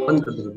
बंद कर दो।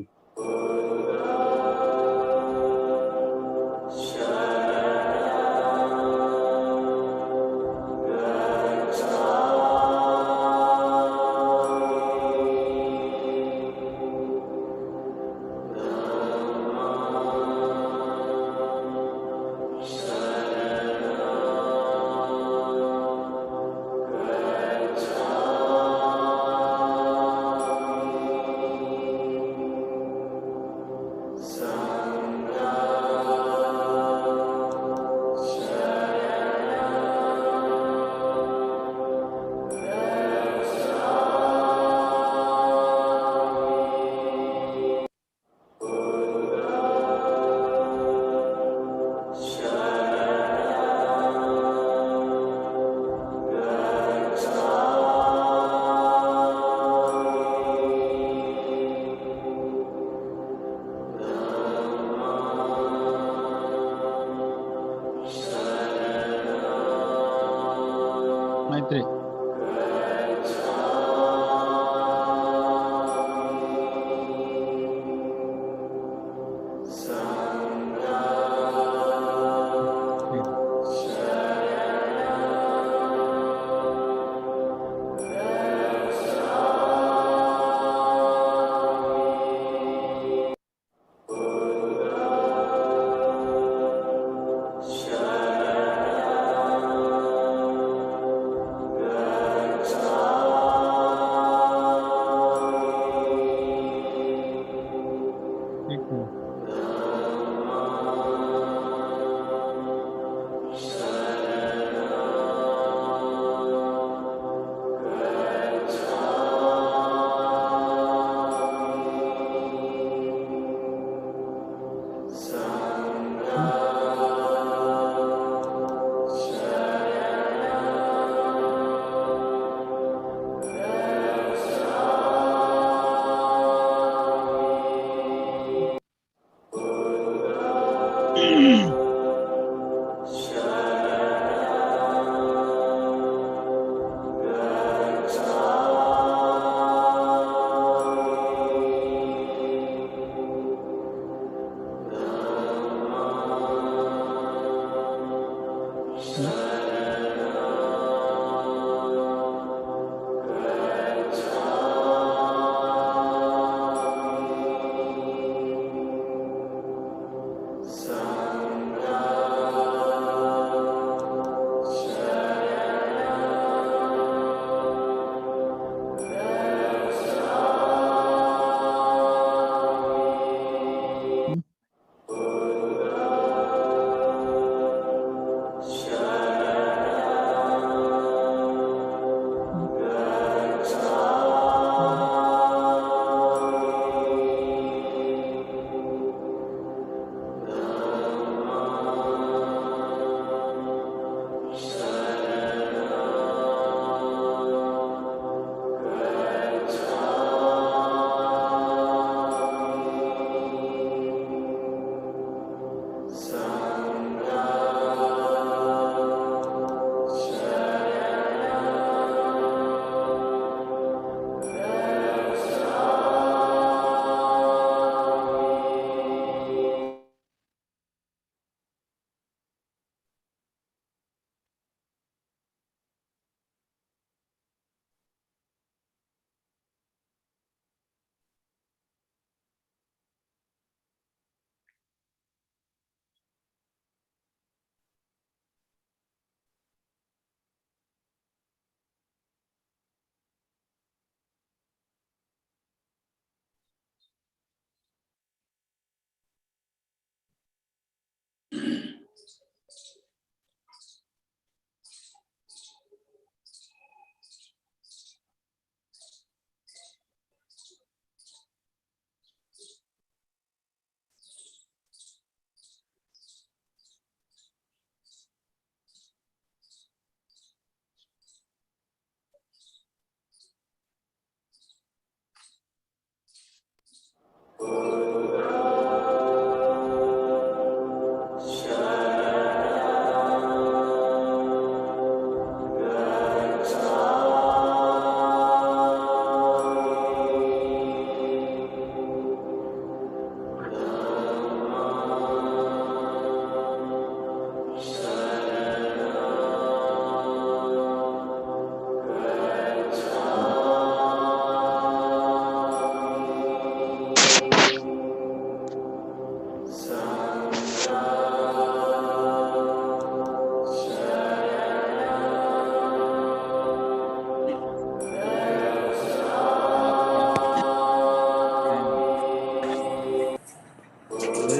मैत्री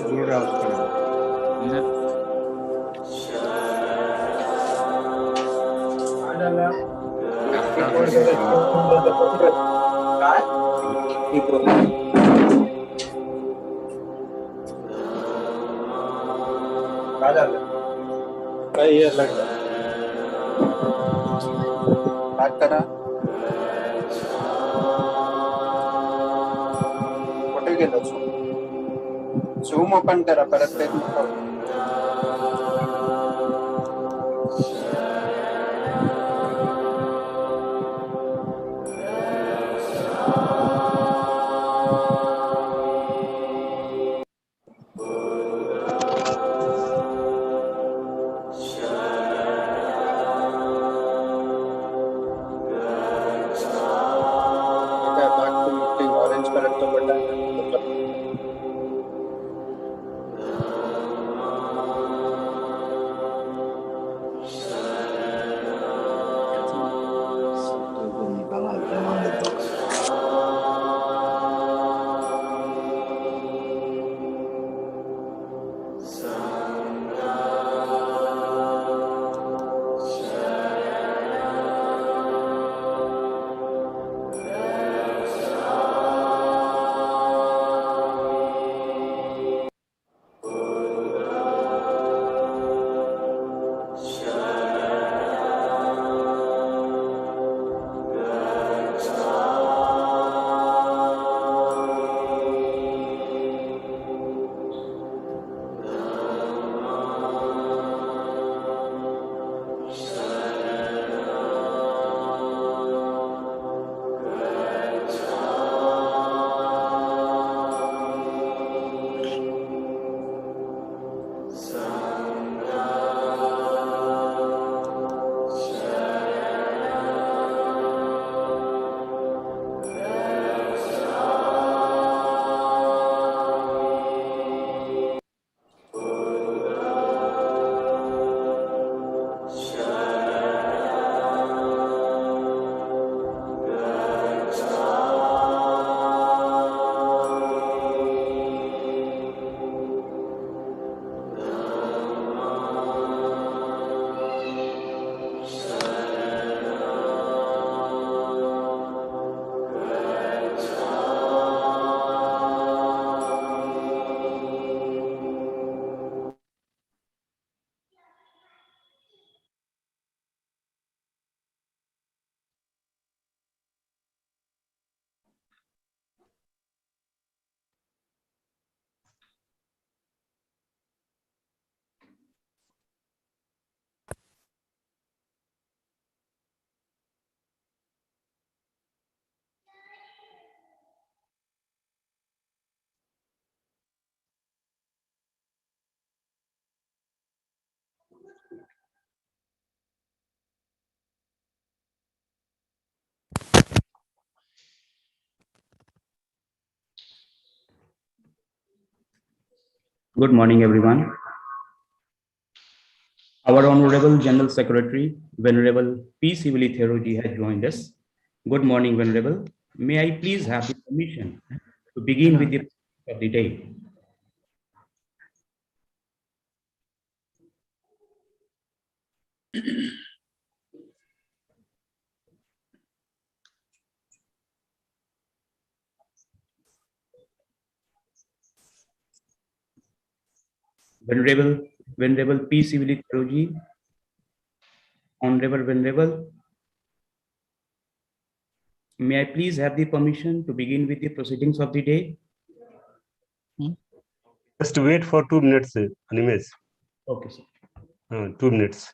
जोड़ रावस्करांग काय हे लागलं काय करा कुठे गेलं झूम ओपन करा परत प्रयत्न करू ऑरेंज कलर तो बटन है Good morning, everyone. Our Honorable General Secretary, Venerable P. Sivili Theroji has joined us. Good morning, Venerable. May I please have the permission to begin with the of the day? Venerable P. Sivili Theroji, Venerable, may I please have the permission to begin with the proceedings of the day? Just wait for 2 minutes, Animesh. Okay, sir. 2 minutes.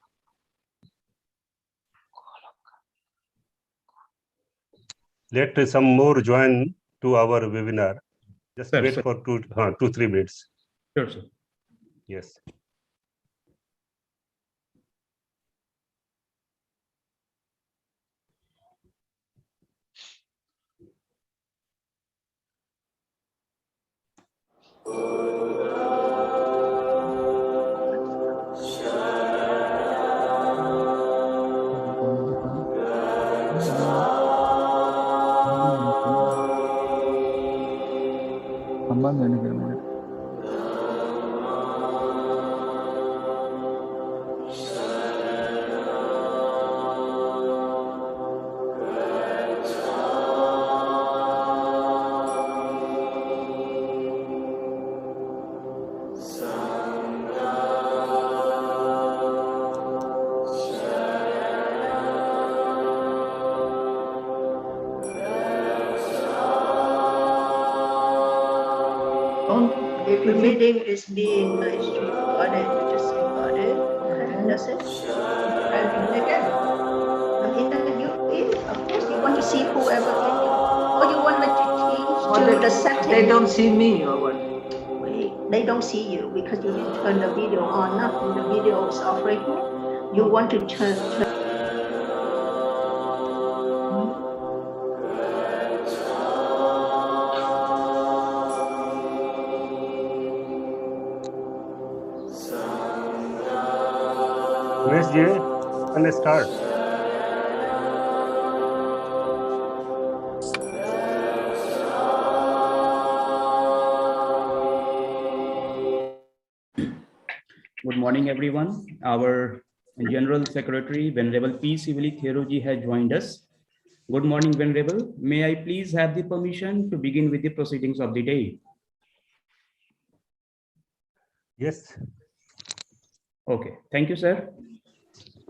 Let some more join to our webinar. Just Sir, wait sir. for 2-3 minutes. Sure, sir. Yes. The meaning is being nice to got it. You just say got it. Okay, that's it. Try reading again. Of course, you want to see whoever in you, or you want to change to the setting. They don't see me or what? Wait, they don't see you because you didn't turn the video on. Now the video is off right here. You want to turn. Umesh ji, can I start? Good morning, everyone. Our General Secretary, Venerable P. Sivali Theroji has joined us. Good morning, Venerable. May I please have the permission to begin with the proceedings of the day? Yes. Okay, thank you, sir.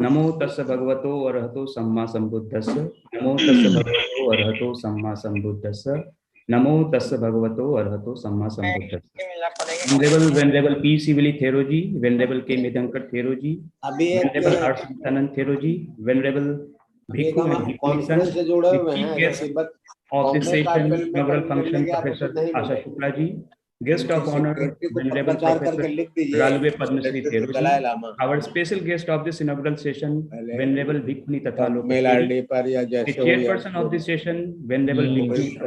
Namo tassa bhagavato arahato samma sambuddhassa. Namo tassa bhagavato arahato samma sambuddhassa. Namo tassa bhagavato arahato samma sambuddhassa. Venerable P. Sivali Theroji, Venerable K. Medankar Theroji, Venerable R. Santanand Theroji, Venerable Bhikkhu and Bhikkhu, the chief guest of this session, inaugural function, Professor Asha Shukla ji, guest of honor, Venerable Professor Ralwe Padma Shri Theroji, our special guest of this inaugural session, Venerable Bhikkhuni Tathalok Theri, the chairperson of this session, Venerable Bhikkhuni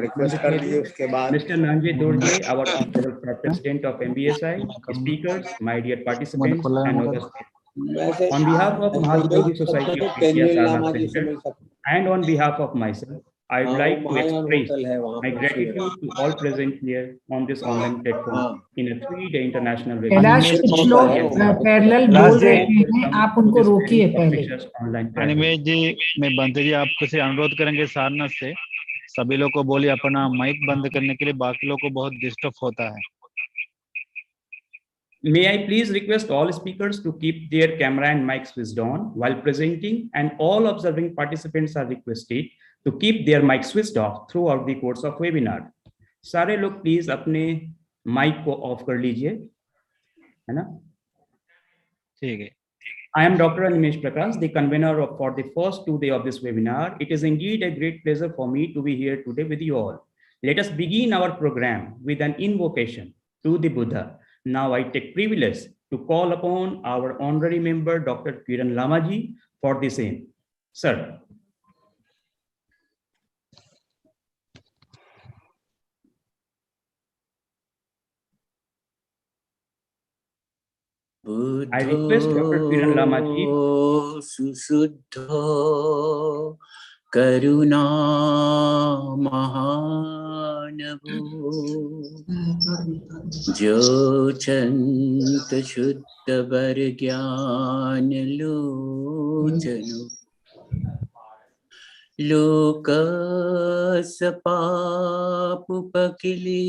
Mr. Nanjay Dorje, our honorable president of MBSI, speakers, my dear participants, and august guests. On behalf of Mahatma Society of India, Sarnath Center, and on behalf of myself, I'd like to express my gratitude to all present here on this online platform in a 3-day international Kailash कुछ लोग parallel बोल रहे हैं, आप उनको रोकिए पहले। अनिमेश जी, मैं बंते जी आपको से अनुरोध करेंगे सारनाथ से सभी लोग को बोलिए अपना माइक बंद करने के लिए, बाकी लोग को बहुत डिस्टर्ब होता है। May I please request all speakers to keep their camera and mic switched on while presenting, and all observing participants are requested to keep their mic switched off throughout the course of webinar. सारे लोग please अपने mic को of कर लीजिए, है ना? ठीक है। I am Dr. Animesh Prakash, the convener for the first 2 days of this webinar. It is indeed a great pleasure for me to be here today with you all. Let us begin our program with an invocation to the Buddha. Now I take privilege to call upon our honorary member, Dr. Kiran Lamaji, for the same. Sir. I request Dr. Kiran Lamaji. Susuddho Karuna Mahanavo Jo Chanta Shuddha Vargyana Lojano Loka Sapapu Pakili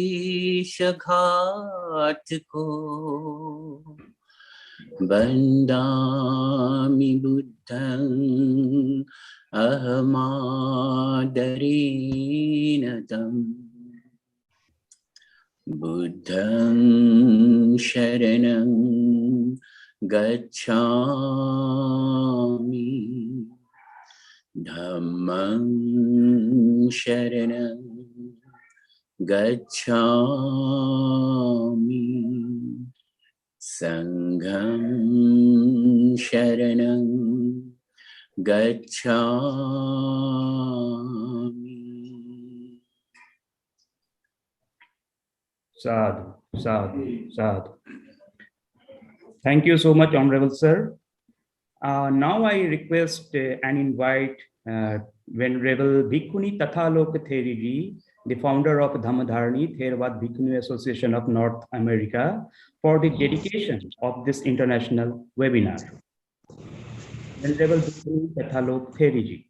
Shaghat Ko Bandami Buddhang Ahamadarinatam Buddhang Sharanang Gacchami Dhammang Sharanang Gacchami Sangham Sharanam Gacchami. Sadhu, sadhu, sadhu. Thank you so much, Honorable Sir. Now I request and invite Venerable Bhikkhuni Tathalok Theri ji, the founder of Dhammadharani Theravada Bhikkhuni Association of North America, for the dedication of this international webinar. Venerable Bhikkhuni Tathalok Theri ji.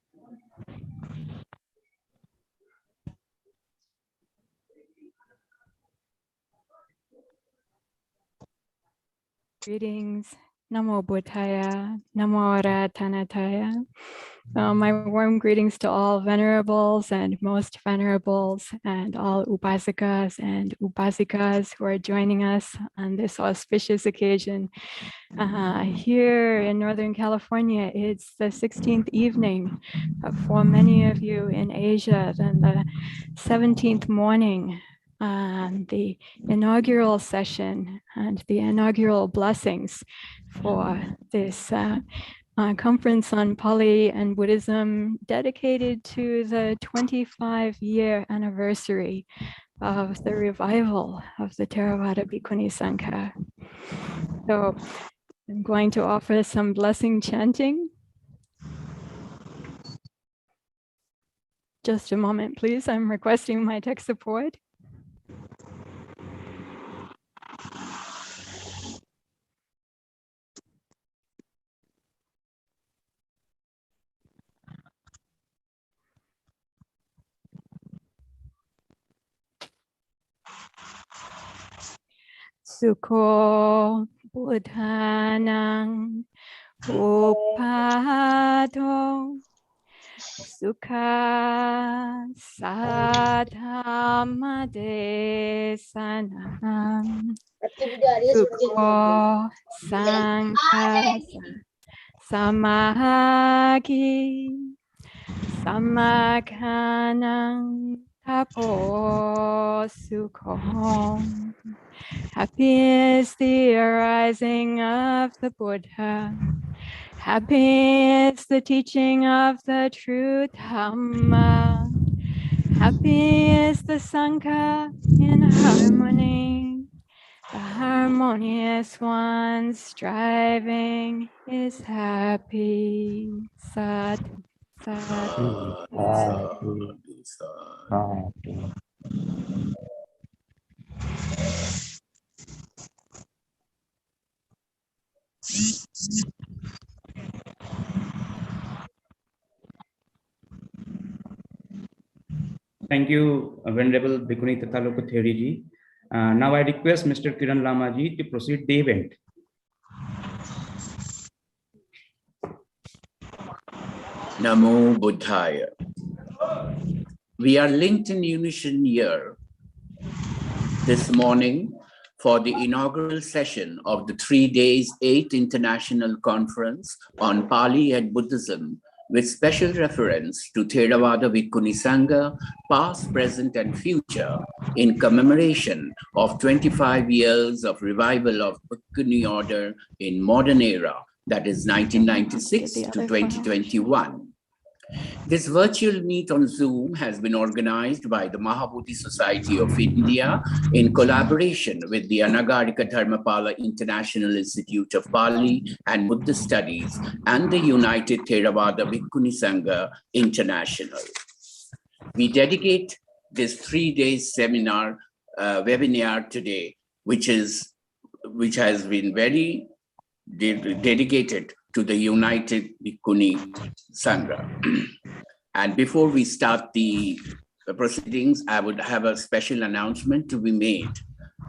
Greetings. Namo Buddhaya, Namo Ratanataya. My warm greetings to all venerables and most venerables and all upasikas and upasikas who are joining us on this auspicious occasion. Here in Northern California, it's the 16th evening. For many of you in Asia, then the 17th morning. The inaugural session and the inaugural blessings for this conference on Pali and Buddhism dedicated to the 25-year anniversary of the revival of the Theravada Bhikkhuni Sangha. So I'm going to offer some blessing chanting. Just a moment, please. I'm requesting my tech support. Sukho Buddhanang Upado Sukha Sadhamadesanam Sukho Sanghasa Samahagi Samakhanang Tapo Sukhom. Happy is the arising of the Buddha. Happy is the teaching of the true Dhamma. Happy is the Sangha in harmony. The harmonious one striving is happy. Sat, sat, sat. Thank you, Venerable Bhikkhuni Tathaloko Theri ji. Now I request Mr. Kiran Lama ji to proceed the event. Namo Buddhaya. We are linked in unison here this morning for the inaugural session of the 3 days 8th International Conference on Pali and Buddhism, with special reference to Theravada Bhikkhuni Sangha, past, present, and future, in commemoration of 25 years of revival of Bhikkhuni order in modern era, that is 1996 to 2021. This virtual meet on Zoom has been organized by the Mahabodhi Society of India in collaboration with the Anagarika Dharmapala International Institute of Pali and Buddhist Studies and the United Theravada Bhikkhuni Sangha International. We dedicate this 3-day seminar webinar today, which has been very dedicated to the United Bhikkhuni Sangha. And before we start the proceedings, I would have a special announcement to be made.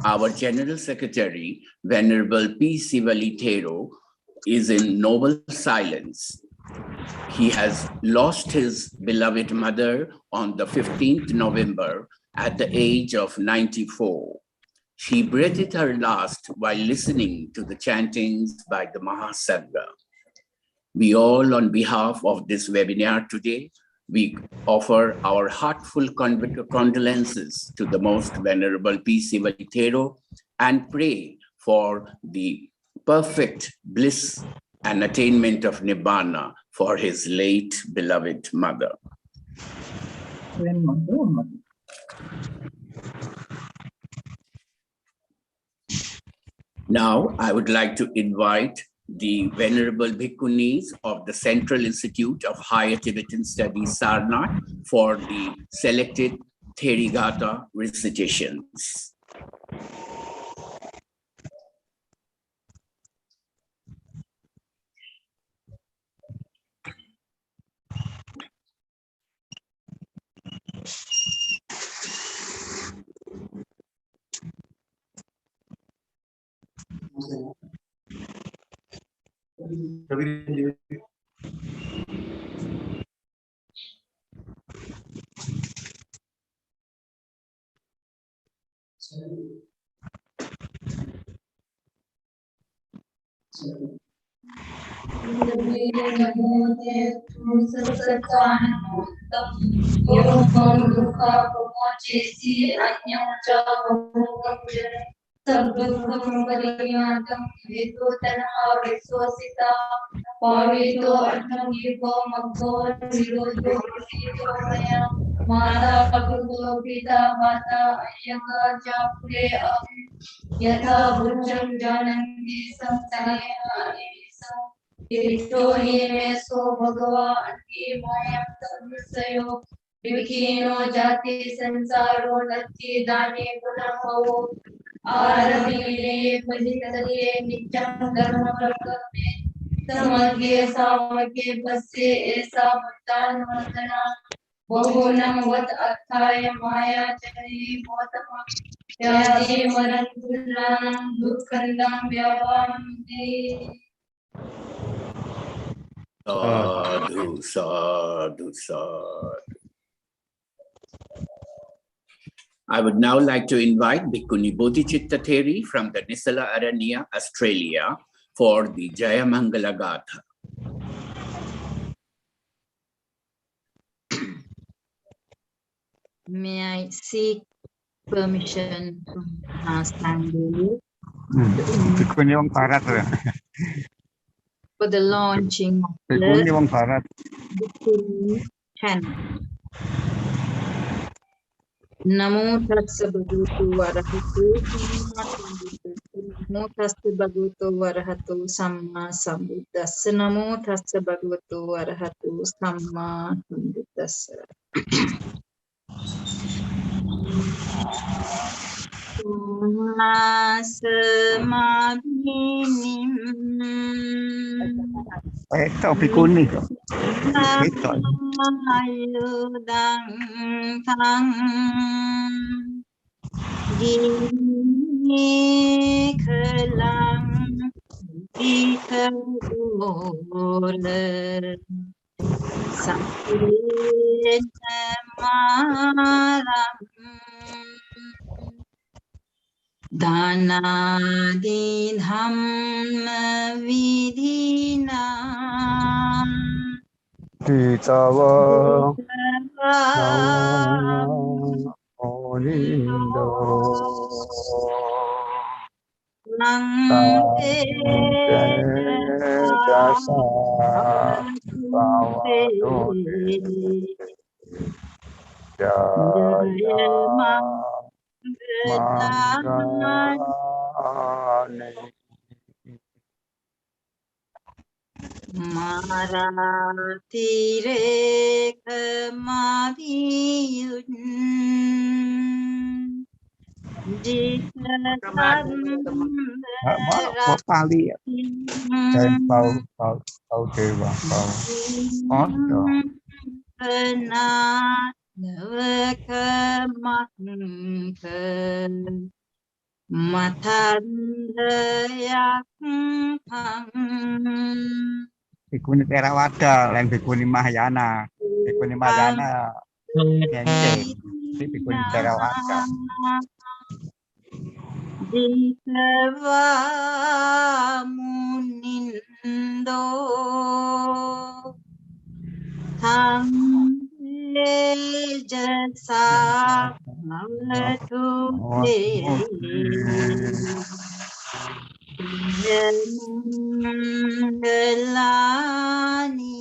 Our General Secretary, Venerable P. Sivali Thero, is in noble silence. He has lost his beloved mother on the 15th November at the age of 94. She breathed her last while listening to the chantings by the Mahasangha. We all, on behalf of this webinar today, we offer our heartfelt condolences to the Most Venerable P. Sivali Thero and pray for the perfect bliss and attainment of Nibbana for his late beloved mother. Now, I would like to invite the Venerable Bhikkhunis of the Central Institute of Higher Tibetan Studies, Sarnath, for the selected Therigata recitations. Sadhu, sadhu, sadhu. I would now like to invite Bhikkhuni Bodhichitta Theri from the Nisala Aranya, Australia, for the Jayamangala Gatha. May I seek permission from Sangha for the launching of the Bhikkhuni channel. Namo tassa bhagavato arahato Namo tassa bhagavato arahato samma sambuddhassa. Namo tassa bhagavato arahato samma sambuddhassa. Samabinim Itu Bhikkhuni itu. ayudang tang gini kelang dikebole sampai malam dana di dhamma vidina Ditawa Olindo nang jasa jaya manggane Maratire kemabiyun jika PALI dan bau dewa bau benar kemahkan matan dayak Bhikkhuni Theravada, lain Bhikkhuni Mahayana. Bhikkhuni Mahayana ngengke, ini Bhikkhuni Theravada. Di Munindo Thang Jasa Gelani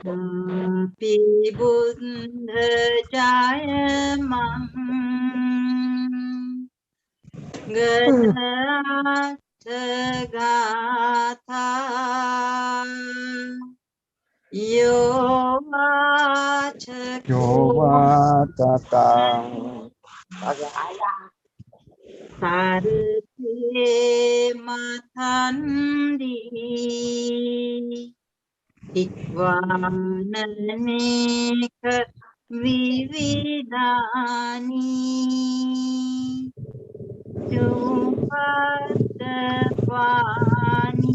Tapi Buddha Jayamang Gerak Gatha Yowa Tatang Sarate Matandi Ikwananeka Vividani Jumpa Vani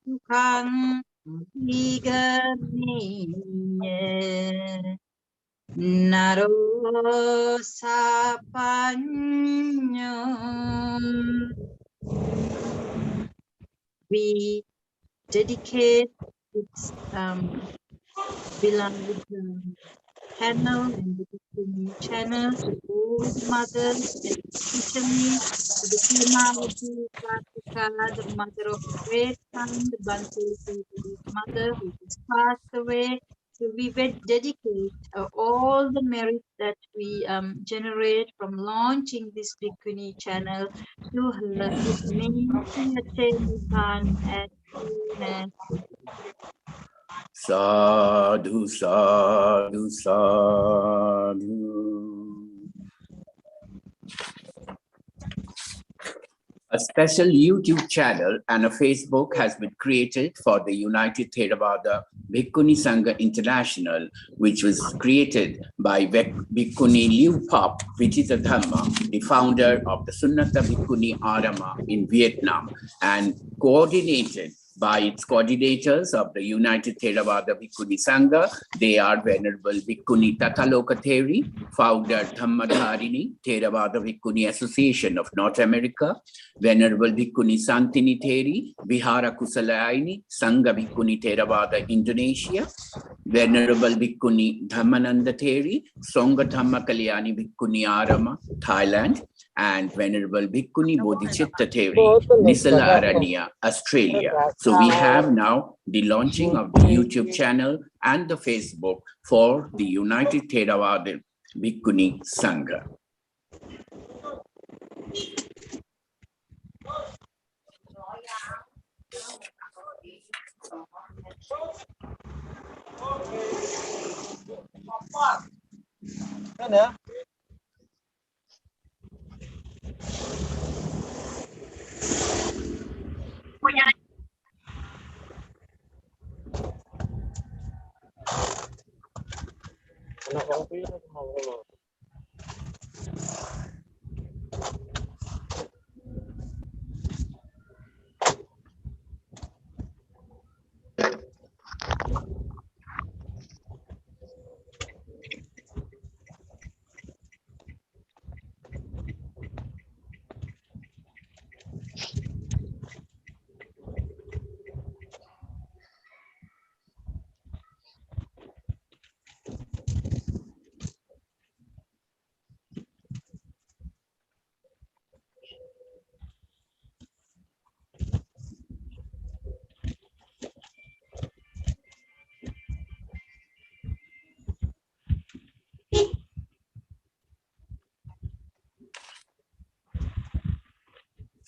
Sukhang Igamiye Naro Sapanyo. We dedicate this beloved channel and the channel to all the mothers, and especially to the Himavati Kartika, the mother of the great son, the Bantu mother who just passed away. So we dedicate all the merit that we generate from launching this Bhikkhuni channel to her. May she attain Nibbana as soon as Sadhu, sadhu, sadhu. A special YouTube channel and a Facebook has been created for the United Theravada Bhikkhuni Sangha International, which was created by Bhikkhuni Liu Pop Vichitadhamma, the founder of the Sunnata Bhikkhuni Arama in Vietnam, and coordinated by its coordinators of the United Theravada Bhikkhuni Sangha. They are Venerable Bhikkhuni Tataloka Theri, founder Dhammadharini Theravada Bhikkhuni Association of North America, Venerable Bhikkhuni Santini Theri, Vihara Kusalayani, Sangha Bhikkhuni Theravada Indonesia, Venerable Bhikkhuni Dhammananda Theri, Songa Dhamma Kalyani Bhikkhuni Arama, Thailand, and Venerable Bhikkhuni Bodhichitta Theri, Nisala Aranya, Australia. So we have now the launching of the YouTube channel and the Facebook for the United Theravada Bhikkhuni Sangha.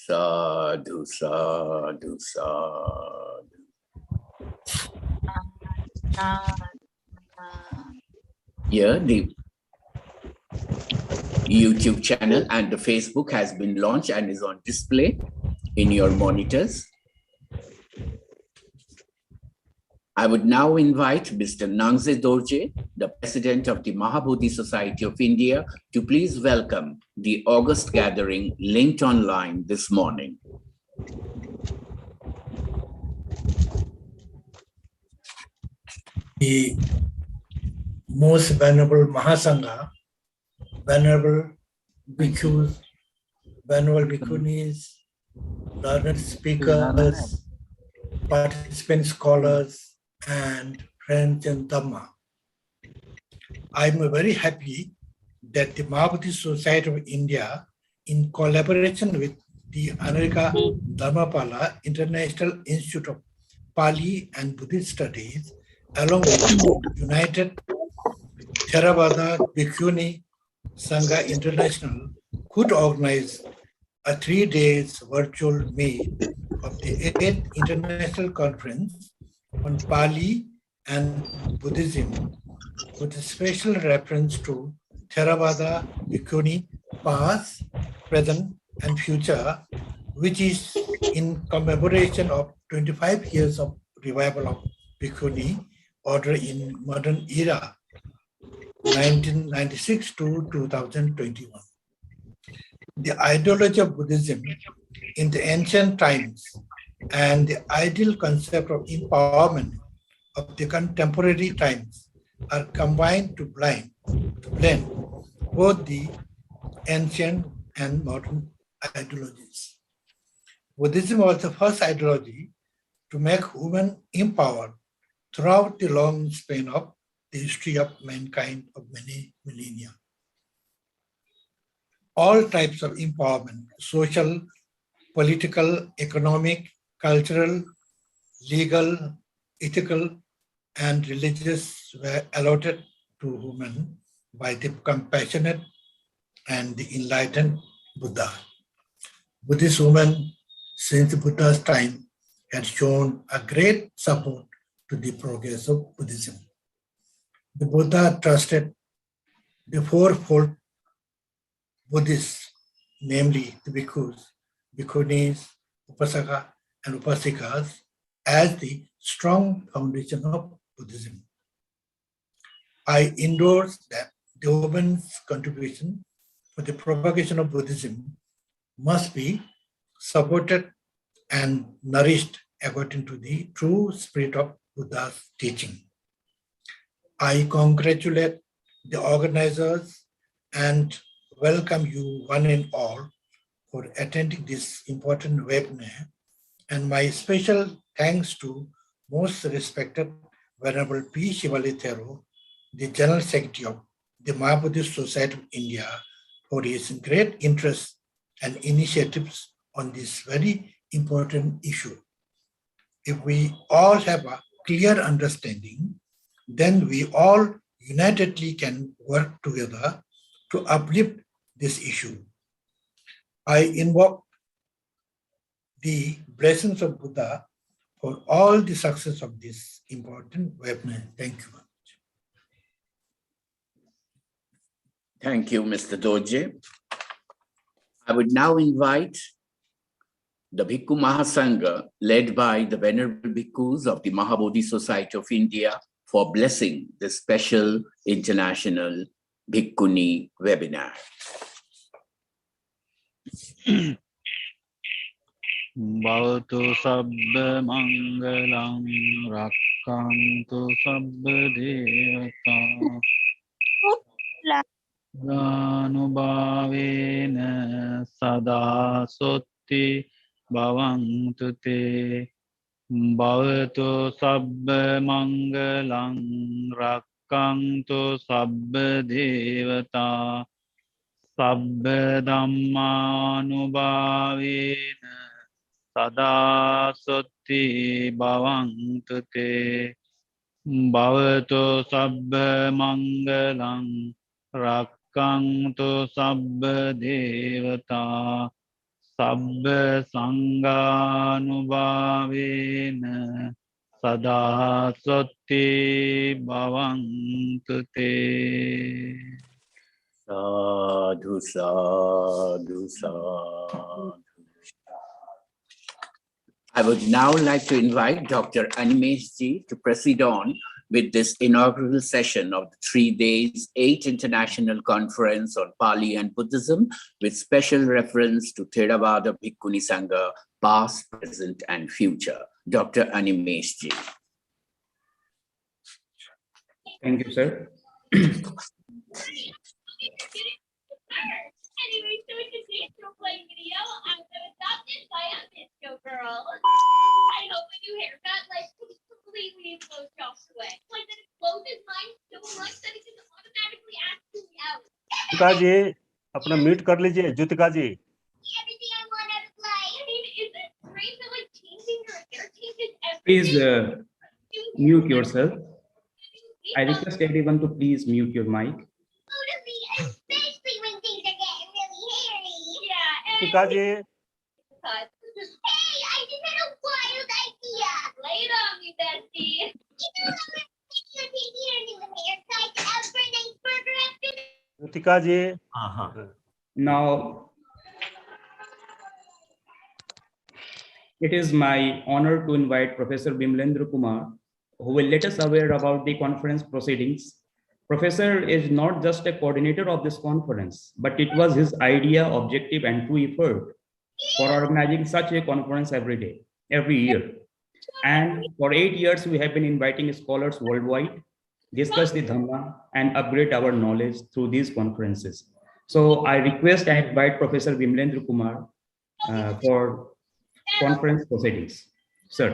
Sadhu, sadhu, sadhu. Here, the YouTube channel and the Facebook has been launched and is on display in your monitors. I would now invite Mr. Nangze Dorje, the President of the Mahabodhi Society of India, to please welcome the August gathering linked online this morning. The most venerable Mahasangha, venerable bhikkhus, venerable bhikkhunis, learned speakers, participant scholars, and friends in Dhamma. I'm very happy that the Mahabodhi Society of India, in collaboration with the America Dharmapala International Institute of Pali and Buddhist Studies, along with United Theravada Bhikkhuni Sangha International, could organize a 3-day virtual meet of the 8th International Conference on Pali and Buddhism, with a special reference to Theravada Bhikkhuni past, present, and future, which is in commemoration of 25 years of revival of Bhikkhuni order in modern era, 1996 to 2021. the ideology of Buddhism in the ancient times and the ideal concept of empowerment of the contemporary times are combined to blend both the ancient and modern ideologies. Buddhism was the first ideology to make women empowered throughout the long span of the history of mankind of many millennia. All types of empowerment, social, political, economic, cultural, legal, ethical, and religious, were allotted to women by the compassionate and the enlightened Buddha. Buddhist women since Buddha's time had shown a great support to the progress of Buddhism. The Buddha trusted the fourfold Buddhists, namely the bhikkhus, bhikkhunis, upasaka, and upasikas, as the strong foundation of Buddhism. I endorse that the women's contribution for the propagation of Buddhism must be supported and nourished according to the true spirit of Buddha's teaching. I congratulate the organizers and welcome you one and all for attending this important webinar, and my special thanks to most respected Venerable P. Shivali-Thero, the General Secretary of the Mahabuddhist Society of India, for his great interest and initiatives on this very important issue. If we all have a clear understanding, then we all unitedly can work together to uplift this issue. I invoke the blessings of Buddha for all the success of this important webinar. Thank you. Thank you, Mr. Doje. I would now invite the Bhikkhu Mahasangha, led by the Venerable Bhikkhus of the Mahabodhi Society of India, for blessing this special international Bhikkhuni webinar. Bhavatu sabba mangalam rakkantu sabba devata Anubhavena sada sotti bhavantu te Bhavatu sabba mangalam rakkantu sabba devata Sabba dhammanubhavena sada sotti bhavantu te Bhavatu sabba mangalam rakkantu sabba devata Sabba sanghanubhavena sada sotti bhavantu te. Sadhu, sadhu, sadhu. I would now like to invite Dr. Animesh Ji to proceed on with this inaugural session of the 3 days, 8 International Conference on Pali and Buddhism, with special reference to Theravada Bhikkhuni Sangha, past, present, and future. Dr. Animesh Ji. Thank you, sir. Anyway, so it's a disco playing video. I'm adopted by a disco girl. I hope when you haircut, like, completely blows jobs away. Like that it blows his mind so much that it just automatically asks me out. जुतिका जी अपना mute कर लीजिए जुतिका जी. Everything I want out of life. I mean, is it great that like changing your hair changes everything? Please mute yourself. I request everyone to please mute your mic. Especially when things are getting really hairy. Yeah. जुतिका ji. Hey, I just had a wild idea. Lay it on me, Bessie. You know how I'm taking your new haircut out for a nice burger after this? जुतिका ji. Now, it is my honor to invite Professor Bimlendra Kumar, who will let us aware about the conference proceedings. Professor is not just a coordinator of this conference, but it was his idea, objective, and true effort for organizing such a conference every year. And for 8 years, we have been inviting scholars worldwide, discuss the Dhamma, and upgrade our knowledge through these conferences. So I request and invite Professor Vimlendra Kumar for conference proceedings. Sir.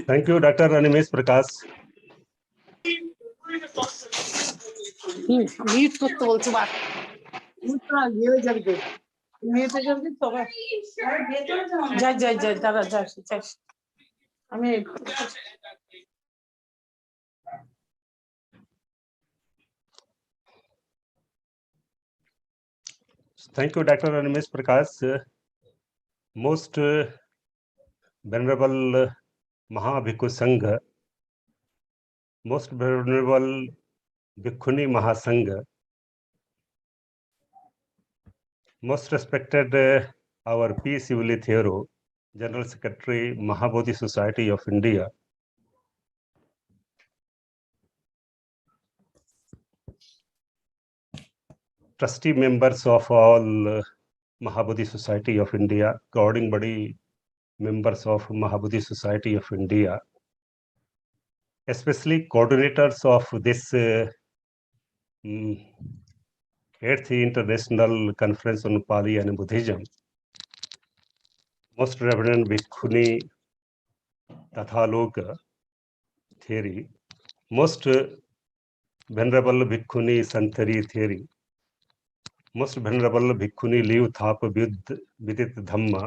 Thank you, Dr. Animesh Prakash. Mute করতে বলছে but mute করা গিয়ে যাবে mute এ যাবে তবে যাই যাই যাই দাঁড়া যাই আমি Thank you, Dr. Animesh Prakash. Most venerable Mahabhikkhu Sangha, most venerable Bhikkhuni Mahasangha, most respected our P. Sivali Thero, General Secretary, Mahabodhi Society of India, trustee members of all Mahabodhi Society of India, governing body members of Mahabodhi Society of India, especially coordinators of this 8th International Conference on Pali and Buddhism, Most Reverend Bhikkhuni Tathaloka Theri, Most Venerable Bhikkhuni Santari Theri, Most Venerable Bhikkhuni Liu Thap Vidit Dhamma,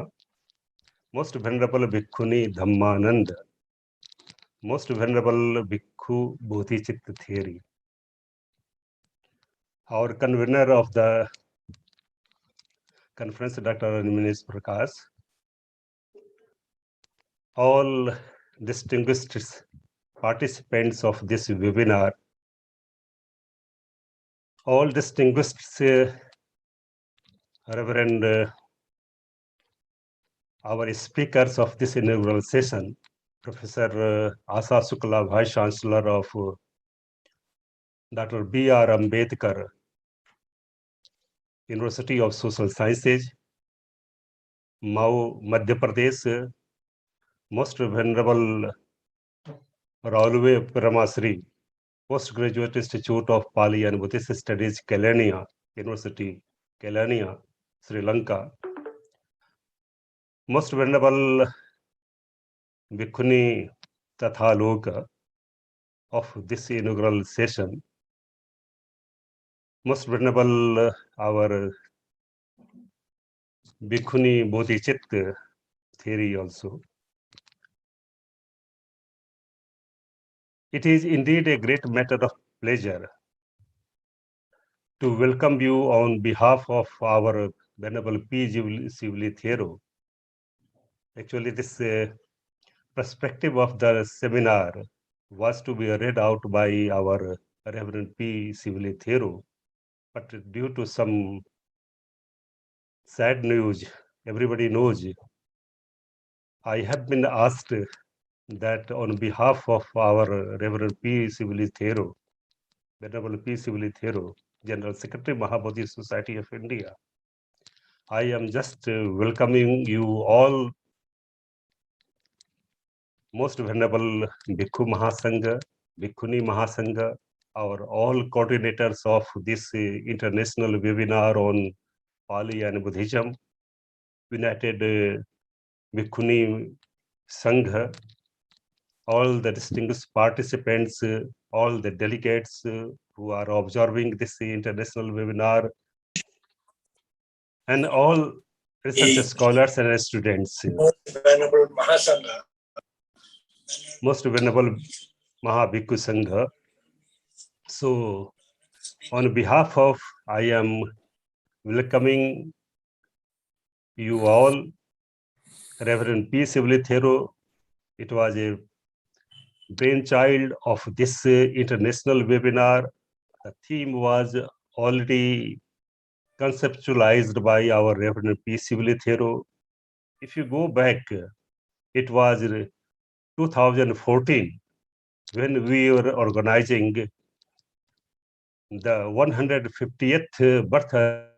Most Venerable Bhikkhuni Dhammananda, Most Venerable Bhikkhu Bodhichitta Theri. Our convener of the conference, Dr. Animesh Prakash, all distinguished participants of this webinar, all distinguished Reverend our speakers of this inaugural session, Professor Asa Sukla, Vice Chancellor of Dr. B.R. Ambedkar University of Social Sciences, Mau, Madhya Pradesh, Most Venerable Raulve Paramasri, Postgraduate Institute of Pali and Buddhist Studies, Kelania University, Kelania, Sri Lanka, Most Venerable Bhikkhuni Tathaloka of this inaugural session, Most Venerable our Bhikkhuni Bodhichitta Theri also. It is indeed a great matter of pleasure to welcome you on behalf of our Venerable P. Sivali Thero. Actually, this perspective of the seminar was to be read out by our Reverend P. Sivali Thero, but due to some sad news, everybody knows, I have been asked that on behalf of our Reverend P. Sivali Thero, Venerable P. Sivali Thero, General Secretary, Mahabodhi Society of India, I am just welcoming you all, Most Venerable Bhikkhu Mahasangha, Bhikkhuni Mahasangha, our all coordinators of this international webinar on Pali and Buddhism, United Bhikkhuni Sangha, all the distinguished participants, all the delegates who are observing this international webinar, and all research scholars and students. Venerable Mahasangha, Most Venerable Mahabhikkhu Sangha. So, on behalf of, I am welcoming you all, Reverend P. Sivali Thero. It was a brainchild of this international webinar. The theme was already conceptualized by our Reverend P. Sivalithero. If you go back, it was 2014 when we were organizing the 150th birth.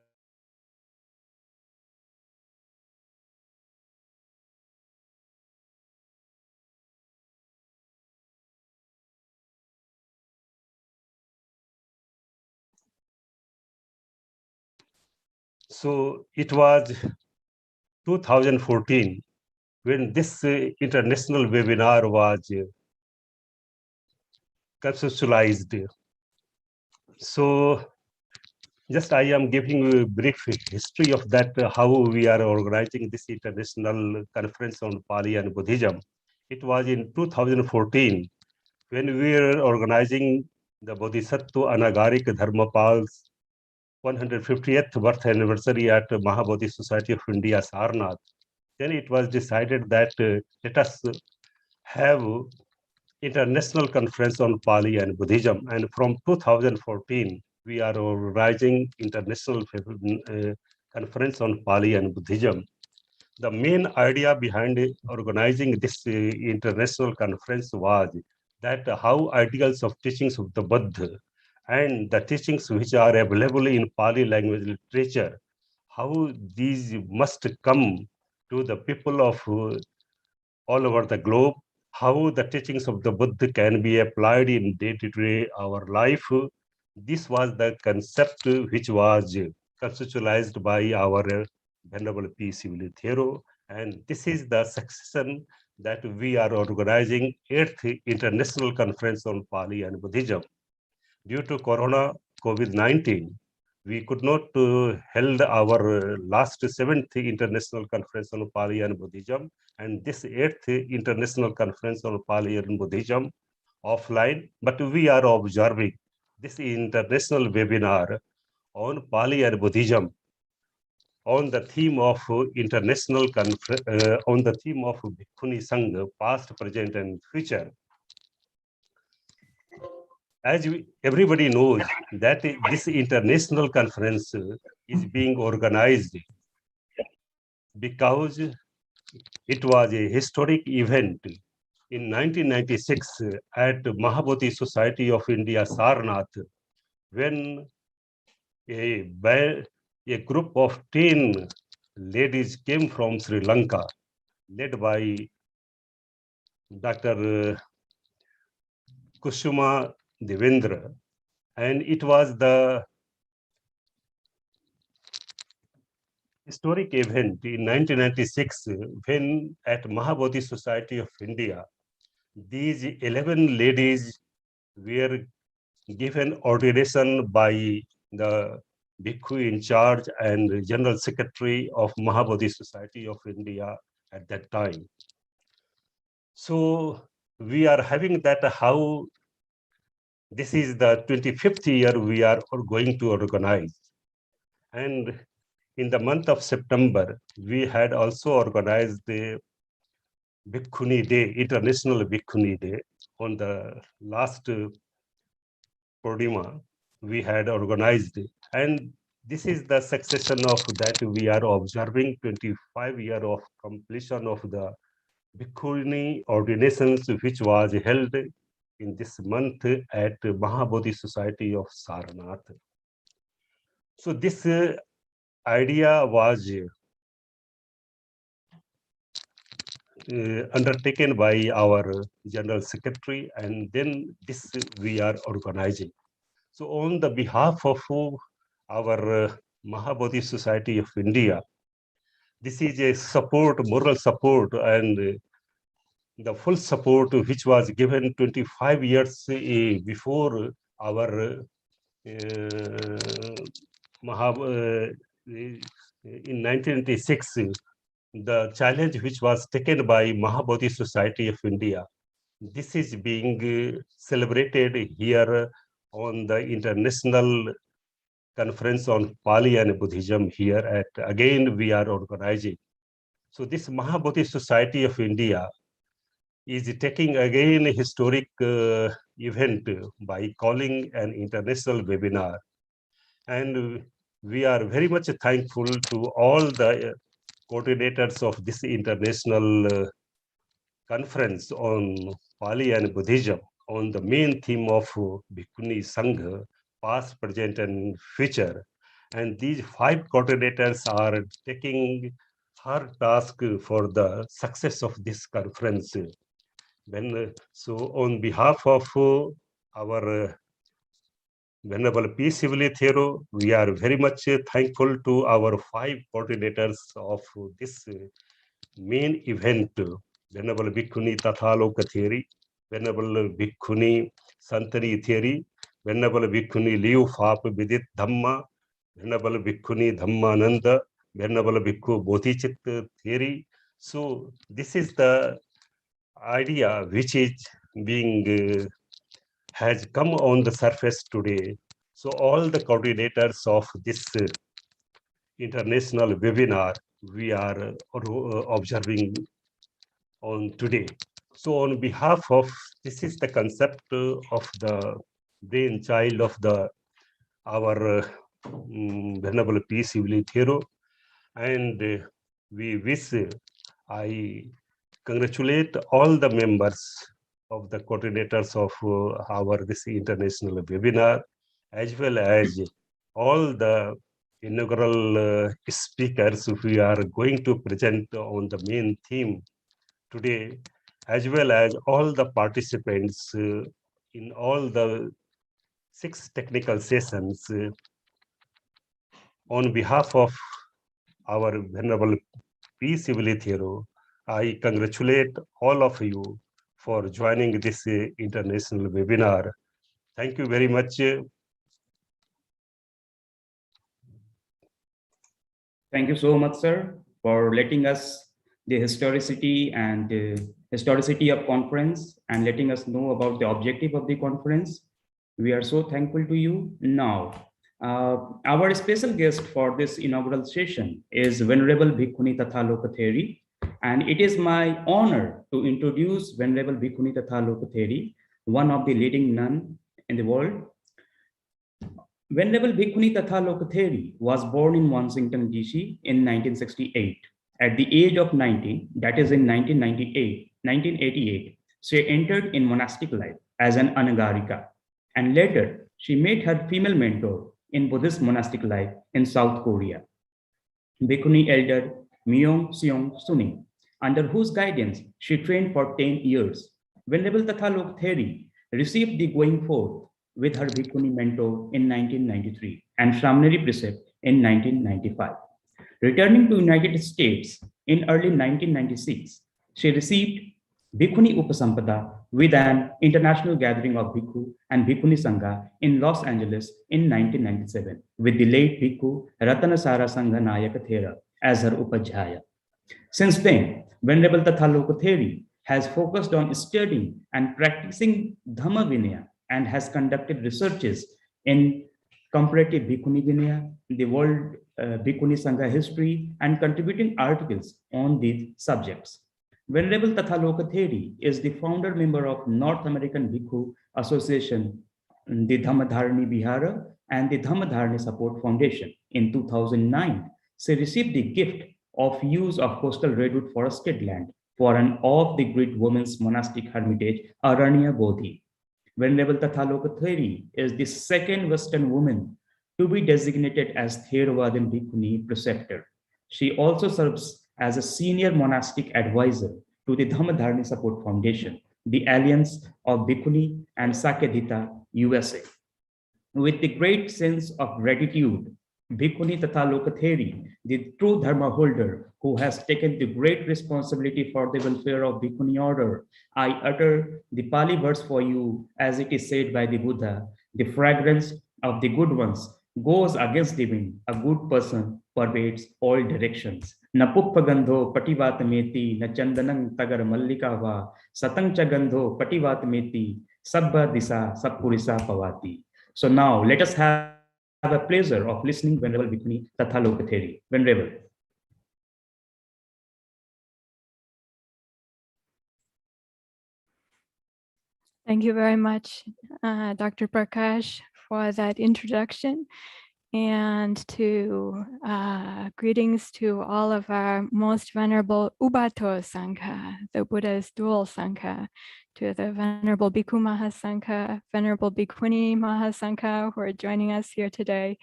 So it was 2014 when this international webinar was conceptualized. So just I am giving you a brief history of that, how we are organizing this international conference on Pali and Buddhism. It was in 2014 when we were organizing the Bodhisattva Anagarik Dharmapal's 150th birth anniversary at Mahabodhi Society of India, Sarnath. Then it was decided that let us have international conference on Pali and Buddhism. And from 2014, we are organizing international conference on Pali and Buddhism. The main idea behind organizing this international conference was that how ideals of teachings of the Buddha and the teachings which are available in Pali language literature, how these must come to the people of all over the globe, how the teachings of the Buddha can be applied in day-to-day our life. This was the concept which was conceptualized by our Venerable P. Sivalithero, and this is the succession that we are organizing 8th International Conference on Pali and Buddhism. Due to Corona, COVID-19, we could not held our last 7th International Conference on Pali and Buddhism, and this 8th International Conference on Pali and Buddhism offline, but we are observing this international webinar on Pali and Buddhism on the theme of international on the theme of Bhikkhuni Sangha, past, present, and future. As everybody knows that this international conference is being organized because it was a historic event in 1996 at Mahabodhi Society of India, Sarnath, when a group of 10 ladies came from Sri Lanka, led by Dr. Kusuma Devendra, and it was the historic event in 1996 when at Mahabodhi Society of India, these 11 ladies were given ordination by the Bhikkhu in charge and General Secretary of Mahabodhi Society of India at that time. So we are having that how this is the 25th year we are going to organize. And in the month of September, we had also organized the Bhikkhuni Day, International Bhikkhuni Day. On the last Purnima, we had organized it. And this is the succession of that we are observing 25 years of completion of the Bhikkhuni ordinations, which was held in this month at Mahabodhi Society of Sarnath. So this idea was undertaken by our General Secretary, and then this we are organizing. So on the behalf of our Mahabodhi Society of India, this is a support, moral support, and the full support which was given 25 years before our in 1986, the challenge which was taken by Mahabodhi Society of India. This is being celebrated here on the International Conference on Pali and Buddhism here at, again, we are organizing. So this Mahabodhi Society of India is taking again a historic event by calling an international webinar. And we are very much thankful to all the coordinators of this international conference on Pali and Buddhism on the main theme of Bhikkhuni Sangha, past, present, and future. And these 5 coordinators are taking hard task for the success of this conference. So on behalf of our Venerable P. Sivali Thero, we are very much thankful to our 5 coordinators of this main event. Venerable Bhikkhuni Tathaloka Theri, Venerable Bhikkhuni Santani Theri, Venerable Bhikkhuni Liu Fap Vidit Dhamma, Venerable Bhikkhuni Dhammananda, Venerable Bhikkhu Bodhichit Theri. So this is the idea which is being has come on the surface today. So all the coordinators of this international webinar we are observing on today. So on behalf of, this is the concept of the brainchild of our Venerable P. Sivali Thero, and we wish, I congratulate all the members of the coordinators of our this international webinar, as well as all the inaugural speakers who are going to present on the main theme today, as well as all the participants in all the 6 technical sessions. On behalf of our Venerable P. Sivali Thero, I congratulate all of you for joining this international webinar. Thank you very much. Thank you so much, sir, for letting us the historicity and historicity of conference and letting us know about the objective of the conference. We are so thankful to you. Now, our special guest for this inaugural session is Venerable Bhikkhuni Tathaloka Theri, and it is my honor to introduce Venerable Bhikkhuni Tathaloka Theri, one of the leading nun in the world. Venerable Bhikkhuni Tathaloka Theri was born in Washington, D.C. in 1968. At the age of 19, that is in 1988, she entered in monastic life as an anagarika, and later she met her female mentor in Buddhist monastic life in South Korea, Bhikkhuni elder Myung Seong Suning, under whose guidance she trained for 10 years. Venerable Tathaloka Theri received the going forth with her Bhikkhuni mentor in 1993 and Shramneri precept in 1995. Returning to United States in early 1996, she received Bhikkhuni Upasampada with an international gathering of Bhikkhu and Bhikkhuni Sangha in Los Angeles in 1997 with the late Bhikkhu Ratanasara Sangha Nayaka Thera as her Upadhyaya. Since then, Venerable Tathaloka Theri has focused on studying and practicing Dhamma Vinaya and has conducted researches in comparative Bhikkhuni Vinaya, the world Bhikkhuni Sangha history, and contributing articles on these subjects. Venerable Tathaloka Theri is the founder member of North American Bhikkhu Association, the Dhammadharani Vihara, and the Dhammadharani Support Foundation. In 2009, she received the gift of use of coastal redwood forested land for an off-the-grid women's monastic hermitage, Aranya Bodhi. Venerable Tathaloka Theri is the second Western woman to be designated as Theravadin Bhikkhuni preceptor. She also serves as a senior monastic advisor to the Dhammadharani Support Foundation, the Alliance of Bhikkhuni and Sakyadhita, USA. With the great sense of gratitude, Bhikkhuni Tathaloka Theri, the true Dharma holder who has taken the great responsibility for the welfare of Bhikkhuni order, I utter the Pali verse for you as it is said by the Buddha, the fragrance of the good ones goes against the wind, a good person pervades all directions. Na puppagandho pativatameti, na chandanang tagar mallika va, satang chagandho pativatameti, sabba disa sappurisa pavati. So now let us have a pleasure of listening Venerable Bhikkhuni Tathaloka Theri. Venerable. Thank you very much, Dr. Prakash, for that introduction. and to greetings to all of our most venerable Ubato Sangha, the Buddha's dual Sangha, to the Venerable Bhikkhu Mahasangha, Venerable Bhikkhuni Mahasangha who are joining us here today,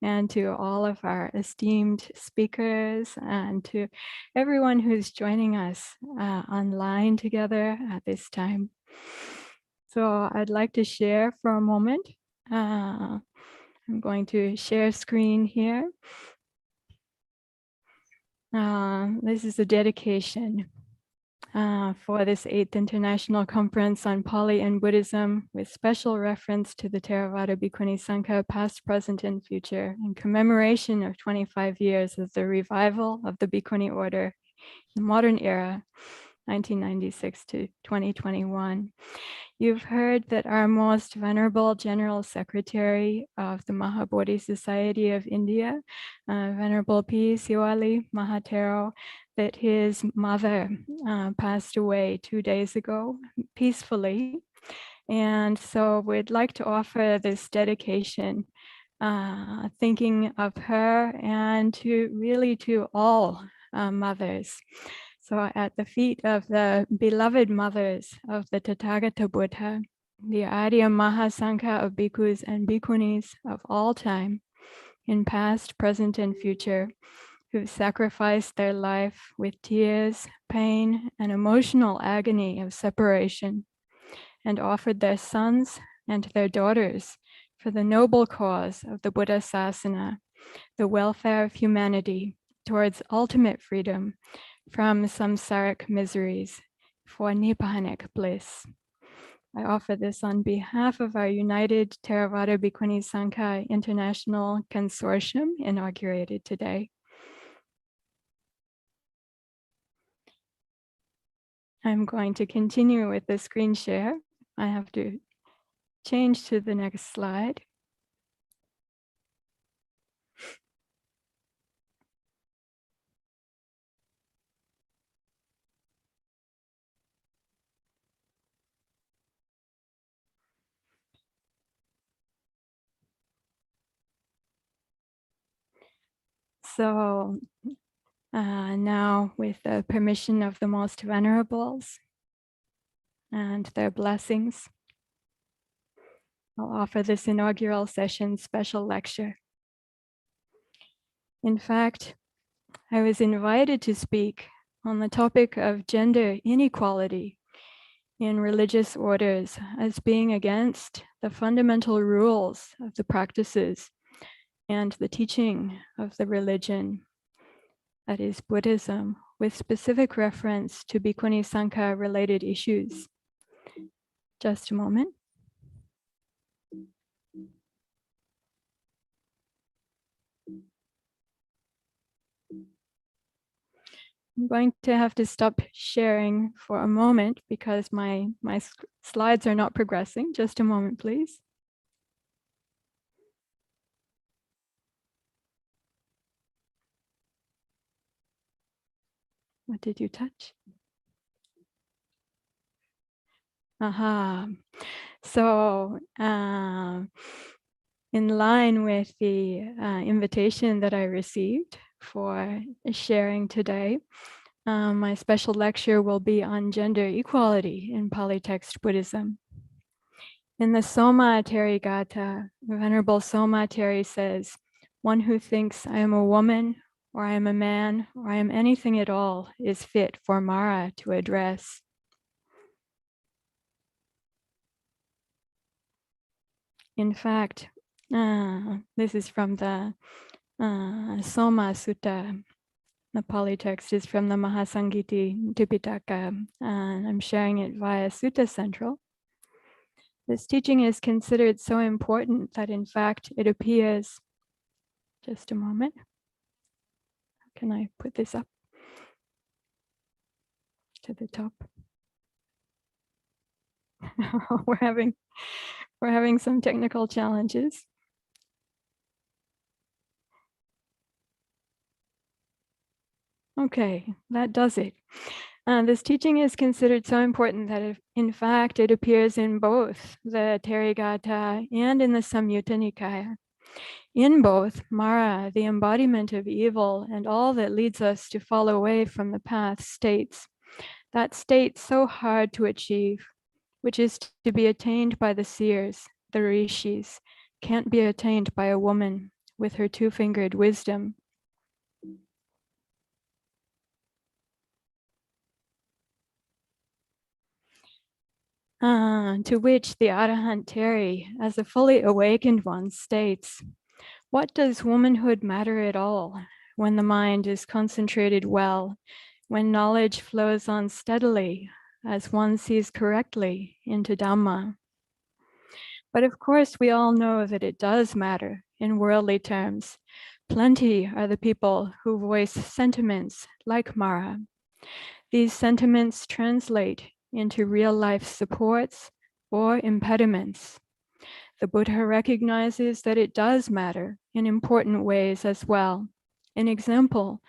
and to all of our esteemed speakers, and to everyone who's joining us online together at this time. So I'd like to share for a moment. I'm going to share screen here. This is a dedication for this 8th International Conference on Pali and Buddhism, with special reference to the Theravada Bhikkhuni Sangha, past, present, and future, in commemoration of 25 years of the revival of the Bhikkhuni order in the modern era, 1996 to 2021. You've heard that our most venerable General Secretary of the Mahabodhi Society of India, Venerable P. Siwali Mahatero, that his mother passed away 2 days ago peacefully. And so we'd like to offer this dedication, thinking of her and to all mothers. So at the feet of the beloved mothers of the Tathagata Buddha, the Arya Mahasangha of bhikkhus and bhikkhunis of all time, in past, present, and future, who've sacrificed their life with tears, pain, and emotional agony of separation, and offered their sons and their daughters for the noble cause of the Buddha Sasana, the welfare of humanity towards ultimate freedom from samsaric miseries for nibbanic bliss. I offer this on behalf of our United Theravada Bhikkhuni Sangha International Consortium, inaugurated today. I'm going to continue with the screen share. I have to change to the next slide. So now, with the permission of the most venerables and their blessings, I'll offer this inaugural session special lecture. In fact, I was invited to speak on the topic of gender inequality in religious orders as being against the fundamental rules of the practices and the teaching of the religion, that is Buddhism, with specific reference to Bhikkhuni Sangha related issues. Just a moment. I'm going to have to stop sharing for a moment because my slides are not progressing. Just a moment, please. What did you touch? Aha. So in line with the invitation that I received for sharing today, my special lecture will be on gender equality in Pali text Buddhism. In the Soma Therigata, Venerable Soma Theri says, "One who thinks I am a woman, or I am a man, or I am anything at all is fit for Mara to address." In fact, this is from the Soma Sutta. The Pali text is from the Mahasangiti Tipitaka, and I'm sharing it via Sutta Central. This teaching is considered so important that in fact it appears, just a moment. Can I put this up to the top? We're having some technical challenges. Okay, that does it. This teaching is considered so important that in fact it appears in both the Therigata and in the Samyutta Nikaya. In both, Mara, the embodiment of evil and all that leads us to fall away from the path, states, that state so hard to achieve, which is to be attained by the seers, the rishis, can't be attained by a woman with her two-fingered wisdom. To which the Arahant Teri, as a fully awakened one, states, what does womanhood matter at all when the mind is concentrated well, when knowledge flows on steadily, as one sees correctly into Dhamma? But of course, we all know that it does matter in worldly terms. Plenty are the people who voice sentiments like Mara. These sentiments translate into real life supports or impediments. The Buddha recognizes that it does matter in important ways as well. An example,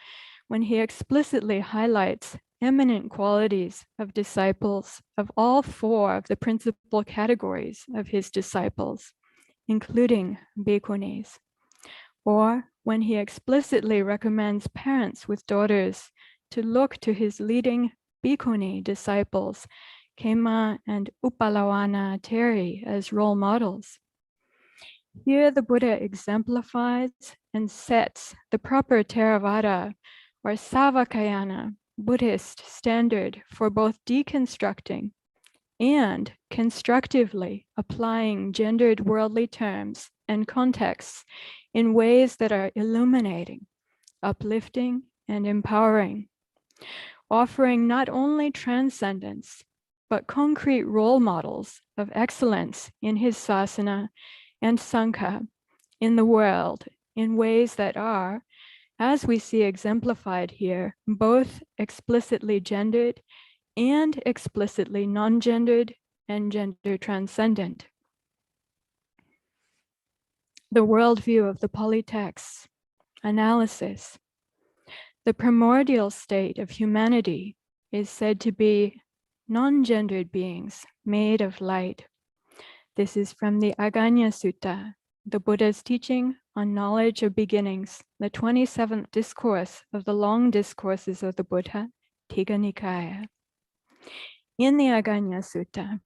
when he explicitly highlights eminent qualities of disciples of all four of the principal categories of his disciples, including bhikkhunis, or when he explicitly recommends parents with daughters to look to his leading bhikkhuni disciples, Khema and Upalawana Teri, as role models. Here the Buddha exemplifies and sets the proper Theravada or Savakayana Buddhist standard for both deconstructing and constructively applying gendered worldly terms and contexts in ways that are illuminating, uplifting, and empowering, offering not only transcendence, but concrete role models of excellence in his sasana and sangha in the world in ways that are, as we see exemplified here, both explicitly gendered and explicitly non-gendered and gender transcendent. The worldview of the Pali texts, analysis. The primordial state of humanity is said to be non-gendered beings made of light. This is from the Aganya Sutta, the Buddha's teaching on knowledge of beginnings, the 27th discourse of the long discourses of the Buddha, Tigha Nikaya. In the Aganya Sutta,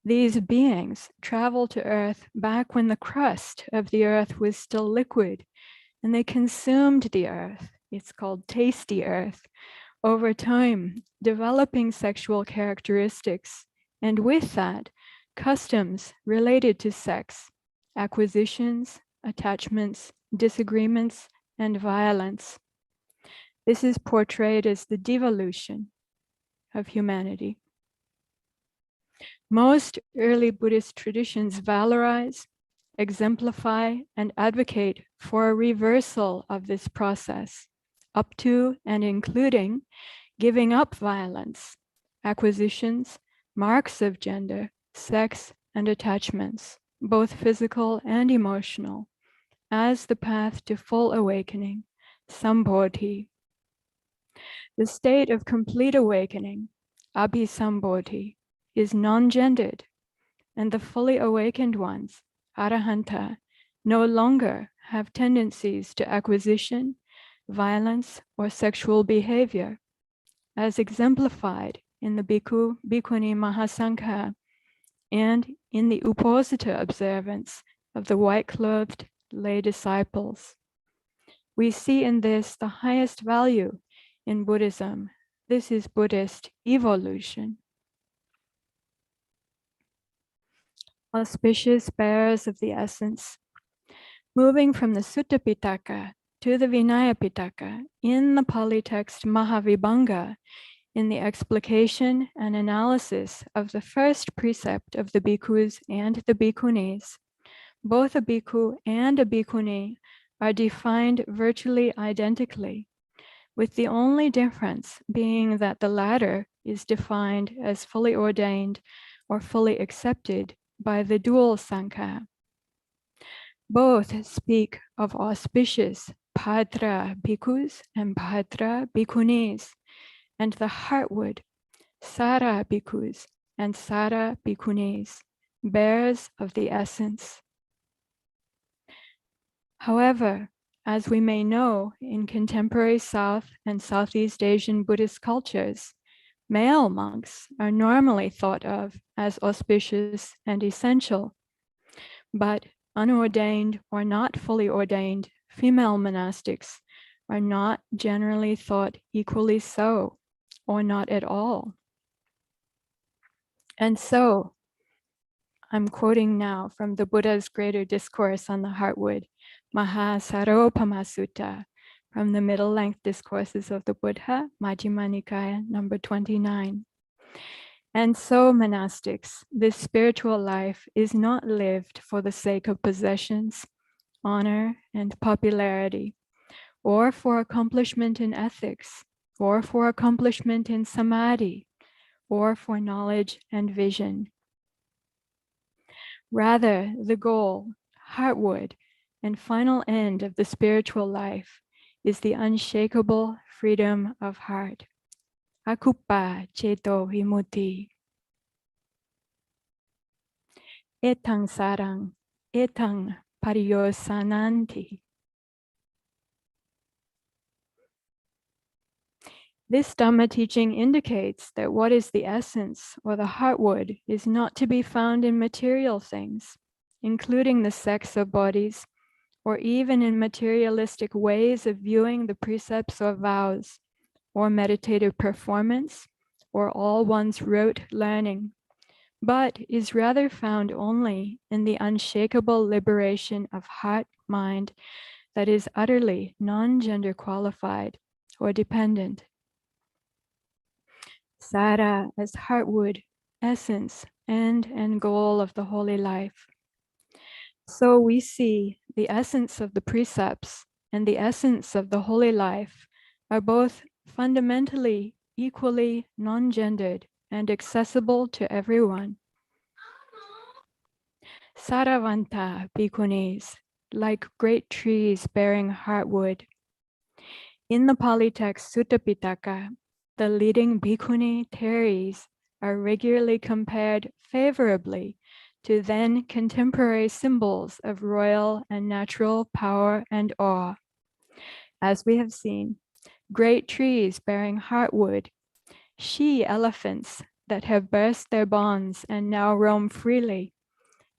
these beings travel to earth back when the crust of the earth was still liquid, and they consumed the earth. It's called tasty earth. Over time, developing sexual characteristics, and with that, customs related to sex, acquisitions, attachments, disagreements, and violence. This is portrayed as the devolution of humanity. Most early Buddhist traditions valorize, exemplify, and advocate for a reversal of this process, up to and including giving up violence, acquisitions, marks of gender, sex, and attachments, both physical and emotional, as the path to full awakening, sambodhi. The state of complete awakening, abhisambodhi, is non-gendered, and the fully awakened ones, arahanta, no longer have tendencies to acquisition, violence, or sexual behavior, as exemplified in the Bhikkhu, Bhikkhuni Mahasangha and in the Uposita observance of the white-clothed lay disciples. We see in this the highest value in Buddhism. This is Buddhist evolution. Auspicious bearers of the essence. Moving from the Sutta Pitaka to the Vinaya Pitaka, in the Pali text Mahavibhanga, in the explication and analysis of the first precept of the bhikkhus and the bhikkhunis, both a bhikkhu and a bhikkhuni are defined virtually identically, with the only difference being that the latter is defined as fully ordained or fully accepted by the dual Sangha. Both speak of auspicious Bhadra bhikkhus and Bhadra bhikkhunis, and the heartwood Sara bhikkhus and Sara bhikkhunis, bearers of the essence. However, as we may know, in contemporary South and Southeast Asian Buddhist cultures, male monks are normally thought of as auspicious and essential, but unordained or not fully ordained female monastics are not generally thought equally so, or not at all. And so, I'm quoting now from the Buddha's Greater Discourse on the Heartwood, Mahasaropama Sutta, from the Middle Length Discourses of the Buddha, Majjhima Nikaya, number 29. And so, monastics, this spiritual life is not lived for the sake of possessions, honor, and popularity, or for accomplishment in ethics, or for accomplishment in samadhi, or for knowledge and vision. Rather, the goal, heartwood, and final end of the spiritual life is the unshakable freedom of heart. Akuppa ceto vimutti. Etang sarang, etang pariyosananti. This Dhamma teaching indicates that what is the essence or the heartwood is not to be found in material things, including the sex of bodies, or even in materialistic ways of viewing the precepts or vows, or meditative performance, or all one's rote learning, but is rather found only in the unshakable liberation of heart, mind, that is utterly non-gender qualified or dependent. Sara as heartwood, essence, end and goal of the holy life. So we see the essence of the precepts and the essence of the holy life are both fundamentally equally non-gendered and accessible to everyone. Saravanta bhikkhunis, like great trees bearing heartwood. In the Pali text Sutta Pitaka, the leading bhikkhuni theres are regularly compared favorably to then contemporary symbols of royal and natural power and awe. As we have seen, great trees bearing heartwood, she-elephants that have burst their bonds and now roam freely,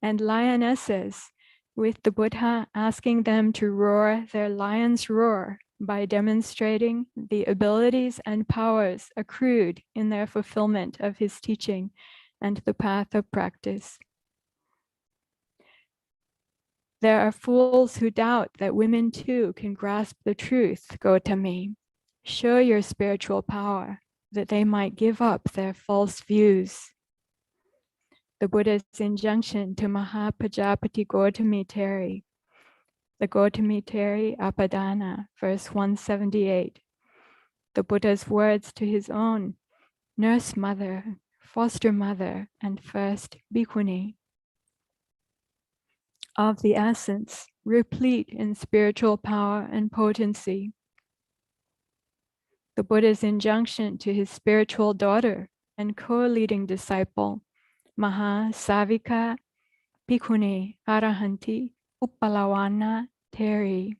and lionesses, with the Buddha asking them to roar their lion's roar by demonstrating the abilities and powers accrued in their fulfillment of his teaching and the path of practice. There are fools who doubt that women too can grasp the truth, Gautami. Show your spiritual power, that they might give up their false views. The Buddha's injunction to Mahapajapati Gautami Teri, the Gautami Teri Apadana, verse 178. The Buddha's words to his own nurse mother, foster mother, and first bhikkhuni. Of the essence, replete in spiritual power and potency. The Buddha's injunction to his spiritual daughter and co-leading disciple, Mahasavika Bhikkhuni Arahanti Uppalawana Teri,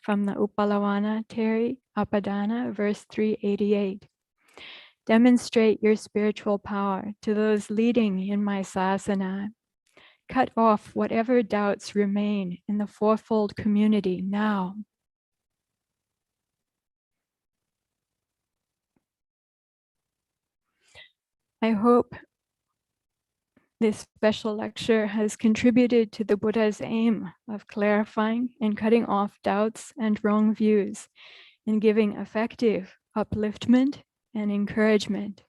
from the Uppalawana Teri Apadana, verse 388. Demonstrate your spiritual power to those leading in my sasana. Cut off whatever doubts remain in the fourfold community now. I hope this special lecture has contributed to the Buddha's aim of clarifying and cutting off doubts and wrong views, and giving effective upliftment and encouragement.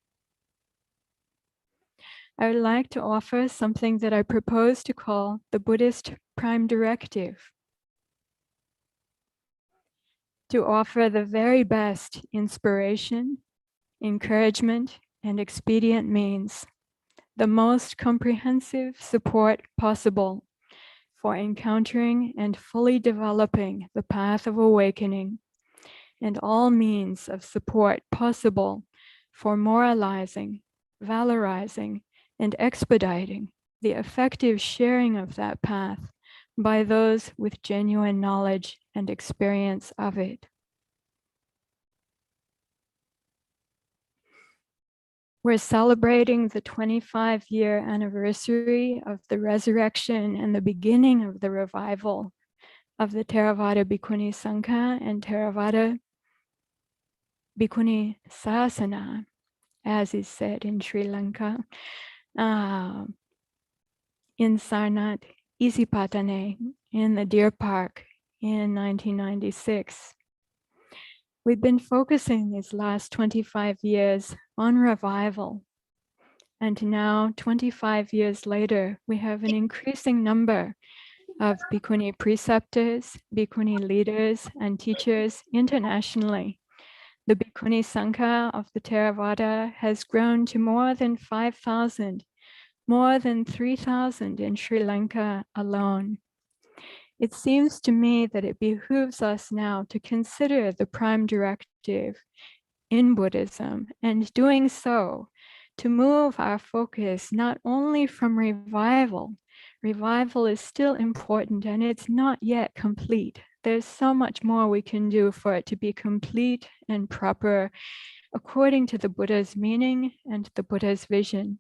I would like to offer something that I propose to call the Buddhist Prime Directive. To offer the very best inspiration, encouragement, and expedient means, the most comprehensive support possible for encountering and fully developing the path of awakening, and all means of support possible for moralizing, valorizing, and expediting the effective sharing of that path by those with genuine knowledge and experience of it. We're celebrating the 25-year anniversary of the resurrection and the beginning of the revival of the Theravada Bhikkhuni Sangha and Theravada Bhikkhuni Sasana, as is said in Sri Lanka, in Sarnath, Isipatane, in the Deer Park in 1996. We've been focusing these last 25 years on revival. And now, 25 years later, we have an increasing number of Bhikkhuni preceptors, Bhikkhuni leaders, and teachers internationally. The Bhikkhuni Sangha of the Theravada has grown to more than 5,000, more than 3,000 in Sri Lanka alone. It seems to me that it behooves us now to consider the prime directive in Buddhism, and doing so, to move our focus not only from revival. Revival is still important and it's not yet complete. There's so much more we can do for it to be complete and proper according to the Buddha's meaning and the Buddha's vision.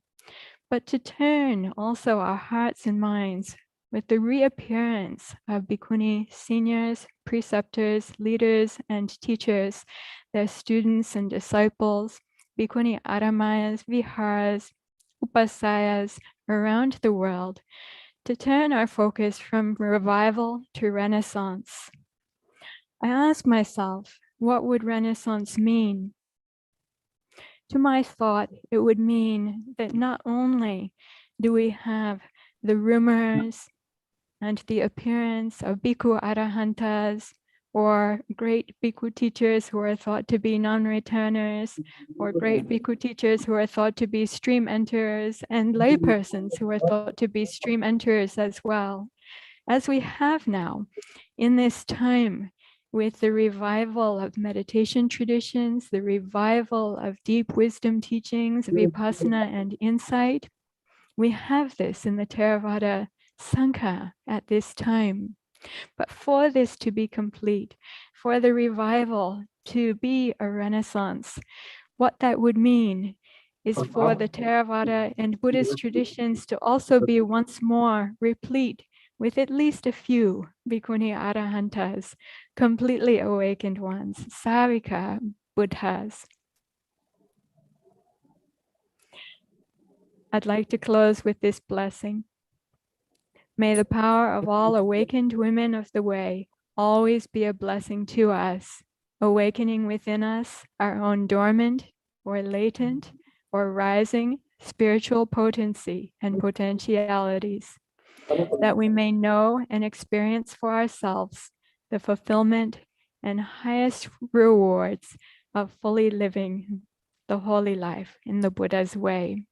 But to turn also our hearts and minds with the reappearance of Bhikkhuni seniors, preceptors, leaders, and teachers, their students and disciples, Bhikkhuni aramayas, viharas, upasayas around the world, to turn our focus from revival to renaissance. I ask myself, what would renaissance mean? To my thought, it would mean that not only do we have the rumors and the appearance of bhikkhu arahantas, or great bhikkhu teachers who are thought to be non-returners, or great bhikkhu teachers who are thought to be stream enterers, and laypersons who are thought to be stream enterers as well, as we have now in this time with the revival of meditation traditions, the revival of deep wisdom teachings, vipassana and insight. We have this in the Theravada Sangha at this time. But for this to be complete, for the revival to be a renaissance, what that would mean is for the Theravada and Buddhist traditions to also be once more replete with at least a few Bhikkhuni Arahantas, completely awakened ones, Savika Buddhas. I'd like to close with this blessing. May the power of all awakened women of the way always be a blessing to us, awakening within us our own dormant or latent or rising spiritual potency and potentialities, that we may know and experience for ourselves the fulfillment and highest rewards of fully living the holy life in the Buddha's way.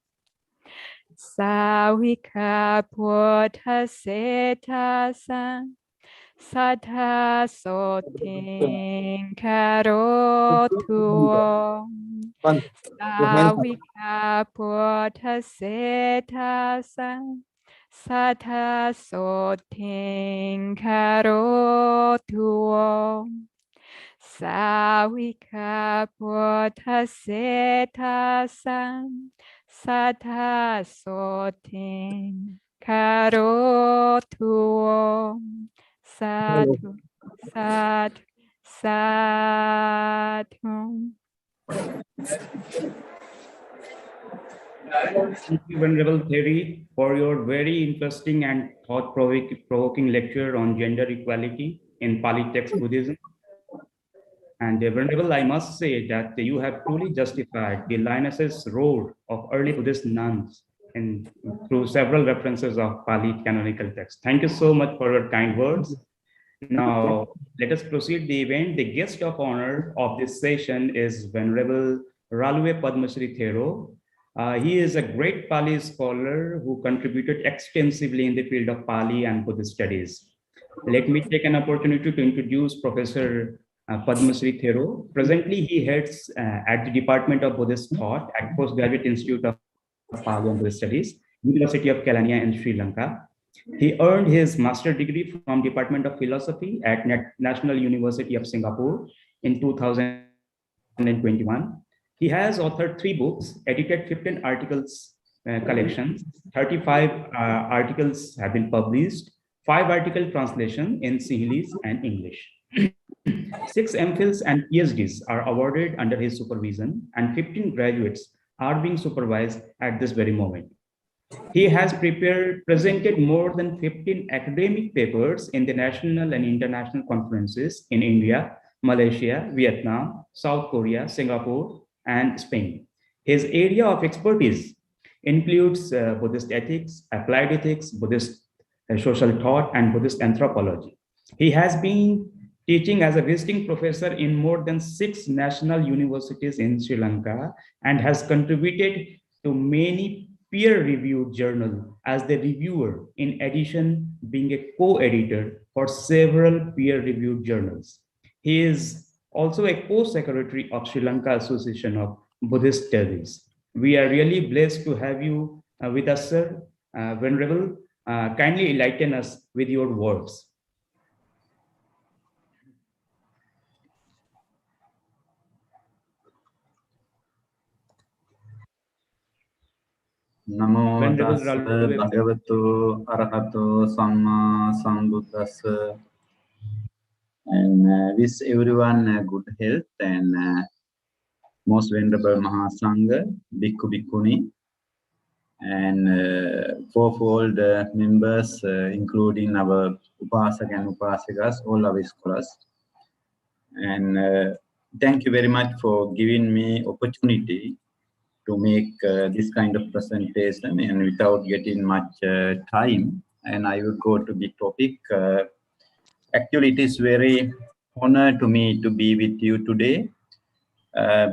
Savika Buddha Setasa Sattha Sotin Karotu Savika Buddha Setasa Sattha Sotin Karotu Savika Buddha Setasa Sattha Sotin Karotu. Sadhu, sadhu, sadhu. Thank you, Venerable Theri, for your very interesting and thought-provoking lecture on gender equality in Pali text Buddhism. And Venerable, I must say that you have truly justified the lionesses' roar of early Buddhist nuns through several references of Pali canonical text. Thank you so much for your kind words. Now, let us proceed the event. The guest of honor of this session is Venerable Ralue Padmasri Thero. He is a great Pali scholar who contributed extensively in the field of Pali and Buddhist studies. Let me take an opportunity to introduce Professor Padmasri Thero. Presently, he heads at the Department of Buddhist Thought at Postgraduate Institute of Pali and Buddhist Studies, University of Kelaniya in Sri Lanka. He earned his master's degree from Department of Philosophy at National University of Singapore in 2021. He has authored 3 books, edited 15 articles collections, 35 articles have been published, 5 article translation in Sinhalese and English. 6 MPhils and PhDs are awarded under his supervision, and 15 graduates are being supervised at this very moment. He has presented more than 15 academic papers in the national and international conferences in India, Malaysia, Vietnam, South Korea, Singapore, and Spain. His area of expertise includes Buddhist ethics, applied ethics, Buddhist social thought, and Buddhist anthropology. He has been teaching as a visiting professor in more than 6 national universities in Sri Lanka and has contributed to many peer-reviewed journals as the reviewer, in addition being a co-editor for several peer-reviewed journals. He is also a co-secretary of Sri Lanka Association of Buddhist Studies. We are really blessed to have you with us, sir. Venerable, kindly enlighten us with your words. Namo tassa bhagavato arahato samma sambuddhassa. And wish everyone good health and most venerable Mahasangha, Bhikkhu Bhikkhuni, and fourfold members, including our Upasak and Upasikas, all our scholars. And thank you very much for giving me opportunity to make this kind of presentation, and without getting much time, and I will go to the topic. Actually, it is very honor to me to be with you today,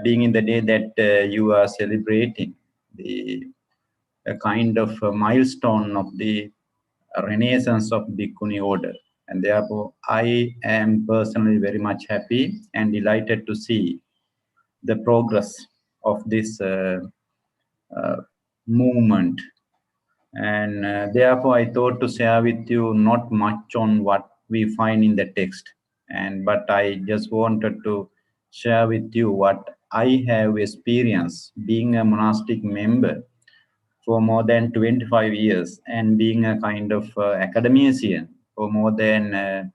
being in the day that you are celebrating the kind of milestone of the renaissance of the Bhikkhuni order. And therefore, I am personally very much happy and delighted to see the progress of this movement. And therefore, I thought to share with you not much on what we find in the text, but I just wanted to share with you what I have experienced being a monastic member for more than 25 years and being a kind of academician for more than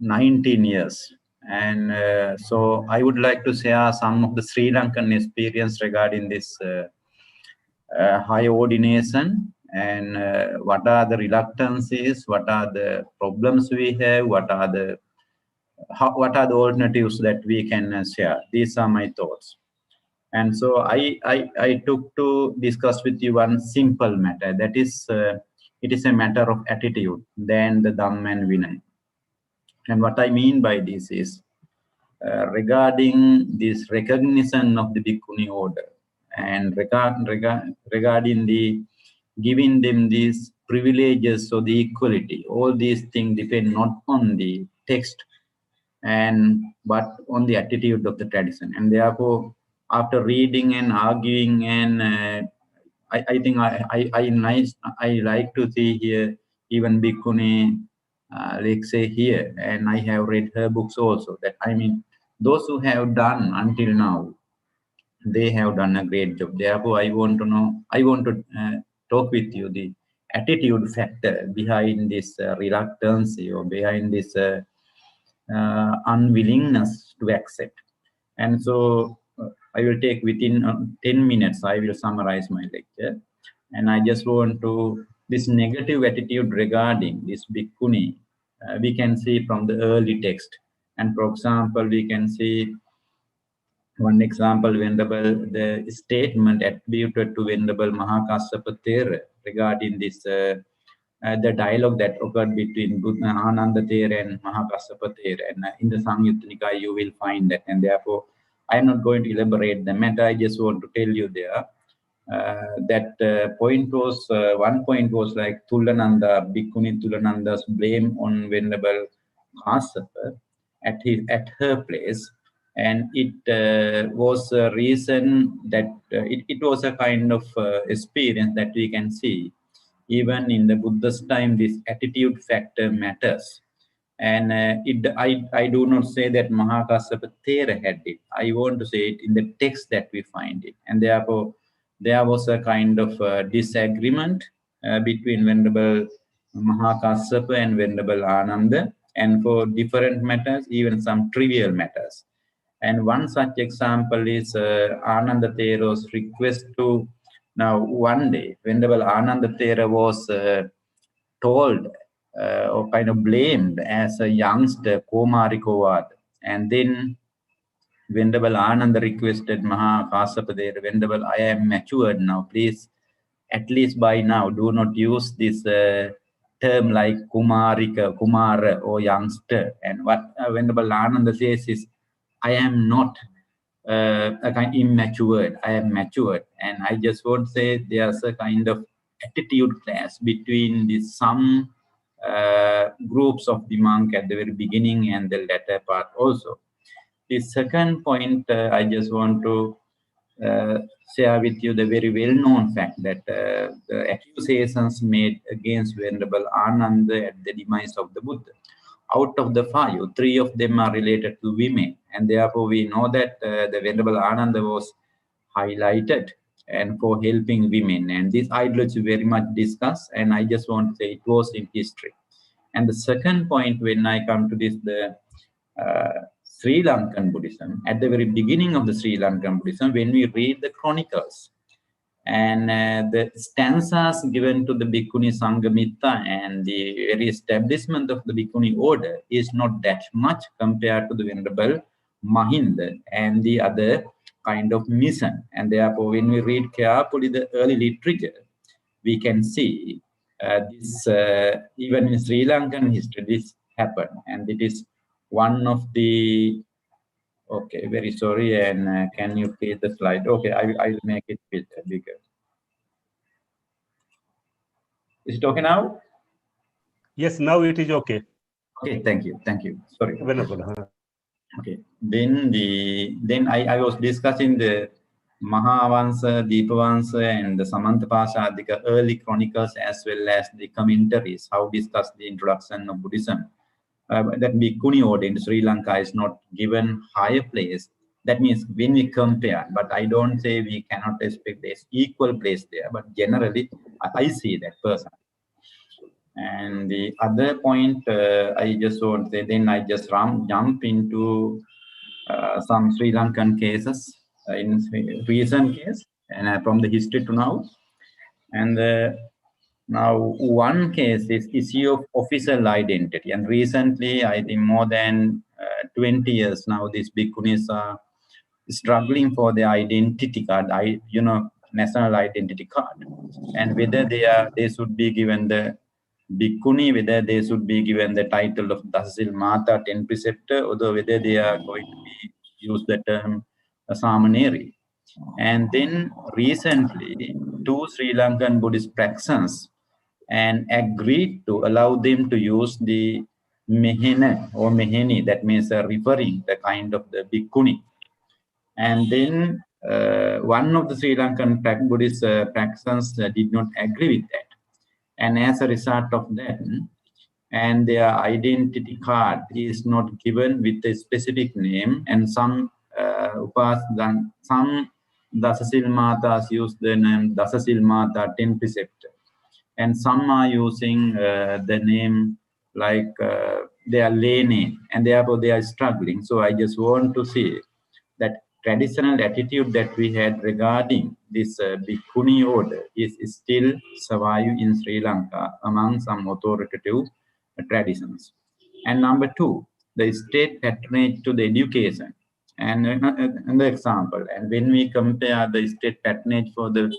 19 years. And so I would like to share some of the Sri Lankan experience regarding this high ordination, and what are the reluctances, what are the problems we have, what are the alternatives that we can share. These are my thoughts. And so I took to discuss with you one simple matter, that is it is a matter of attitude than the Dhamm and Vinay. And what I mean by this is regarding this recognition of the Bhikkhuni order, and regarding the giving them these privileges or the equality. All these things depend not on the text but on the attitude of the tradition. And therefore, after reading and arguing, and I think I like to see here even Bhikkhuni like say here, and I have read her books also, that I mean those who have done until now, they have done a great job. Therefore, I want to talk with you the attitude factor behind this reluctance or behind this unwillingness to accept. And so I will take within 10 minutes, I will summarize my lecture. And I just want to, this negative attitude regarding this Bhikkhuni, we can see from the early text. And for example, we can see one example, Venerable, the statement attributed to Venerable Mahakassapa Thera regarding this, the dialogue that occurred between Ananda Thera and Mahakassapa Thera. And in the Samyutta Nikaya, you will find that. And therefore, I am not going to elaborate the matter. I just want to tell you there that point was, one point was like Thulananda, Bhikkhuni Thulananda's blame on Venerable Kassapa at her place. And it was a reason that it was a kind of experience that we can see Even in the Buddha's time, this attitude factor matters. And I do not say that Mahakassapa Thera had it. I want to say it in the text that we find it. And therefore, there was a kind of disagreement between Venerable Mahakassapa and Venerable Ananda, and for different matters, even some trivial matters. And one such example is Ananda Thero's request to, now one day, Venerable Ananda Thera was told or kind of blamed as a youngster, Komarikovat. And then Venerable Ananda requested Mahakassapa Thera, Venerable, I am matured now, please, at least by now, do not use this term like Kumarika, Kumara, or youngster. And what Venerable Ananda says is, I am not a kind immature. I am matured, and I just want to say there's a kind of attitude clash between the some groups of the monk at the very beginning and the latter part also. The second point I just want to share with you the very well-known fact that the accusations made against Venerable Ananda at the demise of the Buddha. Out of the 5, 3 of them are related to women, and therefore we know that the Venerable Ananda was highlighted and for helping women, and this ideology very much discussed, and I just want to say it was in history. And the second point, when I come to this, the Sri Lankan Buddhism, at the very beginning of the Sri Lankan Buddhism, when we read the chronicles, and the stanzas given to the Bhikkhuni Sangamitta and the very establishment of the Bhikkhuni order is not that much compared to the Venerable Mahinda and the other kind of mission. And therefore, when we read carefully the early literature, we can see this, even in Sri Lankan history, this happened. And it is one of the, okay, very sorry, and can you please the slide? Okay, I will make it bigger. Is it okay now? Yes, now it is okay. Okay, thank you, sorry. Venerable. Okay, then I was discussing the Mahavansa, Deepavansa, and the Samantapāśādika early chronicles, as well as the commentaries, how discuss the introduction of Buddhism. That Bhikkhuni order in Sri Lanka is not given higher place. That means when we compare, but I don't say we cannot expect this equal place there, but generally I see that person. And the other point I just want to say, then I just jump into some Sri Lankan cases in recent case, and from the history to now. And now one case is issue of official identity. And recently, I think more than 20 years now, these bhikkhunis are struggling for their identity card, national identity card, and whether they should be given the bhikkhuni, whether they should be given the title of Dasasil Mata, 10 preceptor, or whether they are going to be use the term Samaneri. And then recently, 2 Sri Lankan Buddhist practitioners and agreed to allow them to use the Mehena or Meheni, that means referring the kind of the bhikkhuni. And then one of the Sri Lankan Buddhist practitioners did not agree with that. And as a result of that, and their identity card is not given with a specific name, and some some Dasasil Matas use the name Dasasil Mata 10 preceptor, and some are using the name like their lay name, and therefore they are struggling. So I just want to say that traditional attitude that we had regarding this Bhikkhuni order is still survive in Sri Lanka among some authoritative traditions. And number 2, the state patronage to the education. And another example, and when we compare the state patronage for the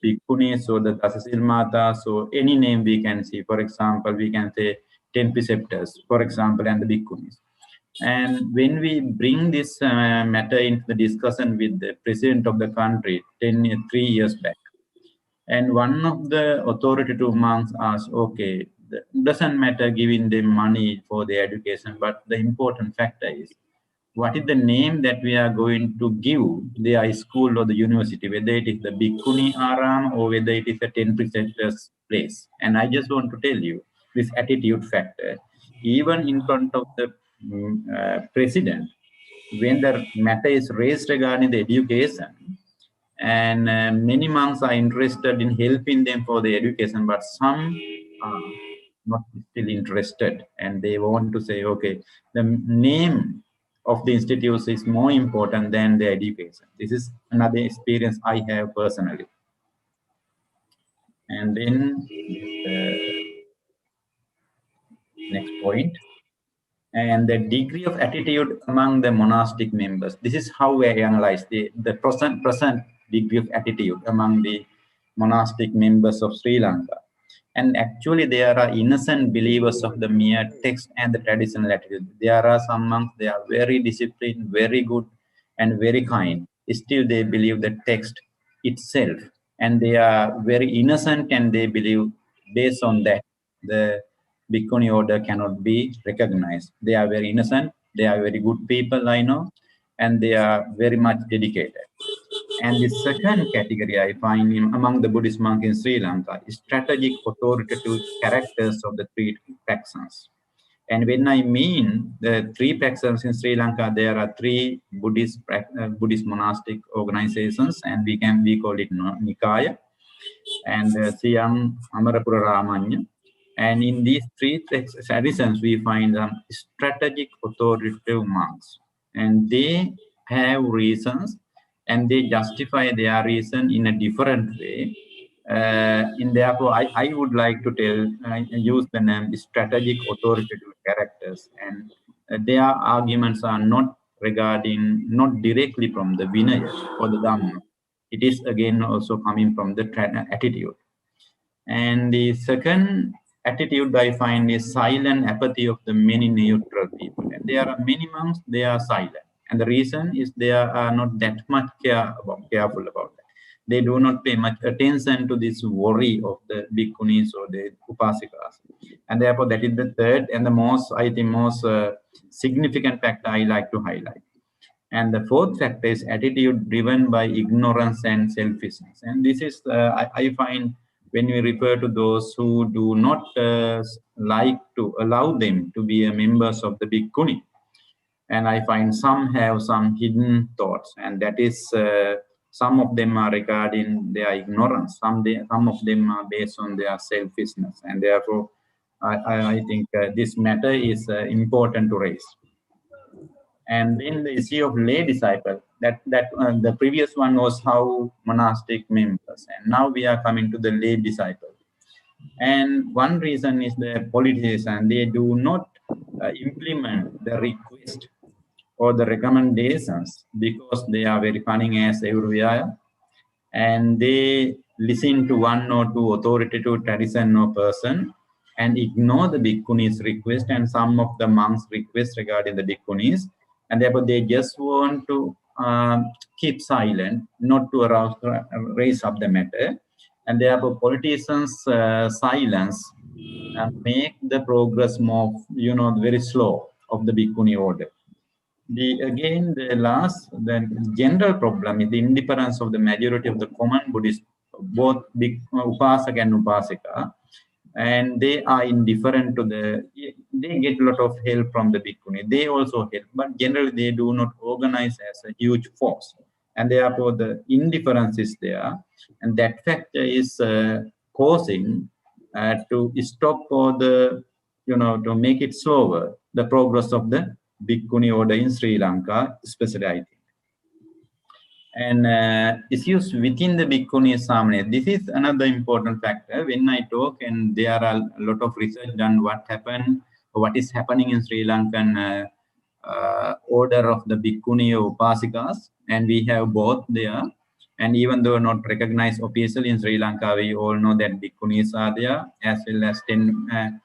Bhikkhunis or the Dasasil Matas, so any name we can see, for example, we can say 10 preceptors, for example, and the Bhikkhunis. And when we bring this matter into the discussion with the president of the country 3 years back, and one of the authoritative monks asked, okay, it doesn't matter giving them money for their education, but the important factor is what is the name that we are going to give their school or the university, whether it is the Bhikkhuni Aram or whether it is a 10 preceptors place. And I just want to tell you this attitude factor, even in front of the president, when the matter is raised regarding the education, and many monks are interested in helping them for the education, but some are not still interested, and they want to say, okay, the name of the institutes is more important than the education. This is another experience I have personally. And then next point, and the degree of attitude among the monastic members. This is how we analyze the present degree of attitude among the monastic members of Sri Lanka. And actually, there are innocent believers of the mere text and the traditional attitude. There are some monks, they are very disciplined, very good, and very kind. Still, they believe the text itself. And they are very innocent, and they believe based on that, the Bhikkhuni order cannot be recognized. They are very innocent. They are very good people, I know, and they are very much dedicated. And the second category I find among the Buddhist monks in Sri Lanka is strategic authoritative characters of the three factions. And when I mean the three factions in Sri Lanka, there are three Buddhist monastic organizations, and we call it Nikaya, and Siam Amarapura Ramanya. And in these three traditions, we find strategic authoritative monks, and they have reasons, and they justify their reason in a different way. And therefore, I would like to use the name strategic authoritative characters, and their arguments are not directly from the Vinaya or the Dhamma. It is again also coming from the attitude. And the second attitude I find is silent apathy of the many neutral people. And there are many monks, they are silent. And the reason is they are not that much careful about that. They do not pay much attention to this worry of the bhikkhunis or the upasikas. And therefore, that is the third and the most significant factor I like to highlight. And the fourth factor is attitude driven by ignorance and selfishness. And this is, I find, when we refer to those who do not like to allow them to be members of the Bhikkhuni. And I find some have some hidden thoughts, and that is, some of them are regarding their ignorance, some of them are based on their selfishness. And therefore, I think this matter is important to raise. And then the issue of lay disciple, the previous one was how monastic members, and now we are coming to the lay disciple. And one reason is the politicians, they do not implement the request or the recommendations because they are very cunning as everywhere, and they listen to one or two authoritative tradition or person and ignore the bhikkhunis' request and some of the monks' request regarding the bhikkhunis. And therefore, they just want to keep silent, not to raise up the matter. And therefore, politicians' silence make the progress more, very slow of the bhikkhuni order. The general problem is the indifference of the majority of the common Buddhists, both upasaka and upasika. And they are indifferent to they get a lot of help from the bhikkhuni. They also help, but generally they do not organize as a huge force. And therefore the indifference is there. And that factor is causing to stop or to make it slower, the progress of the bhikkhuni order in Sri Lanka, especially, I think. And issues within the bhikkhuni samane. This is another important factor. When I talk, and there are a lot of research done what happened, what is happening in Sri Lankan order of the bhikkhuni or upasikas, and we have both there. And even though not recognized officially in Sri Lanka, we all know that bhikkhunis are there, as well as 10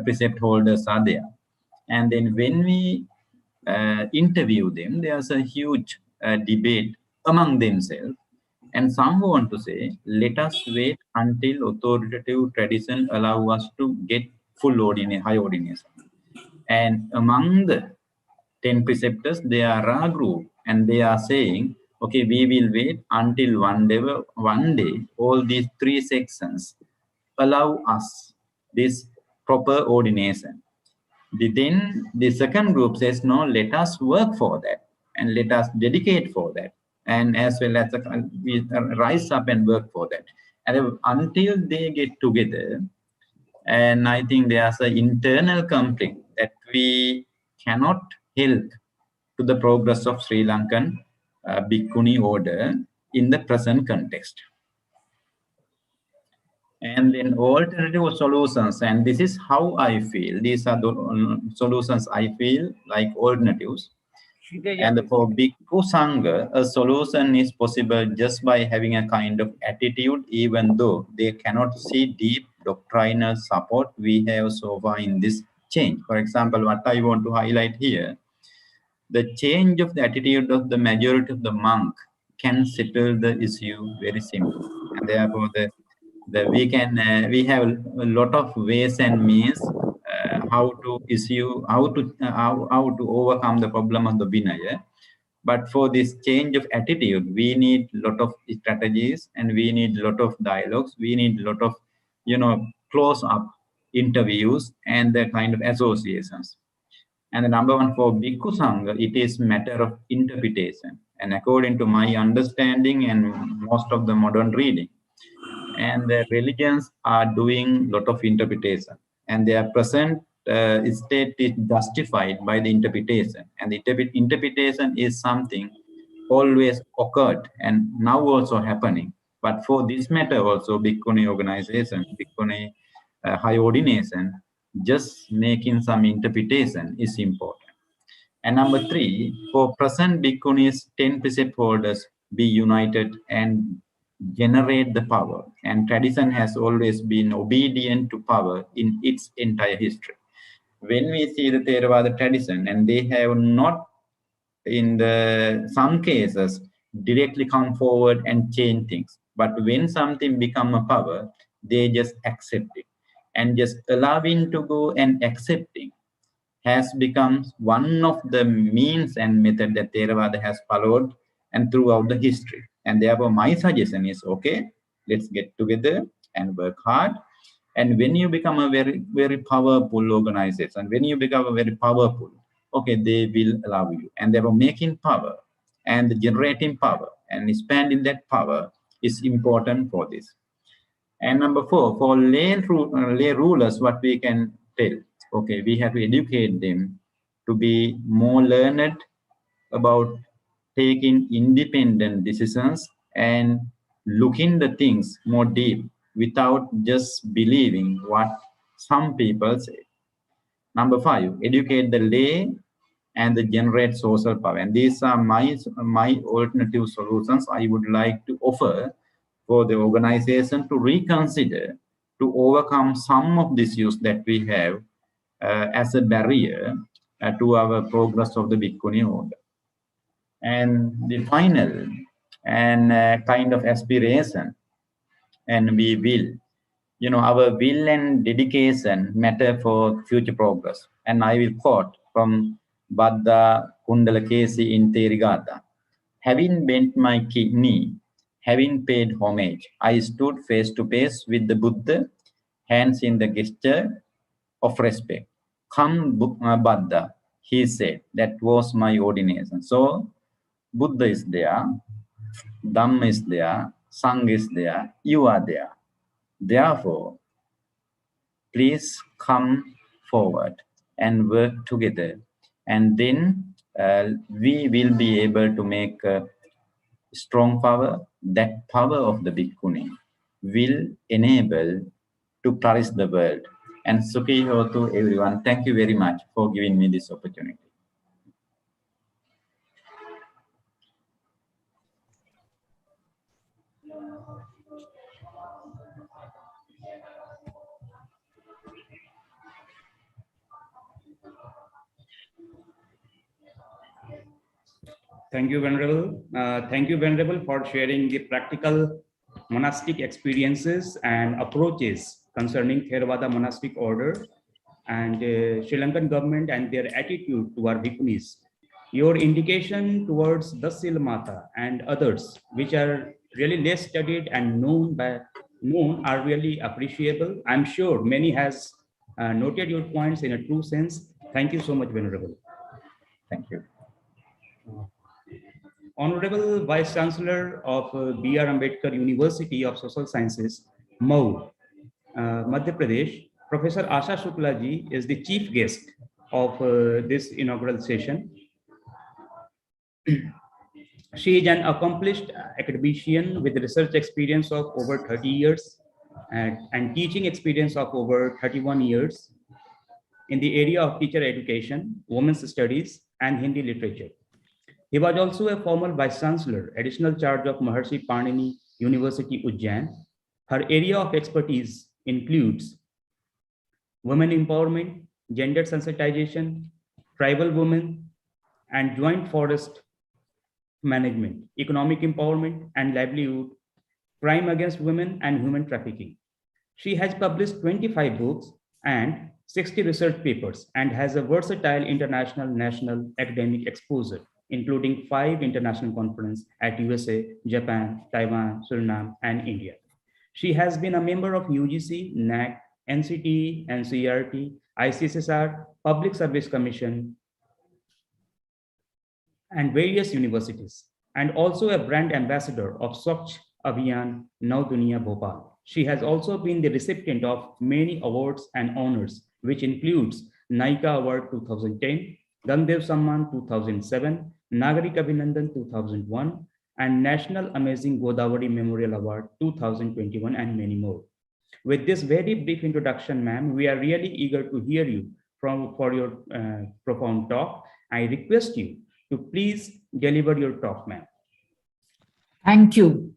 precept holders are there. And then when we interview them, there's a huge debate among themselves, and some want to say, let us wait until authoritative tradition allow us to get full high ordination. And among the 10 preceptors, they are a group and they are saying, okay, we will wait until one day all these 3 sections allow us this proper ordination. Then the second group says, no, let us work for that and let us dedicate for that. And as well as we rise up and work for that. And until they get together, and I think there's an internal conflict that we cannot help to the progress of Sri Lankan Bhikkhuni order in the present context. And then alternative solutions, and this is how I feel. These are the solutions I feel like alternatives. And for Bhikkhu Sangha, a solution is possible just by having a kind of attitude, even though they cannot see deep doctrinal support we have so far in this change. For example, what I want to highlight here, the change of the attitude of the majority of the monk can settle the issue very simply. And therefore, we have a lot of ways and means how to overcome the problem of the Vinaya. But for this change of attitude, we need a lot of strategies and we need a lot of dialogues. We need a lot of, close up interviews and the kind of associations. And the number one for Bhikkhu Sangha, it is matter of interpretation. And according to my understanding and most of the modern reading, and the religions are doing a lot of interpretation, and their present state is justified by the interpretation, and the interpretation is something always occurred and now also happening. But for this matter also, Bhikkhuni organization, Bhikkhuni high ordination, just making some interpretation is important. And number 3, for present Bhikkhunis, 10 precept holders be united and generate the power. And tradition has always been obedient to power in its entire history. When we see the Theravada tradition, and they have not, in some cases, directly come forward and change things. But when something becomes a power, they just accept it. And just allowing to go and accepting has become one of the means and method that Theravada has followed and throughout the history. And therefore, my suggestion is, okay, let's get together and work hard. And when you become a very, very powerful organization, when you become a very powerful, okay, they will allow you. And therefore, making power and generating power and expanding that power is important for this. And number 4, for lay rulers, what we can tell, okay, we have to educate them to be more learned about taking independent decisions and looking the things more deep without just believing what some people say. Number 5, educate the lay and generate social power. And these are my alternative solutions I would like to offer for the organization to reconsider to overcome some of the issues that we have as a barrier to our progress of the Bhikkhuni order. And the final and kind of aspiration, and we will, our will and dedication matter for future progress. And I will quote from Baddha Kundalakesi in Therigatha. Having bent my knee, having paid homage, I stood face to face with the Buddha, hands in the gesture of respect. Come, Buddha, he said. That was my ordination. So, Buddha is there, Dhamma is there, Sangha is there, you are there. Therefore, please come forward and work together. And then we will be able to make strong power. That power of the Bhikkhuni will enable to flourish the world. And Sukhi Hotu, everyone. Thank you very much for giving me this opportunity. Thank you, Venerable. Thank you, Venerable, for sharing the practical monastic experiences and approaches concerning Theravada monastic order and Sri Lankan government and their attitude toward Bhikkhunis Your indication towards the Silmata and others, which are really less studied and known are really appreciable. I'm sure many has noted your points in a true sense. Thank you so much, Venerable. Thank you. Honorable Vice Chancellor of B.R. Ambedkar University of Social Sciences, Mau, Madhya Pradesh, Professor Asha Shukla ji is the chief guest of this inaugural session. She is an accomplished academician with research experience of over 30 years and teaching experience of over 31 years in the area of teacher education, women's studies, and Hindi literature. He was also a former Vice Chancellor, additional charge of Maharshi Panini University, Ujjain. Her area of expertise includes women empowerment, gender sensitization, tribal women, and joint forest management, economic empowerment and livelihood, crime against women, and human trafficking. She has published 25 books and 60 research papers and has a versatile international national academic exposure, including 5 international conferences at USA, Japan, Taiwan, Suriname, and India. She has been a member of UGC, NAC, NCTE, NCERT, ICSSR, Public Service Commission, and various universities, and also a brand ambassador of Swachh Abhiyan Nau Duniya Bhopal. She has also been the recipient of many awards and honors, which includes Naika Award 2010, Gangdev Samman 2007, Nagarik Abhinandan 2001, and National Amazing Godavari Memorial Award 2021, and many more. With this very brief introduction, ma'am, we are really eager to hear you for your profound talk. I request you to please deliver your talk, ma'am. Thank you.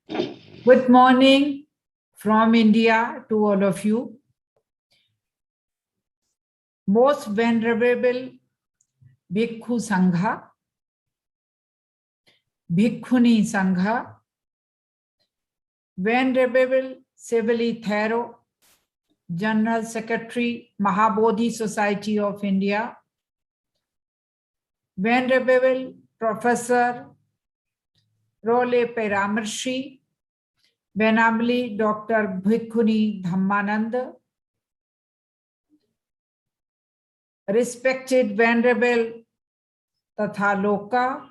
Good morning from India to all of you. Most Venerable Bhikkhu Sangha, Bhikkhuni Sangha, Venerable Sivali Thero, General Secretary, Mahabodhi Society of India, Venerable Professor Role Peramarshi, Venerable Dr. Bhikkhuni Dhammananda, respected Venerable Tathaloka,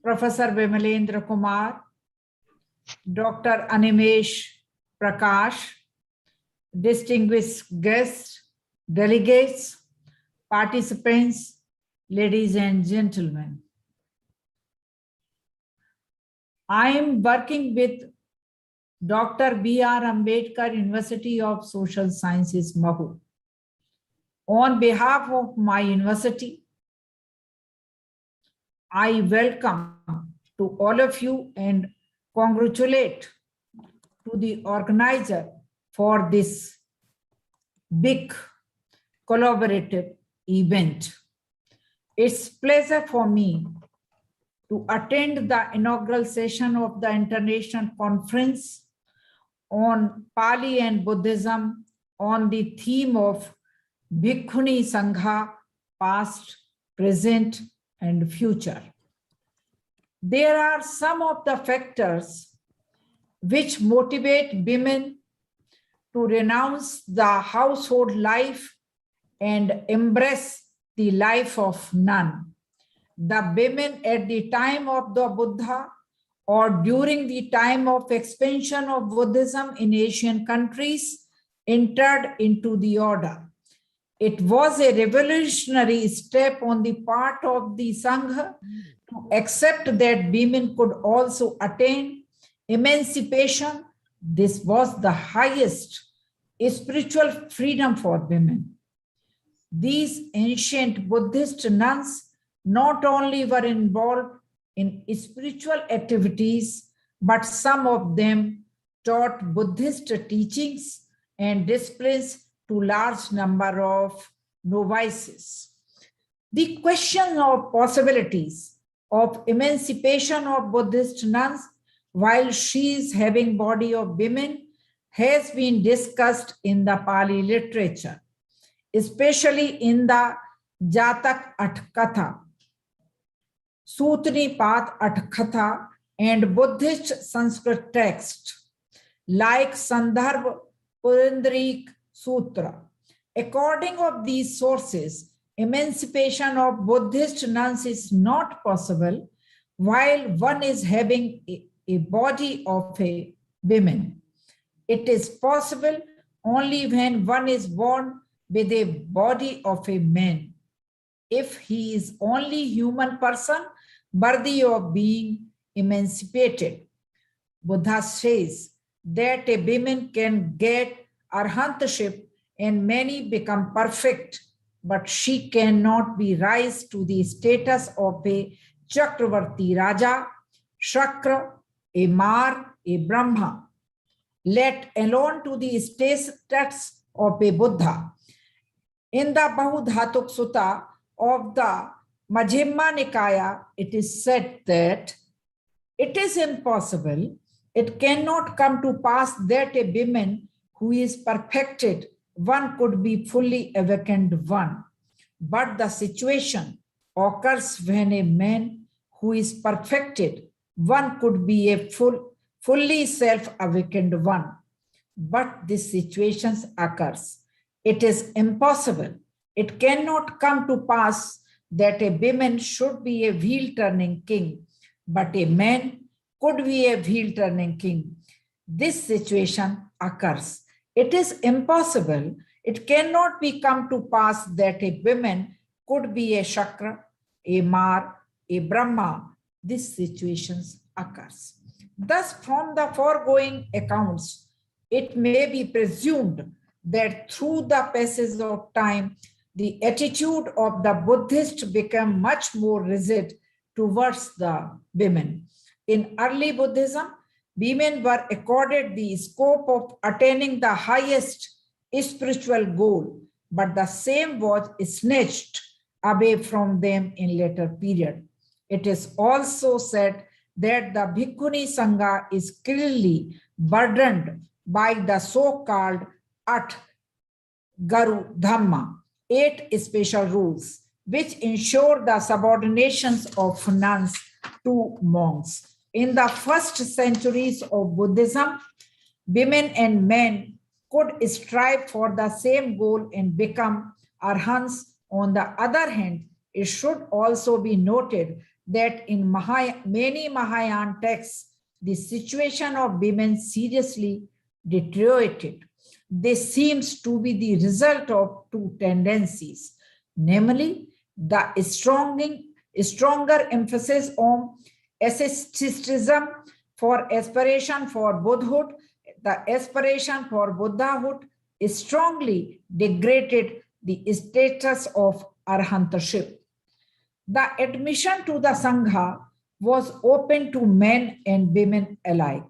Professor Vimalendra Kumar, Dr. Animesh Prakash, distinguished guests, delegates, participants, ladies and gentlemen. I am working with Dr. B.R. Ambedkar University of Social Sciences, Mahu. On behalf of my university, I welcome to all of you and congratulate to the organizer for this big collaborative event. It's a pleasure for me to attend the inaugural session of the International Conference on Pali and Buddhism on the theme of Bhikkhuni Sangha, past, present, and future. There are some of the factors which motivate women to renounce the household life and embrace the life of nun. The women at the time of the Buddha or during the time of expansion of Buddhism in Asian countries entered into the order. It was a revolutionary step on the part of the Sangha to accept that women could also attain emancipation. This was the highest spiritual freedom for women. These ancient Buddhist nuns not only were involved in spiritual activities, but some of them taught Buddhist teachings and disciplines to large number of novices. The question of possibilities of emancipation of Buddhist nuns while she is having body of women has been discussed in the Pali literature, especially in the Jatak Atkatha, Sutnipat Atkatha, and Buddhist Sanskrit text like Sandarbha Purandrik Sutra. According of these sources, emancipation of Buddhist nuns is not possible while one is having a body of a woman. It is possible only when one is born with a body of a man. If he is only human person worthy of being emancipated. Buddha says that a woman can get arhantship and many become perfect, but she cannot be raised to the status of a Chakravarti Raja, Shakra, a Mar, a Brahma, let alone to the status of a Buddha. In the Bahudhatuk Sutta of the Majjhima Nikaya, it is said that it is impossible, it cannot come to pass that a woman who is perfected, one could be fully awakened one. But the situation occurs when a man who is perfected, one could be a fully self-awakened one. But this situation occurs. It is impossible. It cannot come to pass that a woman should be a wheel-turning king, but a man could be a wheel-turning king. This situation occurs. It is impossible. It cannot be come to pass that a woman could be a Shakra, a Mar, a Brahma. This situation occurs. Thus, from the foregoing accounts, it may be presumed that through the passage of time, the attitude of the Buddhist became much more rigid towards the women. In early Buddhism, women were accorded the scope of attaining the highest spiritual goal, but the same was snatched away from them in later period. It is also said that the Bhikkhuni Sangha is clearly burdened by the so-called At Garu Dhamma, 8 special rules, which ensure the subordinations of nuns to monks. In the first centuries of Buddhism, women and men could strive for the same goal and become arhants. On the other hand, it should also be noted that in many Mahayana texts, the situation of women seriously deteriorated. This seems to be the result of two tendencies, namely the stronger emphasis on asceticism for aspiration for Buddhahood. The aspiration for Buddhahood strongly degraded the status of arhantship. The admission to the Sangha was open to men and women alike,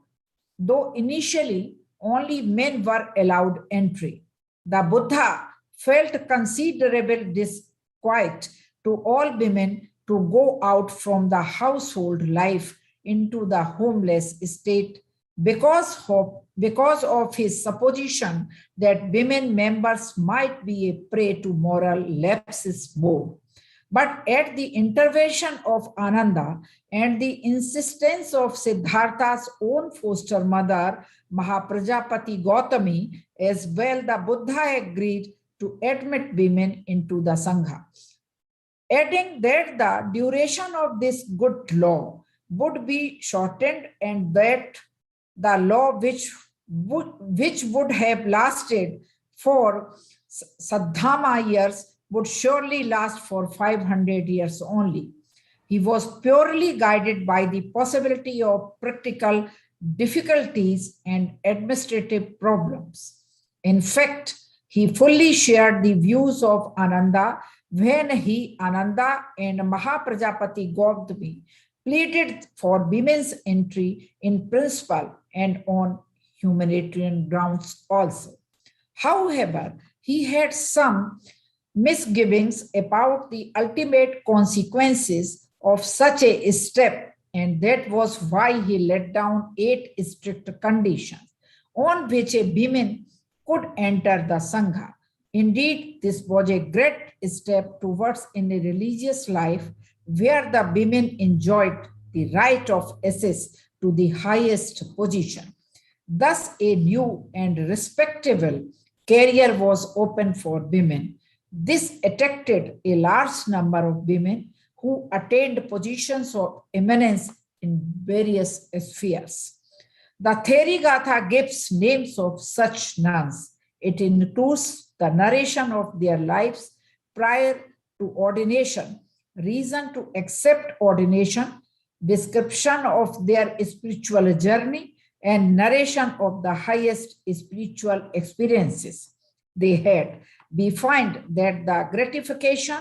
though initially only men were allowed entry. The Buddha felt considerable disquiet to all women to go out from the household life into the homeless state because of his supposition that women members might be a prey to moral lapses more. But at the intervention of Ananda and the insistence of Siddhartha's own foster mother, Mahaprajapati Gautami, as well, the Buddha agreed to admit women into the Sangha, adding that the duration of this good law would be shortened and that the law which would have lasted for Saddhama years would surely last for 500 years only. He was purely guided by the possibility of practical difficulties and administrative problems. In fact, he fully shared the views of Ananda when Ananda and Mahaprajapati Gautami pleaded for women's entry in principle and on humanitarian grounds also. However, he had some misgivings about the ultimate consequences of such a step, and that was why he laid down 8 strict conditions on which a woman could enter the Sangha. Indeed, this was a great step towards in a religious life where the women enjoyed the right of access to the highest position. Thus, a new and respectable career was open for women. This attracted a large number of women who attained positions of eminence in various spheres. The Therigatha gives names of such nuns. It includes the narration of their lives prior to ordination, reason to accept ordination, description of their spiritual journey, and narration of the highest spiritual experiences they had. We find that the gratification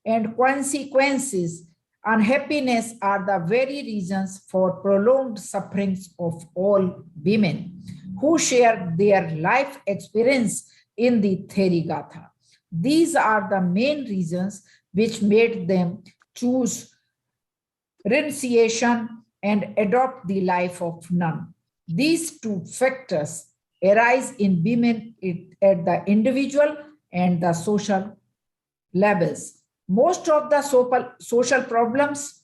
and consequences, unhappiness are the very reasons for prolonged sufferings of all women who share their life experience in the Therigatha. These are the main reasons which made them choose renunciation and adopt the life of nun. These two factors arise in women at the individual and the social levels. Most of the social problems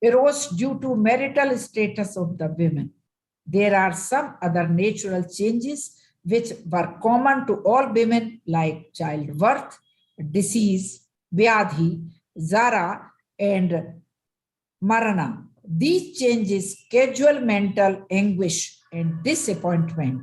arose due to marital status of the women. There are some other natural changes which were common to all women, like childbirth, disease, vyadhi, zara, and marana. These changes, casual mental anguish and disappointment.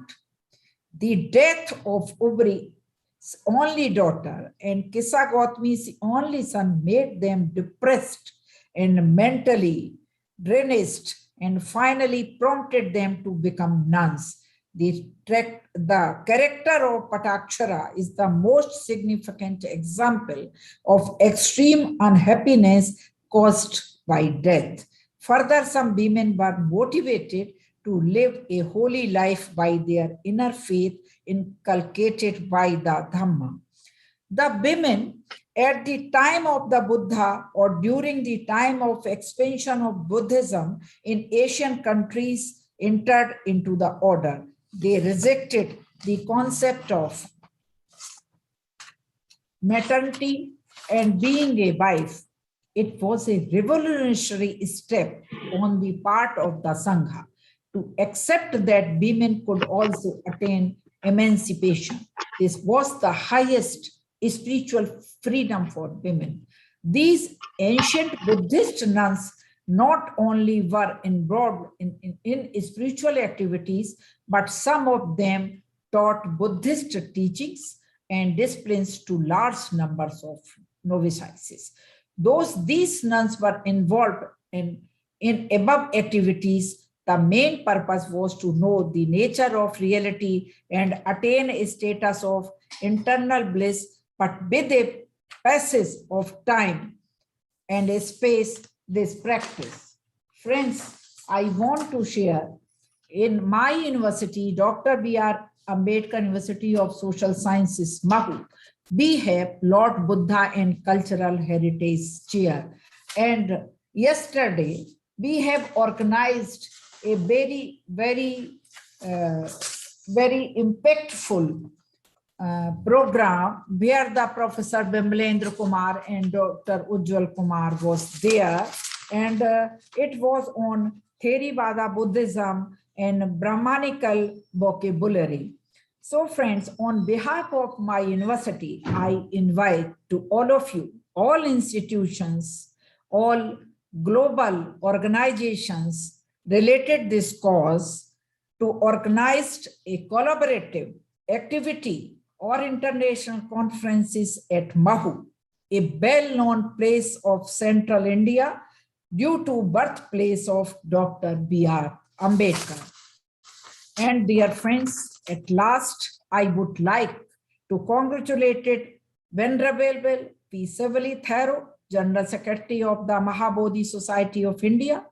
The death of Ubri's only daughter and Kisa Gautami's only son made them depressed and mentally drained, and finally prompted them to become nuns. The character of Patakshara is the most significant example of extreme unhappiness caused by death. Further, some women were motivated to live a holy life by their inner faith inculcated by the Dhamma. The women at the time of the Buddha or during the time of expansion of Buddhism in Asian countries entered into the order. They rejected the concept of maternity and being a wife. It was a revolutionary step on the part of the Sangha to accept that women could also attain emancipation. This was the highest spiritual freedom for women. These ancient Buddhist nuns not only were involved in spiritual activities, but some of them taught Buddhist teachings and disciplines to large numbers of novices. These nuns were involved in above activities, the main purpose was to know the nature of reality and attain a status of internal bliss, but with a passage of time and a space, this practice. Friends, I want to share in my university, Dr. B.R. Ambedkar University of Social Sciences, Mahu, we have Lord Buddha and Cultural Heritage Chair. And yesterday, we have organized a very impactful program where the Professor Bimlendra Kumar and Dr. Ujjwal Kumar was there. And it was on Theravada Buddhism and Brahmanical vocabulary. So friends, on behalf of my university, I invite to all of you, all institutions, all global organizations related this cause to organize a collaborative activity or international conferences at Mahu, a well-known place of central India due to birthplace of Dr. B.R. Ambedkar. And dear friends, at last, I would like to congratulate Venerable P. Sivali Thero, General Secretary of the Mahabodhi Society of India,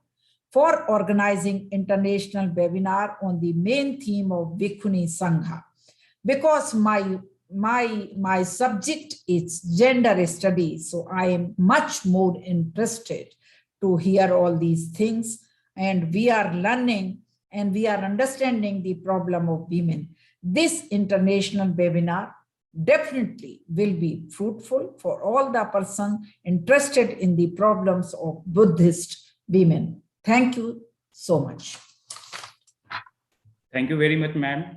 for organizing international webinar on the main theme of Bhikkhuni Sangha. Because my subject is gender studies, so I am much more interested to hear all these things, and we are learning and we are understanding the problem of women. This international webinar definitely will be fruitful for all the person interested in the problems of Buddhist women. Thank you so much. Thank you very much, ma'am,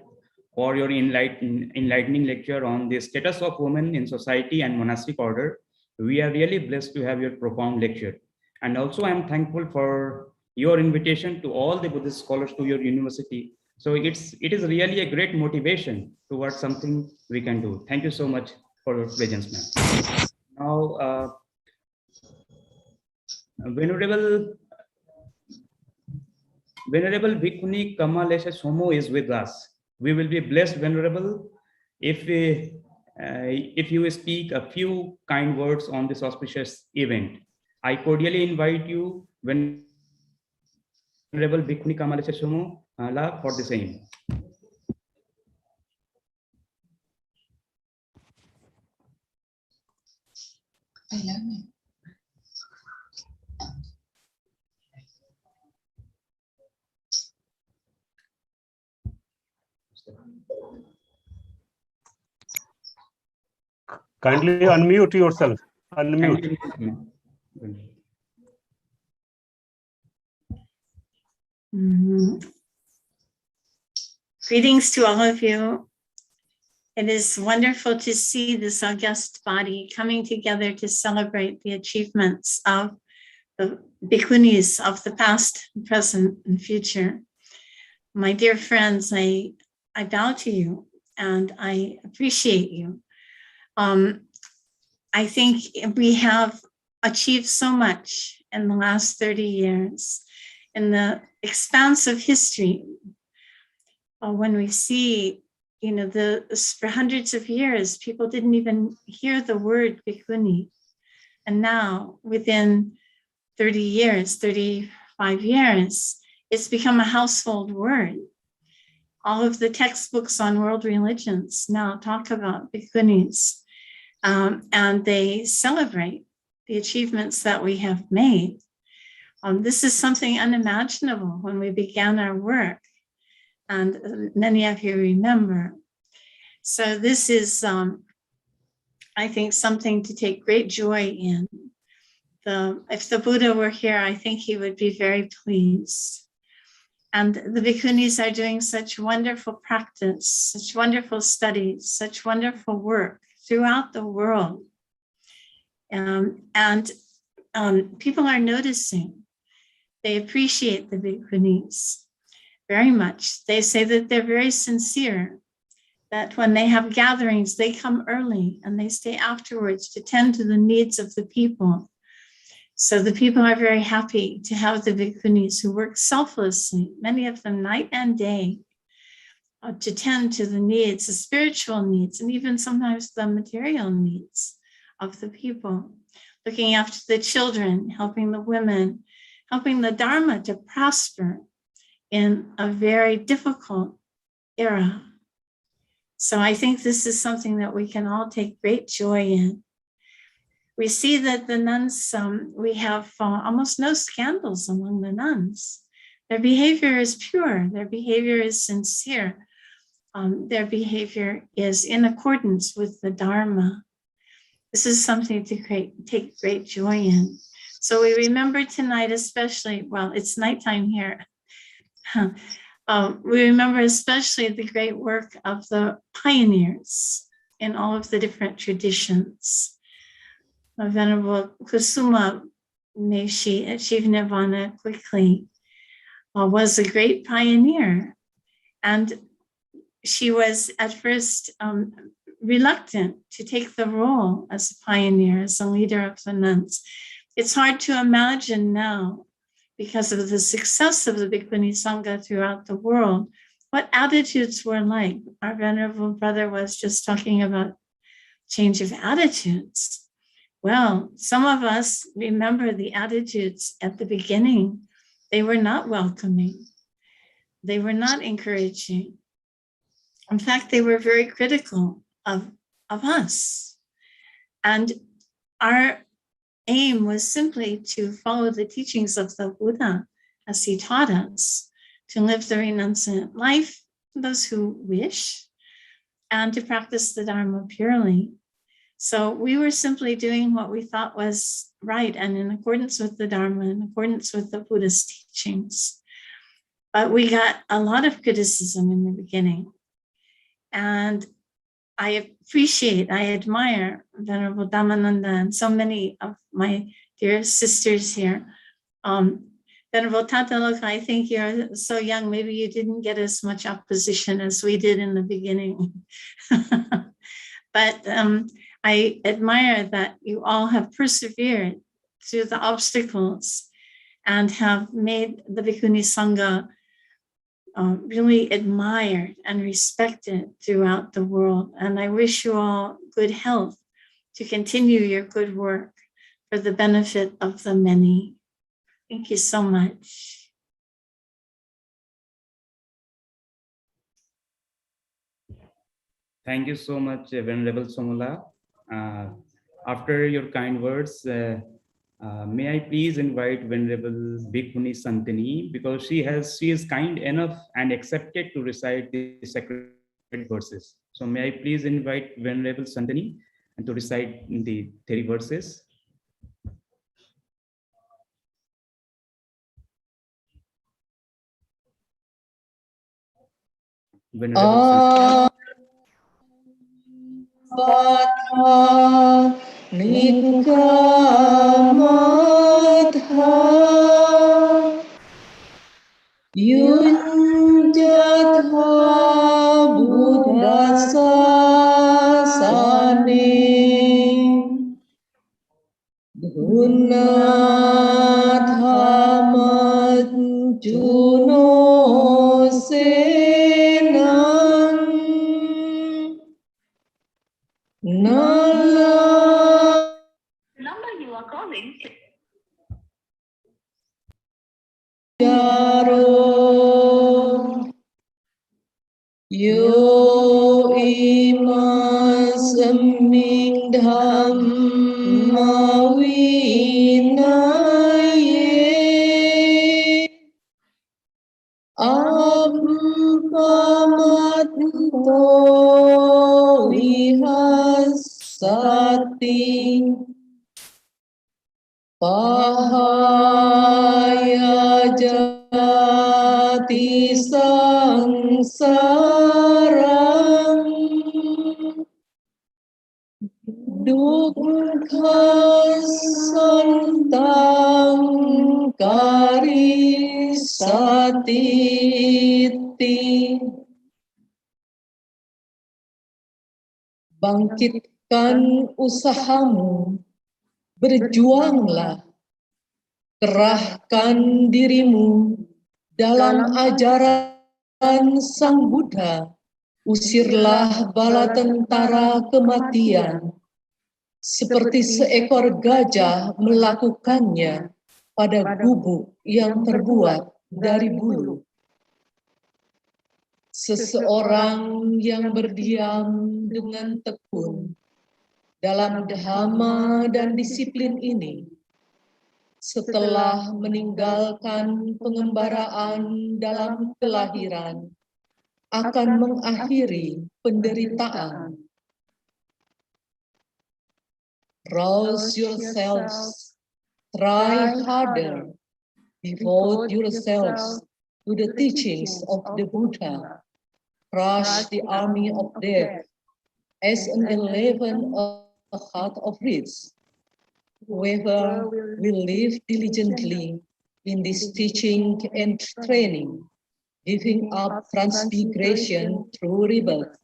for your enlightening lecture on the status of women in society and monastic order. We are really blessed to have your profound lecture. And also, I am thankful for your invitation to all the Buddhist scholars to your university. So it is really a great motivation towards something we can do. Thank you so much for your presence, ma'am. Now, Venerable Bhikkhuni Kamalesha Somo is with us. We will be blessed, Venerable, if you speak a few kind words on this auspicious event. I cordially invite you, Venerable Bhikkhuni Kamalesha Somo, for the same. Kindly unmute yourself. Unmute. Greetings to all of you. It is wonderful to see this august body coming together to celebrate the achievements of the bhikkhunis of the past, present, and future. My dear friends, I bow to you and I appreciate you. I think we have achieved so much in the last 30 years in the expanse of history. When we see, for hundreds of years, people didn't even hear the word bhikkhuni. And now within 30 years, 35 years, it's become a household word. All of the textbooks on world religions now talk about bhikkhunis, and they celebrate the achievements that we have made. This is something unimaginable when we began our work, and many of you remember. So this is, I think, something to take great joy in. If the Buddha were here, I think he would be very pleased. And the bhikkhunis are doing such wonderful practice, such wonderful studies, such wonderful work throughout the world. People are noticing. They appreciate the bhikkhunis very much. They say that they're very sincere, that when they have gatherings, they come early and they stay afterwards to tend to the needs of the people. So the people are very happy to have the bhikkhunis who work selflessly, many of them night and day, to tend to the needs, the spiritual needs, and even sometimes the material needs of the people, looking after the children, helping the women, helping the Dharma to prosper in a very difficult era. So I think this is something that we can all take great joy in. We see that the nuns, we have almost no scandals among the nuns. Their behavior is pure, their behavior is sincere, their behavior is in accordance with the Dharma. This is something to take great joy in. So we remember tonight especially, well, it's nighttime here. We remember especially the great work of the pioneers in all of the different traditions. Venerable Kusuma, may she achieve nirvana quickly, was a great pioneer. And she was at first reluctant to take the role as a pioneer, as a leader of the nuns. It's hard to imagine now, because of the success of the Bhikkhuni Sangha throughout the world, what attitudes were like. Our venerable brother was just talking about change of attitudes. Well, some of us remember the attitudes at the beginning. They were not welcoming. They were not encouraging. In fact, they were very critical of us. And our aim was simply to follow the teachings of the Buddha as he taught us, to live the renunciant life, those who wish, and to practice the Dharma purely. So we were simply doing what we thought was right and in accordance with the Dharma, in accordance with the Buddhist teachings. But we got a lot of criticism in the beginning. And I appreciate, I admire Venerable Dhammananda and so many of my dear sisters here. Venerable Tatalaka, I think you're so young, maybe you didn't get as much opposition as we did in the beginning. But I admire that you all have persevered through the obstacles and have made the Bhikkhuni Sangha really admired and respected throughout the world. And I wish you all good health to continue your good work for the benefit of the many. Thank you so much. Thank you so much, Venerable Somala. After your kind words, may I please invite Venerable Bhikkhuni Santini, because she is kind enough and accepted to recite the sacred verses. So may I please invite Venerable Santini and to recite the 30 verses. Venerable Santini. Yunjatha buddhasa sane Gunadhamat juno senang Nala Number you are calling. Yaro Yo imas aming dhamma vinaye ampamatto vihasati pahaya jati sangsarang dukkha santang karisatiti. Bangkitkan usahamu, berjuanglah, kerahkan dirimu dalam ajaran Sang Buddha, usirlah bala tentara kematian, seperti seekor gajah melakukannya pada gubuk yang terbuat dari bulu. Seseorang yang berdiam dengan tekun dalam dhamma dan disiplin ini, setelah meninggalkan pengembaraan dalam kelahiran, akan mengakhiri penderitaan. Rouse yourselves, try harder, devote yourselves to the teachings of the Buddha, crush the army of death as an elephant of a heart of reeds. Whoever will live diligently in this teaching and training, giving up transmigration through rebirth,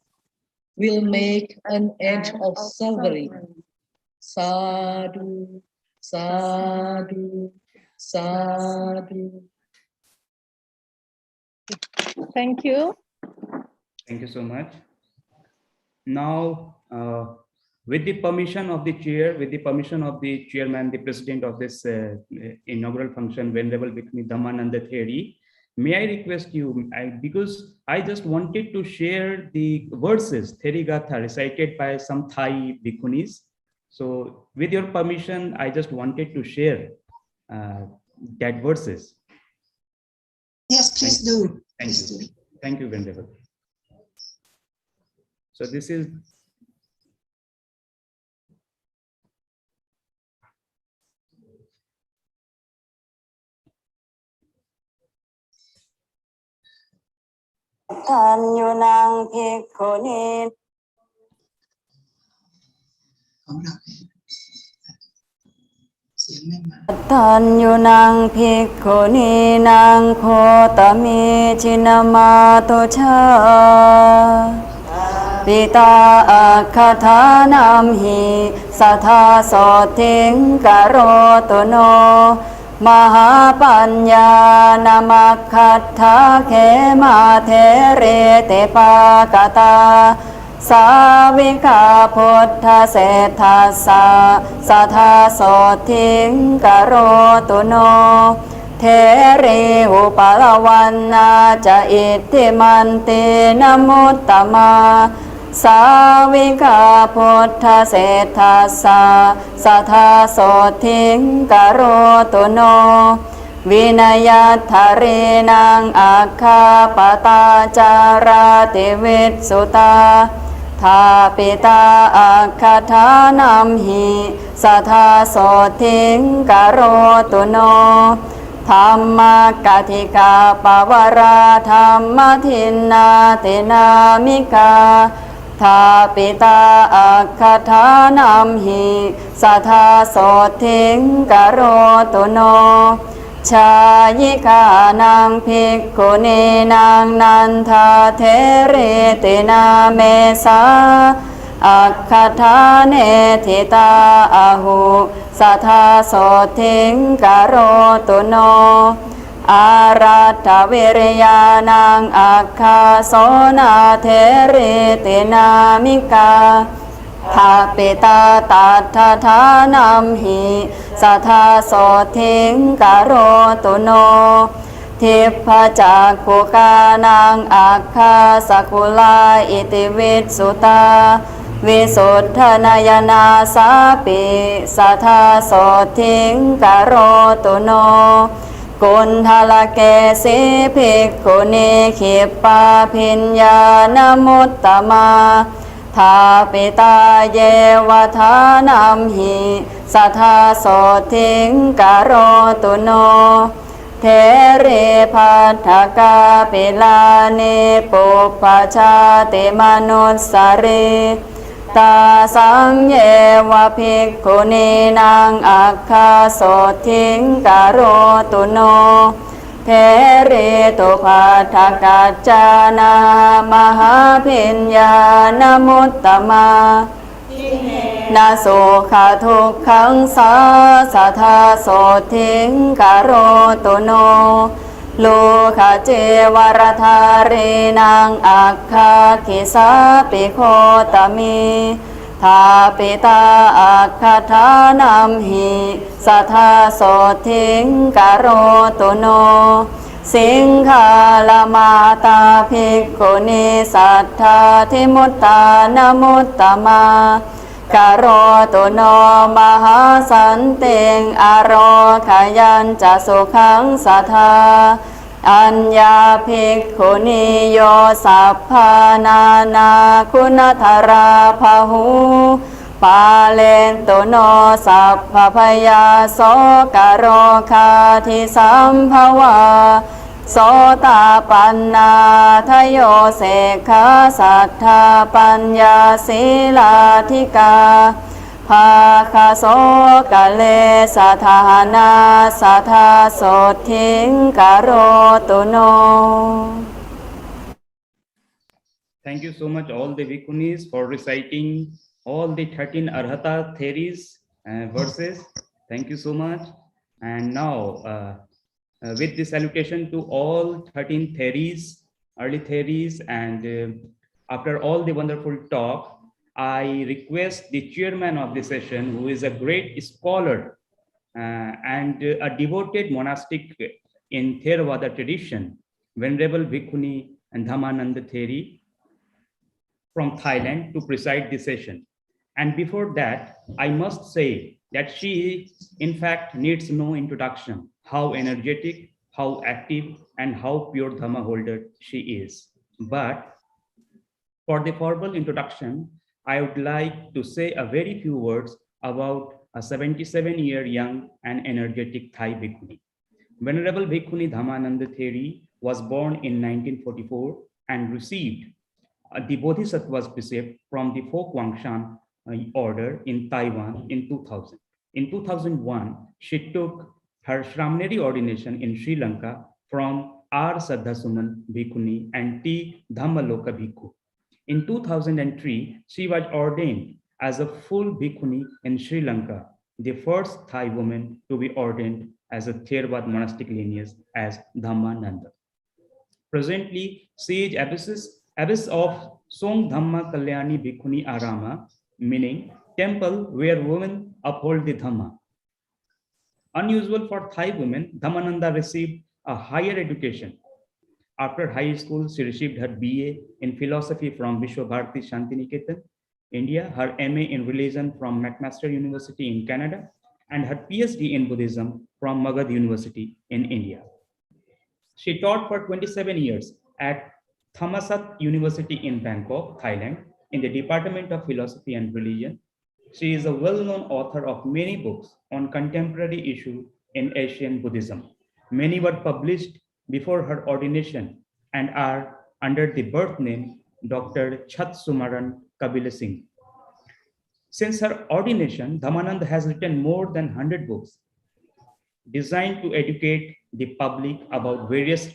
will make an end of suffering. Sadhu, sadhu, sadhu. Thank you. Thank you so much. Now, with the permission of the chair, with the permission of the chairman, the president of this inaugural function, Venerable Bhikkhuni Dhammananda Theri, may I request you, because I just wanted to share the verses, Therigatha, recited by some Thai bhikkhunis. So with your permission, I just wanted to share that verses. Yes, please do. Thank you. Thank you, Venerable. So this is Tanyunang Bhikkhuni nang Khotami Chinamato cha Pita Akhathanam hi Satha Soting Karoto no Mahapanya Namakhatha Khema There Te Pakata Savika Puttha Sethasa Satha Soting Karoto no Tere Upalavanna Cha Ittimanti Namuttama Savika Puttha Sethasa Satha Soting Karoto no Vinayattharinang Akkhapatacarati Vitsutta Thapita Akhathanam hi Satha Soting Karoto no Dhamma Kathika Pavara Dhamma Thinna Tinamika Thapita Akhathanam hi Satha Soting Karoto no Chayika nang Bhikkhuni nang Nantha There Tina Mesa Akhathane Thita Ahu Satha Soting Karoto no Aratta Viriyanang Akkhasona There Tinamika Thapita Tattathanam hi Satha Soting Karoto no Tippa Cakkukanang Akha Sakula Iti Vitsutta Visuddhanayana Sapi Satha Soting Karoto no Kunthalakesi Bhikkhuni Khippa Phinyana Muttama Thapita Yevathanam hi Satha Soting Karoto no Tere Patthaka Pilani Puppachati Manussari Tasang Yeva Bhikkhuni nang Akha Soting Karoto no Tere tu Patthakacana Mahaphinyana Muttama Nasukha Tukkhaṃ sa Satha Soting Karoto no Lukha Jevaratharinang Akha Kisapi Khotami Thapita Akhathanam hi Satha Soting Karoto no Singhala Mata Bhikkhuni Sattha Thimuttana Muttama Karoto no Mahasanteng Arokhayan Ca Sukhaṃ Satha Anya Bhikkhuni yo Sapphanana Kunathara Pahu Palento no Sappapaya Sokaro Khati Samphawa Sota Panna Thayo Sekha Sattha Panya Silathika Phakha Sokale Sathana Satha Soting Karoto no. Thank you so much all the Bhikkhunis for reciting all the 13 Arhata theories verses. Thank you so much. And now with the salutation to all 13 theories, early theories, and after all the wonderful talk, I request the chairman of the session, who is a great scholar and a devoted monastic in Theravada tradition, Venerable Bhikkhuni and Dhammananda Theri from Thailand, to preside the session. And before that, I must say that she, in fact, needs no introduction, how energetic, how active, and how pure Dhamma holder she is. But For the formal introduction, I would like to say a very few words about a 77-year young and energetic Thai bhikkhuni. Venerable Bhikkhuni Dhammananda Theri was born in 1944 and received the Bodhisattva's precept from the Fo Guangshan order in Taiwan in 2000. In 2001, she took her Shramneri ordination in Sri Lanka from R. Saddhasuman Bhikkhuni and T. Dhammaloka Bhikkhu. In 2003, she was ordained as a full Bhikkhuni in Sri Lanka, the first Thai woman to be ordained as a Theravada monastic lineage as Dhammananda. Presently, she is abbess of Song Dhamma Kalyani Bhikkhuni Arama, meaning temple where women uphold the Dhamma. Unusual for Thai women, Dhammananda received a higher education. After high school, she received her BA in philosophy from Vishwabharati Shantiniketan, India, her MA in religion from McMaster University in Canada, and her PhD in Buddhism from Magad University in India. She taught for 27 years at Thammasat University in Bangkok, Thailand, in the Department of Philosophy and Religion. She is a well-known author of many books on contemporary issues in Asian Buddhism. Many were published before her ordination and are under the birth name Dr. Chat Sumaran Kabila Singh. Since her ordination, Dhammananda has written more than 100 books designed to educate the public about various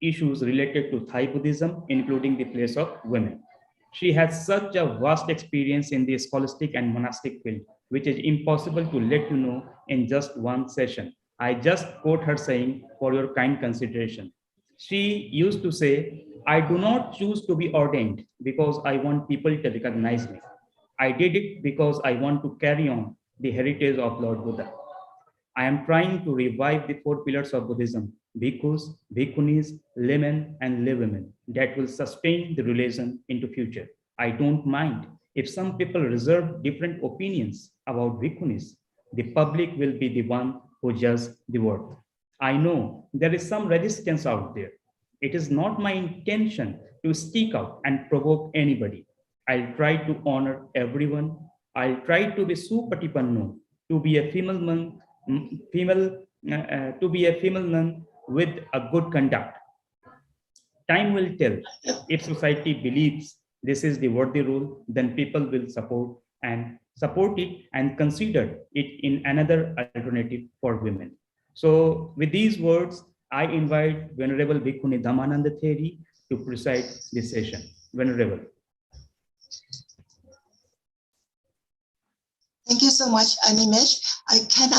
issues related to Thai Buddhism, including the place of women. She has such a vast experience in the scholastic and monastic field, which is impossible to let you know in just one session. I just quote her saying for your kind consideration. She used to say, "I do not choose to be ordained because I want people to recognize me. I did it because I want to carry on the heritage of Lord Buddha. I am trying to revive the 4 pillars of Buddhism, bhikkhus, bhikkhunis, laymen, and laywomen that will sustain the religion into future. I don't mind if some people reserve different opinions about bhikkhunis. The public will be the one who judges the work. I know there is some resistance out there. It is not my intention to speak out and provoke anybody. I'll try to honor everyone. I'll try to be supatipanno, to be a female nun with a good conduct. Time will tell. If society believes this is the worthy rule, then people will support it and consider it in another alternative for women. So with these words, I invite Venerable Bhikkhuni Dhammananda Theri to preside this session. Venerable. Thank you so much, Animesh. Can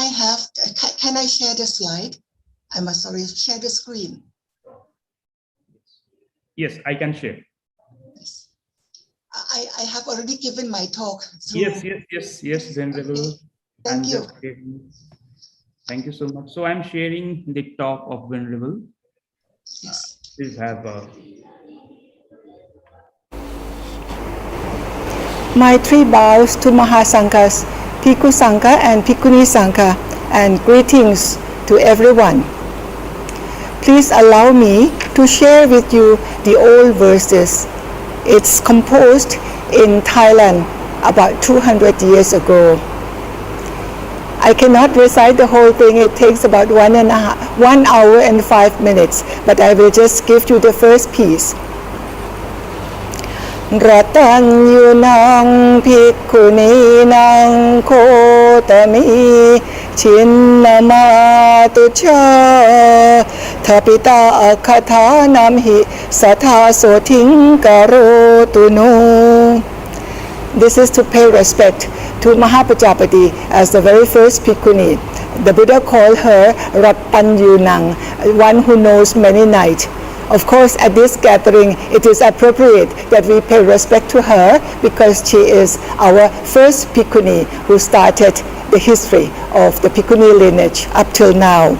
I share the slide? I'm sorry, share the screen. Yes, I can share. Yes. I have already given my talk. Yes, Venerable. Okay. Thank you. Thank you so much. So I'm sharing the talk of Venerable. Yes. Please have My 3 bows to Mahasanghas, Bhikkhu Sangha and Bhikkhuni Sangha, and greetings to everyone. Please allow me to share with you the old verses. It's composed in Thailand about 200 years ago. I cannot recite the whole thing. It takes about 1 hour and 5 minutes, but I will just give you the first piece. Ratan yunang bhikkhuni nang kotami chinnamatu cha thapita akhatha namhi satha soting karotu no. This is to pay respect to Mahapajapati as the very first bhikkhuni. The Buddha called her Ratan yunang, one who knows many nights. Of course, at this gathering, it is appropriate that we pay respect to her because she is our first bhikkhuni who started the history of the bhikkhuni lineage up till now.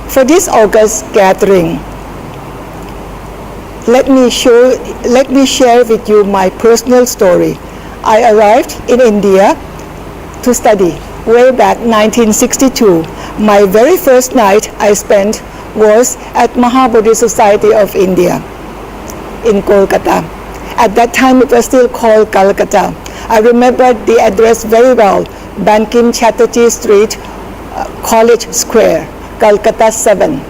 For this August gathering, let me share with you my personal story. I arrived in India to study way back 1962. My very first night I spent was at Mahabodhi Society of India in Kolkata. At that time, it was still called Calcutta. I remember the address very well, Bankim Chatterjee Street, College Square, Calcutta 7.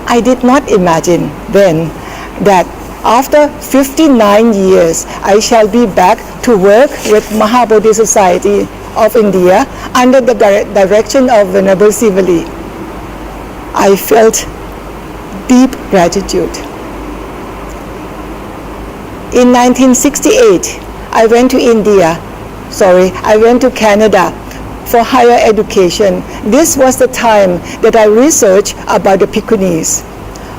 I did not imagine then that after 59 years, I shall be back to work with Mahabodhi Society of India under the direction of Venerable Sivali. I felt deep gratitude. In 1968, I went to Canada for higher education. This was the time that I researched about the Bhikkhunis.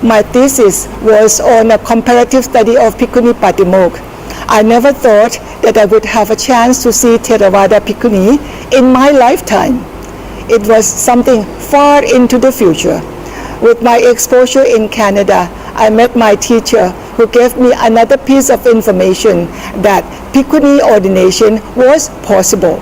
My thesis was on a comparative study of Bhikkhuni Patimokkha. I never thought that I would have a chance to see Theravada Bhikkhuni in my lifetime. It was something far into the future. With my exposure in Canada, I met my teacher who gave me another piece of information that Bhikkhuni ordination was possible.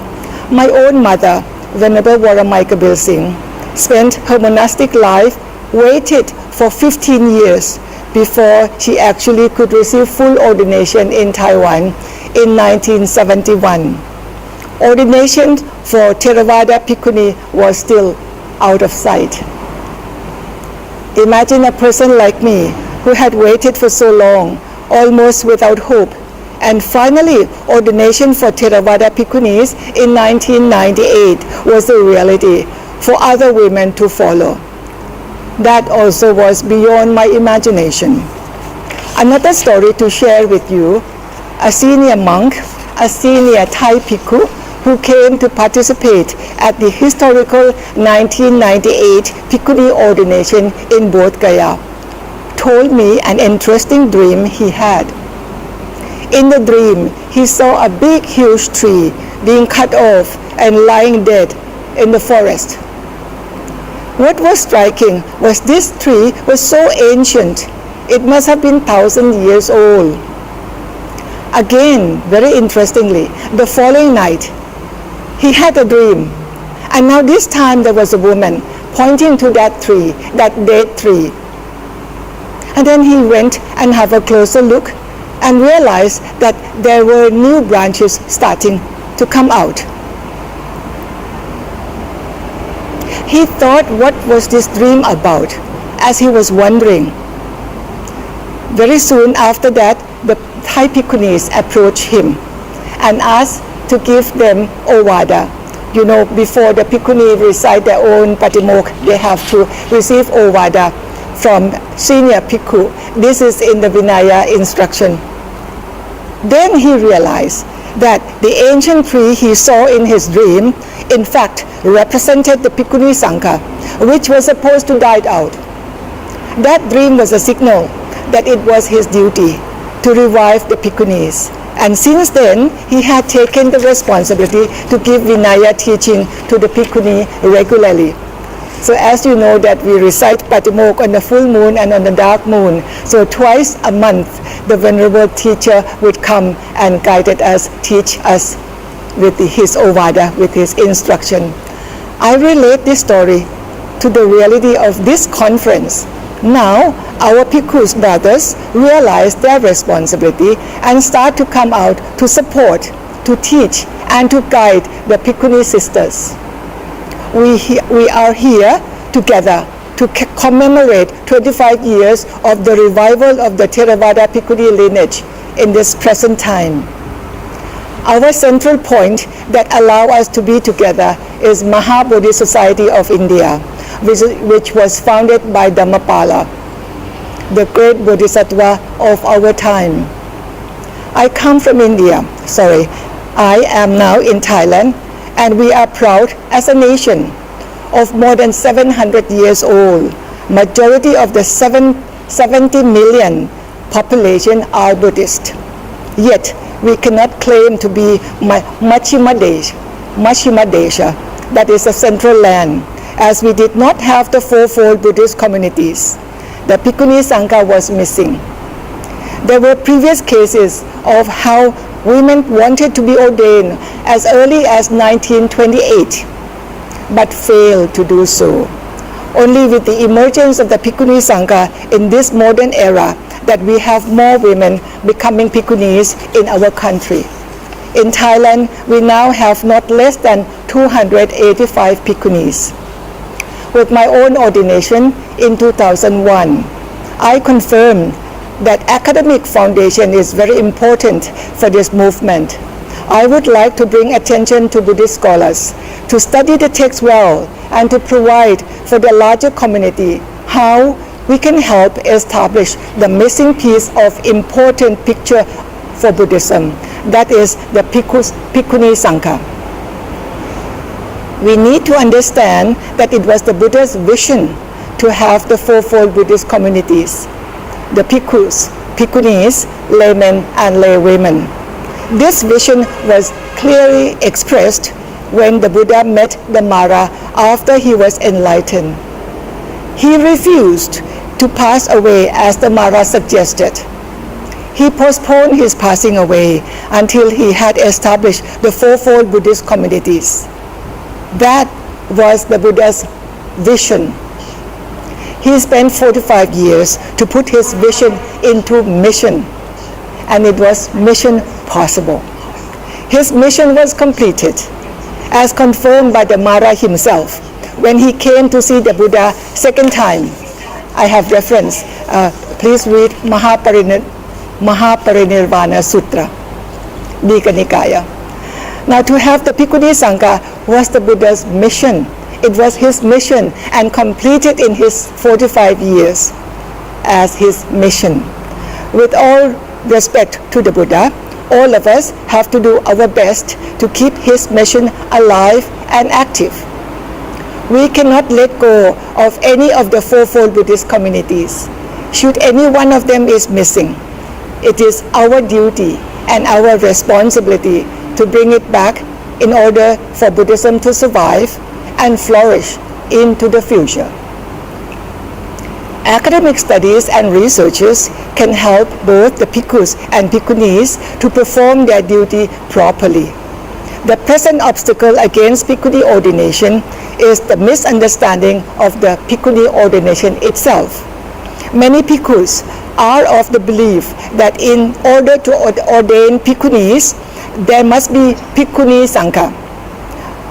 My own mother, Venerable Waramaika Bilsing, spent her monastic life, waited for 15 years before she actually could receive full ordination in Taiwan in 1971. Ordination for Theravada Bhikkhuni was still out of sight. Imagine a person like me who had waited for so long, almost without hope, and finally ordination for Theravada Bhikkhunis in 1998 was a reality for other women to follow. That also was beyond my imagination. Another story to share with you, a senior monk, a senior Thai Bhikkhu who came to participate at the historical 1998 Bhikkhuni ordination in Bodh Gaya, told me an interesting dream he had. In the dream, he saw a big, huge tree being cut off and lying dead in the forest. What was striking was this tree was so ancient, it must have been 1,000 years old. Again, very interestingly, the following night, he had a dream, and now this time there was a woman pointing to that tree, that dead tree. And then he went and had a closer look and realized that there were new branches starting to come out. He thought, what was this dream about, as he was wondering. Very soon after that, the Thai Bhikkhunis approached him and asked to give them Ovada. You know, before the Bhikkhuni recite their own Patimokkha, they have to receive Ovada from senior Bhikkhu. This is in the Vinaya instruction. Then he realized that the ancient tree he saw in his dream, in fact, represented the Bhikkhuni Sangha, which was supposed to die out. That dream was a signal that it was his duty to revive the Bhikkhunis. And since then, he had taken the responsibility to give Vinaya teaching to the Bhikkhuni regularly. So as you know that we recite Patimokkha on the full moon and on the dark moon, so twice a month the venerable teacher would come and guide us, teach us with his Ovada, with his instruction. I relate this story to the reality of this conference. Now, our Bhikkhus brothers realize their responsibility and start to come out to support, to teach, and to guide the Bhikkhuni sisters. We are here together to commemorate 25 years of the revival of the Theravada Bhikkhuni lineage in this present time. Our central point that allows us to be together is Mahabodhi Society of India, which was founded by Dhammapala, the great bodhisattva of our time. I come from India, I am now in Thailand, and we are proud as a nation of more than 700 years old. Majority of the 70 million population are Buddhist. Yet, we cannot claim to be Majjhima Desha, that is a central land, as we did not have the fourfold Buddhist communities. The Bhikkhuni Sangha was missing. There were previous cases of how women wanted to be ordained as early as 1928, but failed to do so. Only with the emergence of the Bhikkhuni Sangha in this modern era that we have more women becoming bhikkhunis in our country. In Thailand, we now have not less than 285 bhikkhunis. With my own ordination in 2001, I confirmed that academic foundation is very important for this movement. I would like to bring attention to Buddhist scholars to study the text well and to provide for the larger community how we can help establish the missing piece of important picture for Buddhism, that is the Bhikkhuni Sangha. We need to understand that it was the Buddha's vision to have the fourfold Buddhist communities, the bhikkhus, bhikkhunis, laymen, and laywomen. This vision was clearly expressed when the Buddha met the Mara after he was enlightened. He refused to pass away as the Mara suggested. He postponed his passing away until he had established the fourfold Buddhist communities. That was the Buddha's vision. He spent 45 years to put his vision into mission, and it was mission possible. His mission was completed, as confirmed by the Mara himself when he came to see the Buddha second time. I have reference. Please read Mahaparinirvana Sutra, Dika Nikaya. Now, to have the Bhikkhuni Sangha was the Buddha's mission. It was his mission and completed in his 45 years as his mission. With all respect to the Buddha, all of us have to do our best to keep his mission alive and active. We cannot let go of any of the fourfold Buddhist communities. Should any one of them is missing, it is our duty and our responsibility to bring it back in order for Buddhism to survive and flourish into the future. Academic studies and researches can help both the bhikkhus and bhikkhunis to perform their duty properly. The present obstacle against bhikkhuni ordination is the misunderstanding of the bhikkhuni ordination itself. Many bhikkhus are of the belief that in order to ordain bhikkhunis, there must be Bhikkhuni Sangha.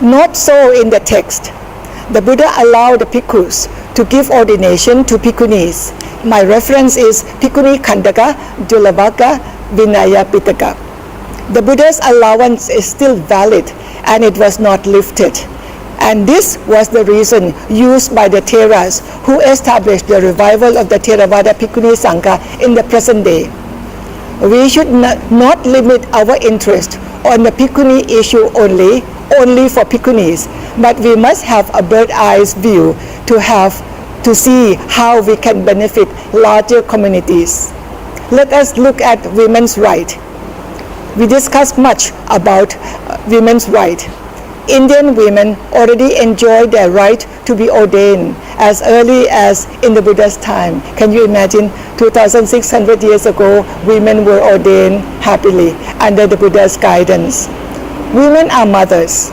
Not so in the text. The Buddha allowed the bhikkhus to give ordination to bhikkhunis. My reference is Bhikkhuni Khandaka, Dulavaka, Vinaya Pitaka. The Buddha's allowance is still valid and it was not lifted. And this was the reason used by the Theras who established the revival of the Theravada Bhikkhuni Sangha in the present day. We should not limit our interest on the bhikkhuni issue only for bhikkhunis, but we must have a bird's-eye view to see how we can benefit larger communities. Let us look at women's rights. We discussed much about women's rights. Indian women already enjoy their right to be ordained as early as in the Buddha's time. Can you imagine? 2,600 years ago, women were ordained happily under the Buddha's guidance. Women are mothers.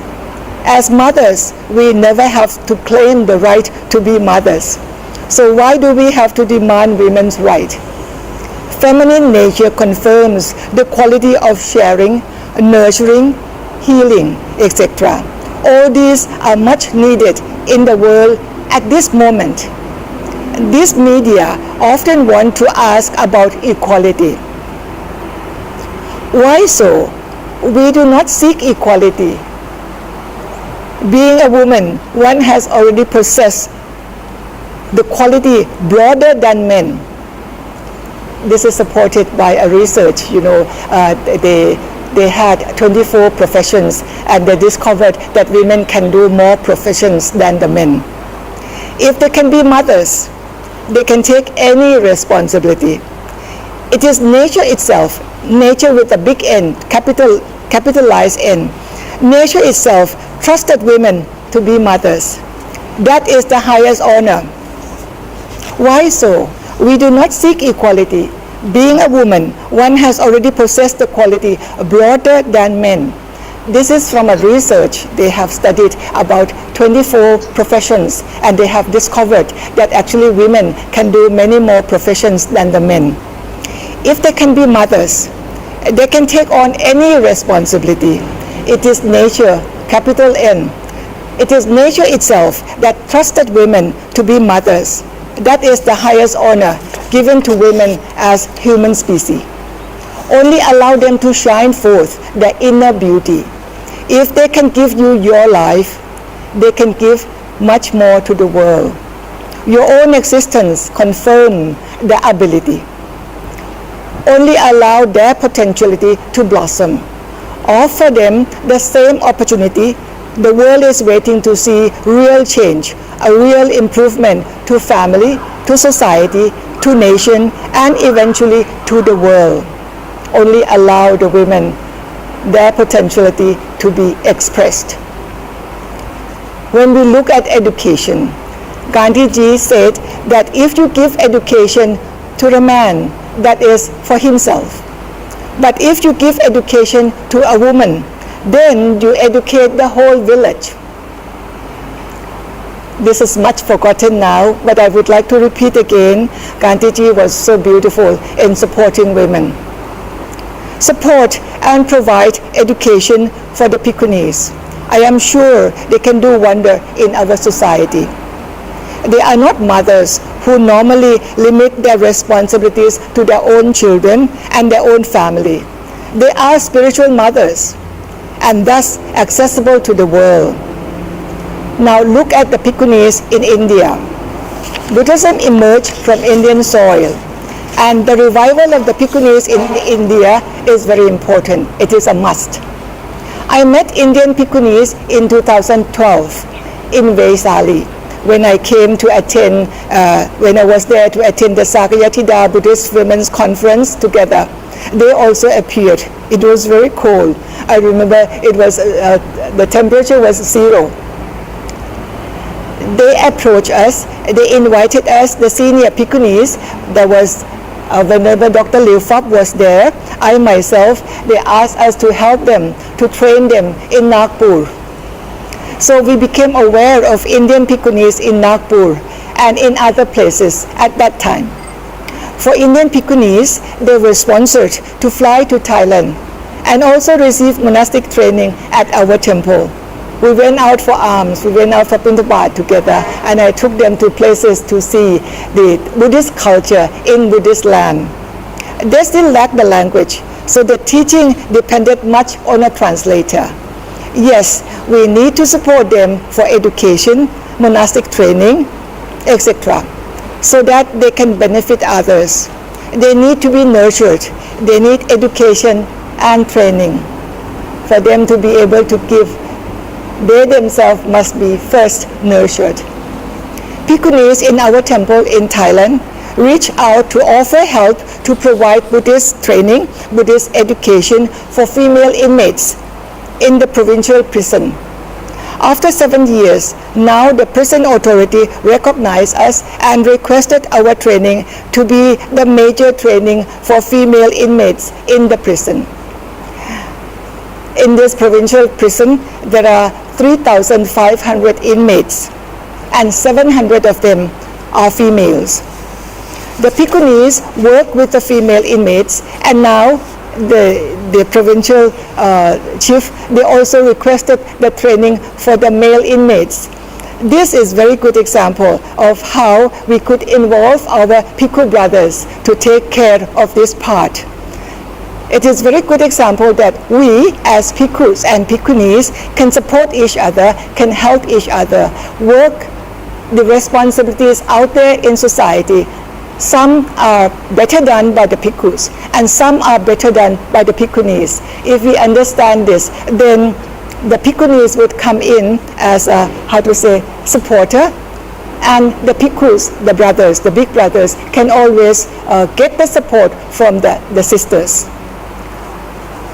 As mothers, we never have to claim the right to be mothers. So why do we have to demand women's right? Feminine nature confirms the quality of sharing, nurturing, healing, etc. All these are much needed in the world at this moment. These media often want to ask about equality. Why so? We do not seek equality. Being a woman, one has already possessed the quality broader than men. This is supported by a research, they had 24 professions and they discovered that women can do more professions than the men. If they can be mothers, they can take any responsibility. It is nature itself, nature with a big N, capitalized N. Nature itself trusted women to be mothers. That is the highest honor. Why so? We do not seek equality. Being a woman, one has already possessed the quality broader than men. This is from a research. They have studied about 24 professions and they have discovered that actually women can do many more professions than the men. if they can be mothers, they can take on any responsibility. It is nature, capital N. It is nature itself that trusted women to be mothers. That is the highest honor given to women as human species. Only allow them to shine forth their inner beauty. If they can give you your life, they can give much more to the world. Your own existence confirms the ability. Only allow their potentiality to blossom. Offer them the same opportunity. The world is waiting to see real change, a real improvement to family, to society, to nation, and eventually to the world. Only allow the women their potentiality to be expressed. When we look at education, Gandhiji said that if you give education to the man, that is for himself. But if you give education to a woman, then you educate the whole village. This is much forgotten now, but I would like to repeat again. Gandhiji was so beautiful in supporting women. Support and provide education for the Bhikkhunis. I am sure they can do wonder in our society. They are not mothers who normally limit their responsibilities to their own children and their own family. They are spiritual mothers and thus accessible to the world. Now look at the Bhikkhunis in India. Buddhism emerged from Indian soil, and the revival of the Bhikkhunis in India is very important. It is a must. I met Indian Bhikkhunis in 2012 in Vaisali when I came to attend, when I was there to attend the Sakayatida Buddhist Women's Conference together. They also appeared. It was very cold. I remember it was, the temperature was 0. They approached us, they invited us, the senior Bhikkhunis. There was Venerable Dr. Liu Fab was there. I myself, they asked us to help them, to train them in Nagpur. So we became aware of Indian Bhikkhunis in Nagpur and in other places at that time. For Indian Bhikkhunis, they were sponsored to fly to Thailand and also receive monastic training at our temple. We went out for alms, we went out for Pintabat together, and I took them to places to see the Buddhist culture in Buddhist land. They still lack the language, so the teaching depended much on a translator. Yes, we need to support them for education, monastic training, etc., so that they can benefit others. They need to be nurtured. They need education and training for them to be able to give. They themselves must be first nurtured. Bhikkhunis in our temple in Thailand reach out to offer help to provide Buddhist training, Buddhist education for female inmates in the provincial prison. After 7 years, now the prison authority recognized us and requested our training to be the major training for female inmates in the prison. In this provincial prison, there are 3,500 inmates, and 700 of them are females. The Bhikkhunis work with the female inmates, and now the provincial chief, they also requested the training for the male inmates. This is very good example of how we could involve our Bhikkhu brothers to take care of this part. It is very good example that we as Bhikkhus and Bhikkhunis can support each other, can help each other, work the responsibilities out there in society. Some are better done by the Bhikkhus and some are better done by the Bhikkhunis. If we understand this, then the Bhikkhunis would come in as a, supporter, and the Bhikkhus, the brothers, the big brothers, can always get the support from the sisters.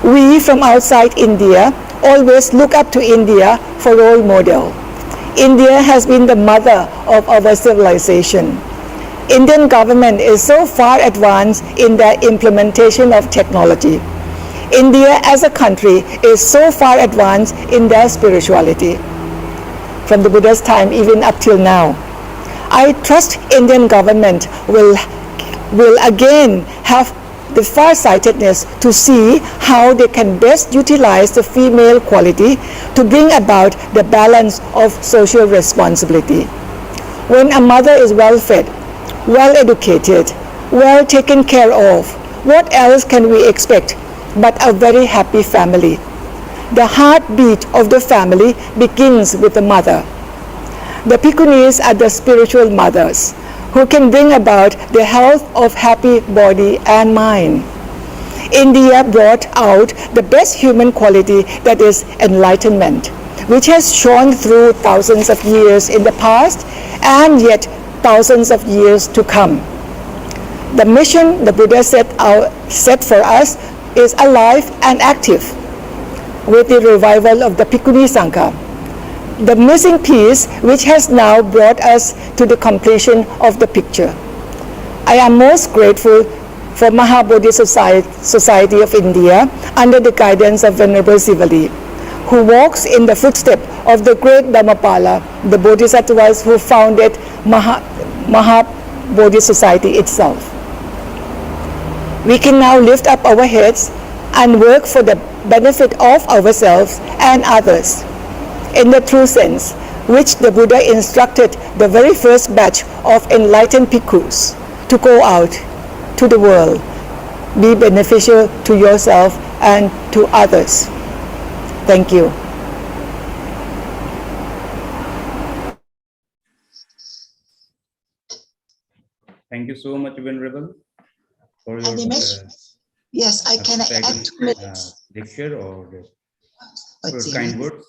We from outside India always look up to India for role model. India has been the mother of our civilization. Indian government is so far advanced in the implementation of technology. India as a country is so far advanced in their spirituality. From the Buddha's time even up till now. I trust Indian government will again have the farsightedness to see how they can best utilize the female quality to bring about the balance of social responsibility. When a mother is well fed, well educated, well taken care of, what else can we expect but a very happy family? The heartbeat of the family begins with the mother. The Bhikkhunis are the spiritual mothers who can bring about the health of happy body and mind. India brought out the best human quality, that is enlightenment, which has shone through thousands of years in the past and yet thousands of years to come. The mission the Buddha set for us is alive and active with the revival of the Bhikkhuni Sangha, the missing piece which has now brought us to the completion of the picture. I am most grateful for Mahabodhi Society of India under the guidance of Venerable Sivali, who walks in the footsteps of the great Dhammapala, the Bodhisattvas who founded Mahabodhi Society itself. We can now lift up our heads and work for the benefit of ourselves and others in the true sense, which the Buddha instructed the very first batch of enlightened bhikkhus to go out to the world, be beneficial to yourself and to others. Thank you. Thank you so much, Venerable, for your Yes, I can add 2 minutes. lecture or your kind words.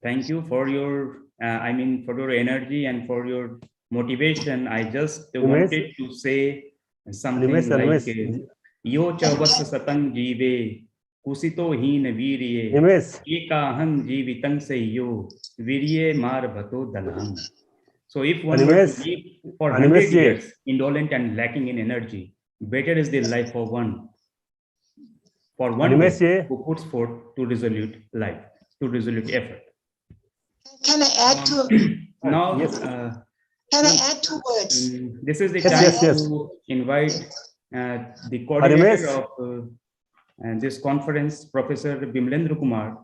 Thank you for your, for your energy and for your motivation. I just wanted to say something like, Yo chavas satang jive, kusito hin virye, ekaham jivitang se yo, virye mar bhato dalham. So if one were to live for 100 years, indolent and lacking in energy, better is the life for one. For one who puts forth to resolute life, to resolute effort. Can I add to? Now, can I add 2 words? This is the chance to invite the coordinator of this conference, Professor Bimlendra Kumar.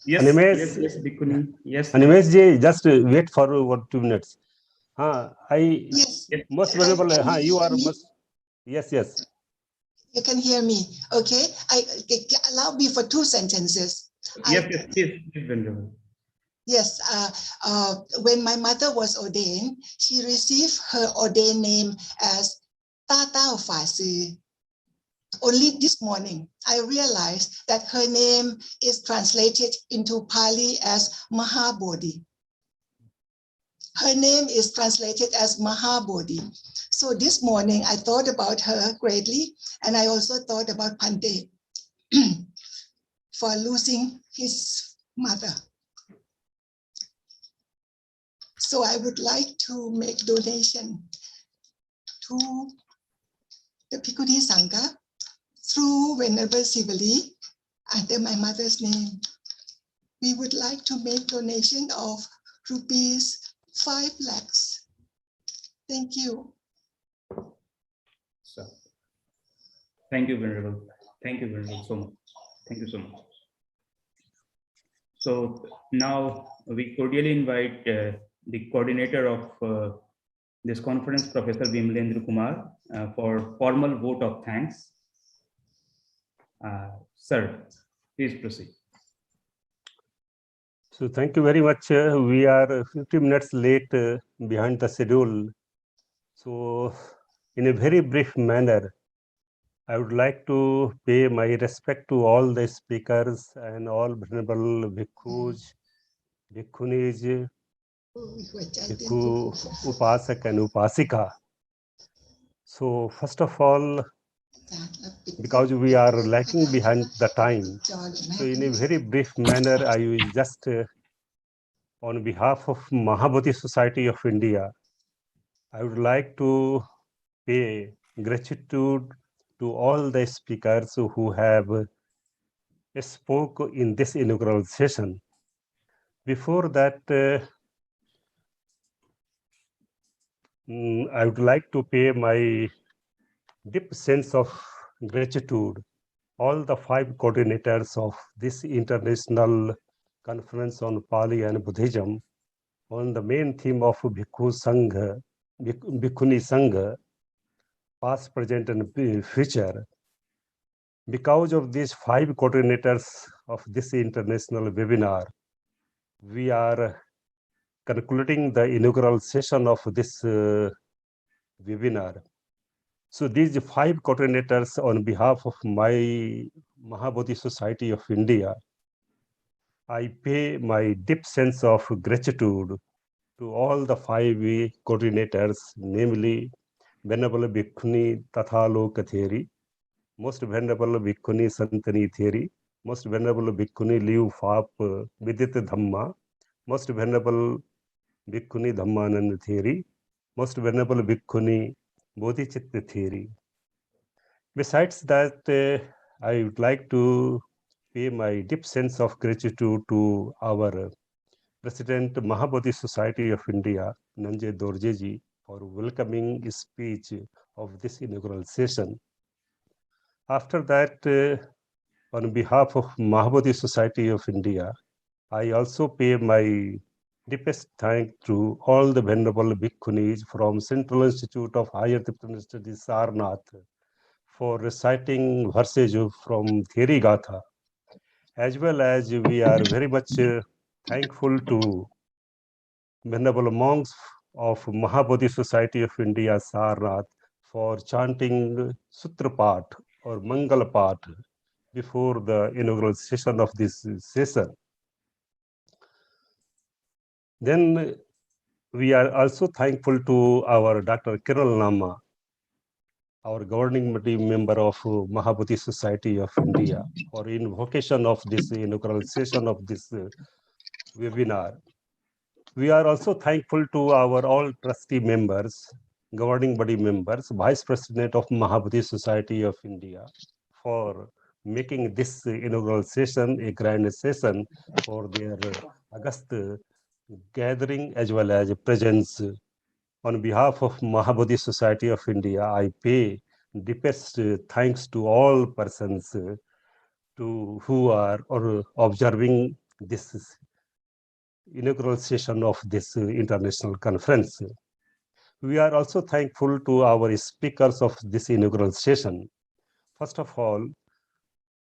Yes, Bhikkhuni. Yes. Animesh ji, just wait for 1 2 minutes. Most valuable. You are most. Yes. You can hear me, okay? Allow me for 2 sentences. Yes, when my mother was ordained, she received her ordained name as Tata Fa Si. Only this morning, I realized that her name is translated into Pali as Mahabodhi. Her name is translated as Mahabodhi. So this morning, I thought about her greatly, and I also thought about Pante for losing his mother. So I would like to make donation to the Bhikkhuni Sangha through Venerable Sivali under my mother's name. We would like to make donation of rupees 5 lakhs. Thank you. So, thank you, Venerable. Thank you, Venerable, so much. Thank you so much. So now we cordially invite the coordinator of this conference, Professor Bimlendra Kumar, for formal vote of thanks. Sir, please proceed. So thank you very much. We are 50 minutes late behind the schedule. So in a very brief manner, I would like to pay my respect to all the speakers and all venerable bhikkhus, bhikkhunis, bhikkhu, upasak and upasika. So first of all, because we are lacking behind the time, so in a very brief manner, I will just, on behalf of Mahabodhi Society of India, I would like to pay gratitude to all the speakers who have spoke in this inaugural session. Before that, I would like to pay my deep sense of gratitude all the 5 coordinators of this international conference on Pali and Buddhism on the main theme of Bhikkhu Sangha, Bhikkhuni Sangha, past, present, and future. Because of these 5 coordinators of this international webinar, we are concluding the inaugural session of this webinar. So these 5 coordinators on behalf of my Mahabodhi Society of India, I pay my deep sense of gratitude to all the 5 coordinators, namely Venerable Bhikkhuni Tathaloka Theri, Most Venerable Bhikkhuni Santani Theri, Most Venerable Bhikkhuni Liu Fap Vidit Dhamma, Most Venerable Bhikkhuni Dhammanand Theri, Most Venerable Bhikkhuni Bodhichitta Theri. Besides that, I would like to pay my deep sense of gratitude to our President Mahabodhi Society of India, Nanjay Dorjeji, for welcoming speech of this inaugural session. After that, on behalf of Mahabodhi Society of India, I also pay my deepest thanks to all the Venerable Bhikkhunis from Central Institute of Higher Tibetan Studies, Sarnath, for reciting verses from Theri Gatha, as well as we are very much thankful to Venerable monks of Mahabodhi Society of India, Sarnath, for chanting Sutra Path or Mangala Path before the inaugural session of this session. Then we are also thankful to our Dr. Kiral Nama, our governing member of Mahabodhi Society of India, for invocation of this inaugural session of this webinar. We are also thankful to our all trustee members, governing body members, Vice President of Mahabodhi Society of India, for making this inaugural session a grand session for their August gathering as well as presence. On behalf of Mahabodhi Society of India, I pay deepest thanks to all persons who are observing this inaugural session of this international conference. We are also thankful to our speakers of this inaugural session. First of all,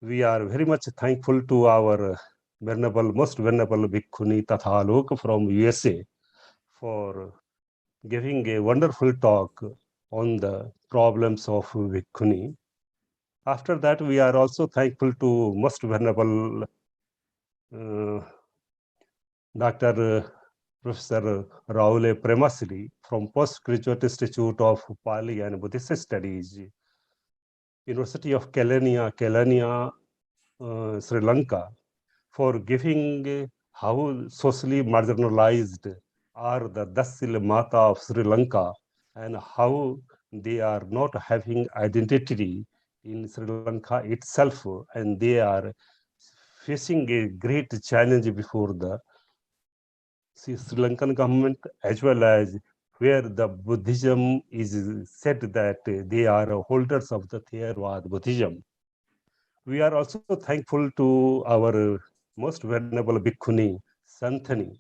we are very much thankful to our most venerable Bhikkhuni Tathalok from USA for giving a wonderful talk on the problems of Bhikkhuni. After that, we are also thankful to most venerable Dr. Professor Raule Premasri from Postgraduate Institute of Pali and Buddhist Studies, University of Kelania, Sri Lanka, for giving how socially marginalized are the Dasil Mata of Sri Lanka and how they are not having identity in Sri Lanka itself, and they are facing a great challenge before the Sri Lankan government, as well as where the Buddhism is said that they are holders of the Theravada Buddhism. We are also thankful to our most venerable Bhikkhuni, Santhani,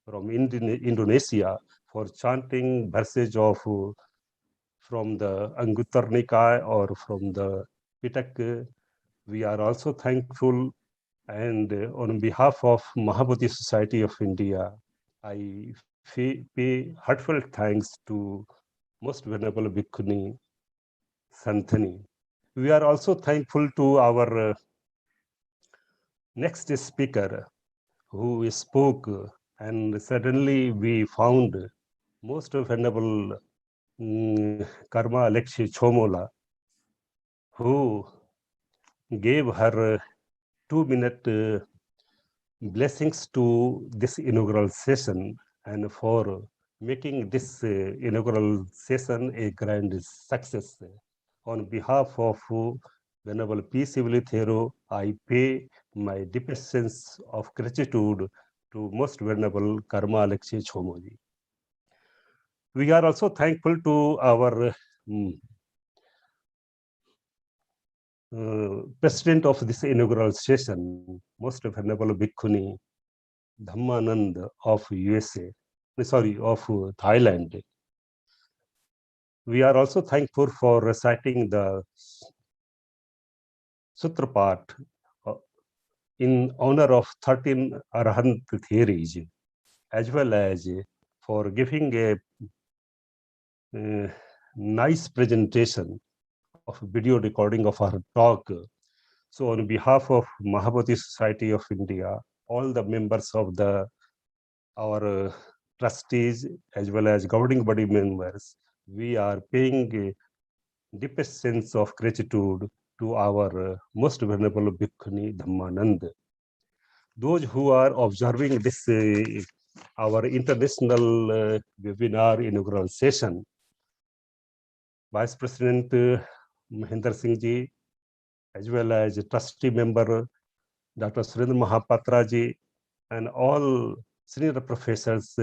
from Indonesia, for chanting verses of from the Anguttara Nikaya or from the Pitaka. We are also thankful, and on behalf of Mahabodhi Society of India, I pay heartfelt thanks to most venerable Bhikkhuni Santhani. We are also thankful to our next speaker who spoke, and suddenly we found most venerable Karma Alexi Chomola, who gave her 2-minute blessings to this inaugural session and for making this inaugural session a grand success. On behalf of Venerable P. Sivali Thero, I pay my deepest sense of gratitude to Most Venerable Karma Alexi Chomoji. We are also thankful to our President of this inaugural session, Most Venerable Bhikkhuni Dhammanand of USA, of Thailand. We are also thankful for reciting the Sutra part in honor of 13 Arahant theories, as well as for giving a nice presentation of video recording of our talk. So on behalf of Mahabodhi Society of India, all the members of our trustees as well as governing body members, we are paying a deepest sense of gratitude to our most venerable Bhikkhuni Dhammanand. Those who are observing this our international webinar inaugural session, Vice President Mahendra Singh ji, as well as trustee member Dr. Surendra Mahapatra ji, and all senior professors,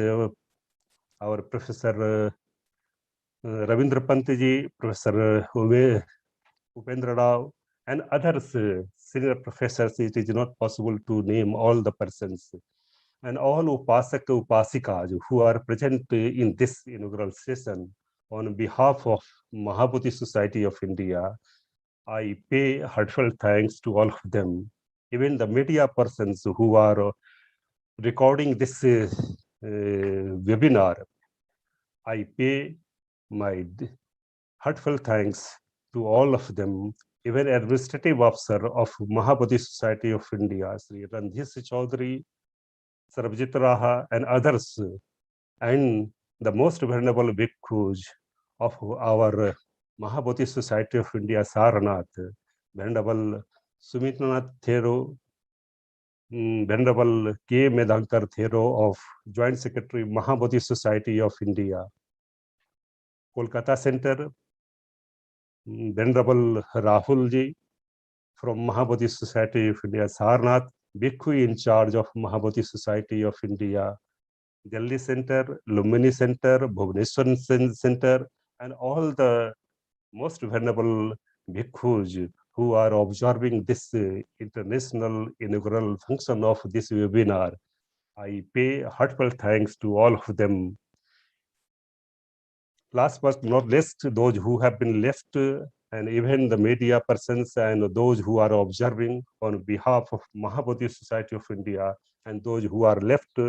our Professor Ravindra Pant ji, Professor Upendra Rao, and others senior professors. It is not possible to name all the persons. And all Upasaka Upasikas who are present in this inaugural session, on behalf of Mahabodhi Society of India, I pay heartfelt thanks to all of them. Even the media persons who are recording this webinar, I pay my heartfelt thanks to all of them. Even administrative officer of Mahabodhi Society of India, Sri Randhir Chaudhary, Sarabjit Raha, and others, and the most venerable bhikkhus of our Mahabodhi Society of India, Saranath, Venerable Sumitnath Thero, Venerable K. Medhankar Thero of Joint Secretary, Mahabodhi Society of India, Kolkata Center, Venerable Rahul ji from Mahabodhi Society of India, Sarnath, Bhikkhu in charge of Mahabodhi Society of India, Delhi Center, Lumini Center, Bhubaneswar Center, and all the most venerable bhikkhus who are observing this international inaugural function of this webinar. I pay heartfelt thanks to all of them. Last but not least, those who have been left, and even the media persons and those who are observing on behalf of Mahabodhi Society of India, and those who are left,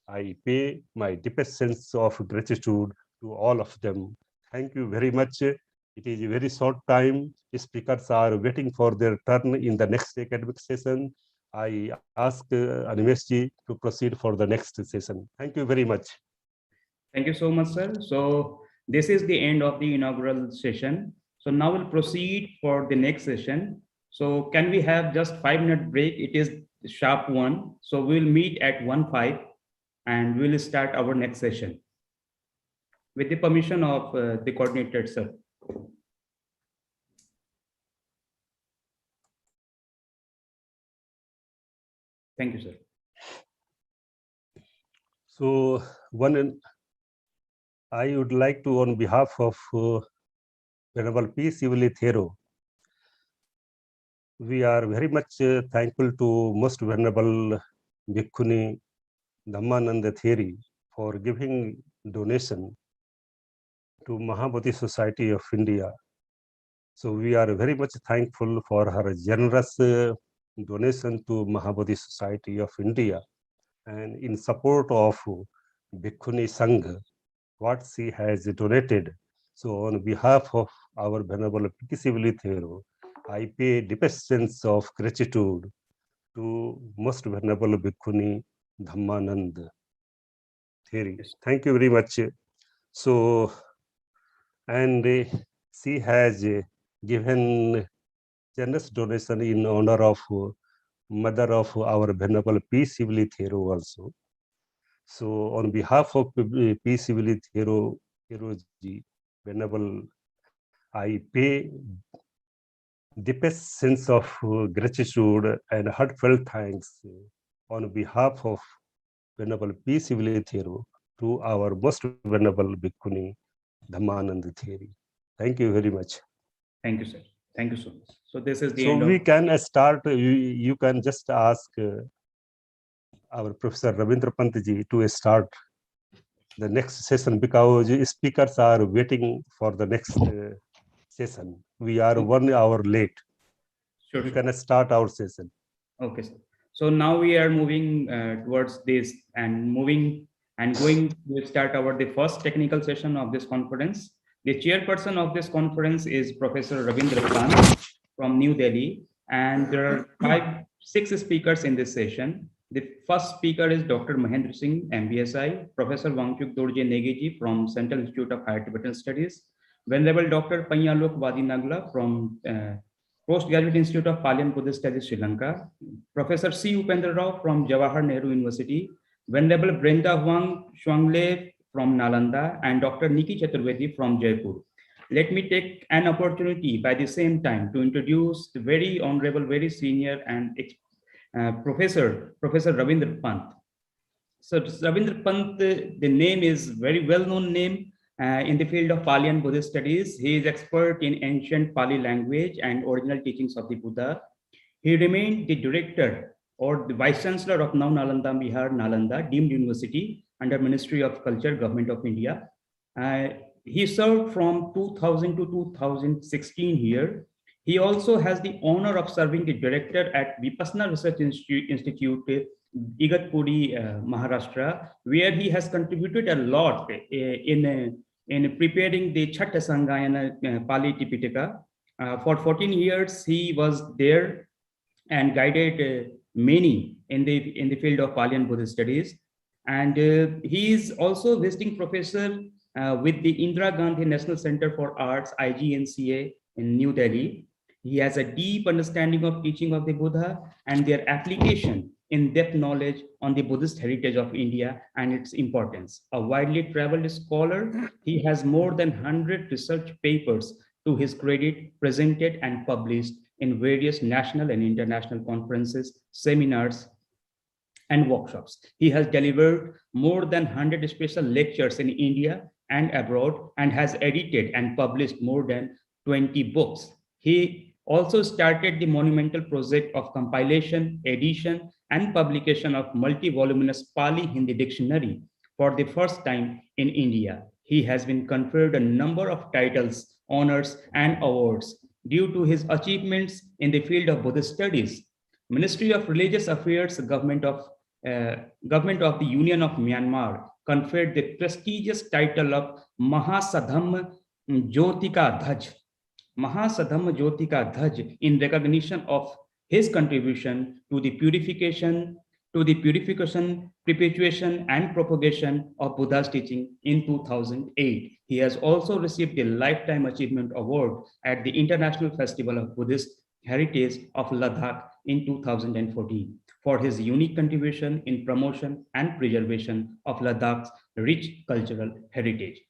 I pay my deepest sense of gratitude to all of them. Thank you very much. It is a very short time. Speakers are waiting for their turn in the next academic session. I ask Animesh ji to proceed for the next session. Thank you very much. Thank you so much, sir. So this is the end of the inaugural session. So now we'll proceed for the next session. So can we have just 5-minute break? It is sharp 1. So we'll meet at 1:05 and we'll start our next session. With the permission of the coordinator, sir. Thank you, sir. So I would like to, on behalf of Venerable P. Sivali Thero, we are very much thankful to Most Venerable Bhikkhuni Dhammananda Theri for giving donation to Mahabodhi Society of India. So we are very much thankful for her generous donation to Mahabodhi Society of India, and in support of Bhikkhuni Sangha, what she has donated. So on behalf of our Venerable P. Sivali Thero, I pay deepest sense of gratitude to Most Venerable Bhikkhuni Dhammanand Theri. Thank you very much. So, and she has given generous donation in honor of mother of our Venerable P. Sivali Thero also. So on behalf of P. Sivali Thero ji, Venerable, I pay deepest sense of gratitude and heartfelt thanks on behalf of Venerable P. Sivali Thero to our most Venerable Bhikkhuni Dhammananda Theri. Thank you very much. Thank you, sir. Thank you so much. So this is the So end we of. can start. You can just ask our Professor Ravindra Pantji to start the next session, because speakers are waiting for the next session. We are 1 hour late. Sure, we sure. can start our session. Okay, sir. So now we are moving towards this and going to start the first technical session of this conference. The chairperson of this conference is Professor Ravindra Pant from New Delhi, and there are 6 speakers in this session. The first speaker is Dr. Mahendra Singh, MBSI, Professor Wangchuk Dorje Negeji from Central Institute of Higher Tibetan Studies, Venerable Dr. Panyalok Vadinagla from Postgraduate Institute of PALI and Buddhist Studies, Sri Lanka, Professor C. Upendra Rao from Jawahar Nehru University, Venerable Brenda Huang Shuangle from Nalanda, and Dr. Nikki Chaturvedi from Jaipur. Let me take an opportunity by the same time to introduce the very honorable, very senior and Professor Ravindra Pant. So Ravindra Pant, the name is very well-known name in the field of Pali and Buddhist studies. He is expert in ancient Pali language and original teachings of the Buddha. He remained the director or the vice chancellor of now Nalanda Bihar, Nalanda deemed university under Ministry of Culture, Government of India. He served from 2000 to 2016 here. He also has the honor of serving the director at Vipassana Research Institute, Igatpuri, Maharashtra, where he has contributed a lot in preparing the Chatta Sangayana Pali Tipitaka. For 14 years, he was there and guided many in the field of Pali and Buddhist studies. And he is also visiting professor with the Indira Gandhi National Center for Arts, IGNCA in New Delhi. He has a deep understanding of teaching of the Buddha and their application in-depth knowledge on the Buddhist heritage of India and its importance. A widely traveled scholar, he has more than 100 research papers to his credit, presented and published in various national and international conferences, seminars, and workshops. He has delivered more than 100 special lectures in India and abroad, and has edited and published more than 20 books. He also started the monumental project of compilation, edition, and publication of multi-voluminous Pali Hindi dictionary for the first time in India. He has been conferred a number of titles, honors, and awards due to his achievements in the field of Buddhist studies. Ministry of Religious Affairs, Government of the Union of Myanmar conferred the prestigious title of Mahasadhamma Jyotika Dhaj. Mahasadhamma Jyotika Dhaj in recognition of his contribution to the purification, perpetuation, and propagation of Buddha's teaching in 2008. He has also received the Lifetime Achievement Award at the International Festival of Buddhist Heritage of Ladakh in 2014 for his unique contribution in promotion and preservation of Ladakh's rich cultural heritage.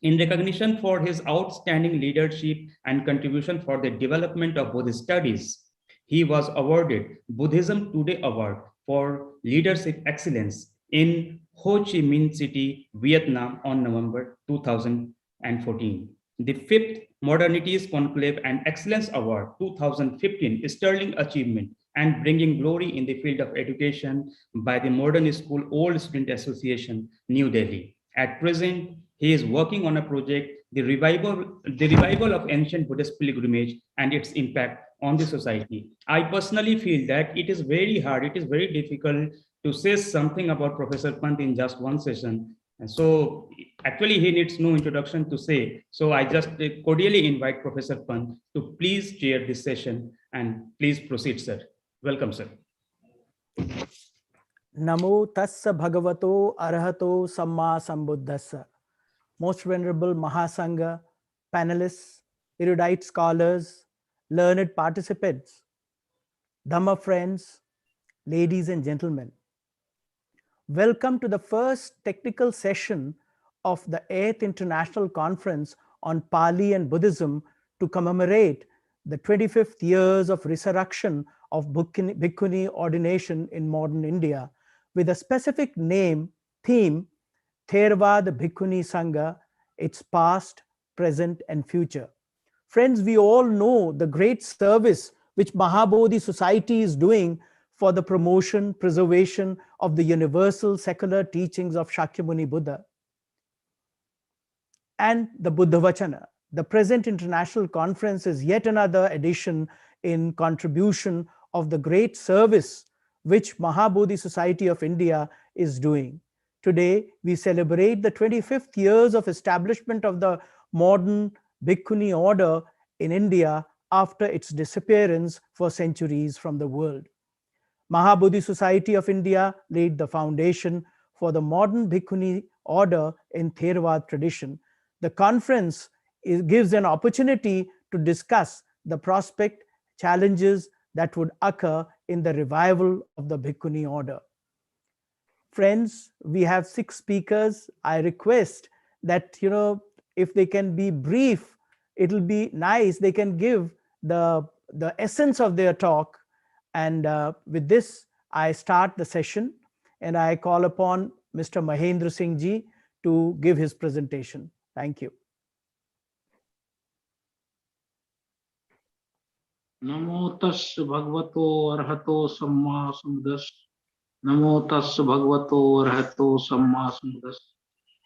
In recognition for his outstanding leadership and contribution for the development of Buddhist studies, he was awarded Buddhism Today Award for Leadership Excellence in Ho Chi Minh City, Vietnam on November 2014. The 5th Modernities Conclave and Excellence Award 2015 Sterling Achievement and Bringing Glory in the Field of Education by the Modern School Old Student Association, New Delhi. At present, he is working on a project, the revival of ancient Buddhist pilgrimage and its impact on the society. I personally feel that it is very hard, it is very difficult to say something about Professor Pant in just one session. And so actually he needs no introduction to say. So I just cordially invite Professor Pant to please chair this session and please proceed, sir. Welcome, sir. Namo tassa bhagavato arahato samma sambuddhassa. Most Venerable Mahasangha, panelists, erudite scholars, learned participants, Dhamma friends, ladies and gentlemen. Welcome to the first technical session of the 8th International Conference on Pali and Buddhism to commemorate the 25th years of resurrection of Bhikkhuni ordination in modern India, with a specific theme, Theravada Bhikkhuni Sangha, its past, present, and future. Friends, we all know the great service which Mahabodhi Society is doing for the promotion, preservation of the universal secular teachings of Shakyamuni Buddha and the Buddha Vachana. The present international conference is yet another edition in contribution of the great service which Mahabodhi Society of India is doing. Today, we celebrate the 25th years of establishment of the modern Bhikkhuni order in India after its disappearance for centuries from the world. Mahabodhi Society of India laid the foundation for the modern Bhikkhuni order in Theravada tradition. The conference gives an opportunity to discuss the prospect, challenges that would occur in the revival of the Bhikkhuni order. Friends, we have 6 speakers. I request that, if they can be brief, it'll be nice. They can give the essence of their talk. And with this, I start the session and I call upon Mr. Mahendra Singh Ji to give his presentation. Thank you. Namo tassa bhagavato arhato samma sambuddhassa. Namo tassa bhagavato arhato samma sambuddhassa.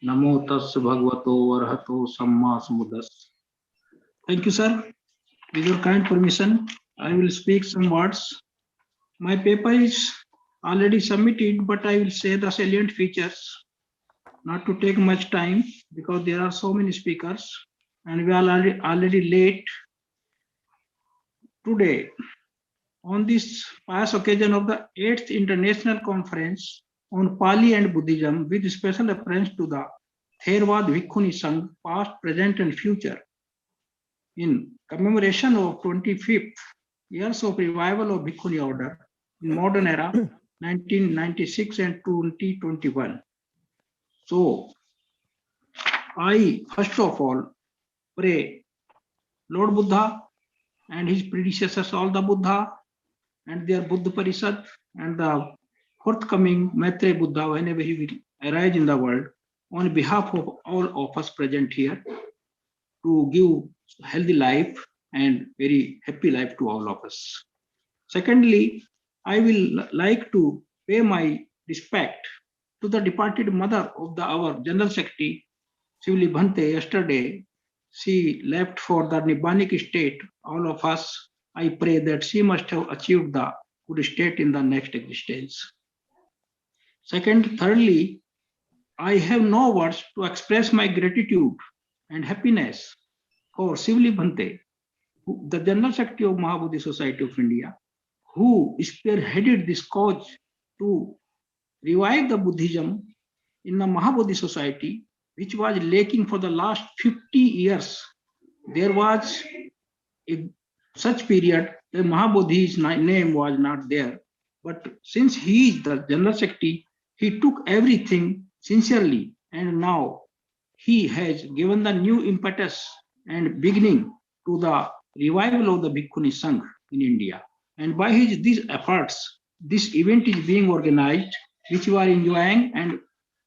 Namo tassa bhagavato arhato samma sambuddhassa. Thank you, sir. With your kind permission, I will speak some words. My paper is already submitted, but I will say the salient features, not to take much time because there are so many speakers and we are already late. Today, on this pious occasion of the 8th International Conference on Pali and Buddhism, with special reference to the Theravada Bhikkhuni Sangh, past, present and future, in commemoration of 25th years of revival of Bhikkhuni order in modern era, 1996 and 2021. So, I first of all pray Lord Buddha and his predecessors, all the Buddha and their Buddha Parishad and the forthcoming Maitreya Buddha, whenever he will arise in the world, on behalf of all of us present here, to give healthy life and very happy life to all of us. Secondly, I will like to pay my respect to the departed mother of our General Secretary, Sivli Bhante. Yesterday, she left for the Nibbanic state. All of us, I pray that she must have achieved the good state in the next existence. Thirdly, I have no words to express my gratitude and happiness for Sivli Bhante, the General Secretary of Mahabodhi Society of India, who spearheaded this cause to revive the Buddhism in the Mahabodhi Society, which was lacking for the last 50 years. There was such period that Mahabodhi's name was not there. But since he is the General Secretary, he took everything sincerely, and now he has given the new impetus and beginning to the revival of the Bhikkhuni Sangh in India. And by these efforts, this event is being organized, which we are enjoying, and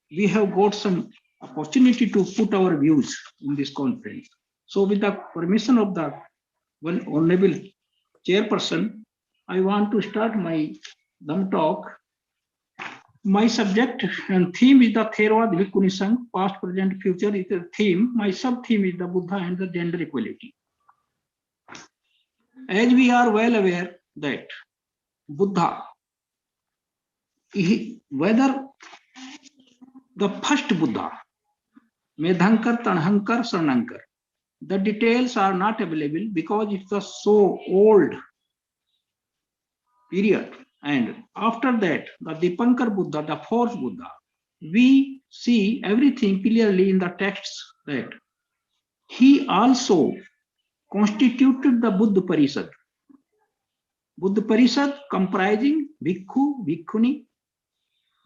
we have got some opportunity to put our views in this conference. So with the permission of the one honorable chairperson, I want to start my talk. My subject and theme is the Theravada Bhikkhuni Sangh, past, present, future is the theme. My sub-theme is the Buddha and the gender equality. As we are well aware that Buddha, whether the first Buddha, Medhankar, Tanhankar, Sarnankar, the details are not available because it's a so old period. And after that, the Dipankar Buddha, the fourth Buddha, we see everything clearly in the texts that he also constituted the Buddha Parishad. Buddha Parishad comprising Bhikkhu, Bhikkhuni,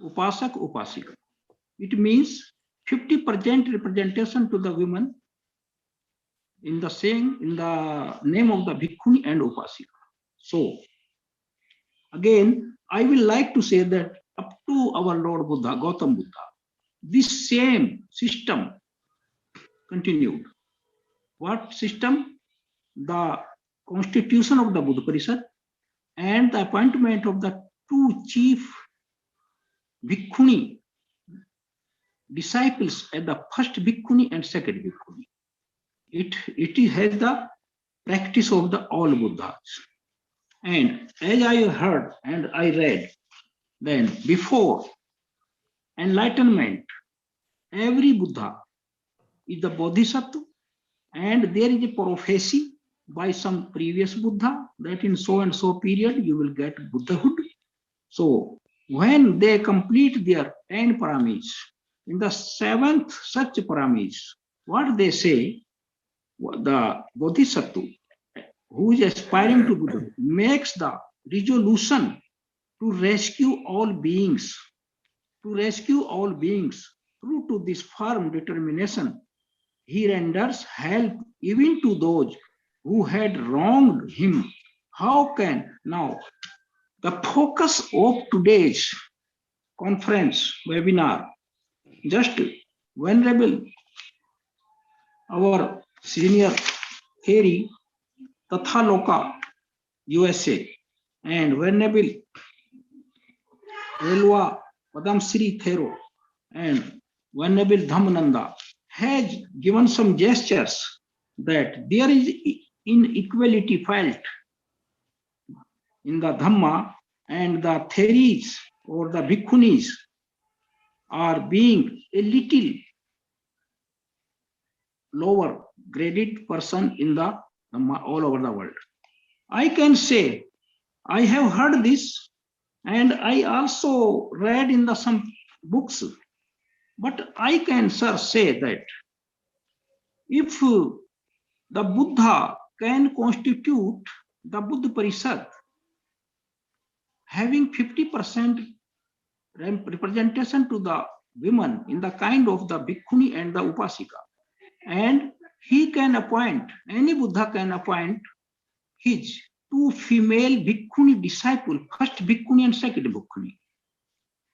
Upasak, Upasika. It means 50% representation to the women in the name of the Bhikkhuni and Upasika. So, again, I will like to say that up to our Lord Buddha, Gautam Buddha, this same system continued. What system? the constitution of the Buddha Parishad and the appointment of the two chief Bhikkhuni disciples as the first Bhikkhuni and second Bhikkhuni. It has the practice of the all Buddhas. And as I heard and I read, then before enlightenment, every Buddha is the Bodhisattva, and there is a prophecy by some previous Buddha that in so and so period you will get Buddhahood. So when they complete their 10 paramis, in the 7th such paramis, what they say, the Bodhisattva who is aspiring to Buddha makes the resolution to rescue all beings, through to this firm determination. He renders help even to those who had wronged him. How can now the focus of today's conference webinar, just Venerable our senior Theri Tathaloka USA and Venerable Relwa Padam Sri Thero and Venerable Dhammananda has given some gestures that there is inequality felt in the Dhamma, and the Theris or the Bhikkhunis are being a little lower graded person in the Dhamma all over the world. I can say I have heard this and I also read in some books, but I can, sir, say that if the Buddha can constitute the Buddha Parishad having 50% representation to the women in the kind of the Bhikkhuni and the Upasika, and he can appoint, any Buddha can appoint his two female Bhikkhuni disciples, first Bhikkhuni and second Bhikkhuni.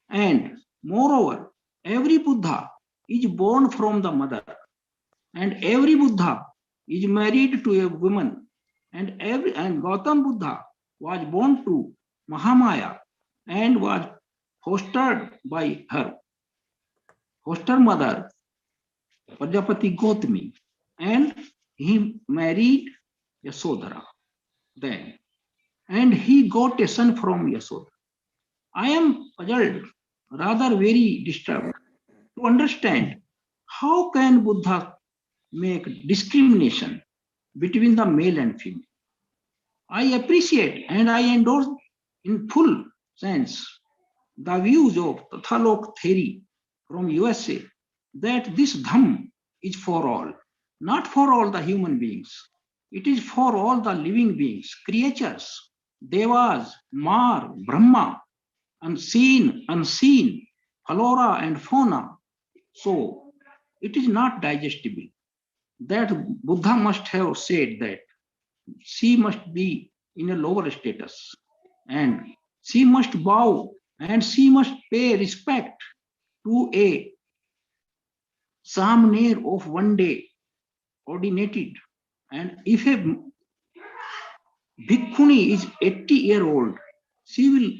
And moreover, every Buddha is born from the mother, and every Buddha is married to a woman, and Gautam Buddha was born to Mahamaya and was fostered by her foster mother Prajapati Gautami, and he married Yasodhara then, and he got a son from Yasodhara. I am puzzled, rather very disturbed, to understand how can Buddha make discrimination between the male and female. I appreciate and I endorse in full sense the views of Tathalok Theri from USA that this Dham is for all, not for all the human beings. It is for all the living beings, creatures, devas, Mar, Brahma, unseen, flora and fauna. So it is not digestible. That Buddha must have said that she must be in a lower status, and she must bow and she must pay respect to a Samner of one day ordinated. And if a Bhikkhuni is 80-year-old, she will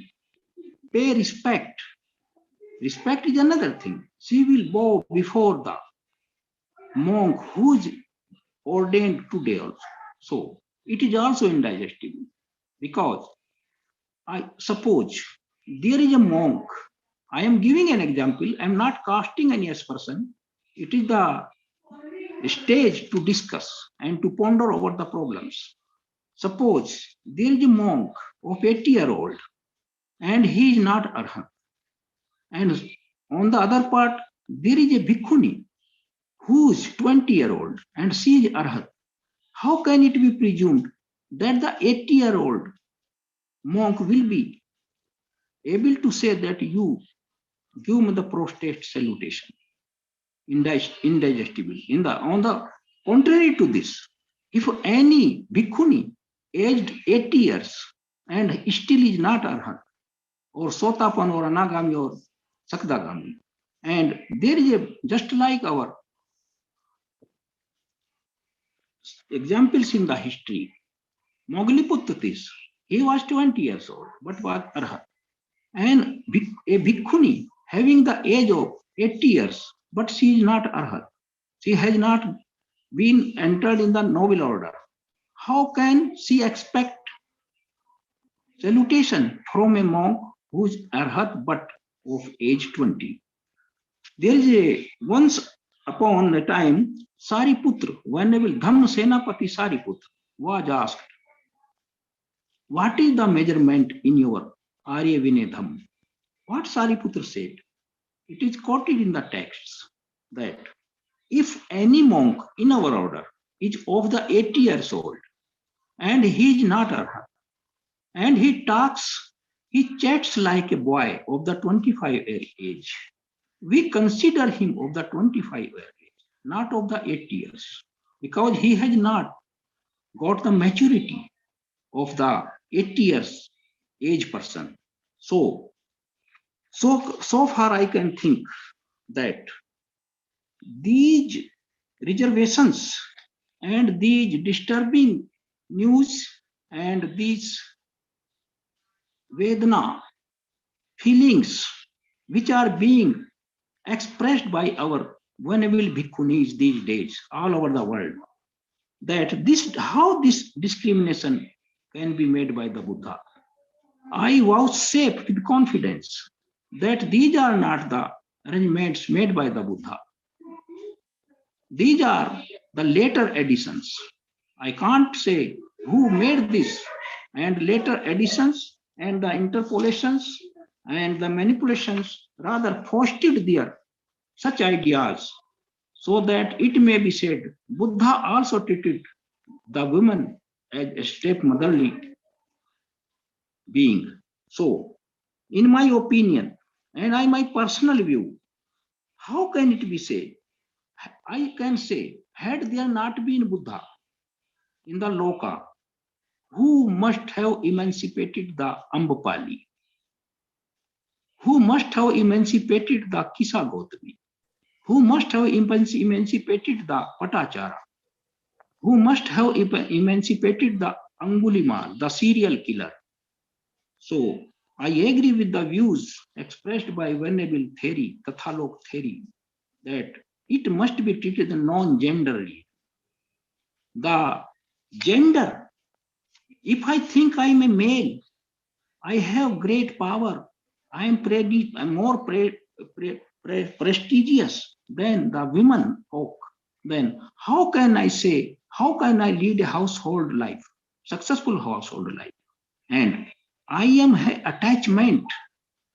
pay respect. Respect is another thing. She will bow before the monk who is ordained today also. So it is also indigestible, because I suppose there is a monk. I am giving an example. I am not casting any person. It is the stage to discuss and to ponder over the problems. Suppose there is a monk of 80-year-old and he is not Arhat. And on the other part, there is a Bhikkhuni who is 20-year-old and she is Arhat. How can it be presumed that the 80-year-old monk will be able to say that you give me the prostrate salutation? Indigestible. On the contrary to this, if any Bhikkhuni aged 80 years and still is not Arhat, or Sotapan or Anagami or Sakdagami, and there is a, just like our examples in the history. Mogliputtatis, he was 20 years old, but was Arhat. And a Bhikkhuni having the age of 80 years, but she is not Arhat. She has not been entered in the noble order. How can she expect salutation from a monk who is Arhat but of age 20? There is a once upon a time, Sariputra, Venerable Dhamma Senapati Sariputra, was asked, what is the measurement in your Arya Vinay Dhamma? What Sariputra said? It is quoted in the texts that if any monk in our order is of the 80 years old and he is not Arhat, and he talks, he chats like a boy of the 25-year age, we consider him of the 25-year age, not of the 80 years, because he has not got the maturity of the 80 years age person. So far I can think that these reservations and these disturbing news and these Vedana feelings which are being expressed by our venerable bhikkhunis these days all over the world, that how this discrimination can be made by the Buddha. I vouchsafe with confidence that these are not the arrangements made by the Buddha. These are the later additions. I can't say who made this, and later additions and the interpolations and the manipulations rather fostered there such ideas, so that it may be said Buddha also treated the women as a stepmotherly being. So, in my opinion, and my personal view, how can it be said? I can say, had there not been Buddha in the Loka, who must have emancipated the Ambapali, who must have emancipated the Kisa Gautami, who must have emancipated the Patachara, who must have emancipated the Angulimal, the serial killer. So I agree with the views expressed by Venerable theory, Kathalok theory, that it must be treated non-genderly. The gender, if I think I am a male, I have great power, I am more prestigious than the women folk, then how can I say, how can I lead a household life, successful household life? And I am attachment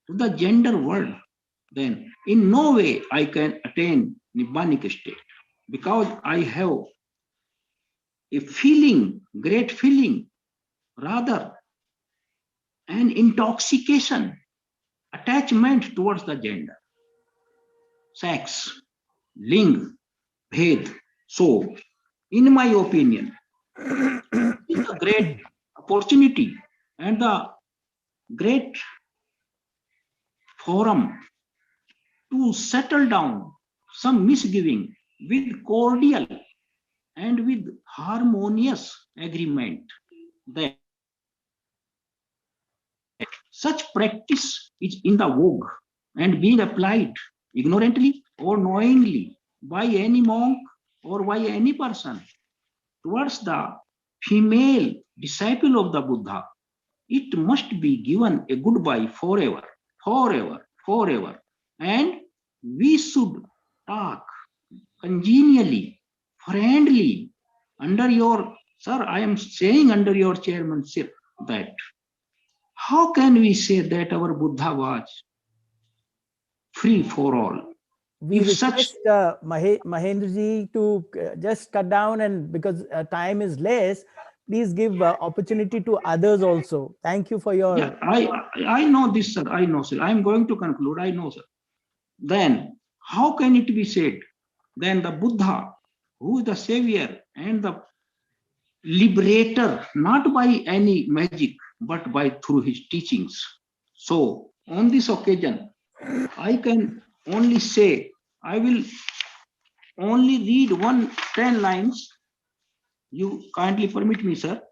to the gender world, then in no way I can attain Nibbanic state, because I have a feeling, great feeling, rather an intoxication, attachment towards the gender, sex, ling, bhed. So, in my opinion, it's a great opportunity and the great forum to settle down some misgiving with cordial and with harmonious agreement that such practice is in the vogue and being applied ignorantly or knowingly by any monk or by any person towards the female disciple of the Buddha, it must be given a goodbye forever, forever, forever. And we should talk congenially, friendly, under your, sir, I am saying under your chairmanship that how can we say that our Buddha was free for all? We request Mahendraji to just cut down, and because time is less, please give opportunity to others also. Thank you for your... Yeah, I know this, sir. I know, sir. I am going to conclude. I know, sir. Then how can it be said? Then the Buddha, who is the savior and the liberator, not by any magic, but by through his teachings. So on this occasion, I can only say, I will only read 10 lines You kindly permit me, sir.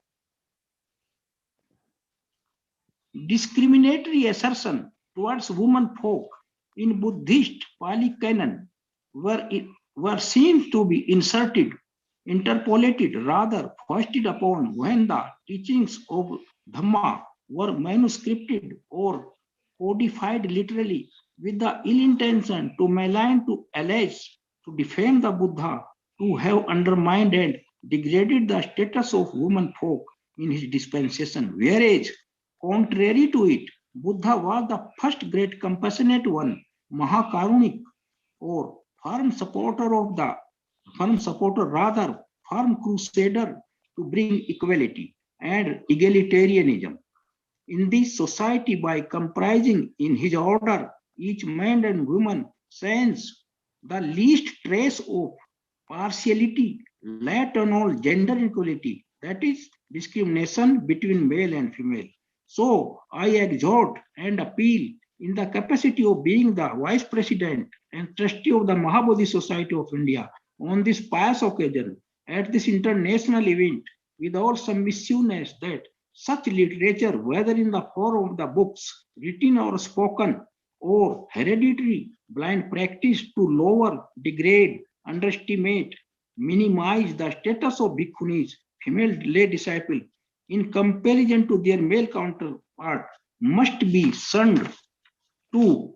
Discriminatory assertion towards women folk in Buddhist Pali canon were seen to be interpolated, rather foisted upon when the teachings of Dhamma were manuscripted or codified literally with the ill intention to malign, to allege, to defame the Buddha, to have undermined and degraded the status of women folk in his dispensation, whereas contrary to it, Buddha was the first great compassionate one, Mahakarunik, or firm supporter, firm crusader to bring equality and egalitarianism in this society by comprising in his order each man and woman sans the least trace of partiality, let alone gender equality, that is discrimination between male and female. So I exhort and appeal in the capacity of being the Vice President and Trustee of the Mahabodhi Society of India on this pious occasion at this international event with all submissiveness that such literature, whether in the form of the books, written or spoken, or hereditary blind practice to lower, degrade, underestimate, minimize the status of bhikkhunis, female lay disciple, in comparison to their male counterpart, must be shunned to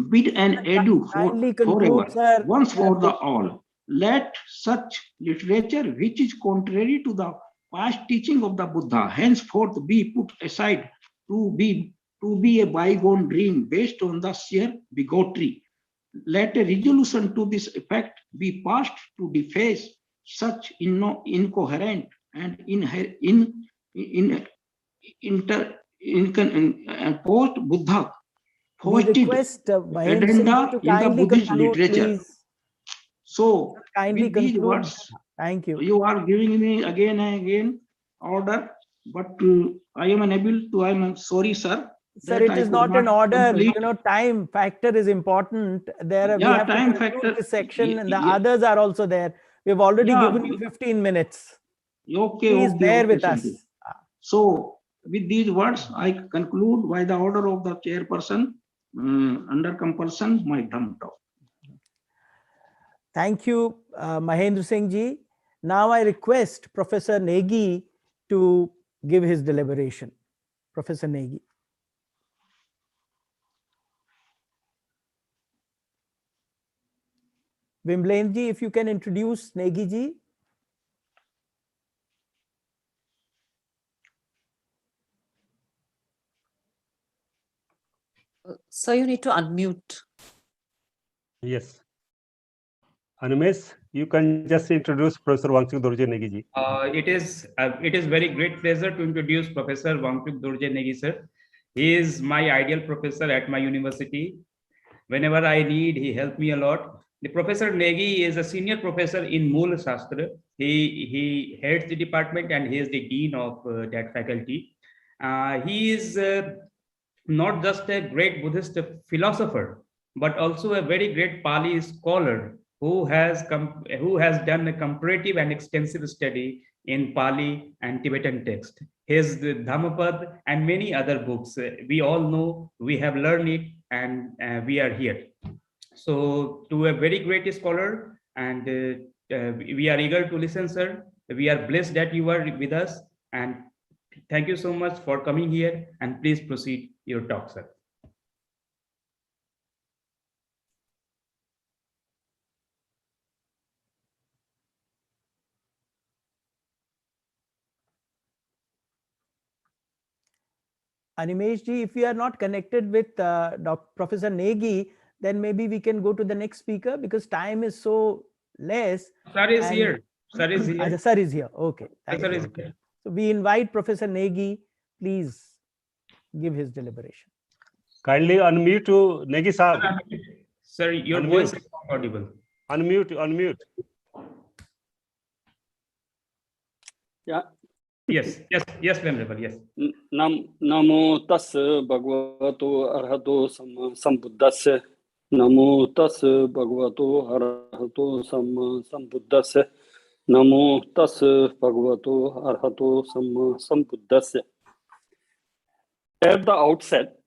bid and adieu forever, once for the all. Let such literature, which is contrary to the past teaching of the Buddha, henceforth be put aside to be a bygone dream based on the sheer bigotry. Let a resolution to this effect be passed to deface such incoherent and post-Buddha request Mahendra Singh ji to kindly conclude, please. So, kindly with these conclude. words, Thank you. You are giving me again and again order, but I am unable to. I am sorry, sir. Sir, it is not an order. Complete. You know, time factor is important. There, we have time to conclude factor. this section, and the others are also there. We have already given you 15 minutes. Please bear with us. So, with these words, I conclude by the order of the chairperson, under compulsion, my Dham talk. Thank you, Mahendra Singh ji. Now I request Professor Negi to give his deliberation. Professor Negi. Vimlen ji, if you can introduce Negi ji. So you need to unmute. Yes. Animesh, you can just introduce Professor Wangchuk Dorje Negi ji. It is very great pleasure to introduce Professor Wangchuk Dorje Negi sir. He is my ideal professor at my university. Whenever I need, he helped me a lot. The Professor Negi is a senior professor in Mool Shastra. He heads the department and he is the dean of that faculty. He is not just a great Buddhist philosopher, but also a very great Pali scholar who has done a comparative and extensive study in Pali and Tibetan text. His Dhammapad and many other books, we all know, we have learned it, and we are here. So to a very great scholar, and we are eager to listen, sir. We are blessed that you are with us, and thank you so much for coming here, and please proceed your talk, sir. Animesh ji, if we are not connected with Professor Negi, then maybe we can go to the next speaker because time is so less. Sir is here. Sir is here. Sir is here. Okay. Sir is here. So we invite Professor Negi. Please give his deliberation. Kindly unmute to Negi Saab. Sir, your voice is not audible. Unmute. Yeah. Yes, Venerable, yes. Namo tassa bhagavato arahato sambuddhassa. Namo tassa bhagavato arahato sambuddhassa. Namo tassa bhagavato arahato samma sambuddhasya. At the outset,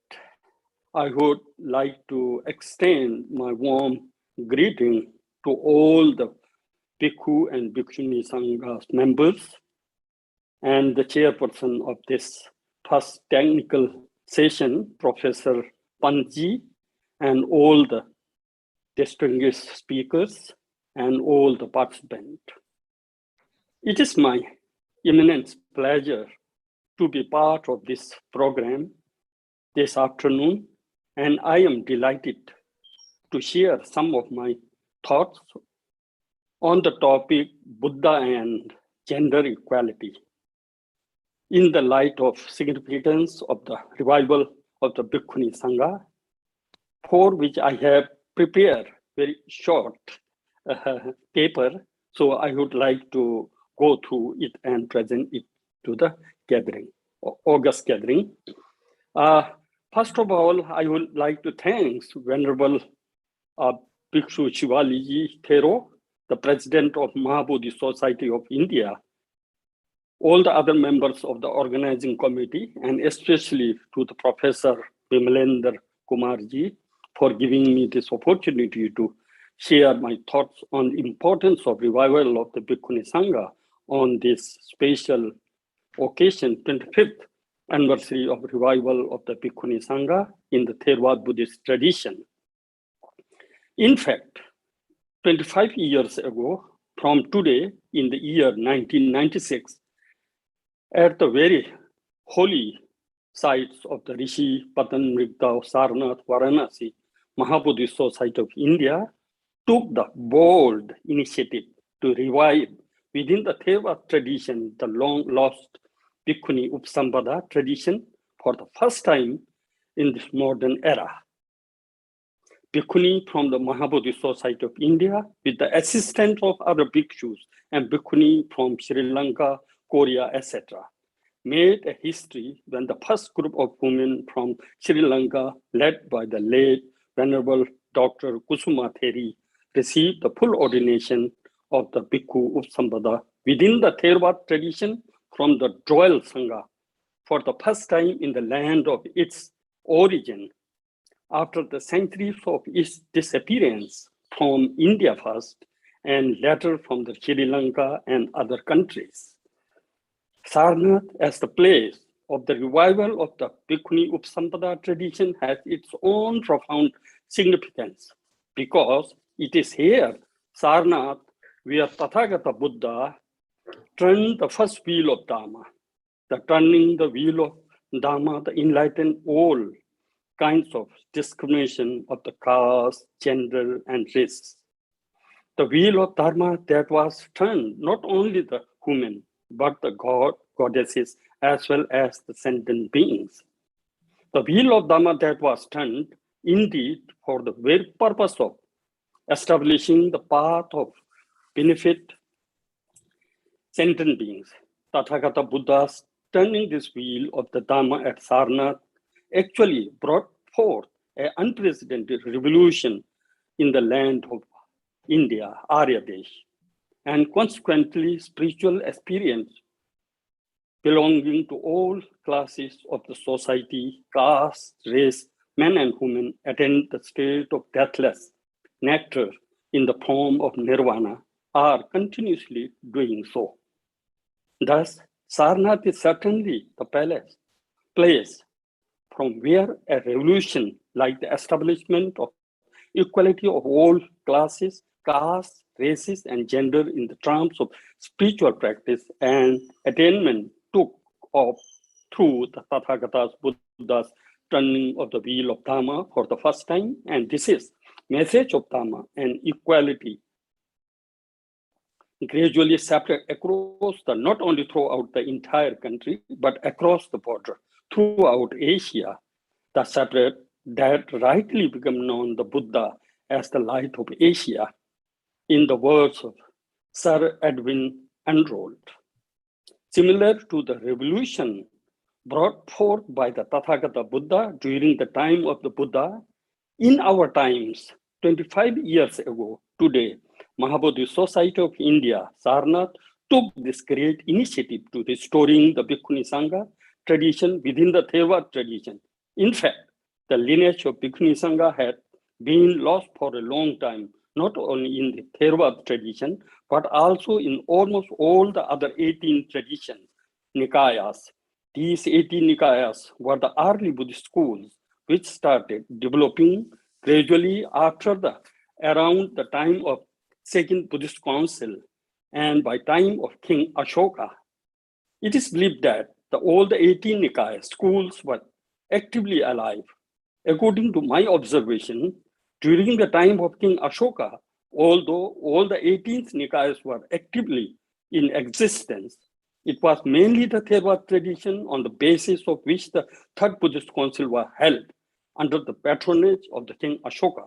I would like to extend my warm greeting to all the Bhikkhu and Bhikshuni Sangha's members and the chairperson of this first technical session, Professor Panji, and all the distinguished speakers and all the participants. It is my immense pleasure to be part of this program this afternoon, and I am delighted to share some of my thoughts on the topic Buddha and gender equality in the light of significance of the revival of the Bhikkhuni Sangha, for which I have prepared very short paper. So I would like to go through it and present it to the gathering, August gathering. First of all, I would like to thank Venerable Bhikshu Shivaliji Thero, the President of Mahabodhi Society of India, all the other members of the organizing committee, and especially to the Professor Vimalendra Kumarji for giving me this opportunity to share my thoughts on the importance of revival of the Bhikkhuni Sangha on this special occasion, 25th anniversary of revival of the Bhikkhuni Sangha in the Theravada Buddhist tradition. In fact, 25 years ago, from today, in the year 1996, at the very holy sites of the Rishi Patanmrigda Sarnath Varanasi, Mahabodhi Society of India took the bold initiative to revive within the Theravada tradition the long lost Bhikkhuni Upasambhada tradition for the first time in this modern era. Bhikkhuni from the Mahabodhi Society of India, with the assistance of other bhikshus and Bhikkhuni from Sri Lanka, Korea, etc., made a history when the first group of women from Sri Lanka, led by the late Venerable Dr. Kusuma Theri, received the full ordination of the Bhikkhu Upasambhada within the Theravada tradition from the Royal Sangha for the first time in the land of its origin, after the centuries of its disappearance from India first and later from the Sri Lanka and other countries. Sarnath, as the place of the revival of the Bhikkhuni Upasambhada tradition, has its own profound significance because it is here, Sarnath, where Tathagata Buddha turned the first wheel of Dharma. The turning the wheel of Dharma, the enlightened all kinds of discrimination of the caste, gender, and race. The wheel of Dharma that was turned not only the human, but the goddesses, as well as the sentient beings. The wheel of Dharma that was turned, indeed, for the very purpose of establishing the path of benefit sentient beings. Tathagata Buddha's turning this wheel of the Dharma at Sarnath actually brought forth an unprecedented revolution in the land of India, Aryadesh, and consequently spiritual experience belonging to all classes of the society, caste, race, men and women attain the state of deathless nectar in the form of nirvana, are continuously doing so. Thus, Sarnath is certainly the place from where a revolution like the establishment of equality of all classes, castes, races, and gender in the terms of spiritual practice and attainment took off through the Tathagata's Buddha's turning of the wheel of Dharma for the first time. And this is message of Dharma and equality gradually spread across the, not only throughout the entire country, but across the border, throughout Asia, the separate that rightly become known the Buddha as the light of Asia, in the words of Sir Edwin Enrolled. Similar to the revolution brought forth by the Tathagata Buddha during the time of the Buddha, in our times, 25 years ago, today, Mahabodhi Society of India, Sarnath, took this great initiative to restoring the Bhikkhuni Sangha tradition within the Theravada tradition. In fact, the lineage of Bhikkhuni Sangha had been lost for a long time, not only in the Theravada tradition, but also in almost all the other 18 traditions, Nikayas. These 18 Nikayas were the early Buddhist schools which started developing gradually around the time of Second Buddhist Council and by time of King Ashoka. It is believed that all the 18 Nikaya schools were actively alive. According to my observation, during the time of King Ashoka, although all the 18 Nikayas were actively in existence, it was mainly the Theravada tradition on the basis of which the Third Buddhist Council was held under the patronage of the King Ashoka.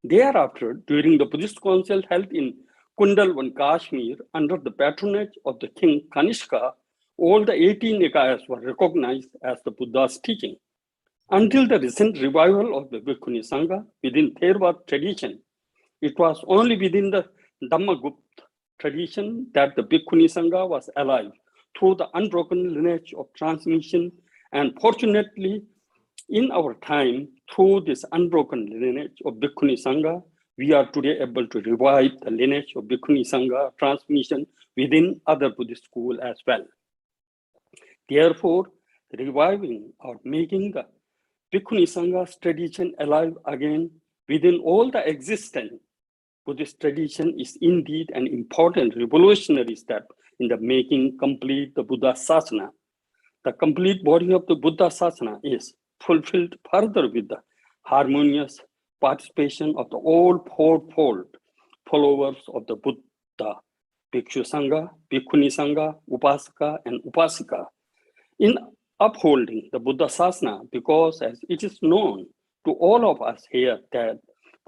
Thereafter, during the Buddhist Council held in Kundalwan, Kashmir, under the patronage of the King Kanishka, all the 18 Nikayas were recognized as the Buddha's teaching. Until the recent revival of the Bhikkhuni Sangha within Theravada tradition, it was only within the Dhammagupta tradition that the Bhikkhuni Sangha was alive through the unbroken lineage of transmission, and fortunately, in our time, through this unbroken lineage of Bhikkhuni Sangha, we are today able to revive the lineage of Bhikkhuni Sangha transmission within other Buddhist schools as well. Therefore, reviving or making the Bhikkhuni Sangha's tradition alive again within all the existing Buddhist tradition is indeed an important revolutionary step in the making complete the Buddha Sasana. The complete body of the Buddha Sasana is fulfilled further with the harmonious participation of the all fourfold followers of the Buddha, Bhikshu Sangha, Bhikkhuni Sangha, Upasaka, and Upasika, in upholding the Buddha Sasana, because as it is known to all of us here that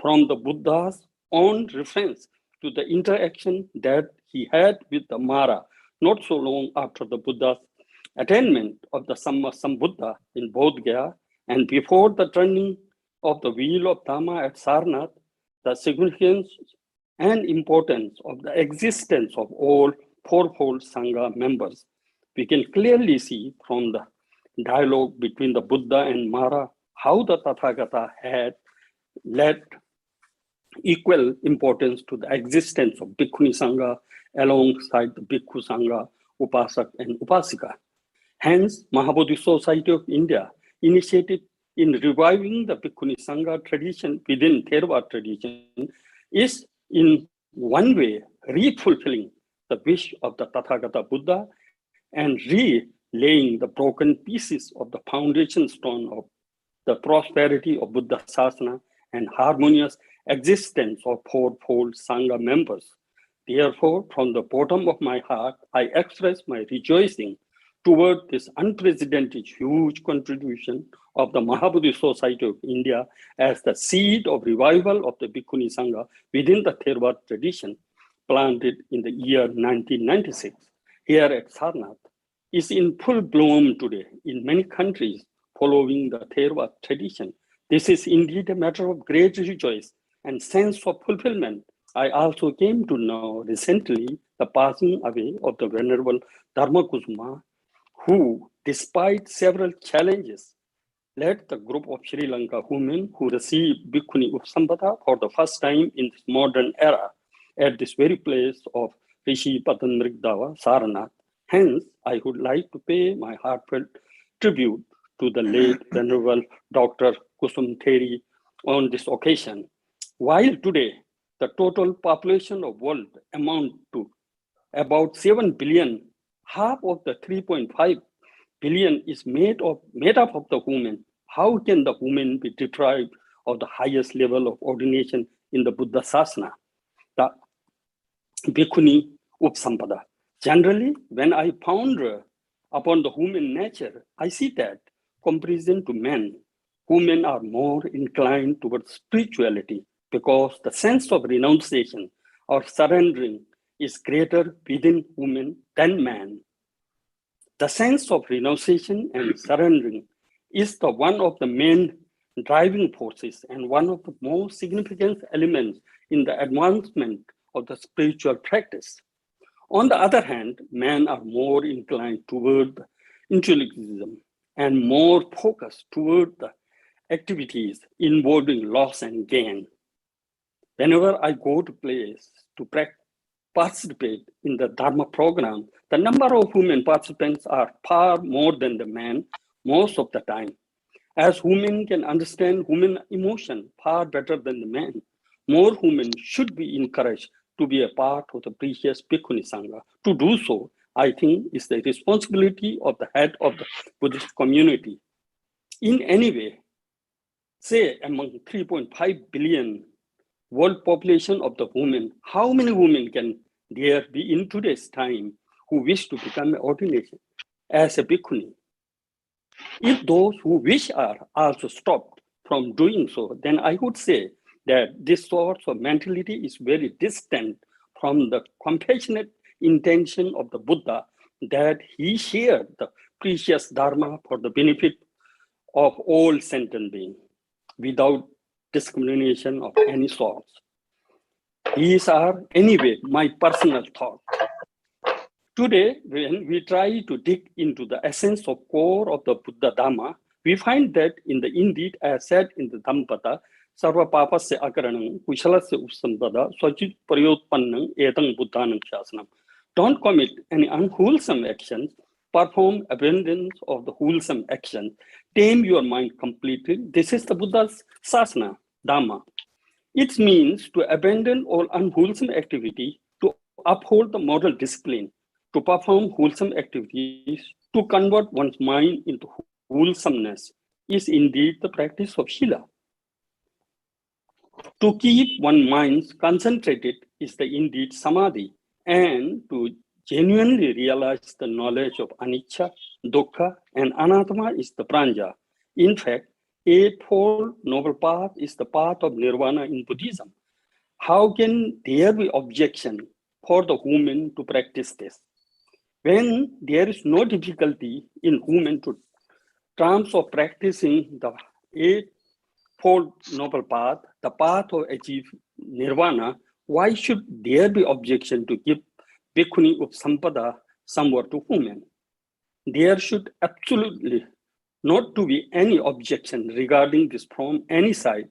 from the Buddha's own reference to the interaction that he had with the Mara not so long after the Buddha's attainment of the Samma Sambuddha in Bodh Gaya and before the turning of the wheel of Dhamma at Sarnath, the significance and importance of the existence of all fourfold Sangha members. We can clearly see from the dialogue between the Buddha and Mara how the Tathagata had led equal importance to the existence of Bhikkhuni Sangha alongside the Bhikkhu Sangha, Upasak and Upasika. Hence, Mahabodhi Society of India initiated in reviving the Bhikkhuni Sangha tradition within Theravada tradition is in one way re-fulfilling the wish of the Tathagata Buddha and relaying the broken pieces of the foundation stone of the prosperity of Buddha Sasana and harmonious existence of fourfold Sangha members. Therefore, from the bottom of my heart, I express my rejoicing toward this unprecedented huge contribution of the Mahabodhi Society of India as the seed of revival of the Bhikkhuni Sangha within the Theravada tradition planted in the year 1996 here at Sarnath is in full bloom today in many countries following the Theravada tradition. This is indeed a matter of great rejoice and sense of fulfillment. I also came to know recently the passing away of the Venerable Dharma Kusuma, who, despite several challenges, led the group of Sri Lanka women who received Bhikkhuni Upsampada for the first time in this modern era at this very place of Rishi Patanmrigdava, Sarnath. Hence, I would like to pay my heartfelt tribute to the late Venerable Dr. Kusum Theri on this occasion. While today, the total population of world amount to about 7 billion, half of the 3.5 billion is made up of the women. How can the women be deprived of the highest level of ordination in the Buddha Sasana, the Bhikkhuni Upsampada? Generally, when I ponder upon the human nature, I see that comparison to men, women are more inclined towards spirituality because the sense of renunciation or surrendering is greater within women than man. The sense of renunciation and surrendering is the one of the main driving forces and one of the most significant elements in the advancement of the spiritual practice. On the other hand, men are more inclined toward intellectualism and more focused toward the activities involving loss and gain. Whenever I go to place to participate in the Dharma program, the number of women participants are far more than the men most of the time. As women can understand human emotion far better than the men, more women should be encouraged to be a part of the precious Bhikkhuni Sangha. To do so, I think, is the responsibility of the head of the Buddhist community. In any way, say among 3.5 billion world population of the women, how many women can there be in today's time who wish to become an ordination as a Bhikkhuni? If those who wish are also stopped from doing so, then I would say that this sort of mentality is very distant from the compassionate intention of the Buddha that he shared the precious Dharma for the benefit of all sentient beings without discrimination of any sort. These are, anyway, my personal thoughts. Today, when we try to dig into the essence of core of the Buddha Dhamma, we find that indeed, as said in the Dhammapada, Sarva Papasya Akaranam, Kushalasya Upsampada, Swachit Prayotpannam, Etang Buddhanam Shasanam. Don't commit any unwholesome actions, perform abundance of the wholesome action, tame your mind completely. This is the Buddha's Sasana, Dhamma. It means to abandon all unwholesome activity, to uphold the moral discipline, to perform wholesome activities, to convert one's mind into wholesomeness is indeed the practice of Shila. To keep one's mind concentrated is the indeed Samadhi, and to genuinely realize the knowledge of Anicca, Dukkha, and Anattama is the Pranja. In fact, Eightfold Noble Path is the path of Nirvana in Buddhism. How can there be objection for the woman to practice this? When there is no difficulty in women to terms of practicing the Eightfold Noble Path, the path of achieve Nirvana, why should there be objection to give Bhikkhuni Upsampada somewhat to women? There should absolutely not to be any objection regarding this from any side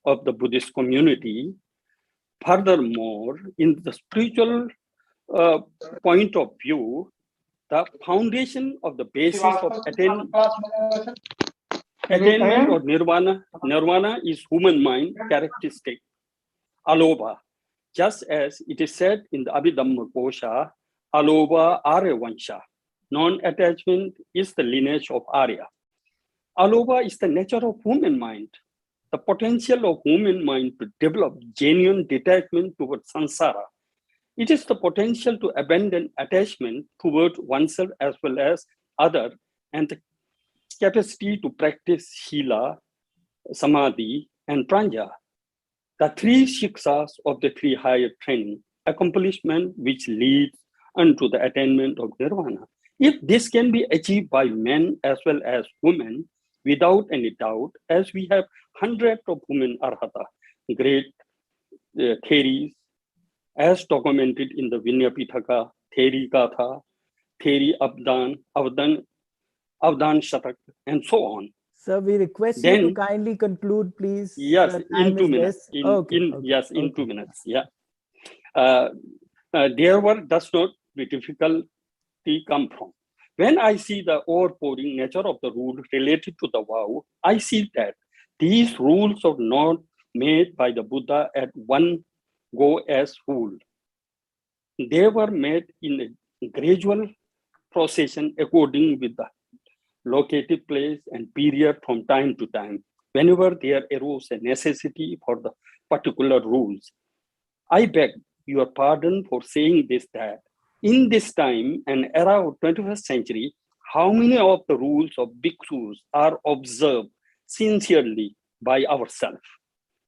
of the Buddhist community. Furthermore, in the spiritual point of view, the foundation of the basis of attainment or nirvana is human mind characteristic, alobha. Just as it is said in the Abhidhamma Kosha, alobha Arya Vansha. Non-attachment is the lineage of Arya. Alobha is the nature of human mind, the potential of human mind to develop genuine detachment towards samsara. It is the potential to abandon attachment towards oneself as well as other, and the capacity to practice Shila, Samadhi, and Pranja. The three shikshas of the three higher training, accomplishment which leads unto the attainment of Nirvana. If this can be achieved by men as well as women, without any doubt, as we have hundreds of women arhata, great theories, as documented in the Vinaya Pitaka, Theri Gatha, Theri Avdan Shatak, and so on. Sir, we request you to kindly conclude, please. Yes, in 2 minutes. Yes, in 2 minutes. Yeah. Therefore, does not be difficulty come from. When I see the overpouring nature of the rule related to the vow, I see that these rules are not made by the Buddha at one go as rule. They were made in a gradual procession according with the located place and period from time to time, whenever there arose a necessity for the particular rules. I beg your pardon for saying this, that in this time and era of 21st century, how many of the rules of bhikkhus are observed sincerely by ourselves?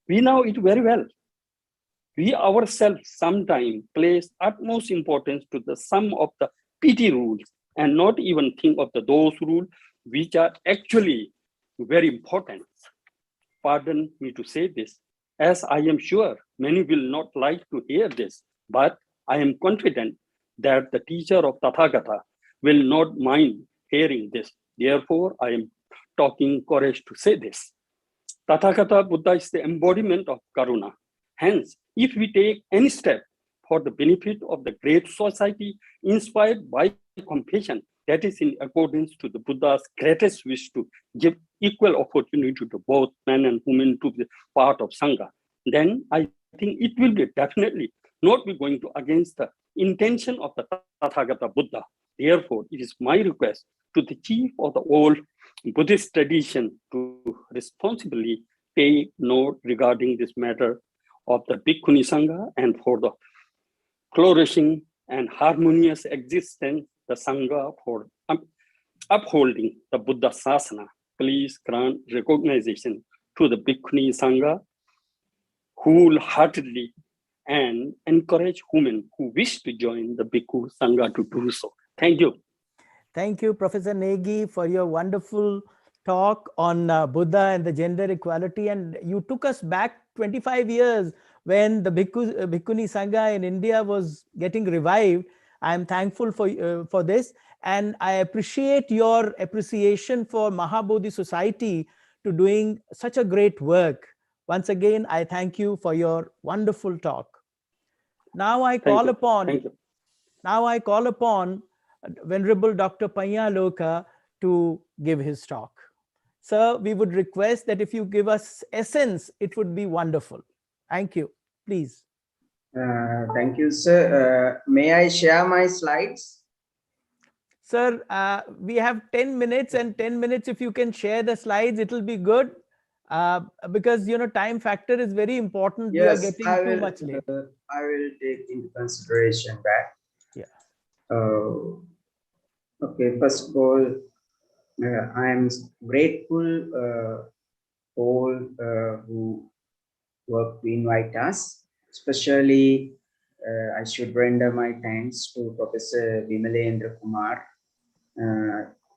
We know it very well. We ourselves sometimes place utmost importance to the sum of the petty rules and not even think of those rules which are actually very important. Pardon me to say this, as I am sure many will not like to hear this, But I am confident that the teacher of Tathagata will not mind hearing this. Therefore, I am talking courage to say this. Tathagata Buddha is the embodiment of Karuna. Hence, if we take any step for the benefit of the great society inspired by compassion, that is in accordance to the Buddha's greatest wish to give equal opportunity to both men and women to be part of Sangha, then I think it will be definitely not be going to against the intention of the Tathagata Buddha. Therefore, it is my request to the chief of the old Buddhist tradition to responsibly take note regarding this matter of the Bhikkhuni Sangha, and for the flourishing and harmonious existence, the Sangha for upholding the Buddha Sasana. Please grant recognition to the Bhikkhuni Sangha wholeheartedly and encourage women who wish to join the Bhikkhu Sangha to do so. Thank you. Thank you, Professor Negi, for your wonderful talk on Buddha and the gender equality. And you took us back 25 years when the Bhikkhuni Sangha in India was getting revived. I am thankful for this. And I appreciate your appreciation for Mahabodhi Society to doing such a great work. Once again, I thank you for your wonderful talk. Now I call upon Venerable Dr. Panyaloka to give his talk. Sir, we would request that if you give us essence, it would be wonderful. Thank you. Please. Thank you, sir. May I share my slides? Sir, we have 10 minutes, and 10 minutes, if you can share the slides, it will be good. Because, you know, time factor is very important. Yes, we are getting too much late. I will take into consideration that. Yeah. Okay, first of all, I am grateful all who work to invite us. Especially, I should render my thanks to Professor Vimalendra Kumar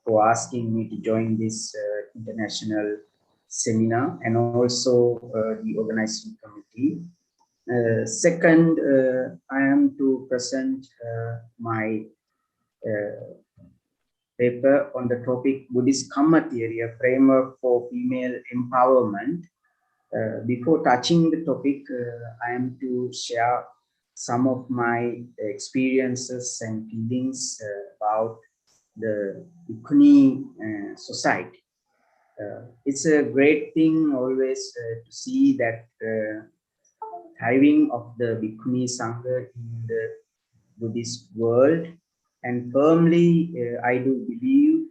for asking me to join this international seminar, and also the organizing committee. Second, I am to present my paper on the topic Buddhist Karma Theory, a framework for female empowerment. Before touching the topic, I am to share some of my experiences and feelings about the Bhikkhuni society. It's a great thing always to see that thriving of the Bhikkhuni Sangha in the Buddhist world, and firmly I do believe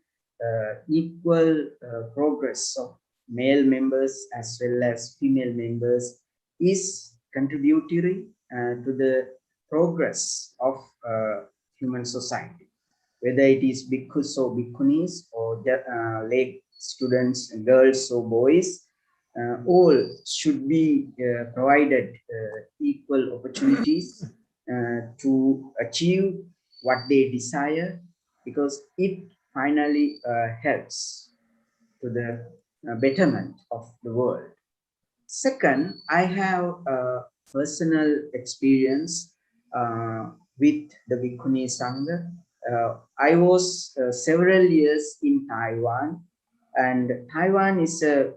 equal progress of male members as well as female members is contributory to the progress of human society, whether it is bhikkhus or bhikkhunis or lay students, girls or boys, all should be provided equal opportunities to achieve what they desire, because it finally helps to the betterment of the world. Second, I have a personal experience with the Bhikkhuni Sangha. I was several years in Taiwan, and Taiwan is a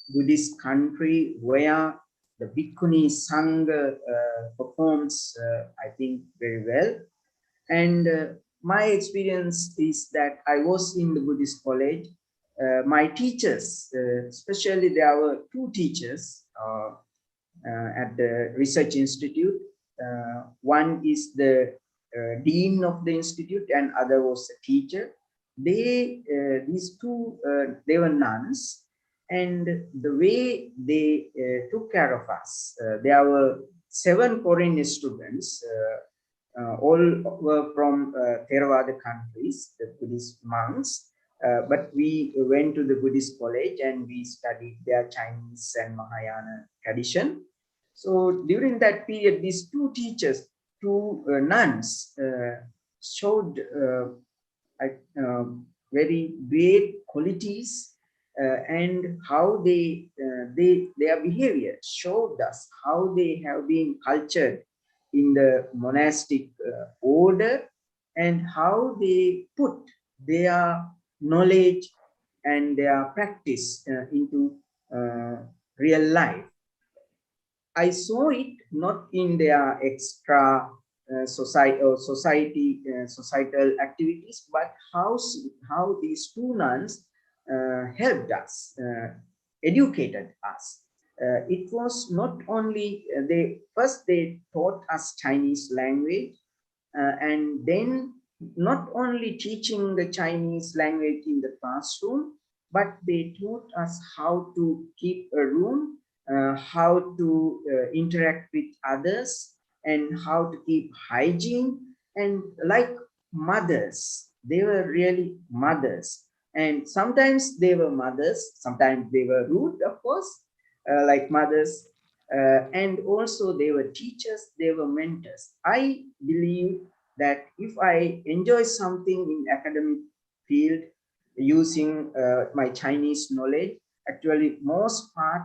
Buddhist country where the Bhikkhuni Sangha performs, I think, very well. And my experience is that I was in the Buddhist college. My teachers, especially there were two teachers at the research institute. One is the dean of the institute, and other was a teacher. These two, they were nuns, and the way they took care of us, there were 7 Korean students. All were from Theravada countries, the Buddhist monks. But we went to the Buddhist college and we studied their Chinese and Mahayana tradition. So during that period, these two teachers, two nuns, showed very great qualities, and how their behavior showed us how they have been cultured in the monastic order, and how they put their knowledge and their practice into real life. I saw it not in their extra societal activities, but how these two nuns helped us, educated us. It was not only they taught us Chinese language, and then not only teaching the Chinese language in the classroom, but they taught us how to keep a room, how to interact with others, and how to keep hygiene. And like mothers, they were really mothers. And sometimes they were mothers, sometimes they were rude, of course, like mothers. And also they were teachers, they were mentors. I believe that if I enjoy something in academic field using my Chinese knowledge, actually most part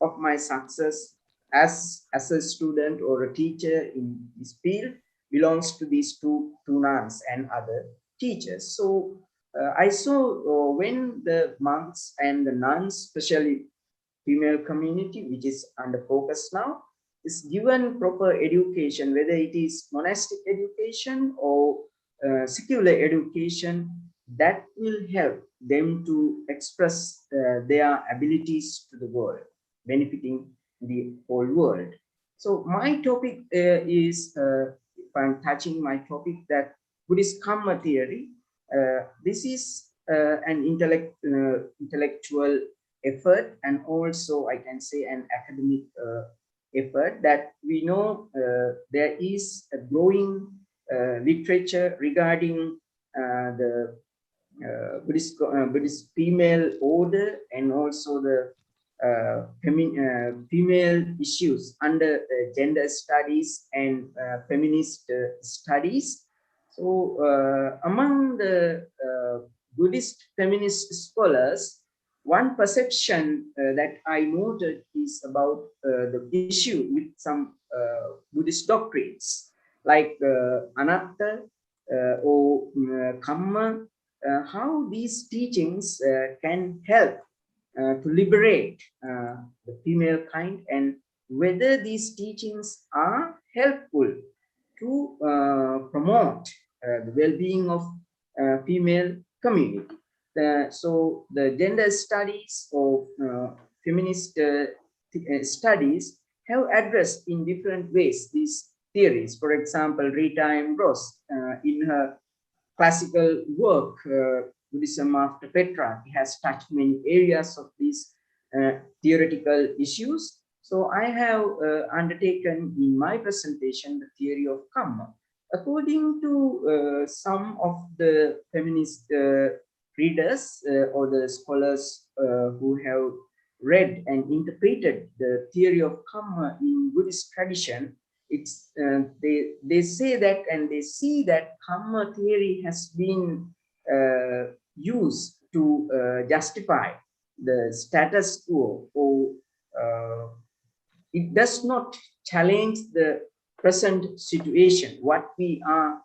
of my success as a student or a teacher in this field belongs to these two nuns and other teachers. So I saw when the monks and the nuns, especially female community, which is under focus now, is given proper education, whether it is monastic education or secular education, that will help them to express their abilities to the world, benefiting the whole world. So my topic is, if I'm touching my topic, that Buddhist Karma theory. This is an intellectual effort, and also I can say an academic effort, that we know there is a growing literature regarding the Buddhist female order, and also the female issues under gender studies and feminist studies. So among the Buddhist feminist scholars, one perception that I noted is about the issue with some Buddhist doctrines like anatta or kamma, how these teachings can help to liberate the female kind, and whether these teachings are helpful to promote the well-being of female community. So the gender studies or feminist studies have addressed in different ways these theories. For example, Rita M. Ross, in her classical work, Buddhism After Petrarch, has touched many areas of these theoretical issues. So I have undertaken in my presentation the theory of karma. According to some of the feminist readers or the scholars who have read and interpreted the theory of karma in Buddhist tradition, it's they say that, and they see that karma theory has been used to justify the status quo, or it does not challenge the present situation, what we are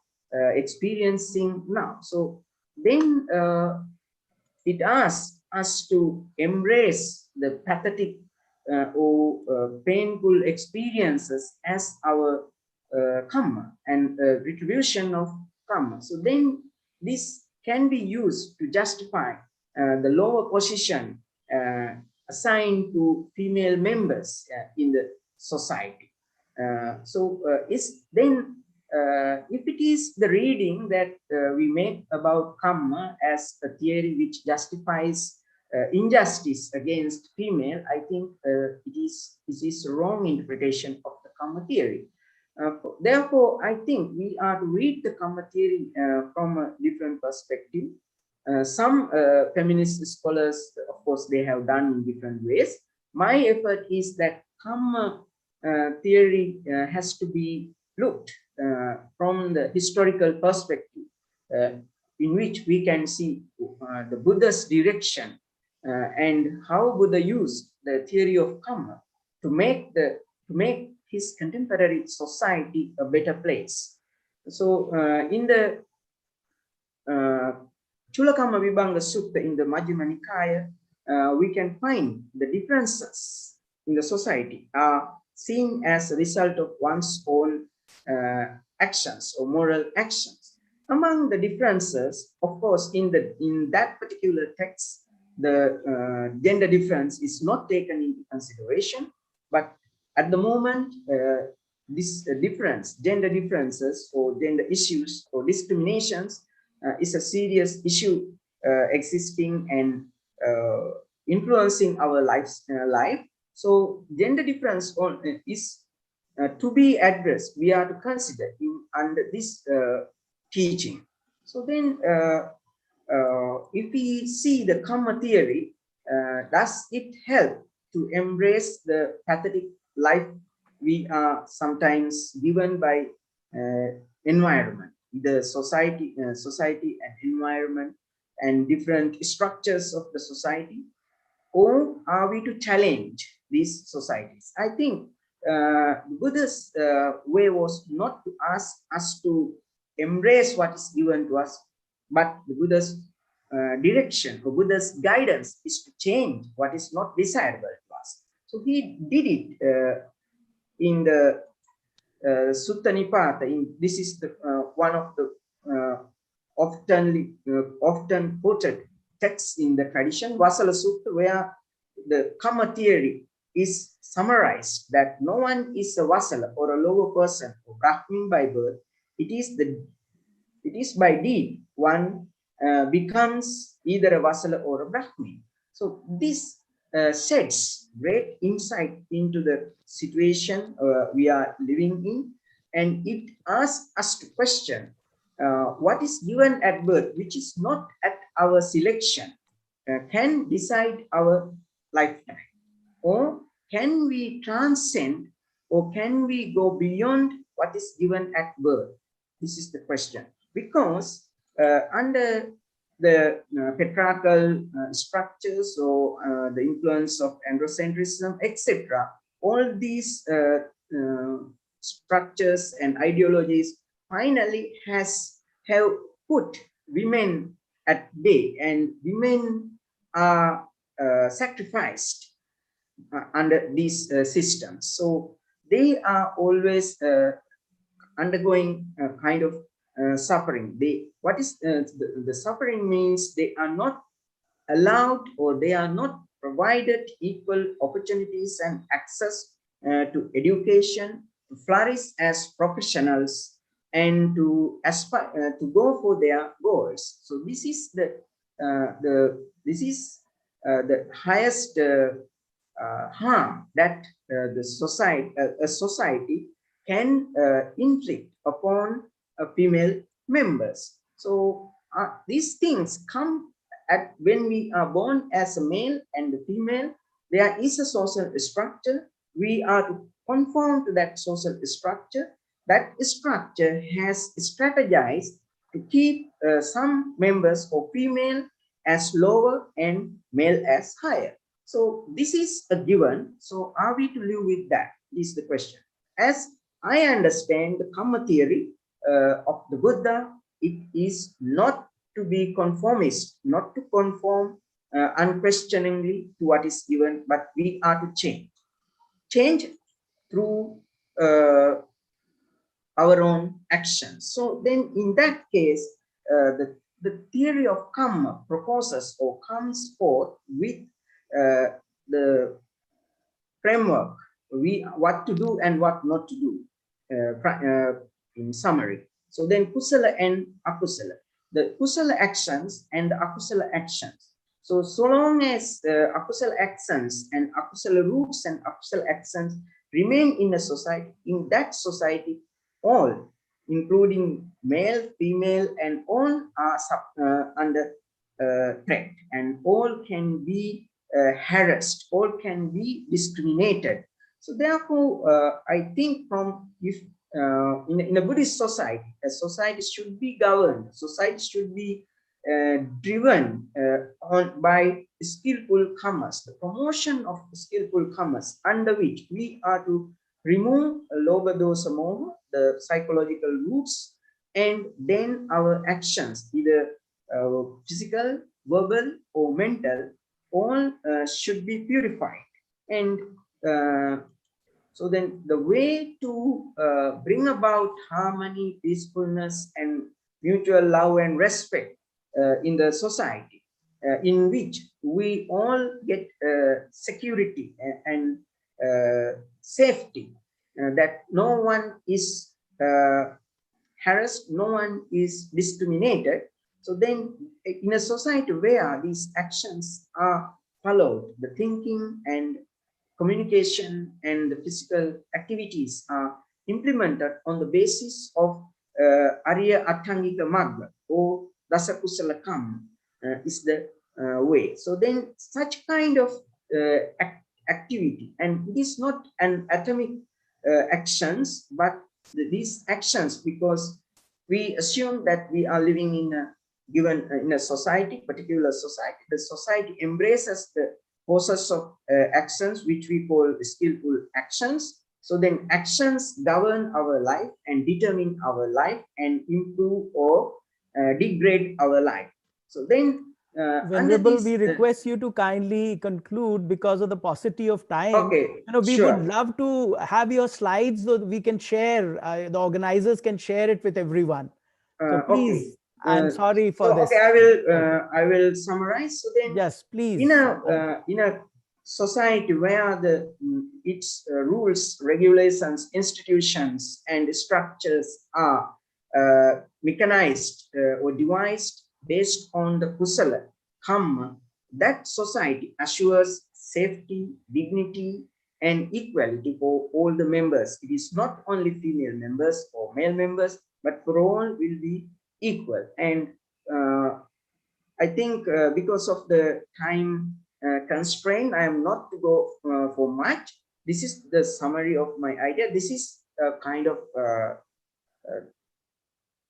experiencing now. So then it asks us to embrace the pathetic or painful experiences as our karma and retribution of karma. So then this can be used to justify the lower position assigned to female members in the society. If it is the reading that we make about karma as a theory which justifies injustice against female, I think it is a wrong interpretation of the karma theory. Therefore, I think we are to read the karma theory from a different perspective. Some feminist scholars, of course, they have done in different ways. My effort is that karma theory has to be looked from the historical perspective, in which we can see the Buddha's direction and how Buddha used the theory of karma to make his contemporary society a better place. So in the Chulakama Vibhanga Sutta in the Majjhima Nikaya, we can find the differences in the society are seen as a result of one's own actions or moral actions. Among the differences, of course, in that particular text, the gender difference is not taken into consideration, but at the moment, this difference, gender differences or gender issues or discriminations is a serious issue existing and influencing our life. So gender difference is to be addressed. We are to consider under this teaching. So then, if we see the karma theory, does it help to embrace the pathetic life we are sometimes given by environment, the society and environment and different structures of the society, or are we to challenge these societies? I think Buddha's way was not to ask us to embrace what is given to us, but the Buddha's direction or Buddha's guidance is to change what is not desirable to us. So he did it in the Sutta Nipata. This is the one of the often quoted texts in the tradition, Vasala Sutta, where the karma theory is summarized that no one is a Vasala or a lower person or Brahmin by birth. It is by deed one becomes either a Vasala or a Brahmin. So this sheds great insight into the situation we are living in, and it asks us to question what is given at birth, which is not at our selection, can decide our lifetime, or can we transcend, or can we go beyond what is given at birth? This is the question, because under the patriarchal structures or the influence of androcentrism, etc., all these structures and ideologies finally have put women at bay, and women are sacrificed under these systems. So they are always undergoing a kind of suffering. What is the suffering means? They are not allowed, or they are not provided equal opportunities and access to education, to flourish as professionals, and to aspire to go for their goals. So this is the highest harm that the society can inflict upon female members. So these things come at when we are born as a male and a female. There is a social structure. We are to conform to that social structure. That structure has strategized to keep some members of female as lower and male as higher. So this is a given. So are we to live with that? Is the question. As I understand the karma theory of the Buddha, it is not to be conformist, not to conform unquestioningly to what is given, but we are to change. Change through our own actions. So then in that case, the theory of karma proposes or comes forth with the framework, what to do and what not to do, in summary. So then kusala and akusala, the kusala actions and the akusala actions. So long as akusala actions and akusala roots and akusala actions remain in a society, in that society, all, including male, female, and all are under threat, and all can be harassed, all can be discriminated. So therefore, I think in a Buddhist society, a society should be governed, society should be driven by skillful karmas, the promotion of skillful karmas, under which we are to remove Lobha Dosa Moha, the psychological roots, and then our actions, either physical, verbal, or mental, all should be purified. And so then the way to bring about harmony, peacefulness, and mutual love and respect in the society, in which we all get security and safety, that no one is harassed, no one is discriminated. So then in a society where these actions are followed, the thinking and communication and the physical activities are implemented on the basis of Arya Atthangika Magga or Dasakusala Kamma is the way. So then such kind of activity, and it is not an atomic actions, but these actions, because we assume that we are living in a given in a society, particular society, the society embraces the process of actions which we call skillful actions. So then actions govern our life and determine our life and improve or degrade our life. So then Venerable, we request you to kindly conclude because of the paucity of time. Okay, We sure. would love to have your slides so that we can share, the organizers can share it with everyone. So please, I'm sorry for this. Okay, I will summarize. So then, yes, please. In a society where the its rules, regulations, institutions, and structures are mechanized or devised based on the kusala kamma, that society assures safety, dignity, and equality for all the members. It is not only female members or male members, but for all will be equal. And I think because of the time constraint, I am not to go for much. This is the summary of my idea. This is a kind of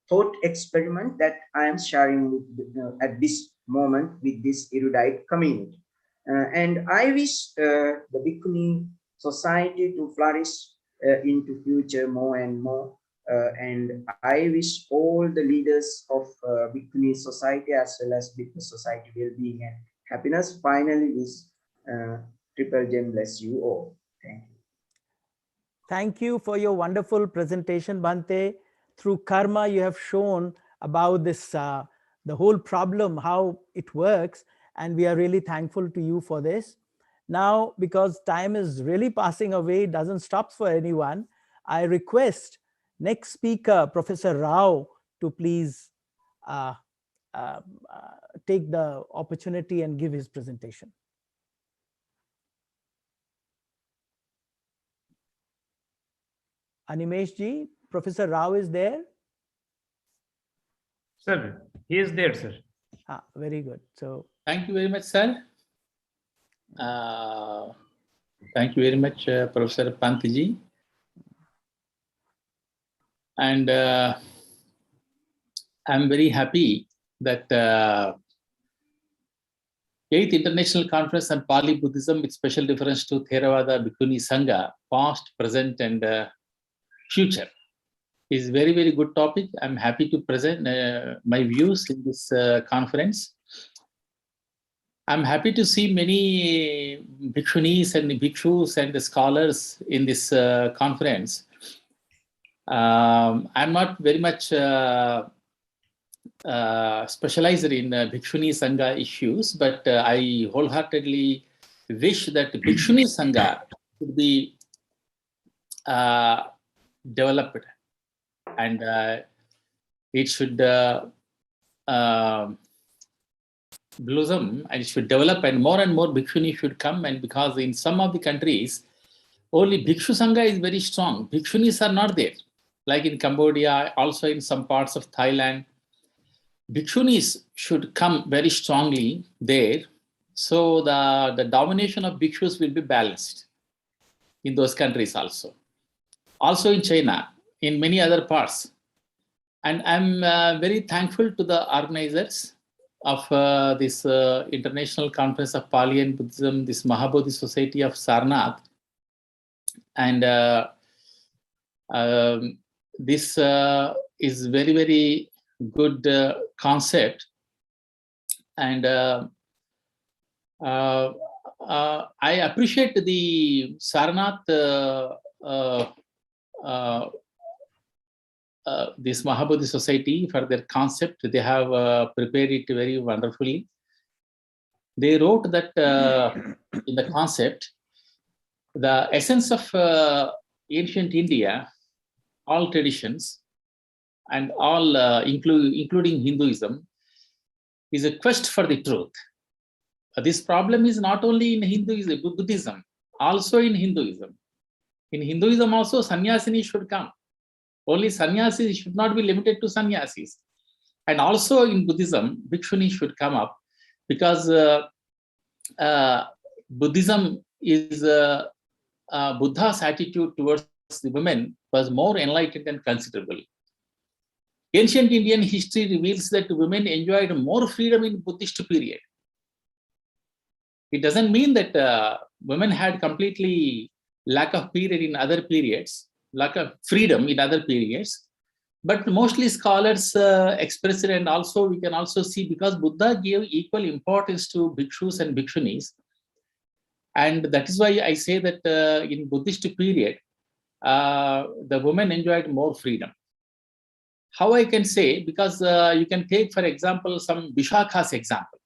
thought experiment that I am sharing with, at this moment with this erudite community. And I wish the Bhikkhuni society to flourish into future more and more. And I wish all the leaders of Bhikkhuni society as well as Bhikkhu society well-being and happiness. Finally, this Triple Gem bless you all. Thank you. Thank you for your wonderful presentation, Bhante. Through karma, you have shown about this, the whole problem, how it works. And we are really thankful to you for this. Now, because time is really passing away, it doesn't stop for anyone, I request next speaker, Professor Rao, to please take the opportunity and give his presentation. Animesh ji, Professor Rao is there? Sir, he is there, sir. Very good. So thank you very much, sir. Thank you very much, Professor Pantiji. And I'm very happy that 8th International Conference on Pali Buddhism with special reference to Theravada Bhikkhuni Sangha, past, present, and future is very, very good topic. I'm happy to present my views in this conference. I'm happy to see many bhikshunis and bhikshus and scholars in this conference. I'm not very much specialized in Bhikshuni Sangha issues, but I wholeheartedly wish that Bhikshuni Sangha should be developed, and it should blossom, and it should develop, and more Bhikshuni should come. And because in some of the countries, only Bhikshu Sangha is very strong. Bhikshunis are not there. Like in Cambodia, also in some parts of Thailand, Bhikshunis should come very strongly there. So the domination of Bhikshus will be balanced in those countries also. Also in China, in many other parts. And I'm very thankful to the organizers of this International Conference of Pali and Buddhism, this Mahabodhi Society of Sarnath. And This is very, very good concept. And I appreciate the Sarnath, this Mahabodhi Society for their concept. They have prepared it very wonderfully. They wrote that in the concept, the essence of ancient India, all traditions and all, including Hinduism, is a quest for the truth. This problem is not only in Hinduism, Buddhism, also in Hinduism. In Hinduism also, sannyasini should come. Only sannyasis should not be limited to sannyasis. And also in Buddhism, bhikshuni should come up, because Buddhism is Buddha's attitude towards the women was more enlightened and considerable. Ancient Indian history reveals that women enjoyed more freedom in Buddhist period. It doesn't mean that women had completely lack of period in other periods, lack of freedom in other periods, but mostly scholars express it, and also we can also see because Buddha gave equal importance to bhikshus and bhikshunis, and that is why I say that in Buddhist period, the women enjoyed more freedom. How I can say, because you can take, for example, some Vishakha's example.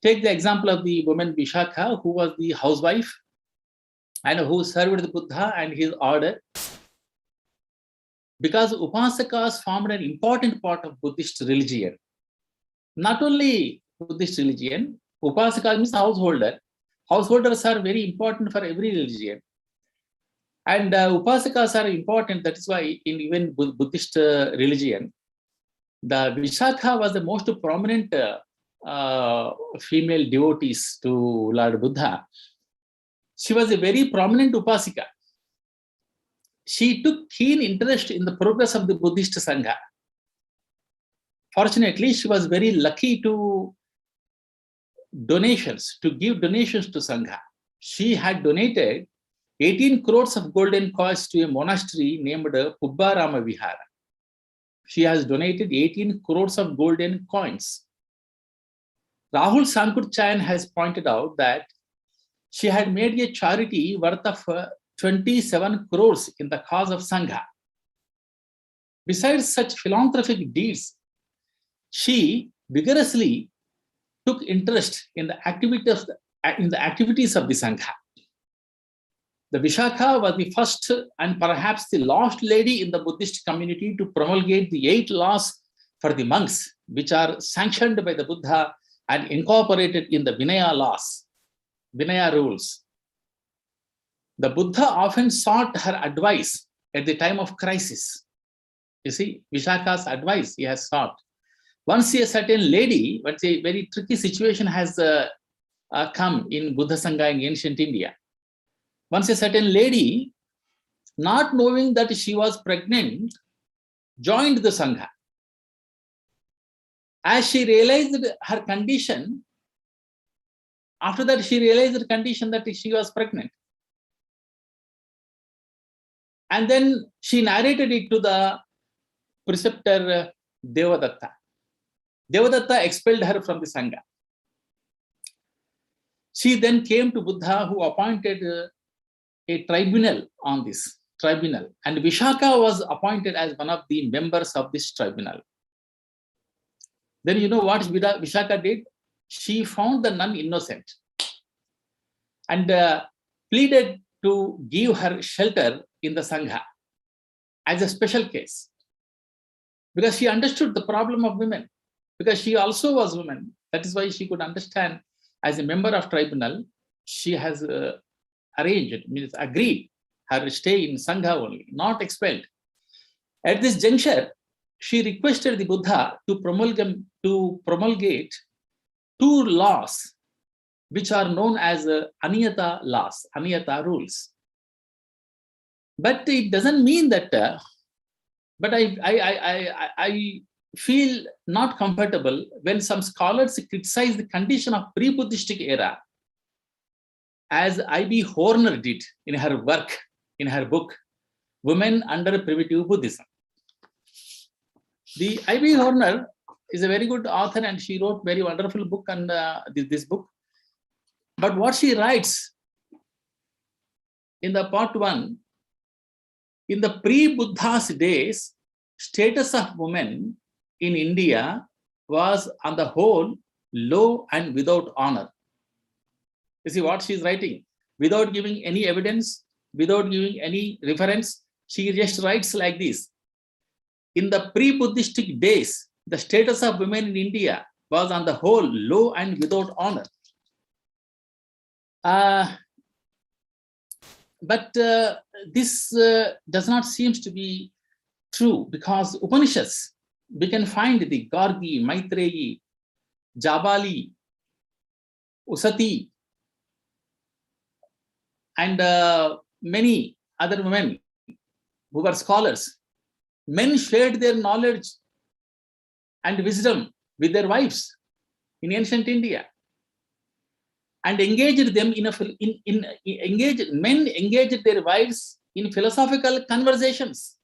Take the example of the woman Vishakha, who was the housewife and who served the Buddha and his order. Because Upasakas formed an important part of Buddhist religion. Not only Buddhist religion, Upasaka means householder. Householders are very important for every religion. And Upasakas are important, that is why in even Buddhist religion, the Vishakha was the most prominent female devotees to Lord Buddha. She was a very prominent Upasika. She took keen interest in the progress of the Buddhist Sangha. Fortunately, she was very lucky to give donations to Sangha. She had donated 18 crores of golden coins to a monastery named Pubbarama Vihara. She has donated 18 crores of golden coins. Rahul Sankurchayan has pointed out that she had made a charity worth of 27 crores in the cause of Sangha. Besides such philanthropic deeds, she vigorously took interest in the activities of the Sangha. The Vishakha was the first and perhaps the last lady in the Buddhist community to promulgate the 8 laws for the monks, which are sanctioned by the Buddha and incorporated in the Vinaya laws, Vinaya rules. The Buddha often sought her advice at the time of crisis. You see, Vishakha's advice he has sought. Once a certain lady, once a very tricky situation has come in Buddha Sangha in ancient India. Once a certain lady, not knowing that she was pregnant, joined the Sangha. As she realized her condition, after that she realized the condition that she was pregnant. And then she narrated it to the preceptor Devadatta. Devadatta expelled her from the Sangha. She then came to Buddha, who appointed a tribunal on this tribunal, and Vishakha was appointed as one of the members of this tribunal. Then you know what Vishakha did? She found the nun innocent and pleaded to give her shelter in the Sangha as a special case, because she understood the problem of women, because she also was woman. That is why she could understand, as a member of tribunal, she has arranged, means agreed, her stay in Sangha only, not expelled. At this juncture, she requested the Buddha to promulgate 2 laws, which are known as Aniyata laws, Aniyata rules. But it doesn't mean that, but I feel not comfortable when some scholars criticize the condition of pre-Buddhistic era, as I.B. Horner did in her work, in her book, Women under Primitive Buddhism. The I.B. Horner is a very good author and she wrote very wonderful book on this book. But what she writes in the part 1, in the pre-Buddha's days, status of women in India was on the whole low and without honor. You see what she's writing? Without giving any evidence, without giving any reference, she just writes like this. In the pre-Buddhistic days, the status of women in India was on the whole low and without honor. But this does not seem to be true, because Upanishads, we can find the Gargi, Maitreyi, Jabali, Usati, and many other women who were scholars. Men shared their knowledge and wisdom with their wives in ancient India, and engaged them men engaged their wives in philosophical conversations.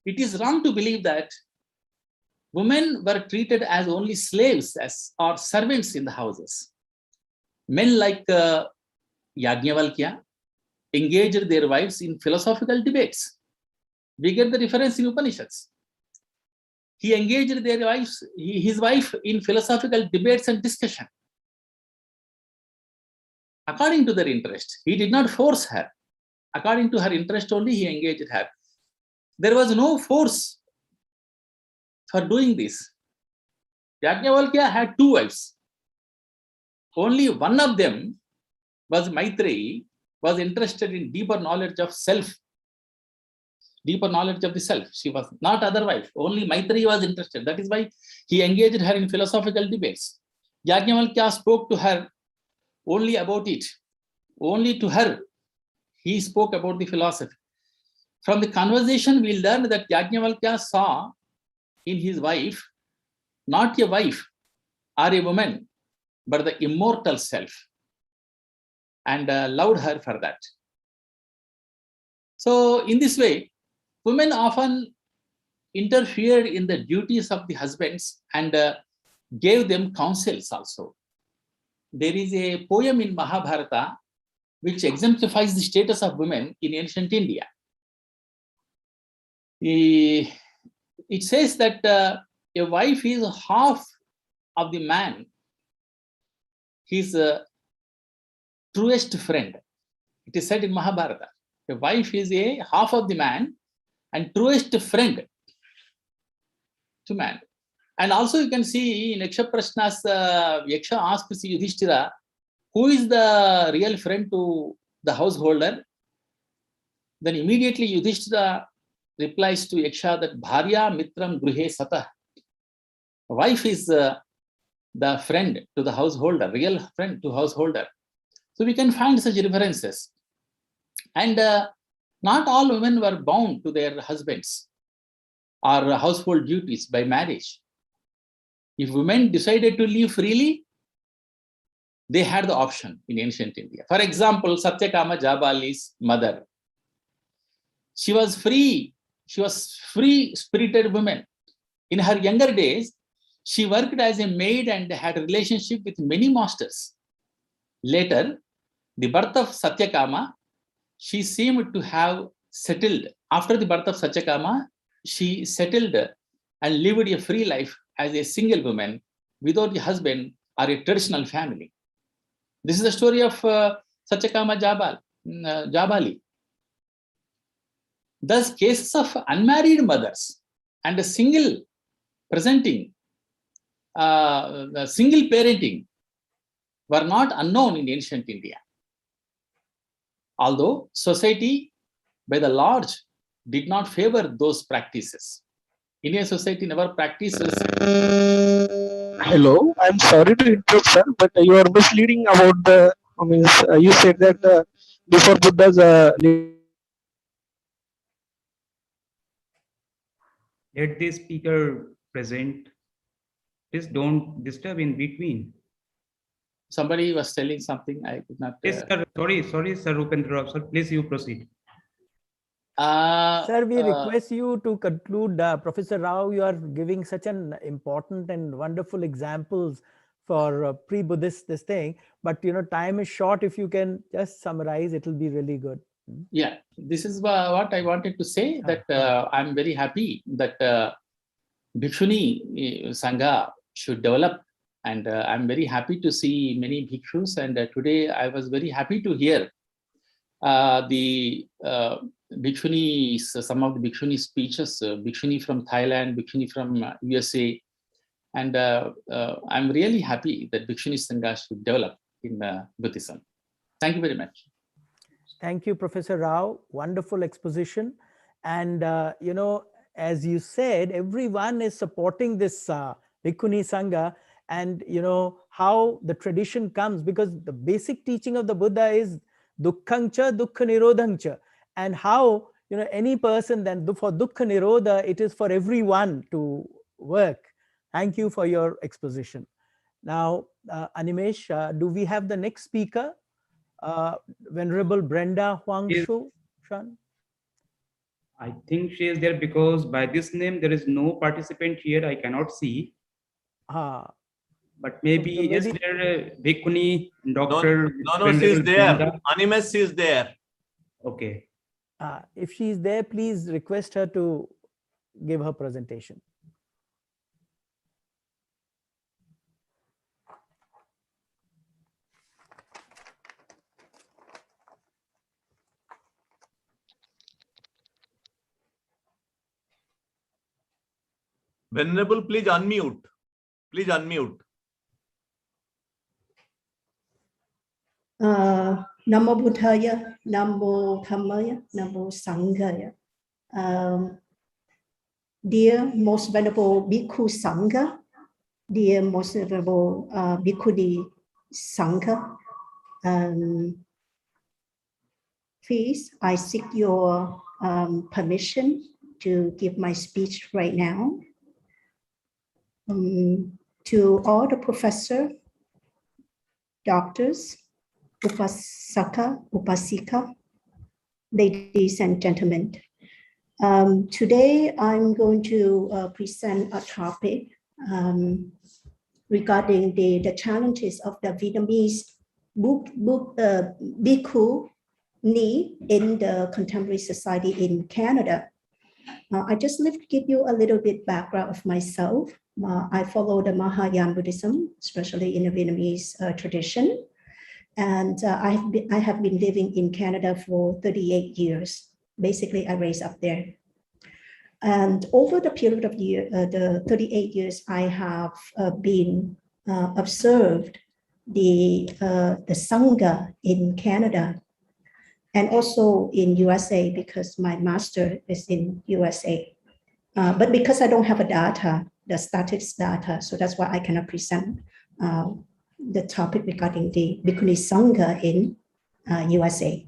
It is wrong to believe that women were treated as only slaves or servants in the houses. Men like Yajnavalkya engaged their wives in philosophical debates. We get the reference in Upanishads. He engaged his wife in philosophical debates and discussion. According to their interest, he did not force her. According to her interest only, he engaged her. There was no force for doing this. Yajnavalkya had 2 wives. Only one of them was Maitreyi, was interested in deeper knowledge of self, deeper knowledge of the self. She was not other wife. Only Maitreyi was interested. That is why he engaged her in philosophical debates. Yajnavalkya spoke to her only about it. Only to her he spoke about the philosophy. From the conversation, we learn that Yajnavalkya saw in his wife not a wife or a woman, but the immortal self, and loved her for that. So in this way, women often interfered in the duties of the husbands and gave them counsels also. There is a poem in Mahabharata which exemplifies the status of women in ancient India. It says that a wife is half of the man, his truest friend. It is said in Mahabharata. A wife is a half of the man and truest friend to man. And also you can see in Yaksha Prashnas, Yaksha asks Yudhishthira, who is the real friend to the householder? Then immediately Yudhishthira replies to Yaksha that Bharya Mitram Gruhe Satah. Wife is the friend to the householder, real friend to householder. So we can find such references. And not all women were bound to their husbands or household duties by marriage. If women decided to live freely, they had the option in ancient India. For example, Satyakama Jabali's mother. She was free-spirited woman. In her younger days, she worked as a maid and had a relationship with many masters. Later, the birth of Satyakama, she seemed to have settled. After the birth of Satyakama, she settled and lived a free life as a single woman without a husband or a traditional family. This is the story of Satyakama Jabali. Thus, cases of unmarried mothers and a single parenting were not unknown in ancient India. Although society by the large did not favor those practices. Indian society never practices. Hello, I'm sorry to interrupt, sir, but you are misleading about the. You said that before Buddha's. Let the speaker present. Please don't disturb in between. Somebody was telling something I could not. Yes, sir. Sorry, Sir Upendra. Sir, please you proceed. Sir, we request you to conclude. Professor Rao, you are giving such an important and wonderful examples for pre-Buddhist this thing, but time is short. If you can just summarize, it will be really good. Yeah, this is what I wanted to say, that I'm very happy that Bhikshuni Sangha should develop, and I'm very happy to see many bhikshus, and today I was very happy to hear the bhikshuni, some of the bhikshuni speeches, bhikshuni from Thailand, bhikshuni from USA, and I'm really happy that Bhikshuni Sangha should develop in Buddhism. Thank you very much. Thank you, Professor Rao. Wonderful exposition. And, as you said, everyone is supporting this Bhikkhuni Sangha, and, how the tradition comes, because the basic teaching of the Buddha is dukkhaṅca dukkha nirodhaṅca, and how, any person, then for dukkha nirodha, it is for everyone to work. Thank you for your exposition. Now, Animesh, do we have the next speaker? Venerable Brenda Huangshu Shan? I think she is there because by this name there is no participant here. I cannot see. But maybe, okay, yes, there Bhikkhuni, Doctor. No, she is there. Animesh is there. Okay. If she is there, please request her to give her presentation. Venerable, please unmute. Please unmute. Namo Buddhaya, Namo Dhammaya, Namo Sanghaya. Dear Most Venerable Bhikkhu Sangha, dear Most Venerable Bhikkhuni Sangha, please, I seek your permission to give my speech right now. To all the professor, doctors, upasaka, upasika, ladies and gentlemen. Today I'm going to present a topic regarding the challenges of the Vietnamese bhikkhu in the contemporary society in Canada. I just like to give you a little bit background of myself. I follow the Mahayana Buddhism, especially in the Vietnamese tradition. And I have been living in Canada for 38 years. Basically, I raised up there. And over the period of the 38 years, I have been observed the Sangha in Canada and also in USA, because my master is in USA. But because I don't have a data, the statistics data, so that's why I cannot present the topic regarding the Bhikkhuni Sangha in USA.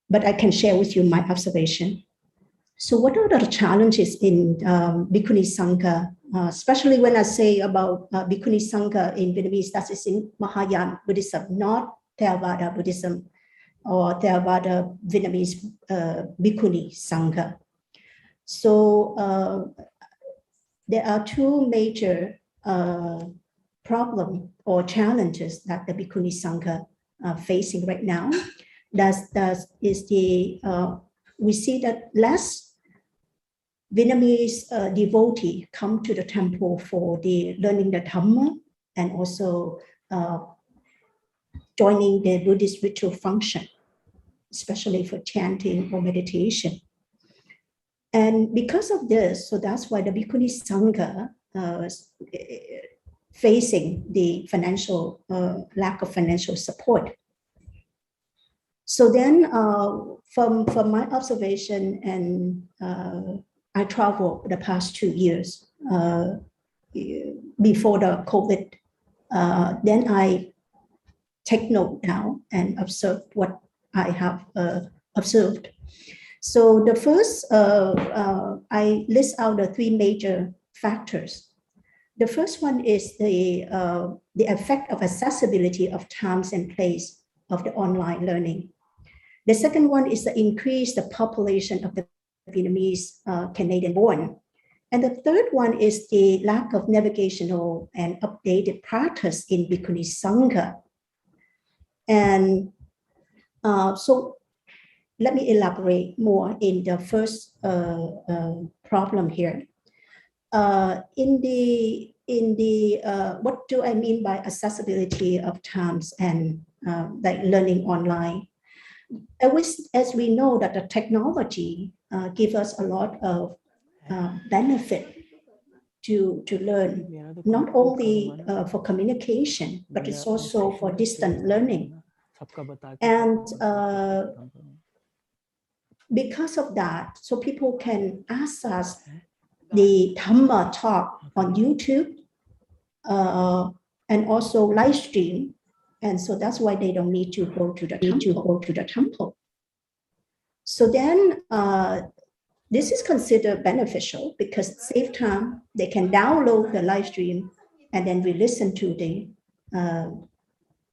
But I can share with you my observation. So what are the challenges in Bhikkhuni Sangha, especially when I say about Bhikkhuni Sangha in Vietnamese, that is in Mahayana Buddhism, not Theravada Buddhism or Theravada Vietnamese Bhikkhuni Sangha. So there are two major problems or challenges that the Bhikkhuni Sangha are facing right now. We see that less Vietnamese devotee come to the temple for the learning the Dhamma and also joining the Buddhist ritual function, especially for chanting or meditation. And because of this, so that's why the Bhikkhuni Sangha facing the financial lack of financial support. So then from my observation, and I traveled the past 2 years before the COVID, then I take note now and observe what I have observed. So the first, I list out the three major factors. The first one is the effect of accessibility of times and place of the online learning. The second one is to increase the population of the Vietnamese Canadian born. And the third one is the lack of navigational and updated practice in Bhikkhuni Sangha. And so let me elaborate more in the first problem here. In the what do I mean by accessibility of times and like learning online? As we know that the technology gives us a lot of benefit to learn, not only for communication, but it's also for distant learning. And because of that, so people can access the Dhamma talk on YouTube and also live stream. And so that's why they don't need to go to the temple. So then this is considered beneficial because at the same time, they can download the live stream and then we listen to the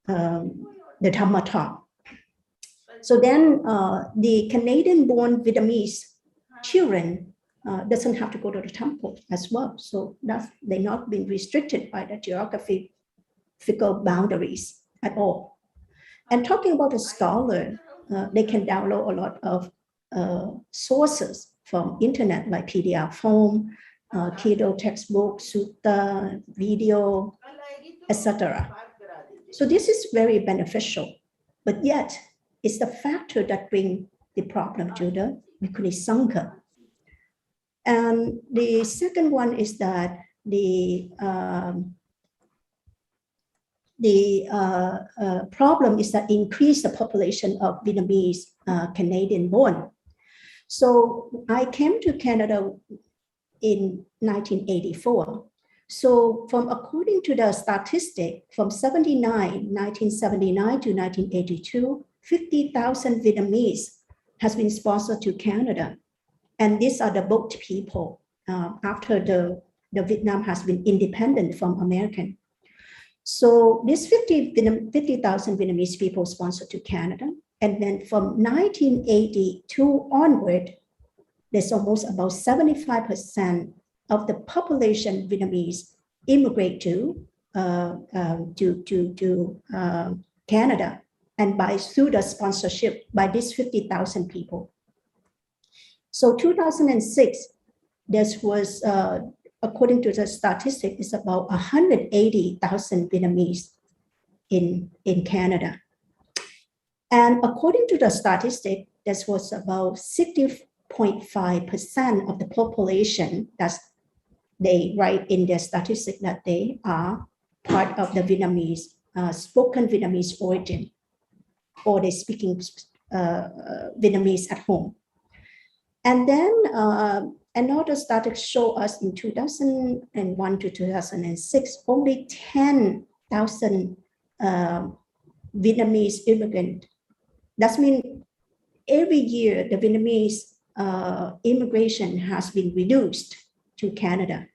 Dhamma talk. So then the Canadian-born Vietnamese children doesn't have to go to the temple as well. So they're not being restricted by the geographical boundaries at all. And talking about a scholar, they can download a lot of sources from internet like PDF form, Kindle textbook, sutta, video, etc. So this is very beneficial, but yet it's the factor that brings the problem to the Bhikkhuni Sangha. And the second one is that the problem is that increase the population of Vietnamese Canadian born. So I came to Canada in 1984. So according to the statistic, from 1979 to 1982, 50,000 Vietnamese has been sponsored to Canada. And these are the boat people after the Vietnam has been independent from American. So this 50,000 Vietnamese people sponsored to Canada. And then from 1982 onward, there's almost about 75% of the population Vietnamese immigrate to Canada, and through the sponsorship by these 50,000 people. So 2006, this was, according to the statistic, is about 180,000 Vietnamese in Canada. And according to the statistic, this was about 60.5% of the population that they write in their statistic that they are part of the Vietnamese, spoken Vietnamese origin, or they speaking Vietnamese at home. And then another statistic show us in 2001 to 2006, only 10,000 Vietnamese immigrant. That means every year the Vietnamese immigration has been reduced to Canada.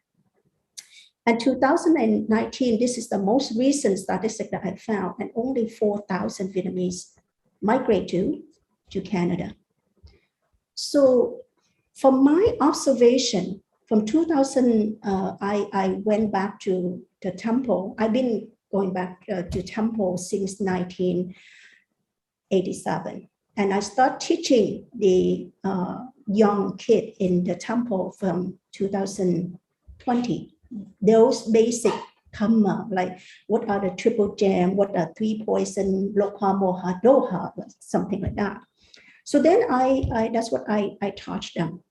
And 2019, this is the most recent statistic that I found, and only 4,000 Vietnamese migrate to Canada. So from my observation, from 2000, I went back to the temple. I've been going back to temple since 1987. And I started teaching the young kid in the temple from 2020. Those basic Dhamma, like what are the triple gem, what are three poison, Lokha, Moha, Doha, something like that. So then that's what I taught them.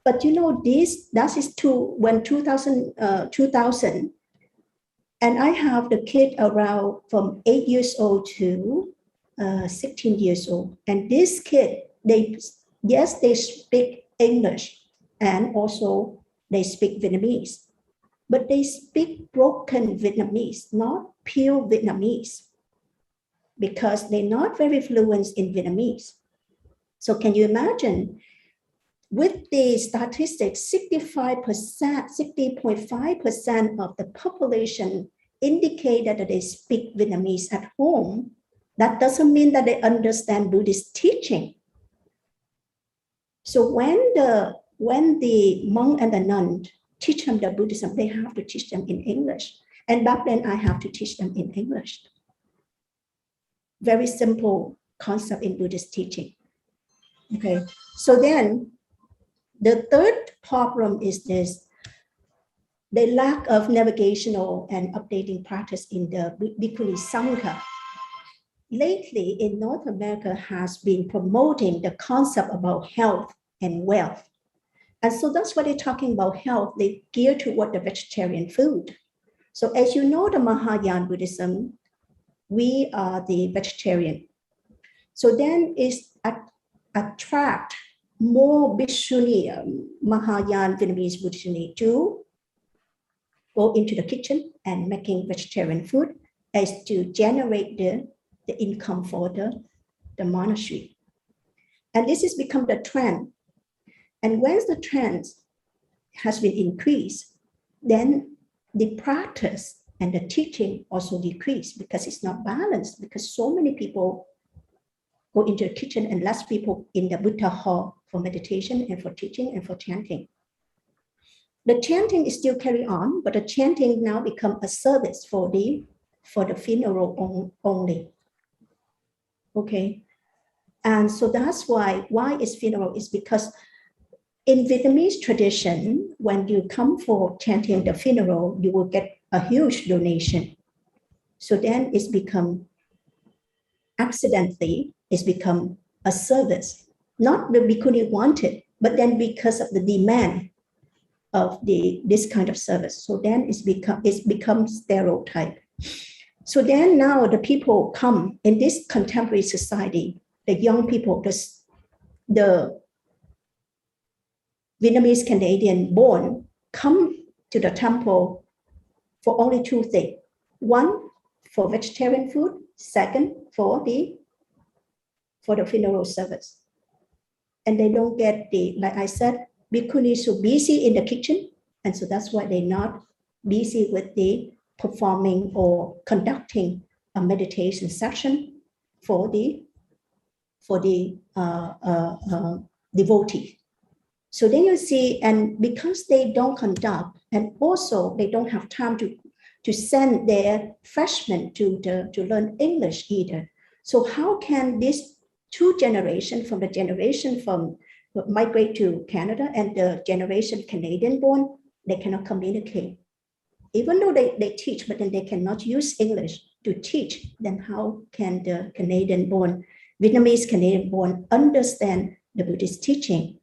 But you know, that is when 2000, and I have the kid around from 8 years old to 16 years old. And this kid, they speak English and also they speak Vietnamese, but they speak broken Vietnamese, not pure Vietnamese, because they're not very fluent in Vietnamese. So can you imagine, with the statistics, 60.5% of the population indicate that they speak Vietnamese at home, That doesn't mean that they understand Buddhist teaching. So when the monk and the nun teach them the Buddhism, they have to teach them in English. And back then I have to teach them in English. Very simple concept in Buddhist teaching. Okay, so then the third problem is this: the lack of navigational and updating practice in the Bhikkhuni Sangha. Lately in North America has been promoting the concept about health and wealth. And so that's why they're talking about health. They gear toward the vegetarian food. So as you know, the Mahayana Buddhism, we are the vegetarian. So then it's attract more Bhikshuni, Mahayana Vietnamese Bhikshuni to go into the kitchen and making vegetarian food as to generate the income for the monastery. And this has become the trend. And once the trend has been increased, then the practice and the teaching also decrease because it's not balanced, because so many people go into the kitchen and less people in the Buddha hall for meditation and for teaching and for chanting. The chanting is still carry on, but the chanting now become a service for the funeral only. Okay, and so that's why is funeral is because in Vietnamese tradition, when you come for chanting the funeral, you will get a huge donation. So then it's become accidentally, it's become a service, not the bhikkhuni wanted, but then because of the demand of this kind of service. So then it's become stereotype. So then now the people come in this contemporary society, the young people, the Vietnamese Canadian born come to the temple for only two things. One, for vegetarian food. Second, for the funeral service. And they don't get like I said, bhikkhuni is so busy in the kitchen. And so that's why they're not busy with the performing or conducting a meditation session for the devotee. So then you see, and because they don't conduct, and also they don't have time to send their freshmen to learn English either. So how can these two generations, from the generation from migrate to Canada and the generation Canadian born, they cannot communicate. Even though they teach, but then they cannot use English to teach, then how can the Canadian born, Vietnamese Canadian born understand the Buddhist teaching?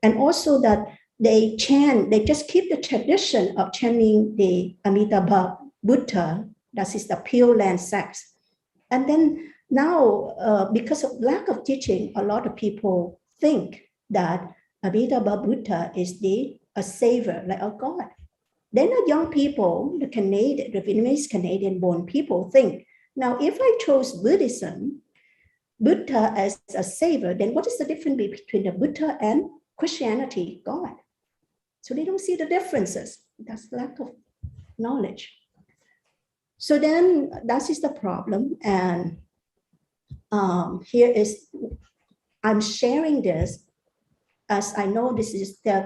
And also that they just keep the tradition of chanting the Amitabha Buddha, that is the Pure Land sex. And then now, because of lack of teaching, a lot of people think that Amitabha Buddha is a savior, like a god. Then the young people, the Vietnamese Canadian born people think, now if I chose Buddhism, Buddha as a savior, then what is the difference between the Buddha and Christianity, God? So they don't see the differences. That's lack of knowledge. So then that is the problem. And here is, I'm sharing this as I know this is the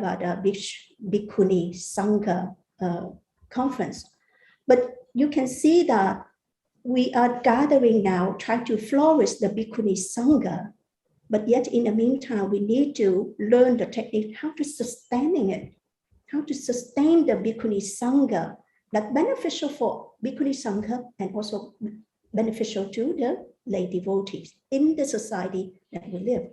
Bhikkhuni Sangha conference. But you can see that we are gathering now, trying to flourish the Bhikkhuni Sangha. But yet in the meantime, we need to learn the technique, how to sustain it, how to sustain the Bhikkhuni Sangha, that's beneficial for Bhikkhuni Sangha and also beneficial to the lay devotees in the society that we live.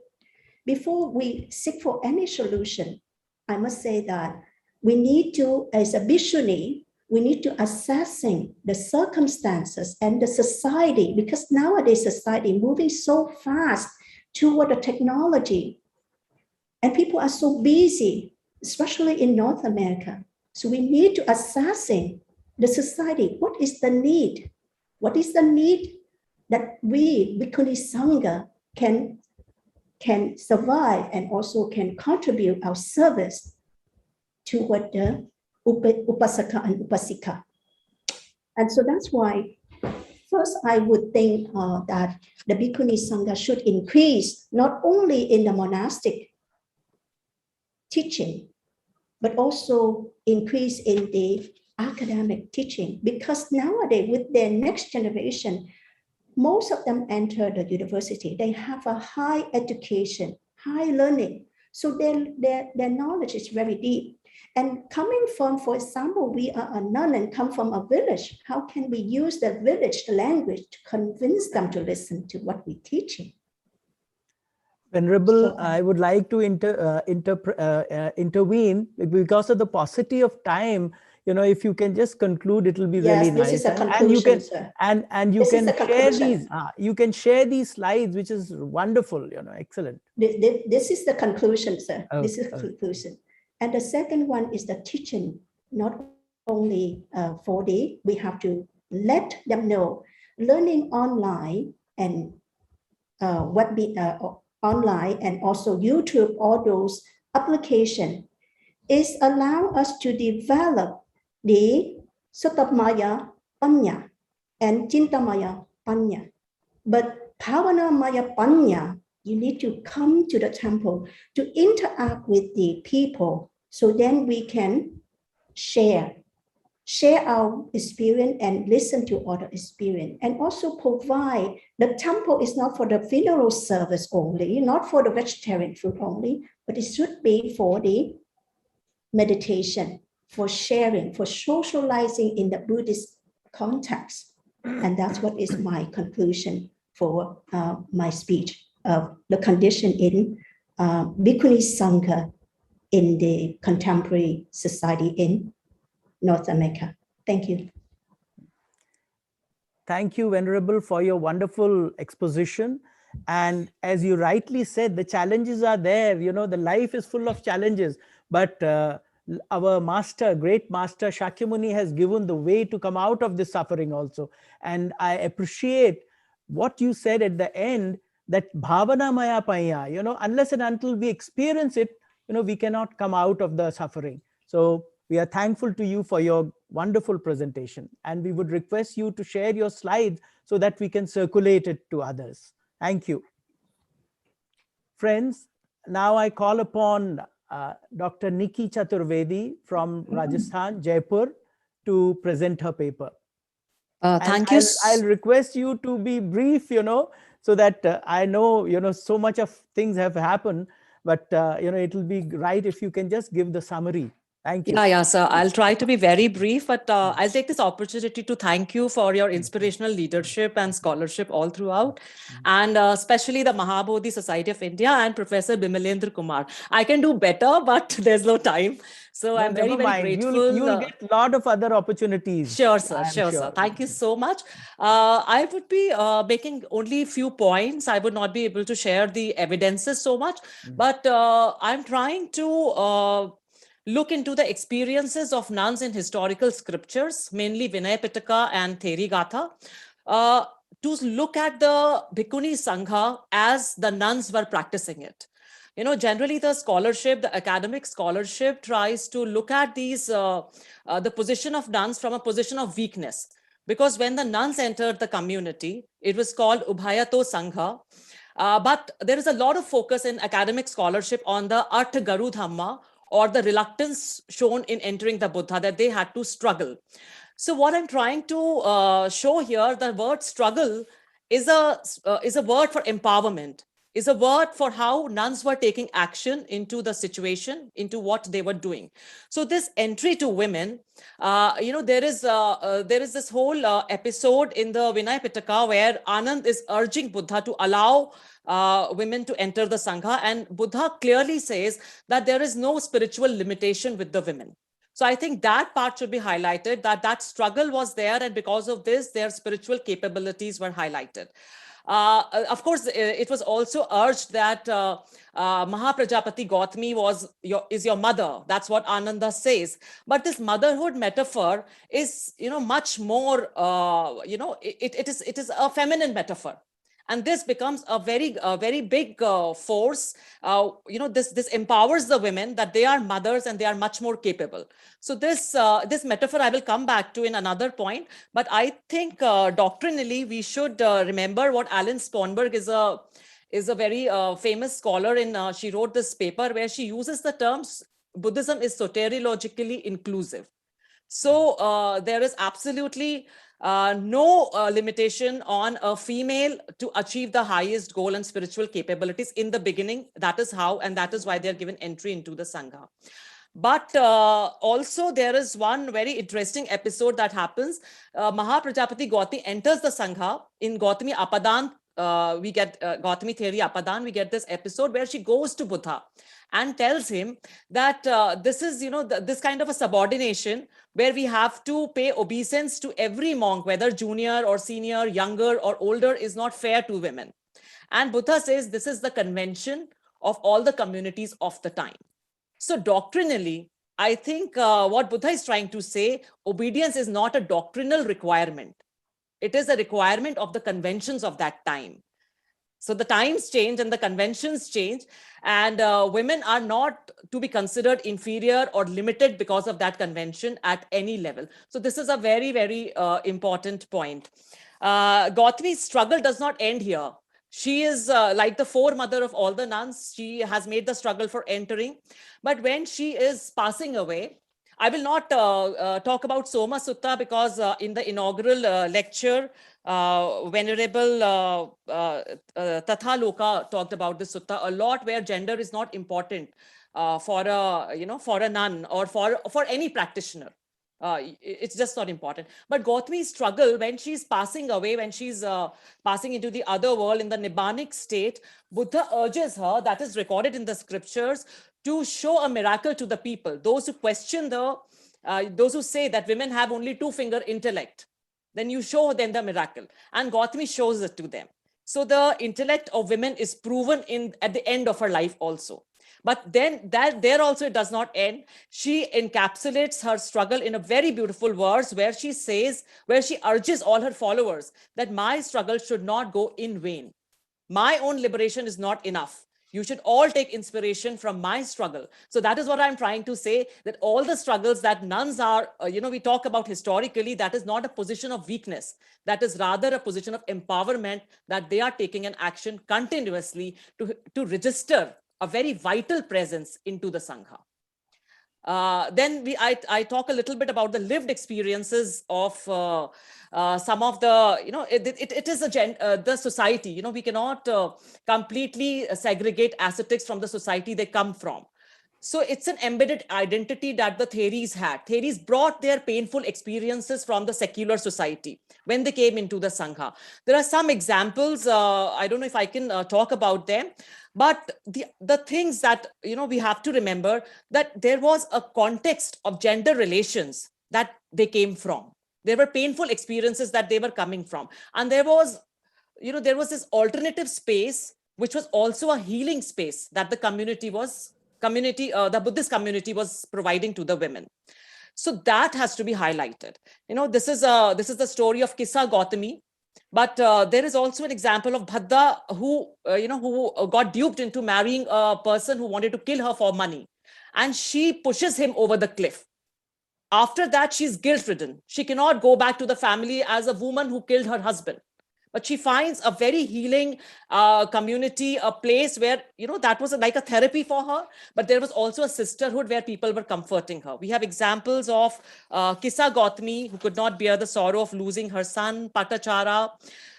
Before we seek for any solution, I must say that we need to, as a Bhikshuni, we need to assessing the circumstances and the society, because nowadays society moving so fast toward the technology, and people are so busy, especially in North America. So we need to assessing the society. What is the need? What is the need that we, Bhikkhuni Sangha, can survive and also can contribute our service toward the Upasaka and Upasika. And so that's why First, I would think that the Bhikkhuni Sangha should increase not only in the monastic teaching, but also increase in the academic teaching. Because nowadays, with their next generation, most of them enter the university. They have a high education, high learning. So their knowledge is very deep. And coming from, for example, we are a nun and come from a village. How can we use the village language to convince them to listen to what we're teaching? Venerable, I would like to intervene because of the paucity of time. You know, if you can just conclude, it will be really nice. This is a conclusion, and you can, sir. and you can share these. You can share these slides, which is wonderful. You know, excellent. This is the conclusion, sir. Oh, this is the conclusion. And the second one is the teaching, not only 4D, we have to let them know learning online and online and also YouTube, all those applications is allow us to develop the Sutamaya Panya and Chintamaya Panya. But Bhavanamaya Panya, you need to come to the temple to interact with the people. So then we can share our experience and listen to other experience, and also provide. The temple is not for the funeral service only, not for the vegetarian food only, but it should be for the meditation, for sharing, for socializing in the Buddhist context. And that's what is my conclusion for my speech of the condition in Bhikkhuni Sangha in the contemporary society in North America. Thank you. Thank you, Venerable, for your wonderful exposition. And as you rightly said, the challenges are there. You know, the life is full of challenges, but our master, great master Shakyamuni has given the way to come out of this suffering also. And I appreciate what you said at the end, that bhavana maya paya, you know, unless and until we experience it, you know, we cannot come out of the suffering. So we are thankful to you for your wonderful presentation, and we would request you to share your slides so that we can circulate it to others. Thank you. Friends, now I call upon Dr. Nikki Chaturvedi from Rajasthan, Jaipur, to present her paper. Thank you. I'll request you to be brief, you know, so that I know, you know, so much of things have happened, but, you know, it will be right if you can just give the summary. Thank you. Yeah, sir. I'll try to be very brief, but I'll take this opportunity to thank you for your inspirational leadership and scholarship all throughout, and especially the Mahabodhi Society of India and Professor Bimalendra Kumar. I can do better, but there's no time. So I'm very, very grateful. You'll get a lot of other opportunities. Sure, sir. Sure, sir. Thank you so much. I would be making only a few points. I would not be able to share the evidences so much, but I'm trying to look into the experiences of nuns in historical scriptures, mainly Vinaya Pitaka and Theri Gatha, to look at the Bhikkhuni Sangha as the nuns were practicing it. You know, generally the scholarship, the academic scholarship tries to look at these, the position of nuns from a position of weakness. Because when the nuns entered the community, it was called Ubhayato Sangha. But there is a lot of focus in academic scholarship on the Artha Garu Dhamma, or the reluctance shown in entering the Buddha, that they had to struggle. So what I'm trying to show here, the word struggle is a word for empowerment, is a word for how nuns were taking action into the situation, into what they were doing. So this entry to women, you know, there is this whole episode in the Vinaya Pitaka where Anand is urging Buddha to allow women to enter the Sangha, and Buddha clearly says that there is no spiritual limitation with the women. So I think that part should be highlighted, that struggle was there, and because of this, their spiritual capabilities were highlighted. Of course, it was also urged that Mahaprajapati Gautami is your mother. That's what Ananda says. But this motherhood metaphor is, you know, much more, you know, it is a feminine metaphor. And this becomes a very big force. This empowers the women that they are mothers and they are much more capable. So this metaphor I will come back to in another point. But I think doctrinally we should remember what Alice Sponberg is a very famous scholar in. She wrote this paper where she uses the terms Buddhism is soteriologically inclusive. So there is absolutely no limitation on a female to achieve the highest goal and spiritual capabilities in the beginning. That is how, and that is why they are given entry into the Sangha. But also there is one very interesting episode that happens. Mahaprajapati Gautami enters the Sangha. In Gautami Apadan, we get Gautami Theory Apadan, we get this episode where she goes to Buddha and tells him that this is, this kind of a subordination where we have to pay obeisance to every monk, whether junior or senior, younger or older, is not fair to women. And Buddha says this is the convention of all the communities of the time. So doctrinally, I think what Buddha is trying to say, obedience is not a doctrinal requirement. It is a requirement of the conventions of that time. So the times change and the conventions change, and women are not to be considered inferior or limited because of that convention at any level. So this is a very, very important point. Gautami's struggle does not end here. She is like the foremother of all the nuns. She has made the struggle for entering. But when she is passing away, I will not talk about Soma Sutta because in the inaugural lecture, Venerable Tatha Loka talked about this sutta a lot, where gender is not important for a nun or for any practitioner. It's just not important. But Gautami's struggle, when she's passing away, when she's passing into the other world in the Nibbanic state, Buddha urges her, that is recorded in the scriptures, to show a miracle to the people. Those who question those who say that women have only two-finger intellect, then you show them the miracle. And Gautami shows it to them. So the intellect of women is proven at the end of her life also. But then there also it does not end. She encapsulates her struggle in a very beautiful verse where she urges all her followers that my struggle should not go in vain. My own liberation is not enough. You should all take inspiration from my struggle. So that is what I'm trying to say, that all the struggles that nuns are, we talk about historically, that is not a position of weakness. That is rather a position of empowerment, that they are taking an action continuously to register a very vital presence into the Sangha. Then I talk a little bit about the lived experiences of some of the, it is the society. We cannot completely segregate ascetics from the society they come from. So it's an embedded identity that the theories had. Theories brought their painful experiences from the secular society when they came into the Sangha. There are some examples. I don't know if I can talk about them. But the things that, we have to remember, that there was a context of gender relations that they came from. There were painful experiences that they were coming from. And there was this alternative space, which was also a healing space that the the Buddhist community was providing to the women. So that has to be highlighted. This is the story of Kissa Gautami. But there is also an example of Bhadda who got duped into marrying a person who wanted to kill her for money. And she pushes him over the cliff. After that, she's guilt-ridden. She cannot go back to the family as a woman who killed her husband. But she finds a very healing community, a place where, that was like a therapy for her. But there was also a sisterhood where people were comforting her. We have examples of Kissa Gautami, who could not bear the sorrow of losing her son, Patachara.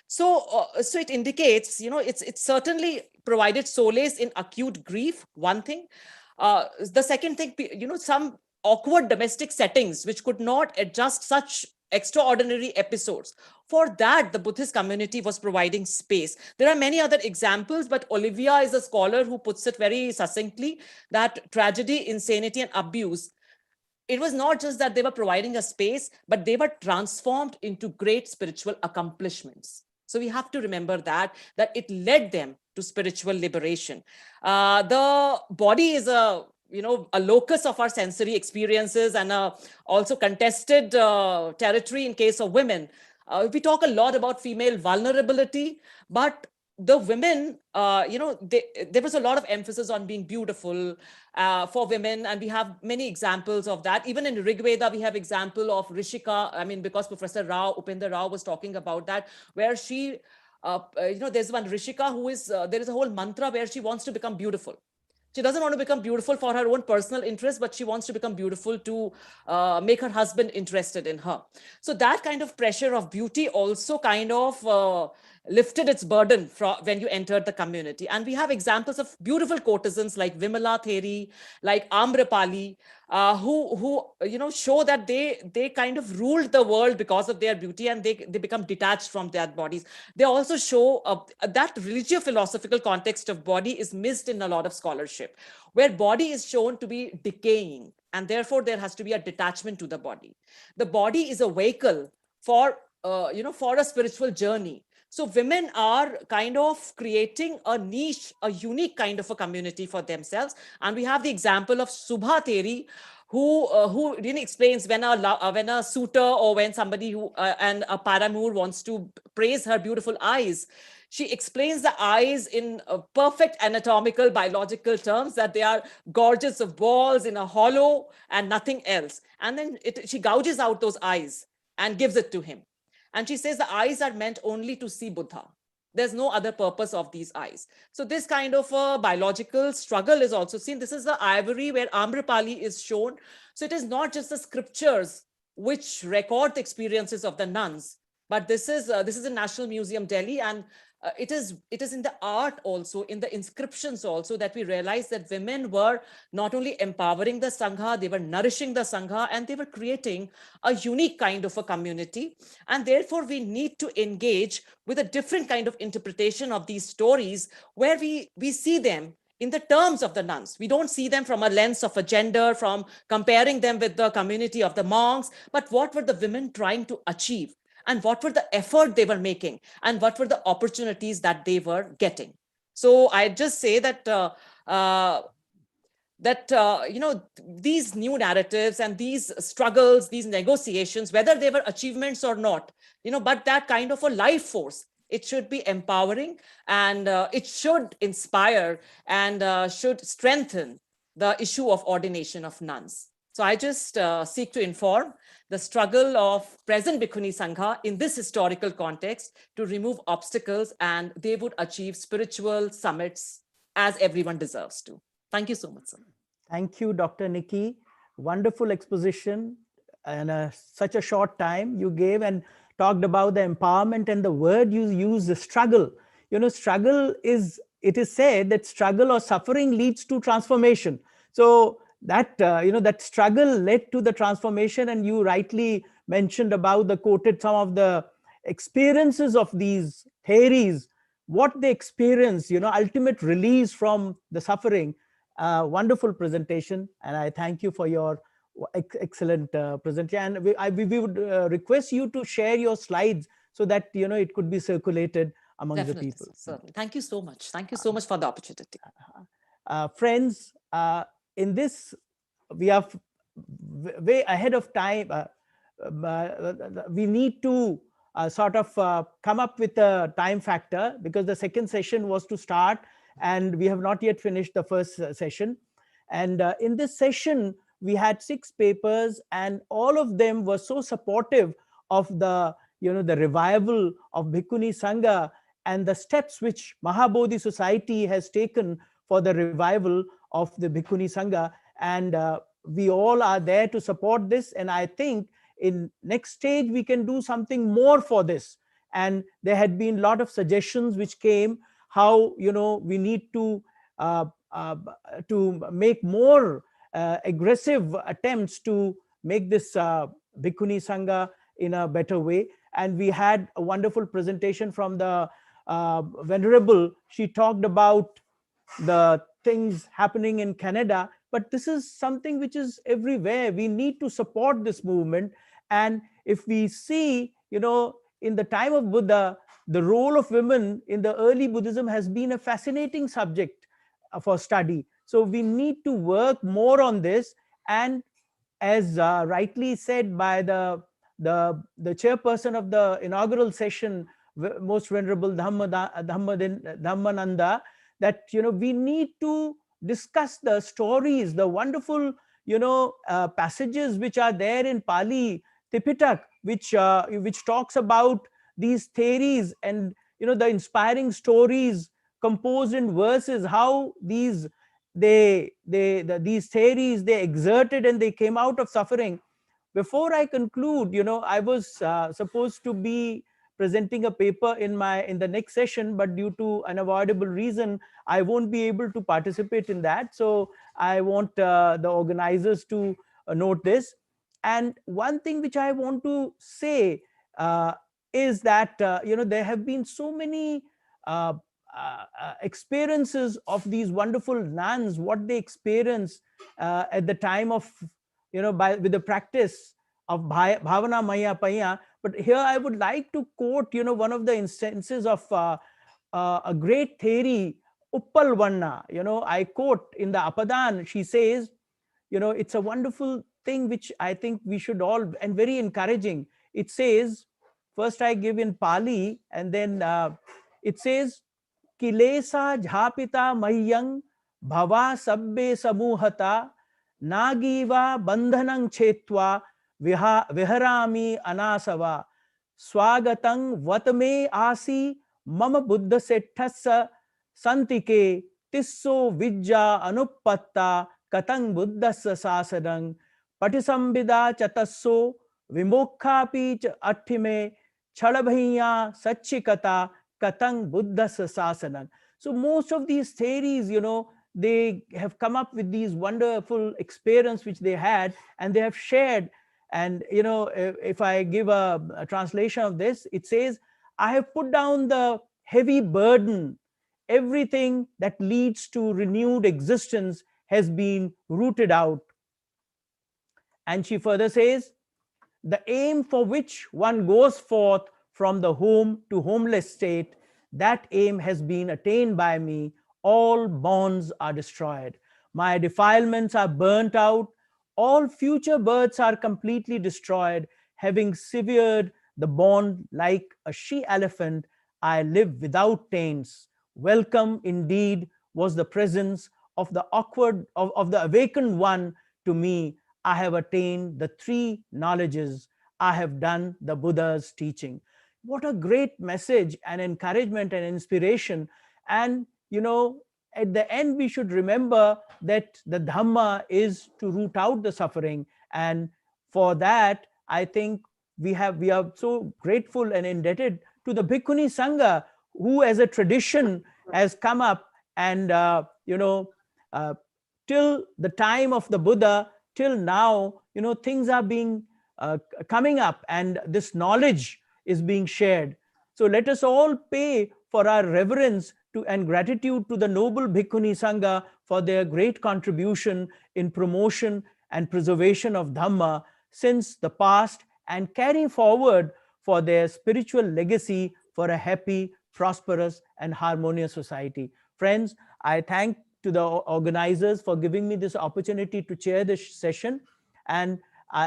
So it indicates, it's certainly provided solace in acute grief, one thing. The second thing, some awkward domestic settings which could not adjust such extraordinary episodes. For that, the Buddhist community was providing space. There are many other examples, but Olivia is a scholar who puts it very succinctly that tragedy, insanity, and abuse, it was not just that they were providing a space, but they were transformed into great spiritual accomplishments. So we have to remember that it led them to spiritual liberation. The body is a locus of our sensory experiences and also contested territory in case of women. We talk a lot about female vulnerability, but the women, there was a lot of emphasis on being beautiful for women, and we have many examples of that. Even in Rig Veda, we have example of Rishika. I mean, because Professor Upendra Rao was talking about that, where she, there's one Rishika who is, there is a whole mantra where she wants to become beautiful. She doesn't want to become beautiful for her own personal interest, but she wants to become beautiful to make her husband interested in her. So that kind of pressure of beauty also kind of lifted its burden when you entered the community. And we have examples of beautiful courtesans like Vimala Theri, like Amrapali, who show that they kind of ruled the world because of their beauty, and they become detached from their bodies. They also show that religio-philosophical context of body is missed in a lot of scholarship, where body is shown to be decaying, and therefore there has to be a detachment to the body. The body is a vehicle for for a spiritual journey. So women are kind of creating a niche, a unique kind of a community for themselves. And we have the example of Subha Theri, who really explains when a suitor or when somebody who and a paramour wants to praise her beautiful eyes, she explains the eyes in perfect anatomical, biological terms, that they are gorgeous of balls in a hollow and nothing else. And then she gouges out those eyes and gives it to him. And she says the eyes are meant only to see Buddha. There's no other purpose of these eyes. So this kind of a biological struggle is also seen. This is the ivory where Amrapali is shown. So it is not just the scriptures which record the experiences of the nuns, but this is in National Museum, Delhi, and it is in the art also, in the inscriptions also, that we realize that women were not only empowering the Sangha, they were nourishing the Sangha, and they were creating a unique kind of a community. And therefore, we need to engage with a different kind of interpretation of these stories, where we see them in the terms of the nuns. We don't see them from a lens of a gender, from comparing them with the community of the monks, but what were the women trying to achieve? And what were the effort they were making, and what were the opportunities that they were getting. So I just say that these new narratives and these struggles, these negotiations, whether they were achievements or not, but that kind of a life force, it should be empowering, and it should inspire and should strengthen the issue of ordination of nuns. So I just seek to inform the struggle of present Bhikkhuni Sangha in this historical context to remove obstacles, and they would achieve spiritual summits as everyone deserves to. Thank you so much, sir. Thank you, Dr. Nikki. Wonderful exposition, and such a short time you gave, and talked about the empowerment, and the word you used, the struggle. Struggle is, it is said that struggle or suffering leads to transformation. So that that struggle led to the transformation, and you rightly mentioned about quoted some of the experiences of these theories, what they experience, ultimate release from the suffering. Wonderful presentation, and I thank you for your excellent presentation. And we would request you to share your slides so that it could be circulated among Definitely, the people. Certainly. Thank you so much. Thank you so much for the opportunity. Friends, in this, we are way ahead of time. We need to sort of come up with a time factor, because the second session was to start, and we have not yet finished the first session. And in this session, we had 6 papers, and all of them were so supportive of the revival of Bhikkhuni Sangha and the steps which Mahabodhi Society has taken for the revival of the Bhikkhuni Sangha. And we all are there to support this. And I think in next stage, we can do something more for this. And there had been a lot of suggestions which came, how we need to make more aggressive attempts to make this Bhikkhuni Sangha in a better way. And we had a wonderful presentation from the Venerable. She talked about the things happening in Canada, but this is something which is everywhere. We need to support this movement. And if we see, in the time of Buddha, the role of women in the early Buddhism has been a fascinating subject for study. So we need to work more on this. And as rightly said by the chairperson of the inaugural session, Most Venerable Dhammananda, that we need to discuss the stories, the wonderful passages which are there in Pali Tipitak, which talks about these theories and the inspiring stories composed in verses, how these theories they exerted and they came out of suffering. Before I conclude, I was supposed to be presenting a paper in the next session, but due to unavoidable reason, I won't be able to participate in that. So I want the organizers to note this. And one thing which I want to say is that there have been so many experiences of these wonderful nuns, what they experience at the time of with the practice of bhavana maya paya. But here I would like to quote one of the instances of a great theory, Uppal Vanna. I quote in the Apadan, she says, it's a wonderful thing which I think we should all, and very encouraging. It says, first I give in Pali, and then it says, Kilesa jhapita mahyang bhava sabbe samuhata nagiva bandhanang chetva viharami anasava swagatang vatame asi mama buddha setthassa santike tisso vijja anupatta katang buddhassa sasadang patisambida chatasso vimokhapi attime chalabhaiya sachikata katang buddhassa sasanang. So most of these theories, they have come up with these wonderful experience which they had, and they have shared. And if I give a translation of this, it says, I have put down the heavy burden. Everything that leads to renewed existence has been rooted out. And she further says, the aim for which one goes forth from the home to homeless state, that aim has been attained by me. All bonds are destroyed. My defilements are burnt out. All future births are completely destroyed. Having severed the bond like a she-elephant, I live without taints. Welcome indeed was the presence of the awakened one to me. I have attained the three knowledges. I have done the Buddha's teaching. What a great message and encouragement and inspiration. And at the end, we should remember that the Dhamma is to root out the suffering. And for that, I think we are so grateful and indebted to the Bhikkhuni Sangha, who as a tradition has come up and, till the time of the Buddha, till now, things are being coming up, and this knowledge is being shared. So let us all pay for our reverence to and gratitude to the noble Bhikkhuni Sangha for their great contribution in promotion and preservation of Dhamma since the past, and carry forward for their spiritual legacy for a happy, prosperous, and harmonious society. Friends, I thank to the organizers for giving me this opportunity to chair this session, and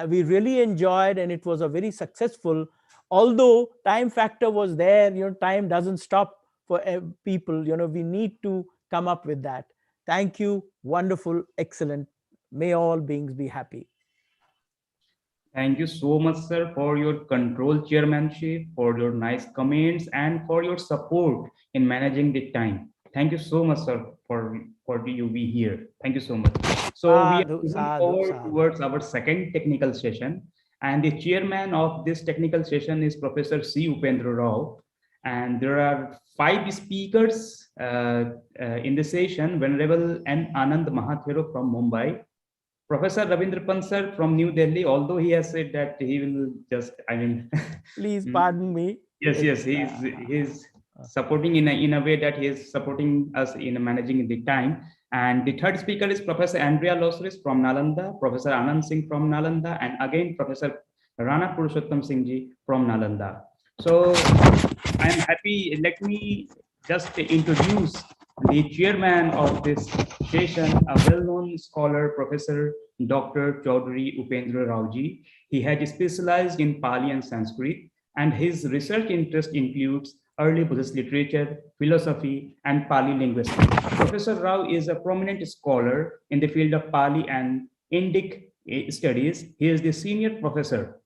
we really enjoyed, and it was a very successful. Although time factor was there, time doesn't stop for people. We need to come up with that. Thank you. Wonderful, excellent. May all beings be happy. Thank you so much, sir, for your control chairmanship, for your nice comments, and for your support in managing the time. Thank you so much, sir, for you be here. Thank you so much. So we are moving forward towards our second technical session. And the chairman of this technical session is Professor C. Upendra Rao. And there are 5 speakers in the session: Venerable N. Anand Mahathero from Mumbai, Professor Ravindra Pansar from New Delhi, although he has said that he will just, please pardon me. Yes, he's supporting in a way that he is supporting us in managing the time. And the third speaker is Professor Andrea Losris from Nalanda, Professor Anand Singh from Nalanda, and again Professor Rana Purushottam Singh ji from Nalanda. So I'm happy. Let me just introduce the chairman of this session, a well-known scholar, Professor Dr. Chaudhary Upendra Rao ji. He had specialized in Pali and Sanskrit, and his research interest includes early Buddhist literature, philosophy, and Pali linguistics. Professor Rao is a prominent scholar in the field of Pali and Indic studies. He is the senior professor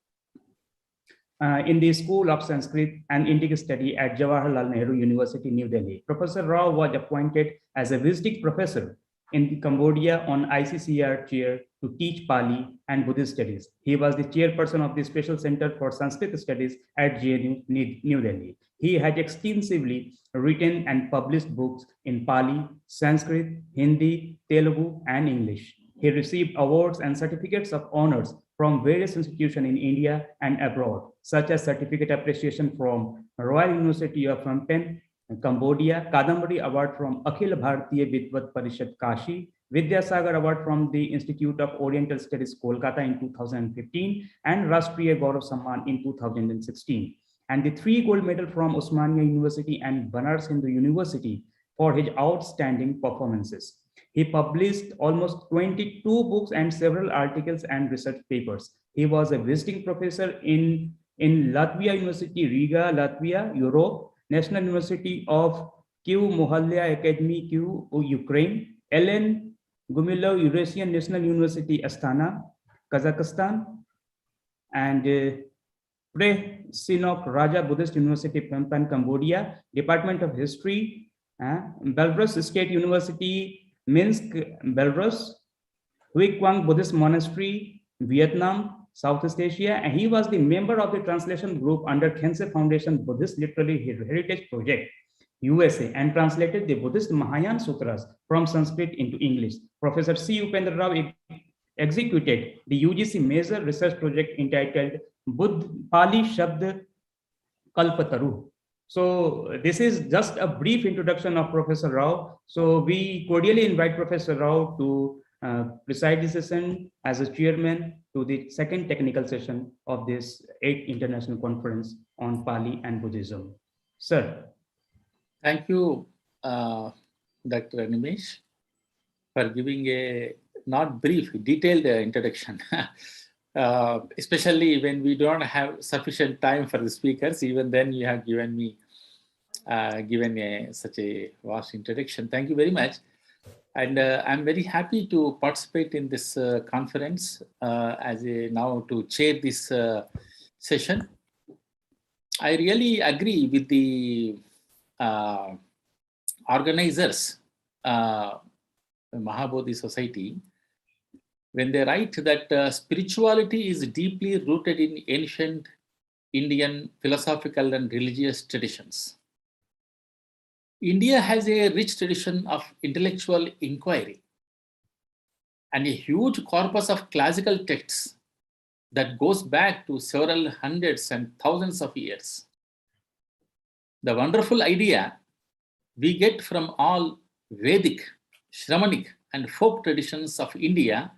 in the School of Sanskrit and Indic Study at Jawaharlal Nehru University, New Delhi. Professor Rao was appointed as a visiting professor in Cambodia on ICCR chair to teach Pali and Buddhist studies. He was the chairperson of the Special Center for Sanskrit Studies at JNU, New Delhi. He has extensively written and published books in Pali, Sanskrit, Hindi, Telugu, and English. He received awards and certificates of honors from various institutions in India and abroad, such as certificate appreciation from Royal University of Phnom Penh, Cambodia, Kadambari Award from Akhil Bharatiya Vidvat Parishad Kashi, Vidyasagar Award from the Institute of Oriental Studies Kolkata in 2015, and Rashtriya Gaurav Samman in 2016, and the 3 gold medal from Osmania University and Banaras Hindu University for his outstanding performances. He published almost 22 books and several articles and research papers. He was a visiting professor in Latvia University, Riga, Latvia, Europe, National University of Kyiv Mohyla Academy, Kyiv, Ukraine, Ellen Gumilov Eurasian National University, Astana, Kazakhstan, and Pre Sinok Raja Buddhist University, Phnom Penh, Cambodia, Department of History, Belarus State University, Minsk, Belarus, Huy Quang Buddhist Monastery, Vietnam, Southeast Asia, and he was the member of the translation group under Khyentse Foundation Buddhist Literary Heritage Project, USA, and translated the Buddhist Mahayana Sutras from Sanskrit into English. Professor C. Upendra Rao executed the UGC major research project entitled Pali Shabd Kalpataru. So this is just a brief introduction of Professor Rao. So we cordially invite Professor Rao to preside the session as a chairman to the second technical session of this 8th International Conference on Pali and Buddhism. Sir. Thank you, Dr. Animesh, for giving a not brief, detailed introduction. Especially when we don't have sufficient time for the speakers, even then you have given me such a vast introduction. Thank you very much. And I'm very happy to participate in this conference now to chair this session. I really agree with the organizers, Mahabodhi Society, when they write that spirituality is deeply rooted in ancient Indian philosophical and religious traditions. India has a rich tradition of intellectual inquiry and a huge corpus of classical texts that goes back to several hundreds and thousands of years. The wonderful idea we get from all Vedic, Shramanic, and folk traditions of India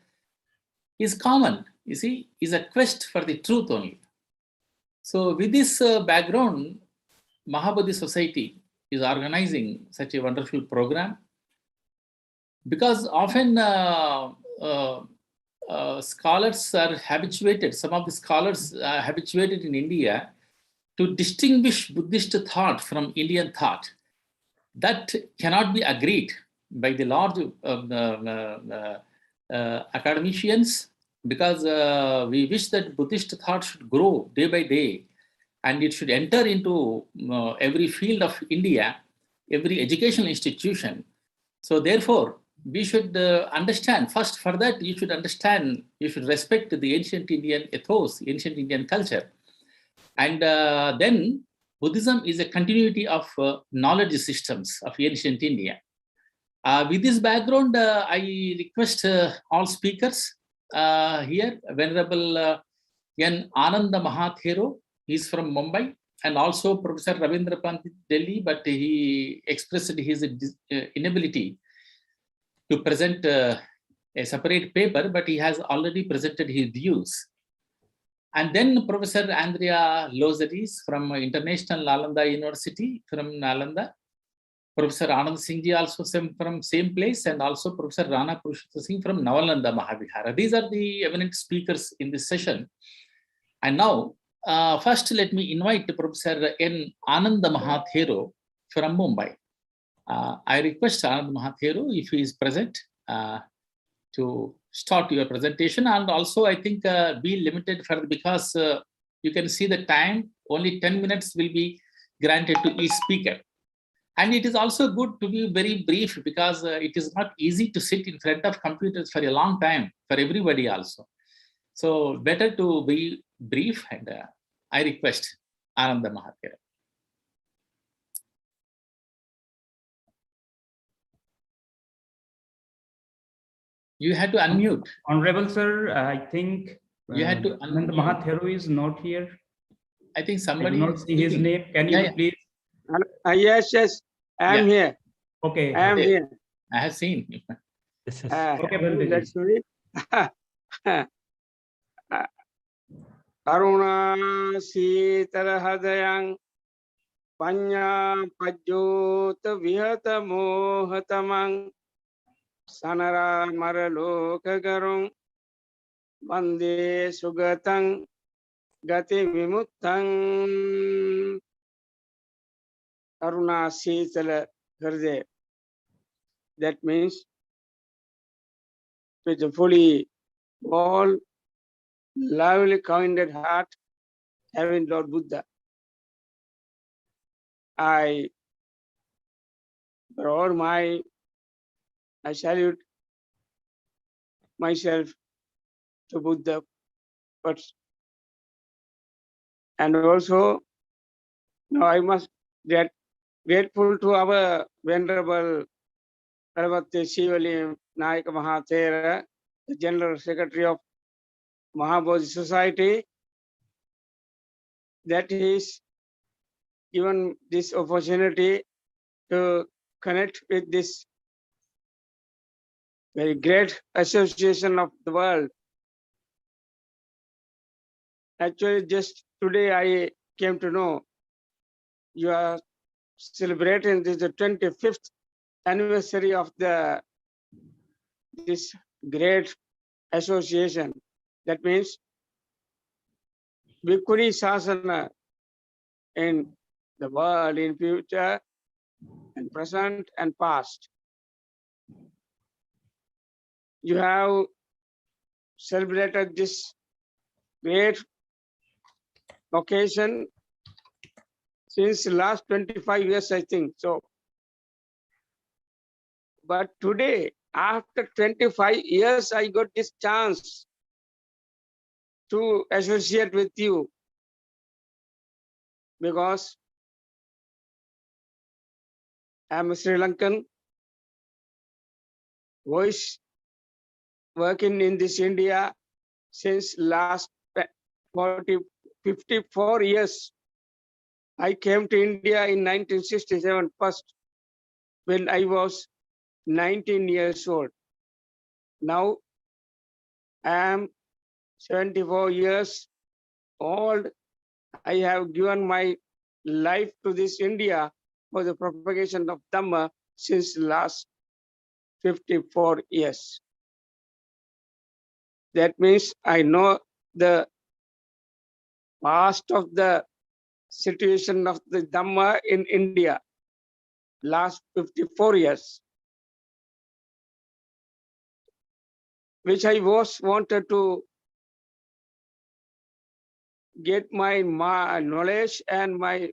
is common, you see, is a quest for the truth only. So with this background, Mahabodhi Society is organizing such a wonderful program because often scholars are habituated, some of the scholars are habituated in India to distinguish Buddhist thought from Indian thought. That cannot be agreed by the large academicians, because we wish that Buddhist thought should grow day by day and it should enter into every field of India, every educational institution. So therefore, we should understand, first for that you should understand, you should respect the ancient Indian ethos, ancient Indian culture. And then Buddhism is a continuity of knowledge systems of ancient India. With this background, I request all speakers here, Venerable N. Ananda Mahathero, he's from Mumbai, and also Professor Ravindra Pandit, Delhi, but he expressed his inability to present a separate paper, but he has already presented his views. And then Professor Andrea Lozaris from International Nalanda University from Nalanda, Professor Anand Singh ji also from same place, and also Professor Rana Purushottam Singh from Navalanda Mahavihara. These are the eminent speakers in this session. And now First, let me invite Professor N. Ananda Mahathero from Mumbai. I request Ananda Mahathero, if he is present, to start your presentation, and also I think be limited for, because you can see the time, only 10 minutes will be granted to each speaker. And it is also good to be very brief, because it is not easy to sit in front of computers for a long time for everybody also. So better to be brief, and I request Ananda Mahathero. You had to unmute. Honorable sir, I think you had to Ananda Mahathero is not here. I think somebody I do not see his name. Can you please? Yes, yes, I am here. Okay. I am here. I have seen. Okay, Bande ji. That's me. Karuna Sitara Hadayang Panya Pajota Vihata Mohatamang Sanara Maraloka Garung Bande Sugatang Gati Vimutang Karuna Sitala Herde. That means with a fully all lovely kinded heart having Lord Buddha. I salute myself to Buddha first. And also, now I must get grateful to our Venerable Parvati Shivali Naik Mahathera, the General Secretary of Mahabodhi Society, that he's given this opportunity to connect with this very great association of the world. Actually, just today I came to know you are celebrating this the 25th anniversary of this great association. That means Bhikkhuni Sasana in the world, in future and present and past. You have celebrated this great occasion since the last 25 years, I think so. But today, after 25 years, I got this chance to associate with you, because I'm a Sri Lankan who is working in this India since last 54 years. I came to India in 1967 first, when I was 19 years old. Now I am 74 years old. I have given my life to this India for the propagation of Dhamma since last 54 years. That means I know the past of the situation of the Dhamma in India last 54 years, which I wanted to get my knowledge and my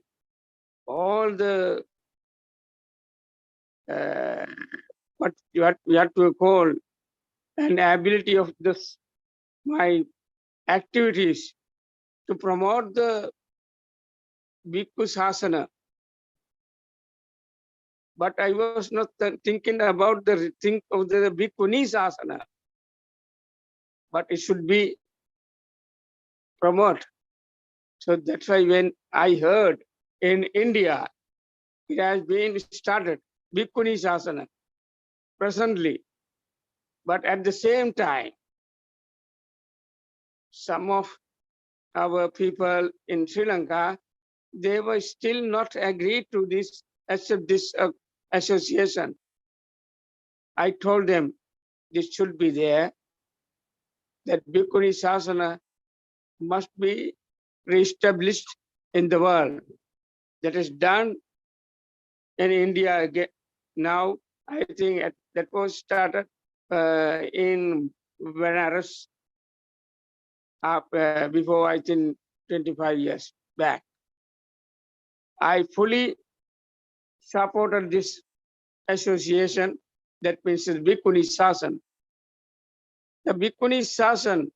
all the what you have to call an ability of this my activities to promote the Bhikkhu Sasana. But I was not thinking about the think of the Bhikkhuni Sasana. But it should be promoted. So that's why when I heard in India, it has been started, Bhikkhuni Sasana, presently. But at the same time, some of our people in Sri Lanka, they were still not agreed to this, accept this association. I told them this should be there, that Bhikkhuni Sasana must be reestablished in the world. That is done in India again. Now, I think that was started in Benares before, I think, 25 years back. I fully supported this association, that means the Bhikkhuni Sasan. The Bhikkhuni Sasan,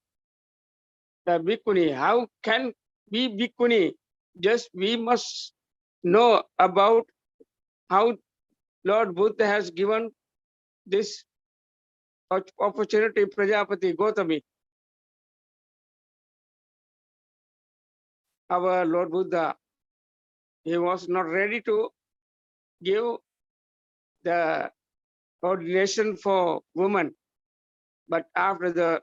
the Bhikkhuni, how can be Bhikkhuni? Just we must know about how Lord Buddha has given this opportunity, Prajapati Gautami. Our Lord Buddha, he was not ready to give the ordination for women, but after the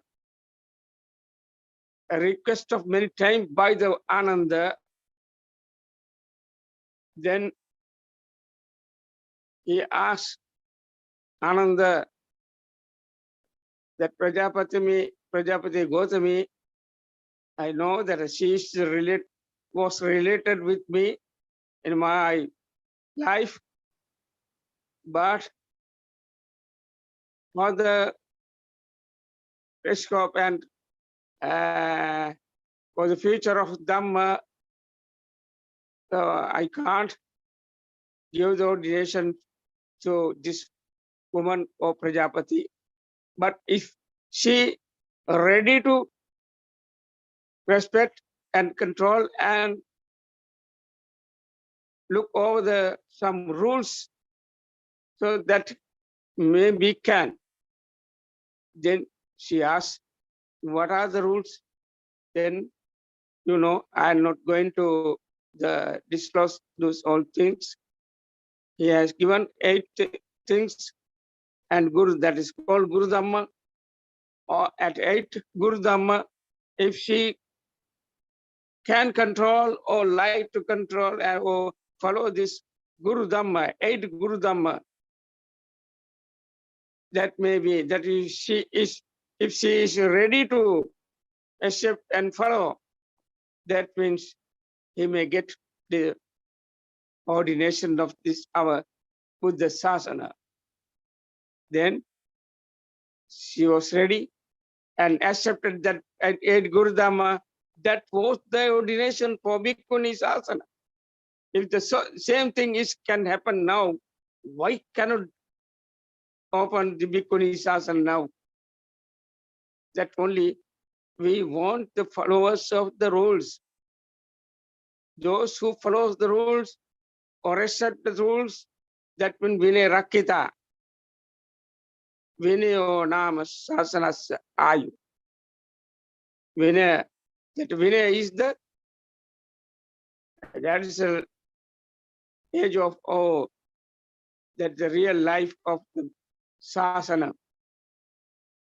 request of many times by the Ananda, then he asked Ananda that Prajapati Gautami, I know that she is was related with me in my life, but for the scope and for the future of Dhamma, I can't give the ordination to this woman or Prajapati. But if she ready to respect and control and look over some rules so that maybe can, then she asked, what are the rules? Then, you know, I'm not going to disclose those all things. He has given 8 things, and Guru, that is called Guru Dhamma, or at 8 Guru Dhamma, if she can control or like to control or follow this Guru Dhamma, 8 Guru Dhamma, that may be, that if she is ready to accept and follow, that means he may get the ordination of this our Buddha Sasana. Then she was ready and accepted that at 8 Guru Dhamma, that was the ordination for Bhikkhuni Sasana. If the same thing can happen now, why cannot open the Bhikkhuni Sasana now? That only we want the followers of the rules. Those who follow the rules or accept the rules, that means Vinay Rakita. Vinayo Nama Sasanasya Ayu. Vinay, that Vinay is that is the age of that the real life of the Sasana.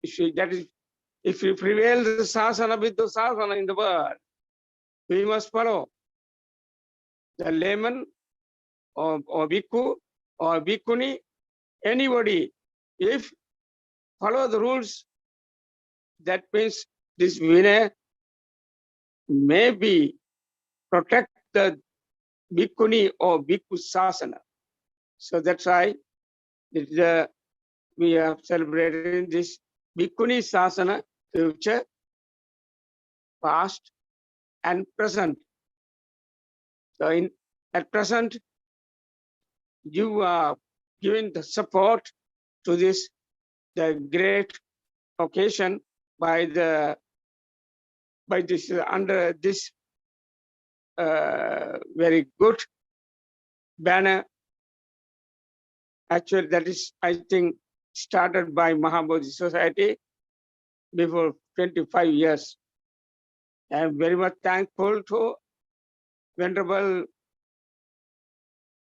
If we prevail the Sasana with the Sasana in the world, we must follow the layman or Bhikkhu or Bhikkhuni, anybody. If follow the rules, that means this Vinay may be protect the Bhikkhuni or Bhikkhu Sasana. So that's why we are celebrating this Bhikkhuni Sasana, future, past, and present. So at present, you are giving the support to this, the great occasion under this very good banner. Actually, that is, I think, started by Mahabodhi Society before 25 years. I am very much thankful to Venerable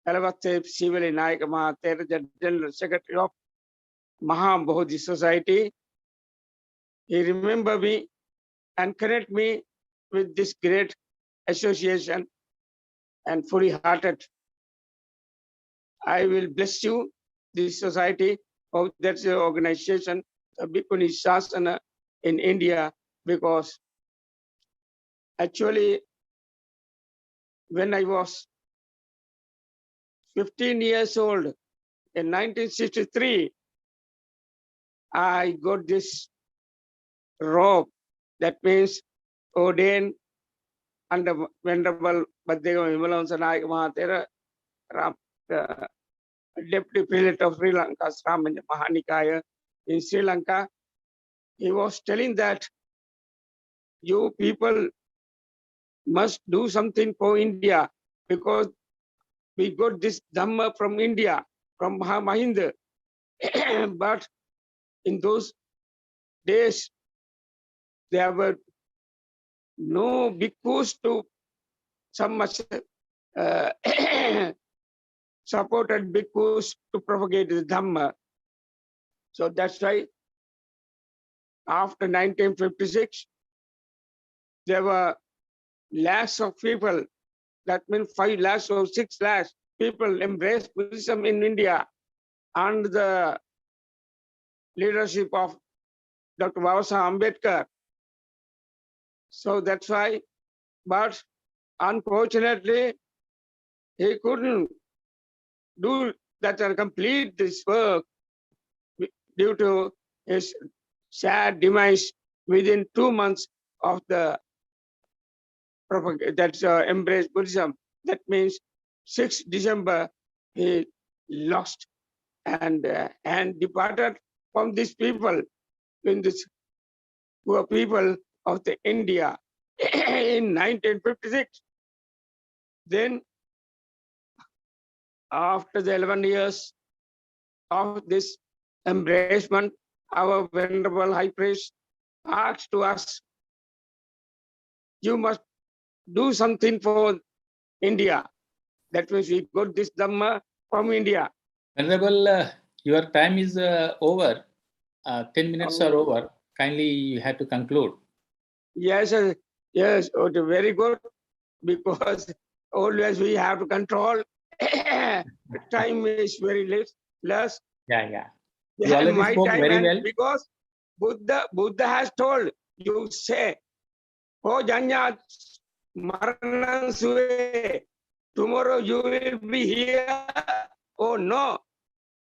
Kalavatte Sivali Naik Mahathir, the General Secretary of Mahabodhi Society. He remembered me and connect me with this great association, and fully hearted. I will bless you, this society, that's the organization, the Bhikkhuni Sasana in India, because actually when I was 15 years old in 1963, I got this robe. That means ordained under Venerable BUDDHISM Mahatera, Deputy President of Sri Lanka, Mahanikaya in Sri Lanka. He was telling that you people must do something for India because we got this Dhamma from India, from Mahinda. But in those days, there were no bhikkhus to some much supported bhikkhus to propagate the Dhamma. So that's why after 1956, there were lakhs of people, that means 5 lakhs or 6 lakhs people embraced Buddhism in India under the leadership of Dr. Babasaheb Ambedkar. So that's why, but unfortunately, he couldn't do that and complete this work due to his sad demise within 2 months of the embrace Buddhism. That means 6th December, he lost and departed from these people, in this poor people of the India in 1956. Then, after the 11 years of this embracement, our Venerable High Priest asked to us, you must do something for India. That means we got this Dhamma from India. Venerable, your time is over. 10 minutes are over. Kindly, you have to conclude. Yes, yes, okay, very good. Because always we have to control. Time is very less. Yeah. You already My spoke time, very and well. because Buddha has told, you say, oh Janya Maranam Sue, tomorrow you will be here. Oh no,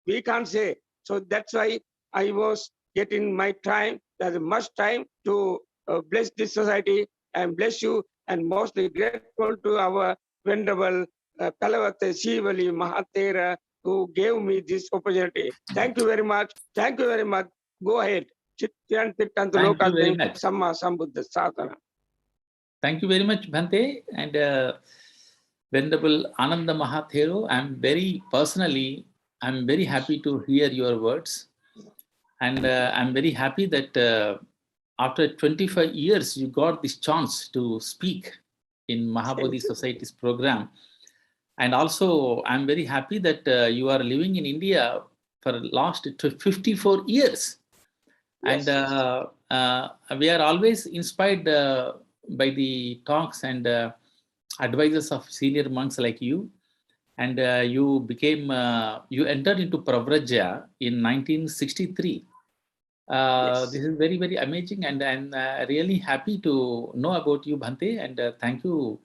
we can't say. So that's why I was getting my time, there's much time to bless this society and bless you, and mostly grateful to our Venerable Kalavate Shivali Mahatera, who gave me this opportunity. Thank you very much. Thank you very much. Go ahead. Thank you very much. Samma Sambuddha Sadhana. Thank you very much, Bhante. And Venerable Ananda Mahathero, I'm very happy to hear your words. And I'm very happy that after 25 years, you got this chance to speak in Mahabodhi Society's program. And also, I'm very happy that you are living in India for the last 54 years. Yes. And we are always inspired by the talks and advices of senior monks like you. And you entered into Pravraja in 1963. Yes. This is very, very amazing, and I'm really happy to know about you, Bhante, and thank you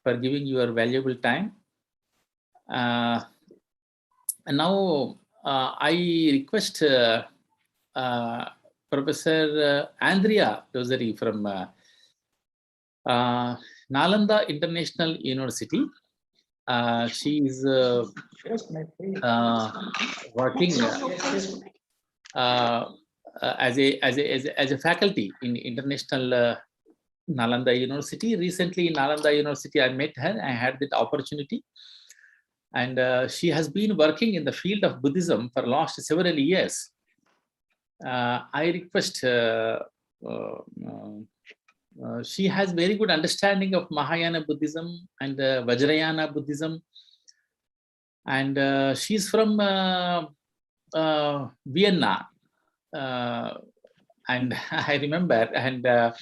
for giving your valuable time. And now I request Professor Andrea Dosari from Nalanda International University. She is working as a faculty in International Nalanda University. Recently in Nalanda University, I met her. I had that opportunity. And she has been working in the field of Buddhism for the last several years. I request, she has very good understanding of Mahayana Buddhism and Vajrayana Buddhism. And she's from Vienna. And I remember, and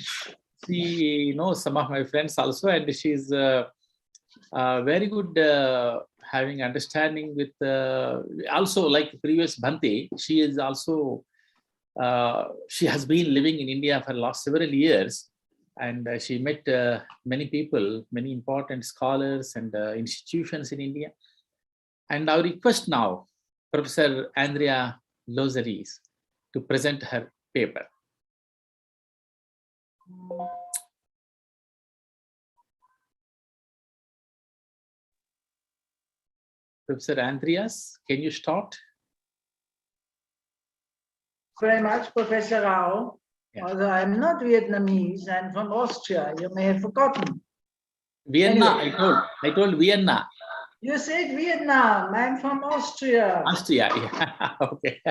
she knows some of my friends also, and she's very good having understanding with also like previous Bhante. She is also she has been living in India for the last several years, And she met many people, many important scholars and institutions in India. And our request now, Professor Andrea Lozaris, to present her paper. Professor Andreas, can you start? Very much, Professor Rao. Yeah. Although I'm not Vietnamese, I'm from Austria. You may have forgotten. Vienna, Anyway. I told Vienna. You said Vietnam. I'm from Austria. Austria, yeah. Okay.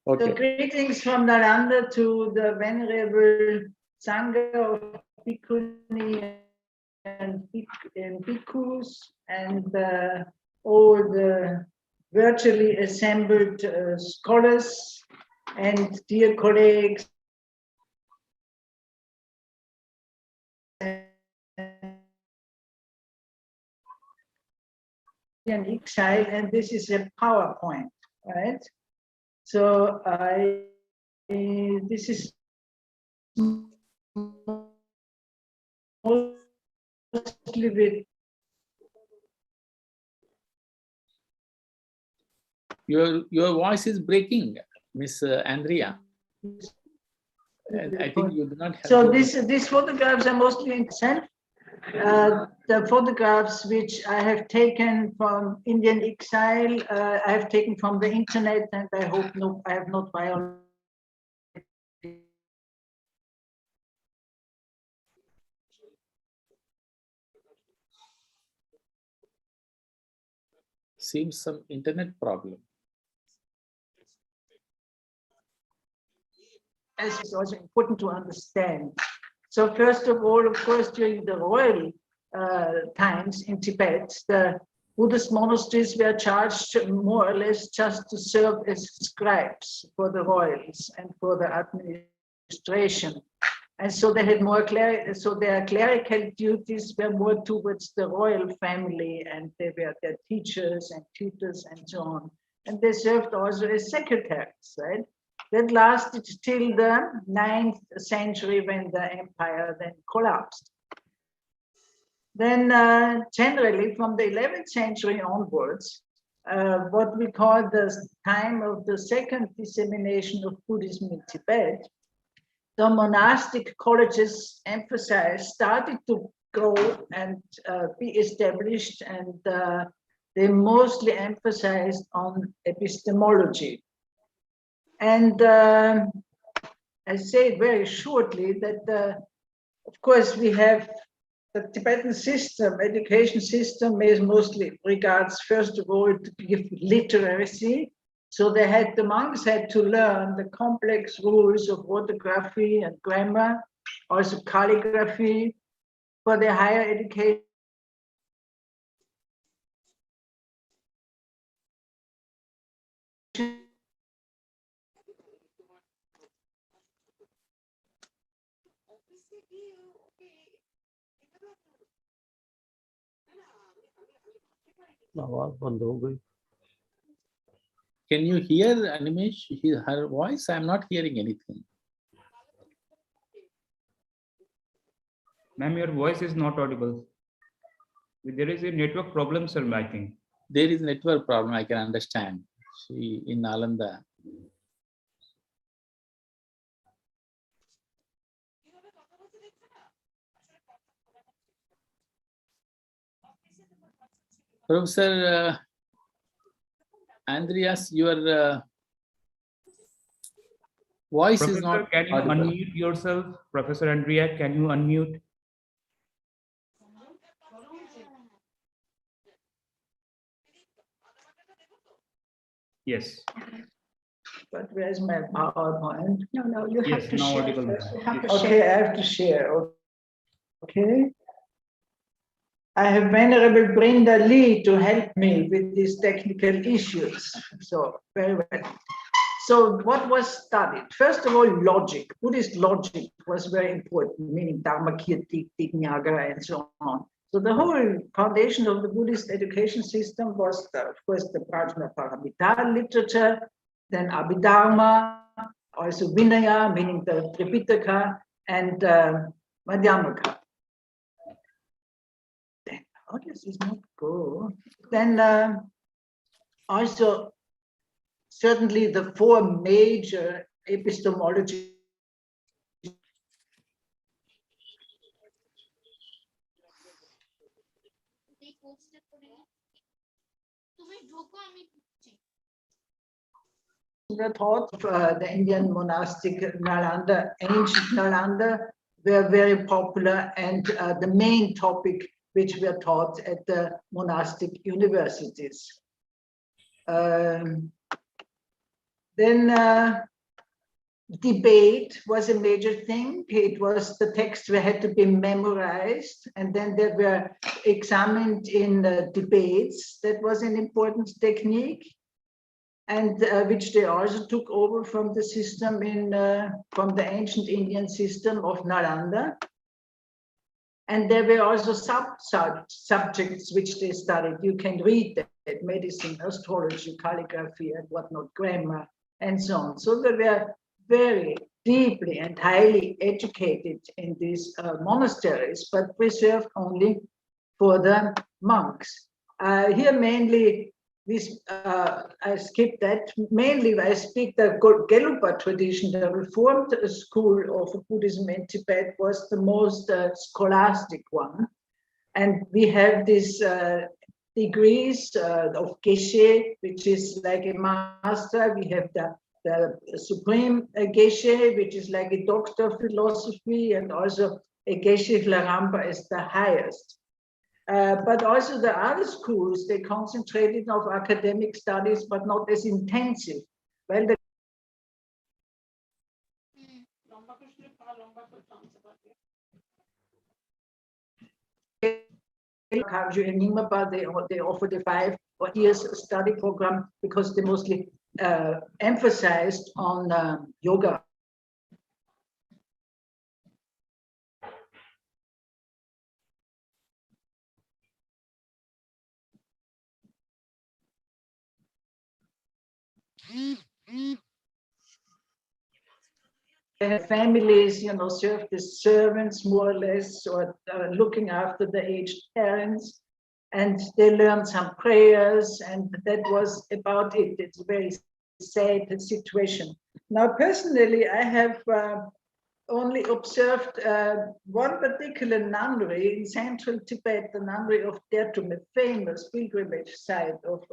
So greetings from Nalanda to the Venerable Sangha of Bhikkhuni and Bhikkhus and all the virtually assembled scholars and dear colleagues in exile, and this is a PowerPoint, right? So this is mostly with Your voice is breaking, Miss Andrea. And I think you do not have. So these photographs are mostly in self. The photographs which I have taken from Indian exile, I have taken from the internet, and I hope I have not violated. Seems some internet problem. As is also important to understand. So first of all, of course, during the royal times in Tibet, the Buddhist monasteries were charged more or less just to serve as scribes for the royals and for the administration. And so they had more so their clerical duties were more towards the royal family, and they were their teachers and tutors and so on. And they served also as secretaries, right? That lasted till the 9th century when the empire then collapsed. Then generally from the 11th century onwards, what we call the time of the second dissemination of Buddhism in Tibet, the monastic colleges started to grow and be established, and they mostly emphasized on epistemology. And I say it very shortly that, of course, we have the Tibetan system, education system is mostly regards, first of all, to give literacy. So the monks had to learn the complex rules of orthography and grammar, also calligraphy for their higher education. Can you hear Animesh, her voice? I'm not hearing anything. Ma'am, your voice is not audible. There is a network problem, sir, I think. There is a network problem, I can understand. She in Nalanda. Professor Andreas, your voice Professor, is not can you audible. unmute yourself? Professor Andrea, can you unmute? Yes. But where's my PowerPoint? No, you have to share first. You have to Okay, share. I have to share. Okay. I have Venerable Brenda Lee to help me with these technical issues. So, very well. So what was studied? First of all, logic. Buddhist logic was very important, meaning Dharma, Kirti, Nyaga, and so on. So the whole foundation of the Buddhist education system was, of course, the Prajnaparamita literature, then Abhidharma, also Vinaya, meaning the Tripitaka, and Madhyamaka. How does this not go? Then also certainly the four major epistemology the thought of the Indian monastic Nalanda, ancient Nalanda, were very popular, and the main topic which were taught at the monastic universities. Then debate was a major thing. It was the texts that had to be memorized, and then they were examined in debates. That was an important technique, and which they also took over from the system from the ancient Indian system of Nalanda. And there were also subjects which they studied. You can read that: medicine, astrology, calligraphy, and whatnot, grammar, and so on. So they were very deeply and highly educated in these monasteries, but preserved only for the monks. Here mainly, this I skipped that. Mainly I speak the Gelupa tradition. The reformed school of Buddhism in Tibet was the most scholastic one. And we have these degrees of Geshe, which is like a master. We have the supreme Geshe, which is like a doctor of philosophy, and also a Geshe Larampa is the highest. But also the other schools, they concentrated on academic studies, but not as intensive. Well, they offer the 5 years study program because they mostly emphasized on yoga. They have families, served as servants more or less, or looking after the aged parents, and they learned some prayers, and that was about it. It's a very sad situation. Now, personally, I have only observed one particular nunnery in central Tibet, the nunnery of Dertum, a famous pilgrimage site of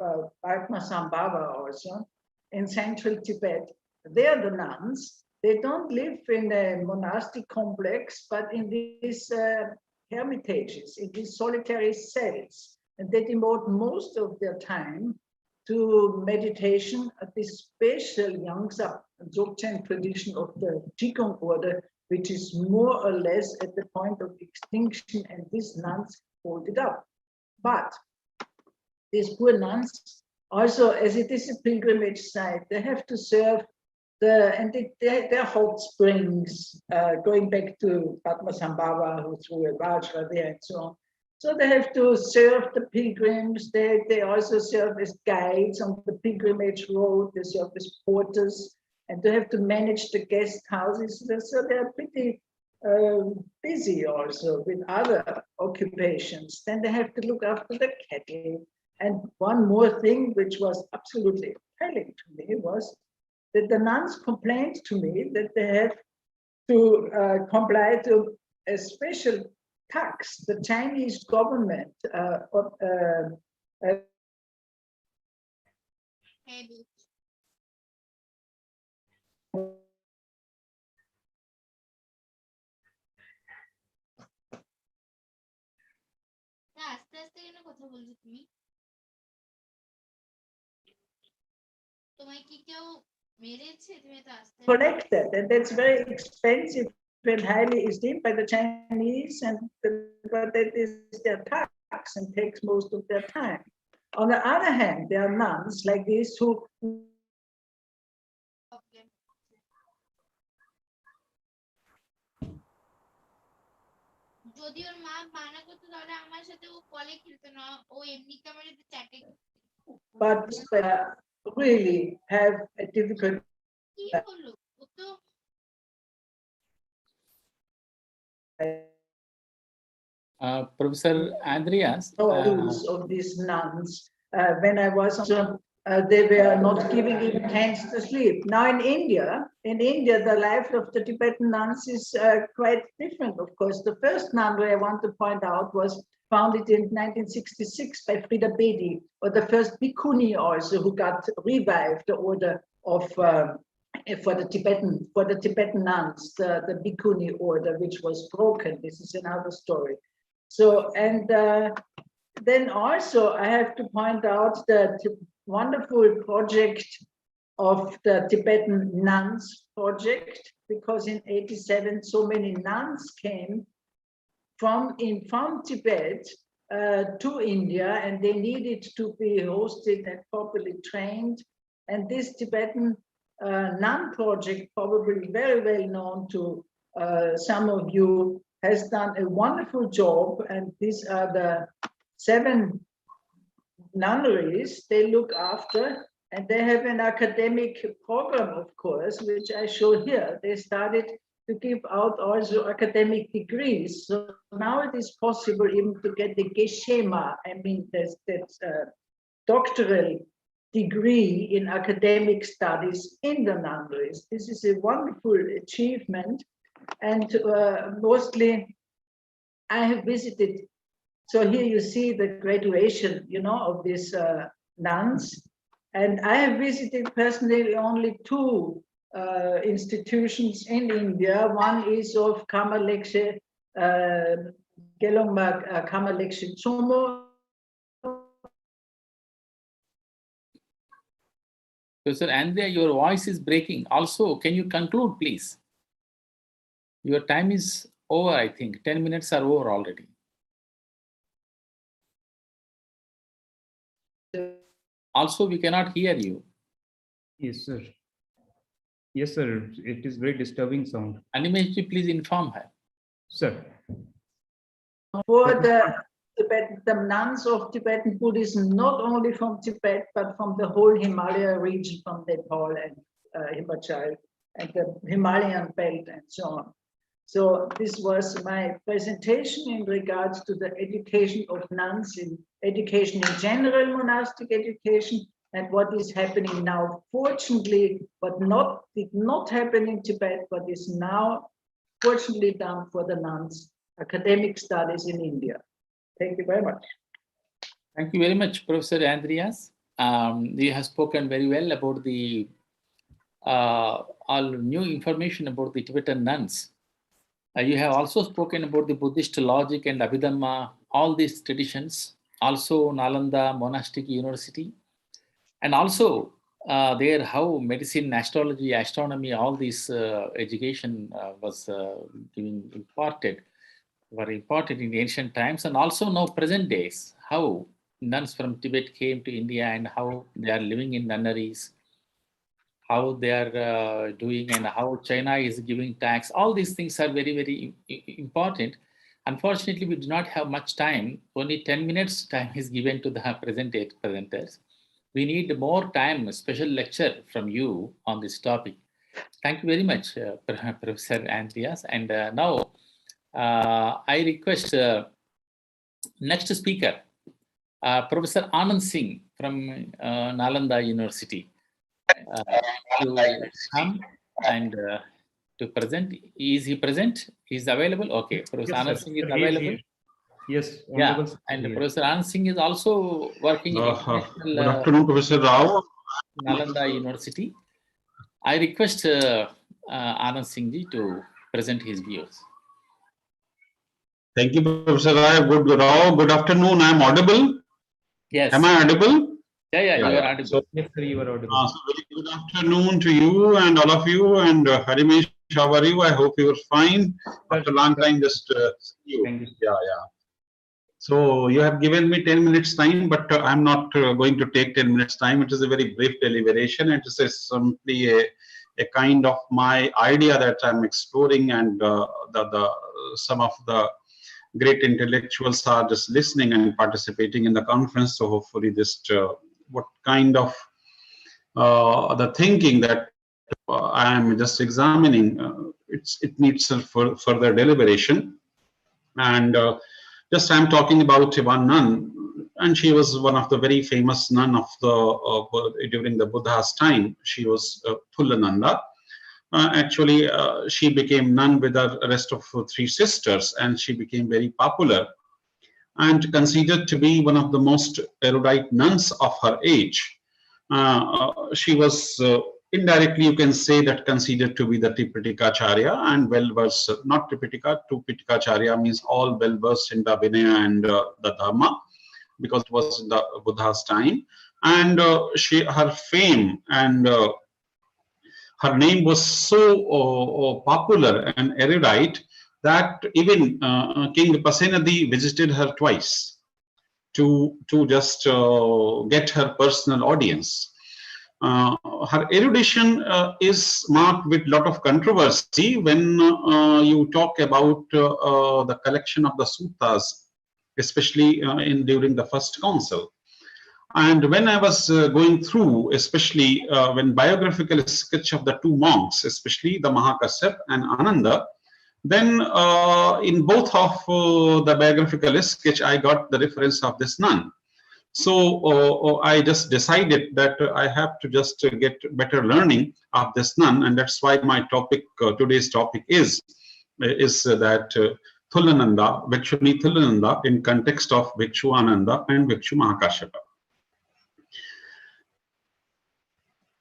Padmasambhava also, in central Tibet. There the nuns, they don't live in a monastic complex, but in these hermitages, in these solitary cells. And they devote most of their time to meditation at this special Yangtze and Dzogchen tradition of the Qigong order, which is more or less at the point of extinction, and these nuns hold it up. But these poor nuns, also as it is a pilgrimage site, they have to serve their hot springs, going back to Padmasambhava, who threw a Vajra there and so on. So they have to serve the pilgrims. They also serve as guides on the pilgrimage road. They serve as porters, and they have to manage the guest houses. So they're pretty busy also with other occupations. Then they have to look after the cattle. And one more thing, which was absolutely appalling to me, was that the nuns complained to me that they have to comply to a special tax. The Chinese government collected, and that's very expensive and highly esteemed by the Chinese, but that is their tax and takes most of their time. On the other hand, there are nuns like this who যদি ওর মা মানা করতো তাহলে আমার সাথে ও কলে খেলতো না, ও এমনিতে আমার সাথে চ্যাটে but really have a difficult কি হলো ও তো Professor Andreas. Rules of these nuns. When I was they were not giving even hands to sleep. Now in India, the life of the Tibetan nuns is quite different. Of course, the first nunnery I want to point out was founded in 1966 by Frida Bedi, or the first bhikkhuni also, who got revived the order of for the Tibetan nuns, the bhikkhuni order, which was broken. This is another story. So, and then also I have to point out the wonderful project of the Tibetan nuns project, because in '87 so many nuns came from Tibet to India, and they needed to be hosted and properly trained. And this Tibetan nun project, probably very well known to some of you, has done a wonderful job. And these are the 7 nunneries they look after, and they have an academic program, of course, which I show here. They started to give out also academic degrees. So now it is possible even to get the Geshema, I mean, that's doctoral degree in academic studies in the nunneries. This is a wonderful achievement. And mostly I have visited. So here you see the graduation, you know, of these nuns. And I have visited personally only 2 institutions in India. One is of Kamalekshe, Gelongma Kamalekshe Tsomo. Professor Andrea, your voice is breaking. Also, can you conclude, please? Your time is over, I think. 10 minutes are over already. Also, we cannot hear you. Yes, sir. Yes, sir. It is very disturbing sound. Animesh, please inform her. Sir. For the nuns of Tibetan Buddhism, not only from Tibet, but from the whole Himalaya region, from Nepal and Himachal and the Himalayan belt and so on. So this was my presentation in regards to the education of nuns, in education in general, monastic education, and what is happening now, fortunately, but did not happen in Tibet, but is now fortunately done for the nuns, academic studies in India. Thank you very much. Thank you very much, Professor Andreas. You have spoken very well about the all new information about the Tibetan nuns. You have also spoken about the Buddhist logic and Abhidhamma, all these traditions, also Nalanda Monastic University, and also there how medicine, astrology, astronomy, all this education was were important in ancient times, and also now present days, how nuns from Tibet came to India and how they are living in nunneries, how they are doing, and how China is giving tax. All these things are very, very important. Unfortunately, we do not have much time. Only 10 minutes time is given to the presenters. We need more time, a special lecture from you on this topic. Thank you very much, Professor Andreas. And now I request next speaker, Professor Anand Singh from Nalanda University. To come and to present. Is he present? Is available? Okay, Professor Anand Singh is available. Yes, yeah, and Professor Anand Singh is also working in Good afternoon, Professor Rao. Nalanda University. I request Anand Singh ji to present his views. Thank you, Professor Rao. Good afternoon. I am audible. Yes. Am I audible? Yeah, you are audible. So, yes, sir, you are audible. So very good afternoon to you and all of you. And Harimesh, how are you? I hope you are fine. After a long time, just see you. Thank you. Yeah. So you have given me 10 minutes time, but I'm not going to take 10 minutes time. It is a very brief deliberation. It is simply a kind of my idea that I'm exploring, and some of the great intellectuals are just listening and participating in the conference. So hopefully this what kind of the thinking that I am just examining, it needs further deliberation. And just I'm talking about one nun, and she was one of the very famous nun of the during the Buddha's time. She was Thulananda. Actually, she became nun with the rest of 3 sisters, and she became very popular and considered to be one of the most erudite nuns of her age. She was indirectly, you can say, that considered to be the Tripitikacharya and well versed, not Tripitika, Tripitikacharya means all well versed in the Vinaya and the Dharma, because it was in the Buddha's time. And her fame and her name was so popular and erudite that even King Pasenadi visited her twice to just get her personal audience. Her erudition is marked with a lot of controversy when you talk about the collection of the suttas, especially during the first council. And when I was going through, especially when biographical sketch of the 2 monks, especially the Mahakasyap and Ananda, then in both of the biographical sketch, I got the reference of this nun. So I just decided that I have to just get better learning of this nun, and that's why my topic, today's topic is that Thulananda, Bhikshuni Thulananda in context of Bhikshu Ananda and Bhikshu Mahakasyapa.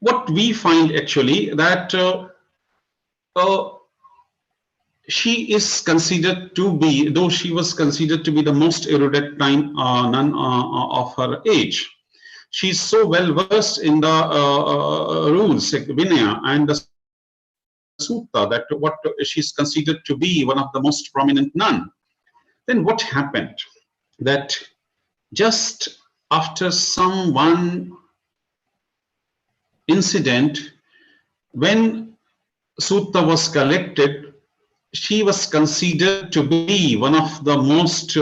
What we find actually that she is considered to be, though she was considered to be the most erudite nun of her age, she's so well versed in the rules, like Vinaya and the Sutta, that what she's considered to be one of the most prominent nun. Then what happened? That just after some one incident, when Sutta was collected, she was considered to be one of the most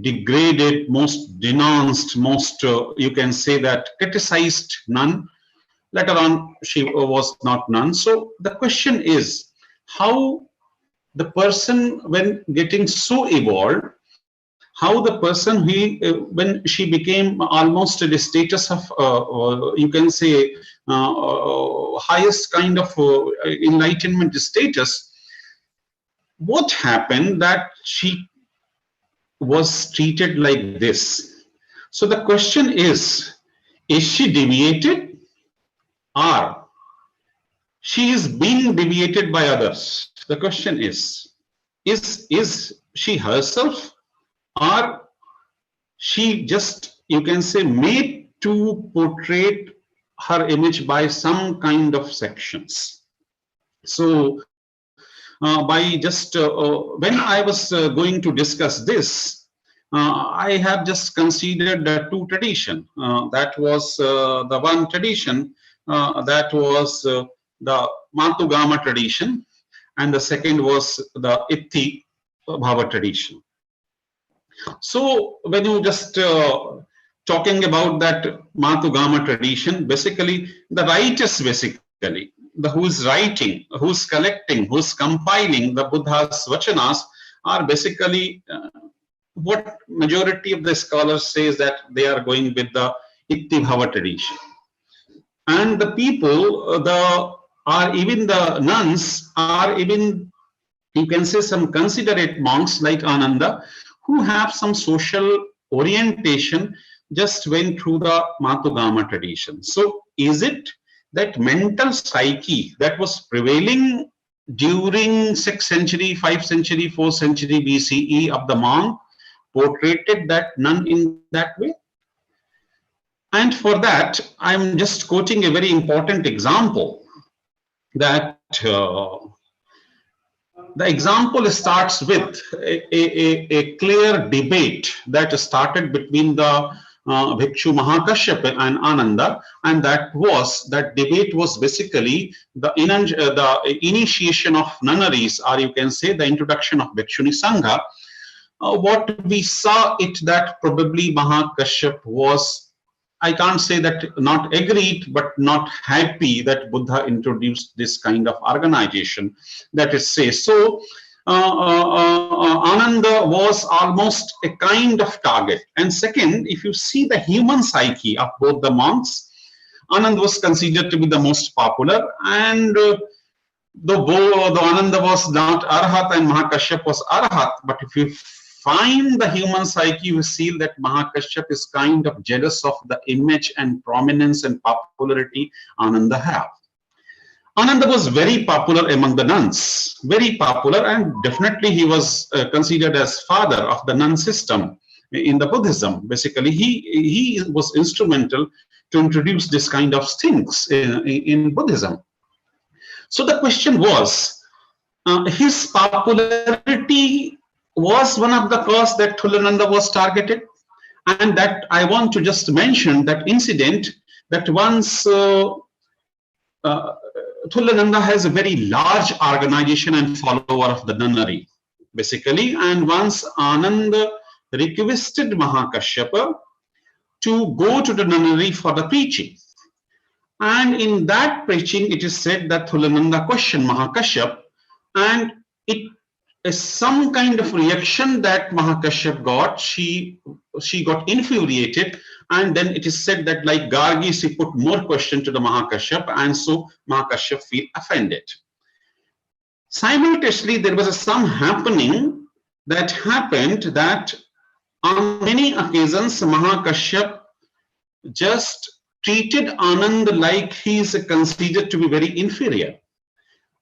degraded, most denounced, most, you can say that, criticized nun. Later on, she was not nun. So the question is, how the person, when getting so evolved, how the person, when she became almost the status of, you can say, highest kind of enlightenment status, what happened that she was treated like this? So the question is she deviated, or she is being deviated by others? The question is she herself, or she just, you can say, made to portray her image by some kind of sections? So by just when I was going to discuss this, I have just considered the 2 traditions. That was the one tradition that was the Matugama tradition, and the second was the Itti Bhava tradition. So when you just talking about that Matugama tradition, basically the writers, basically who's writing, who's collecting, who's compiling the Buddha's vachanas are basically what majority of the scholars says that they are going with the Itti Bhava tradition. And the people, even the nuns are even, you can say, some considerate monks like Ananda, who have some social orientation, just went through the Matugama tradition. So is it that mental psyche that was prevailing during 6th century, 5th century, 4th century BCE of the monk portrayed that nun in that way? And for that, I'm just quoting a very important example, that the example starts with a clear debate that started between the Bhikshu Mahakasyap and Ananda, and that debate was basically the initiation of nunneries, or you can say the introduction of Bhikshuni Sangha. What we saw it that probably Mahakasyap was, I can't say that not agreed, but not happy that Buddha introduced this kind of organization, that is say. So Ananda was almost a kind of target. And second, if you see the human psyche of both the monks, Ananda was considered to be the most popular, and though Ananda was not Arhat and Mahakashyap was Arhat, but if you find the human psyche, you see that Mahakashyap is kind of jealous of the image and prominence and popularity Ananda have. Ananda was very popular among the nuns, very popular, and definitely he was considered as father of the nun system in the Buddhism. Basically, he was instrumental to introduce this kind of things in Buddhism. So the question was, his popularity was one of the cause that Thulananda was targeted, and that I want to just mention that incident that once Thulananda has a very large organization and follower of the nunnery, basically, and once Ananda requested Mahakashyapa to go to the nunnery for the preaching. And in that preaching, it is said that Thulananda questioned Mahakashyap, and it is some kind of reaction that Mahakashyap got. She got infuriated, and then it is said that like Gargi, she put more question to the Mahakashyap, and so Mahakashyap feel offended. Simultaneously, there was some happening that happened that on many occasions Mahakashyap just treated Anand like he is considered to be very inferior.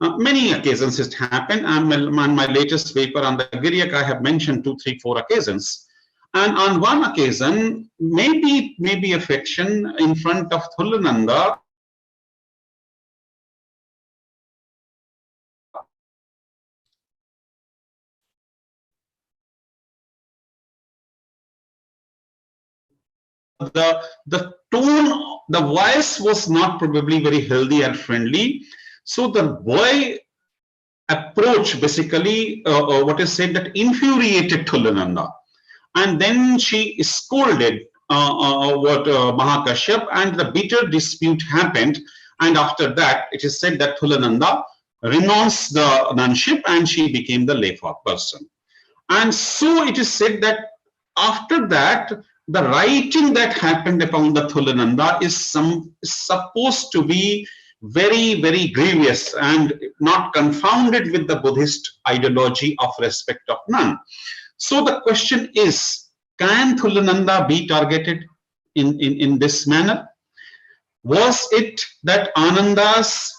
Many occasions it happened. On my latest paper on the Giriyak, I have mentioned 2, 3, 4 occasions. And on one occasion, maybe affection in front of Thulananda, the tone, the voice was not probably very healthy and friendly. So the boy approach basically what is said that infuriated Thulananda, and then she scolded Mahakashyap, and the bitter dispute happened. And after that, it is said that Thulananda renounced the nunship and she became the lay person. And so it is said that after that, the writing that happened upon the Thulananda is supposed to be very, very grievous and not confounded with the Buddhist ideology of respect of nun. So the question is, can Thulananda be targeted in this manner? Was it that Ananda's,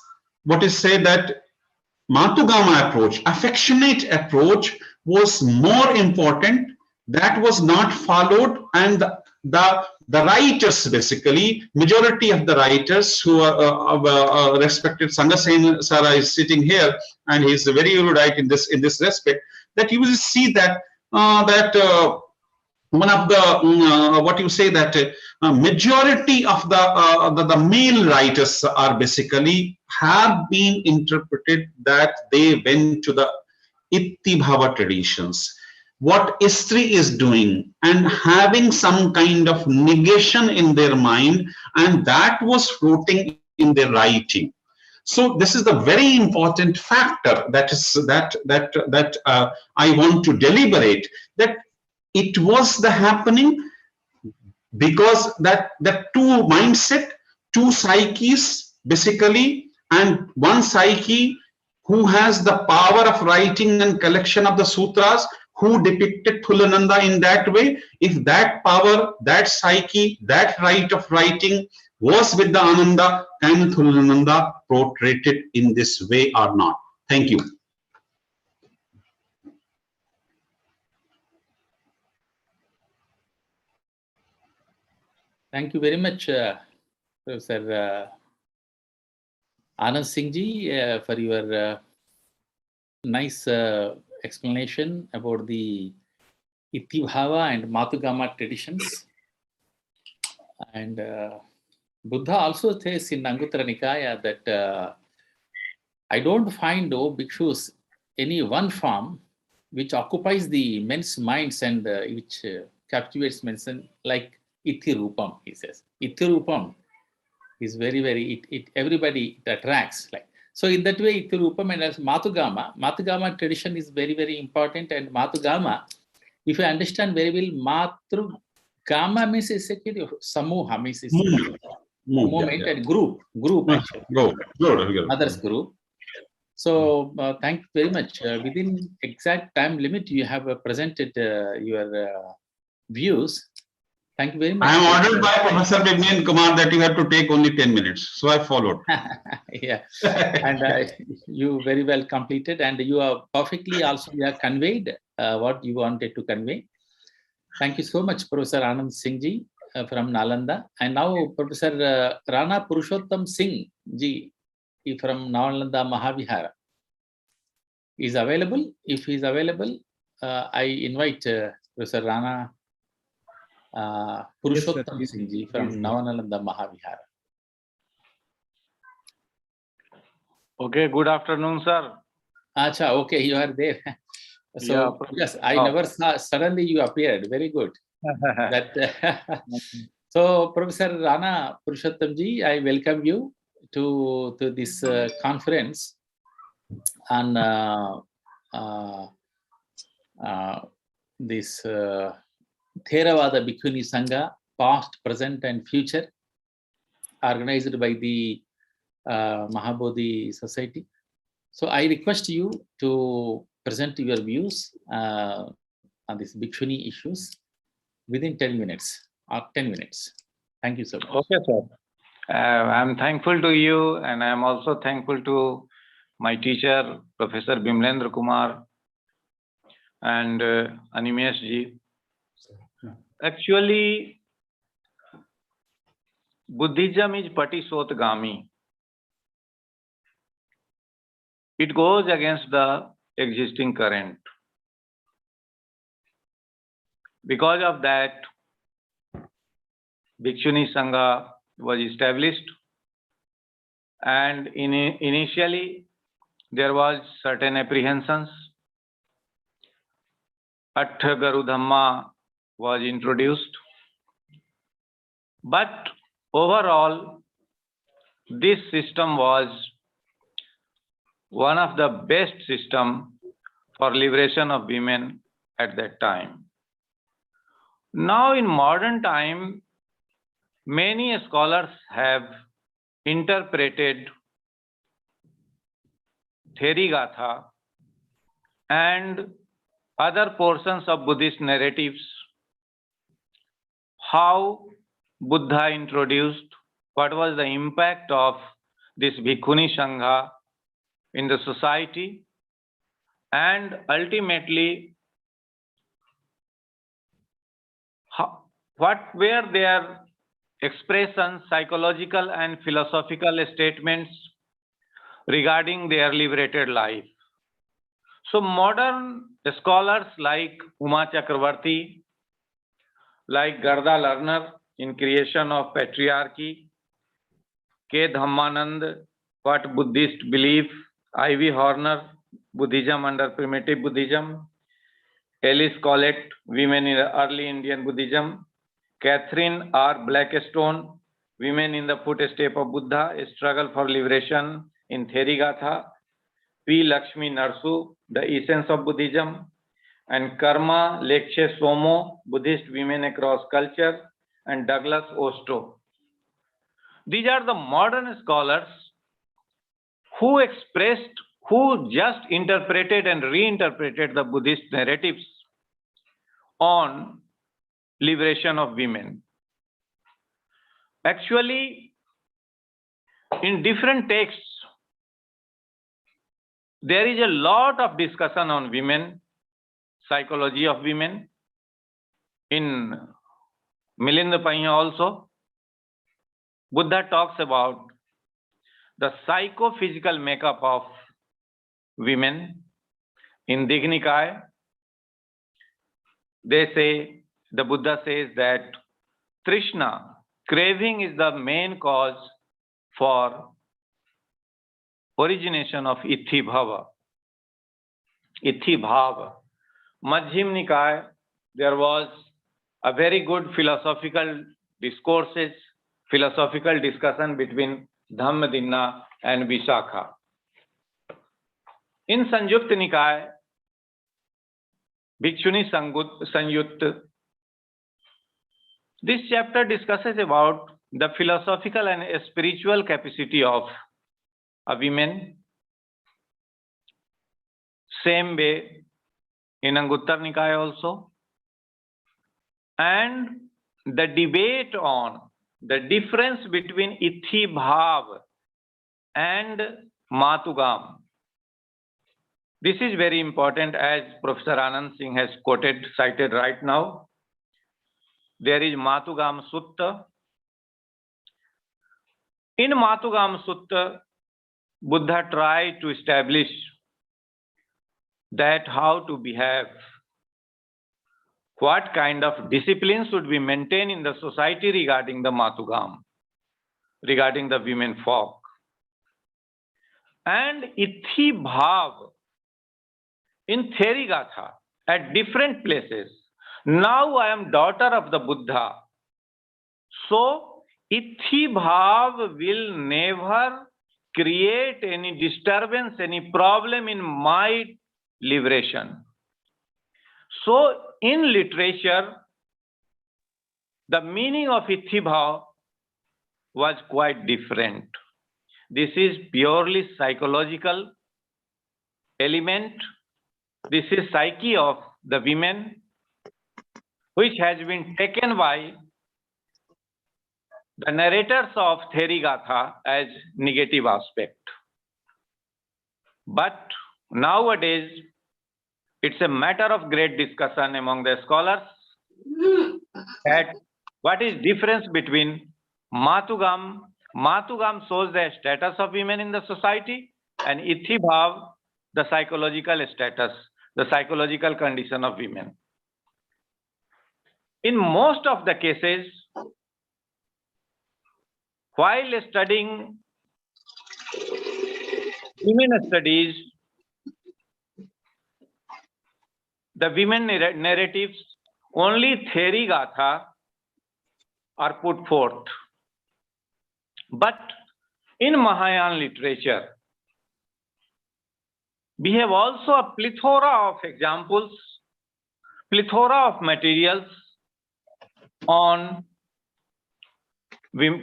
what is said that Matugama approach, affectionate approach, was more important, that was not followed, and the writers, basically, majority of the writers who are respected, Sangasen Sara is sitting here, and he is very erudite in this respect, that you will see that one of the what you say that majority of the male writers are basically have been interpreted that they went to the Ittibhava traditions, what Istri is doing, and having some kind of negation in their mind, and that was floating in their writing. So this is the very important factor that I want to deliberate, that it was the happening because that two mindset, two psyches basically, and one psyche who has the power of writing and collection of the sutras, who depicted Thulananda in that way. If that power, that psyche, that right of writing was with the Ananda, can Thulananda portrayed it in this way or not? Thank you. Thank you very much, Professor Anand Singh ji, for your nice explanation about the Ittibhava and Matugama traditions. And Buddha also says in Anguttara Nikaya that I don't find, bhikshus, any one form which occupies the men's minds and which captivates men, like Ithi Rupam, he says. Ithi Rupam is very, very, everybody it attracts. Like So in that way, Rupam and as Matugama tradition is very, very important. And Matugama, if you understand very well, Matrugama means essentially Samuha means movement and group actually. Others group. So thank you very much. Within exact time limit, you have presented your views. Thank you very much. I am ordered by Professor Bimnian Kumar that you have to take only 10 minutes. So I followed. Yeah, and you very well completed, and you are perfectly also you have conveyed what you wanted to convey. Thank you so much, Professor Anand Singh ji from Nalanda, and now Professor Rana Purushottam Singh ji from Nalanda Mahavihara is available. If he is available, I invite Professor Rana Purushottam Singh ji from Nalanda Mahavihara. Okay, good afternoon, sir. Acha, okay, you are there. So, Yeah, yes, I never saw, suddenly you appeared. Very good. So, Professor Rana Purushottam ji, I welcome you to this conference on this Theravada Bhikkhuni Sangha, past, present, and future, organized by the Mahabodhi Society. So I request you to present your views on these Bhikshuni issues within 10 minutes or 10 minutes. Thank you so much. Okay, sir. I'm thankful to you, and I'm also thankful to my teacher, Professor Bimlendra Kumar and Animesh ji. Actually, Buddhism is Patisotgami. It goes against the existing current. Because of that, Bhikshuni Sangha was established, and initially there was certain apprehensions. Attha Garu Dhamma was introduced, but overall this system was one of the best system for liberation of women at that time. Now in modern time, many scholars have interpreted Therigatha and other portions of Buddhist narratives, how Buddha introduced, what was the impact of this Bhikkhuni Sangha in the society, and ultimately what were their expressions, psychological and philosophical statements regarding their liberated life. So modern scholars like Uma Chakravarti, like Garda Lerner in Creation of Patriarchy, K. Dhammanand, What Buddhists Believe, I.V. Horner, Buddhism under Primitive Buddhism, Alice Collett, Women in Early Indian Buddhism, Catherine R. Blackstone, Women in the Footsteps of Buddha, A Struggle for Liberation in Therigatha, P. Lakshmi Narsu, The Essence of Buddhism, and Karma Lekshe Somo, Buddhist Women Across Culture, and Douglas Osto. These are the modern scholars who just interpreted and reinterpreted the Buddhist narratives on liberation of women. Actually, in different texts, there is a lot of discussion on women, psychology of women. In Milinda Panya also, Buddha talks about the psychophysical makeup of women. In Dignikaya, the Buddha says that Trishna, craving, is the main cause for origination of Ithi Bhava. Ithi Bhava. Madhyam Nikaya, there was a very good philosophical discourses, philosophical discussion between Dhammadinna and Vishakha. In Sanjukta Nikaya, Bhikshuni Sanyutta, this chapter discusses about the philosophical and spiritual capacity of a woman. Same way in Anguttara Nikaya also. And the debate on the difference between Ithi Bhav and Matugam. This is very important, as Professor Anand Singh has cited right now. There is Matugam Sutta. In Matugam Sutta, Buddha tried to establish that how to behave, what kind of discipline should be maintained in the society regarding the Matugam, regarding the women folk. And Ithi Bhav in Therigatha at different places. Now I am daughter of the Buddha. So Ithi Bhav will never create any disturbance, any problem in my liberation. So in literature, the meaning of Ithi Bhav was quite different. This is purely psychological element. This is psyche of the women, which has been taken by the narrators of Therigatha as negative aspect. But nowadays, it's a matter of great discussion among the scholars that what is difference between Matugam. Matugam shows the status of women in the society, and Ithi Bhav, the psychological status, the psychological condition of women. In most of the cases, while studying women studies, the women narratives, only Therigatha are put forth. But in Mahayana literature, we have also a plethora of examples, plethora of materials on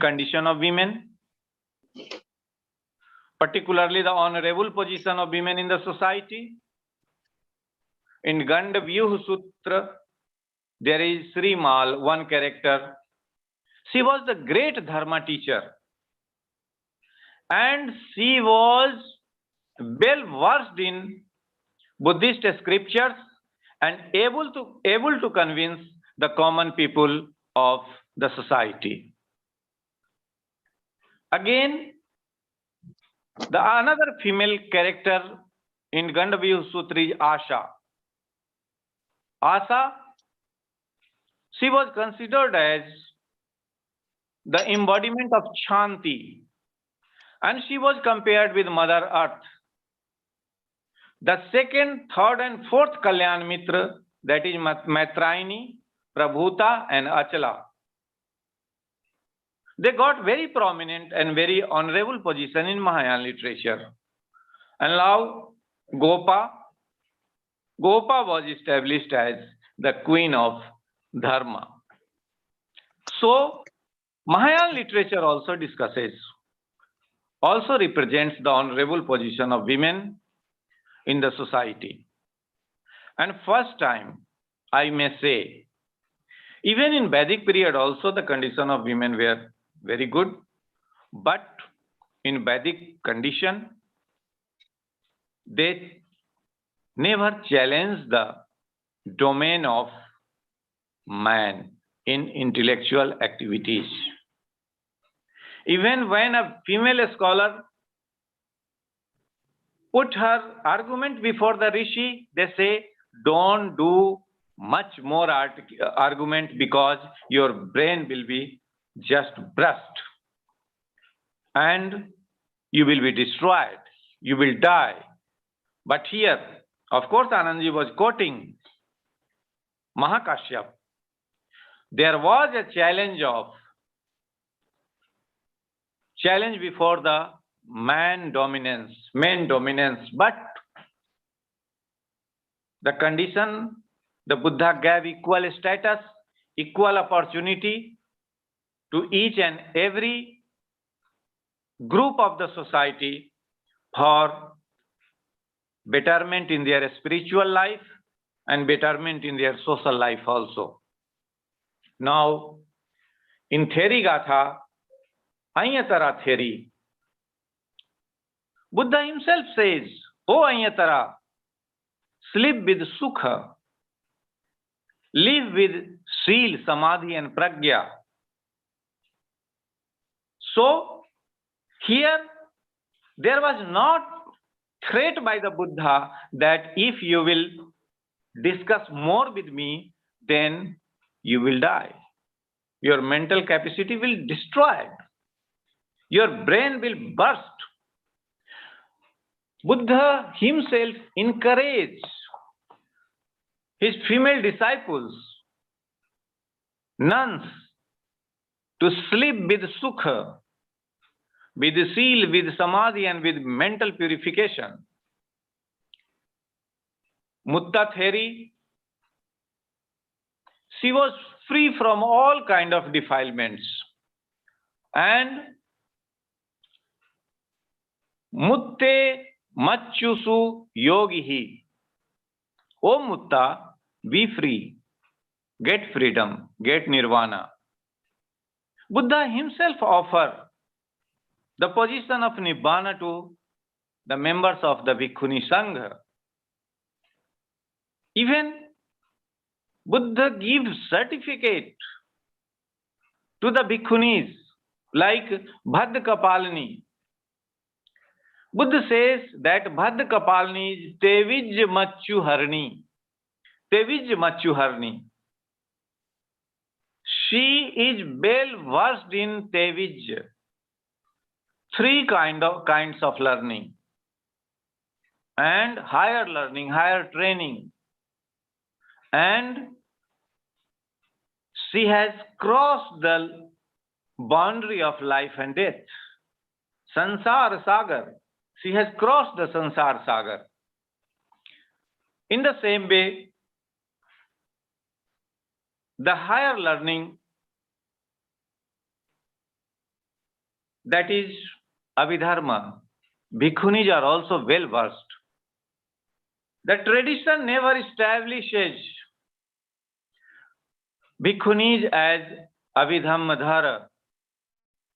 condition of women, particularly the honorable position of women in the society. In Gandavyuh Sutra, there is Sri Mal, one character. She was the great Dharma teacher, and she was well versed in Buddhist scriptures and able to convince the common people of the society. Again, another female character in Gandavyuh Sutra is Asha. Asha, she was considered as the embodiment of Shanti, and she was compared with Mother Earth. The second, third, and fourth Kalyan Mitra, that is Maitrayani, Prabhuta, and Achala, they got very prominent and very honorable position in Mahayana literature. And now Gopa was established as the queen of Dharma. So Mahayana literature also represents the honorable position of women in the society. And first time, I may say, even in Vedic period also the condition of women were very good, but in Vedic condition, they never challenged the domain of man in intellectual activities. Even when a female scholar put her argument before the rishi, they say, don't do much more argument because your brain will be just burst and you will be destroyed, you will die. But here, of course, Anandji was quoting Mahakashyap. There was a challenge before the men dominance, but the condition, the Buddha gave equal status, equal opportunity to each and every group of the society for betterment in their spiritual life and betterment in their social life also. Now, in theory gatha, Ayatara theory, Buddha himself says, "O Ayatara, sleep with sukha, live with seal, samadhi and pragya." So, here there was not threat by the Buddha that if you will discuss more with me, then you will die. Your mental capacity will be destroyed. Your brain will burst. Buddha himself encouraged his female disciples, nuns, to sleep with sukha, with seal, with samadhi and with mental purification. Mutta Theri, she was free from all kind of defilements. And Mutte Machusu Yogihi. O Mutta, be free, get freedom, get nirvana. Buddha himself offered the position of Nibbana to the members of the Bhikkhuni Sangha. Even Buddha gives certificate to the Bhikkhunis like Bhaddakapalini. Buddha says that Bhaddakapalini is Tevij Machu Harni. Tevij Machu Harni. She is well versed in Tevij. Three kinds of learning. And higher learning, higher training. And she has crossed the boundary of life and death. Sansar Sagar. She has crossed the Sansar Sagar. In the same way, the higher learning, that is Abhidharma, Bhikkhunis are also well versed. The tradition never establishes Bhikkhunis as Abhidhammadhara,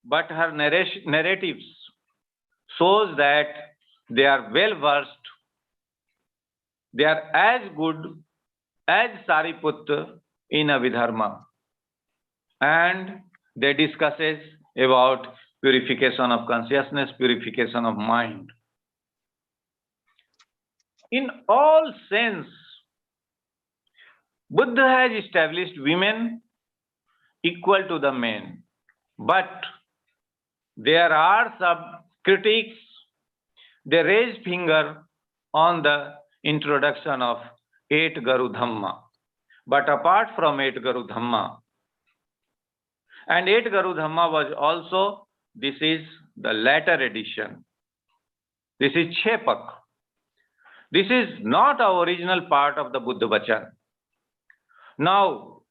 but her narratives shows that they are well versed, they are as good as Sariputta in Abhidharma, and they discusses about purification of consciousness, purification of mind. In all sense, Buddha has established women equal to the men, but there are some critics, they raise finger on the introduction of 8 Garu Dhamma. But apart from 8 Garu Dhamma, and 8 Garu Dhamma was also, this is the latter edition. This is Chepak. This is not our original part of the Buddha Vachan. Now,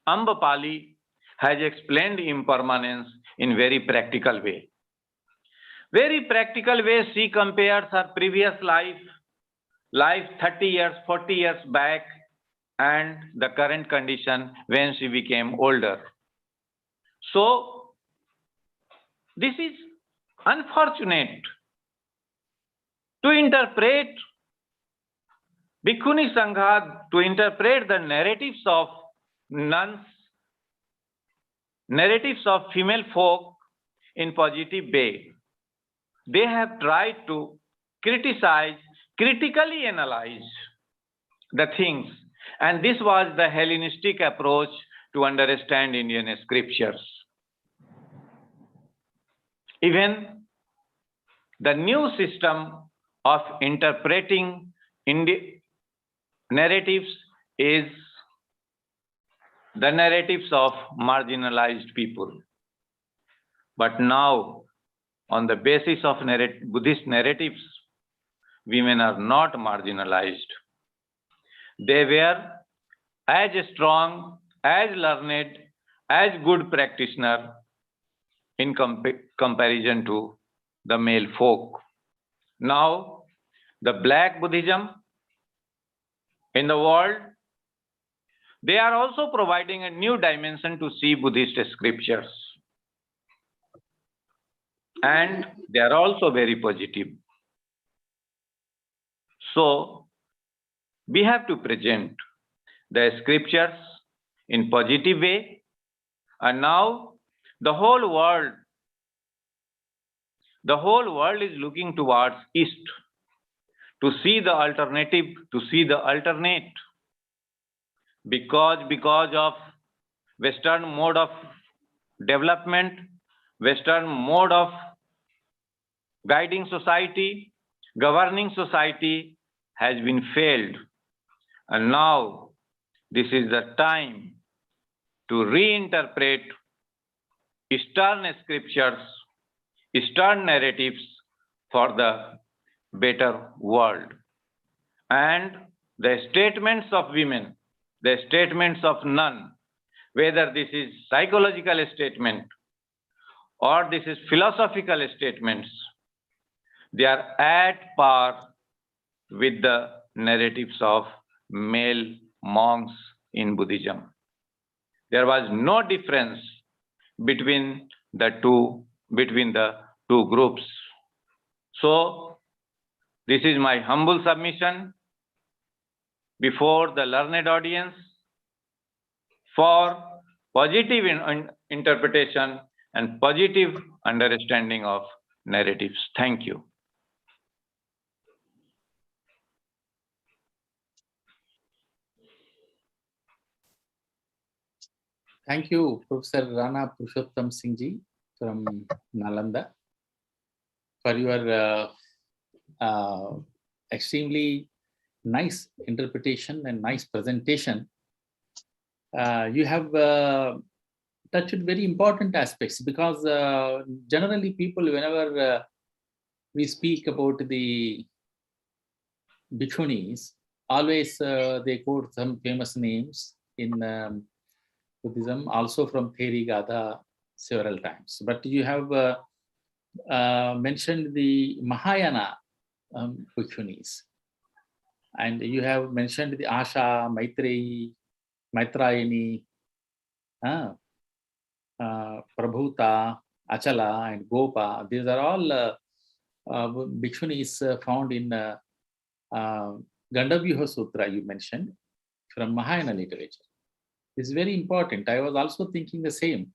PALI has explained impermanence in very practical way. Very practical way, she compares her previous life 30 years, 40 years back, and the current condition when she became older. So, this is unfortunate. To interpret Bhikkhuni Sangha, to interpret the narratives of nuns, narratives of female folk in positive way, they have tried to criticize, critically analyze the things. And this was the Hellenistic approach to understand Indian scriptures. Even the new system of interpreting narratives is the narratives of marginalized people. But now, on the basis of Buddhist narratives, women are not marginalized. They were as strong, as learned, as good practitioner in comparison to the male folk. Now, the black Buddhism in the world, they are also providing a new dimension to see Buddhist scriptures. And they are also very positive. So, we have to present the scriptures in positive way. And now, the whole world is looking towards East to see the alternative, to see the alternate. Because of Western mode of development, Western mode of guiding society, governing society has been failed. And now this is the time to reinterpret Eastern scriptures, Eastern narratives for the better world. And the statements of women, the statements of none, whether this is psychological statement or this is philosophical statements, they are at par with the narratives of male monks in Buddhism. There was no difference between the two groups. So this is my humble submission before the learned audience for positive interpretation and positive understanding of narratives. Thank you. Thank you, Professor Rana Purushottam Singh Ji from Nalanda, for your extremely nice interpretation and nice presentation. You have touched very important aspects, because generally people, whenever we speak about the bhikshunis, always they quote some famous names in Buddhism, also from Theravada several times. But you have mentioned the Mahayana bhikshunis, and you have mentioned the Asha, Maitreyi, Maitrayani, Prabhuta, Achala, and Gopa. These are all bhikshunis found in Gandavyuha Sutra, you mentioned, from Mahayana literature. This is very important. I was also thinking the same.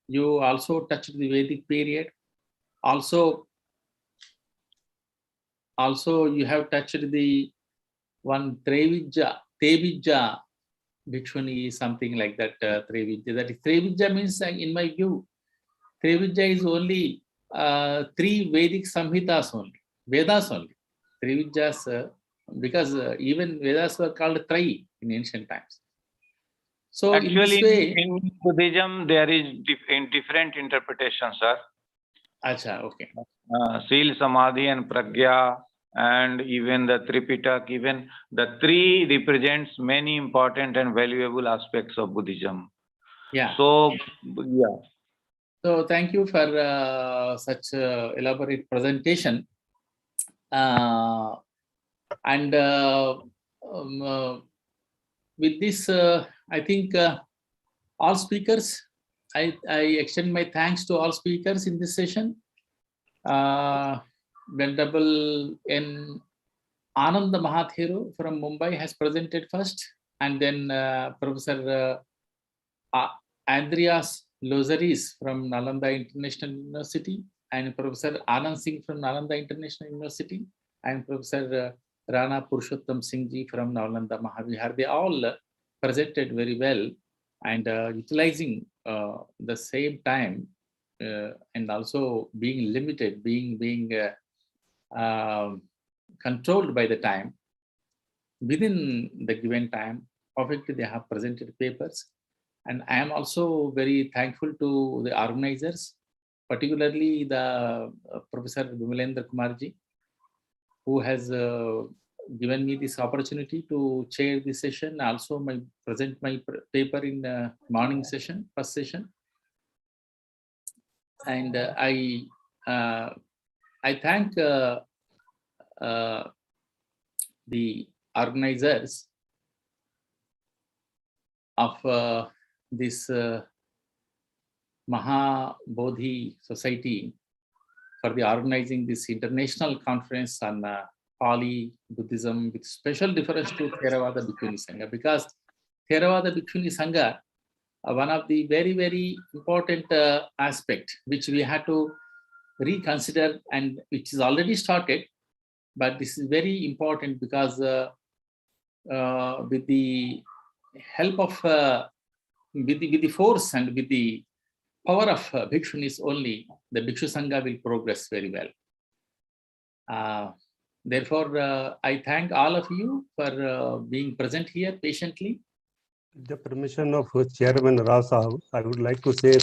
You also touched the Vedic period. Also you have touched the one Tevijja Bhikshuni, something like that. Tevijja. That is, Tevijja means, in my view, Tevijja is only 3 Vedic Samhitas only, Vedas only. Tevijjas, because even Vedas were called Trayi in ancient times. So actually, in this way, in Buddhism, there is different interpretations, sir. Acha, okay. Sila, Samadhi, and Pragya, and even the Tripitak, even the 3 represents many important and valuable aspects of Buddhism. Yeah. So, yeah. So thank you for such elaborate presentation. With this, I think all speakers, I extend my thanks to all speakers in this session. Venerable N. Ananda Mahathero from Mumbai has presented first, and then Professor Andreas Lozaris from Nalanda International University, and Professor Anand Singh from Nalanda International University, and Professor Rana Purushottam Singh Ji from Nalanda Mahavihar. They all presented very well, and utilizing the same time and also being limited, being controlled by the time. within the given time, perfectly they have presented papers. And I am also very thankful to the organizers, particularly the Professor Vimalendra Kumarji, who has given me this opportunity to chair this session. Also, present my paper in the morning session, first session. And I thank the organizers of this Mahabodhi Society for the organizing this international conference on PALI Buddhism, with special difference to Theravada Bhikkhuni Sangha, because Theravada Bhikkhuni Sangha, one of the very, very important aspect which we had to reconsider, and which is already started, but this is very important because with the help of with the force and with the power of Bhikshunis only, the Bhikshu Sangha will progress very well. Therefore, I thank all of you for being present here patiently. With the permission of Chairman Rao Sahab, I would like to say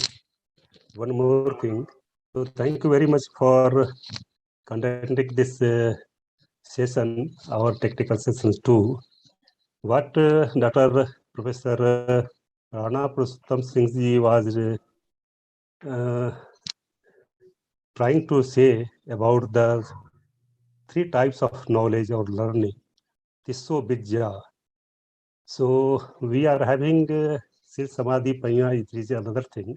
one more thing. So thank you very much for conducting this session, our technical sessions too. What Dr. Professor Rana Purushottam Singh ji was trying to say about the 3 types of knowledge or learning, Tisso Vidya. So we are having Sil Samadhi Panya, it is another thing.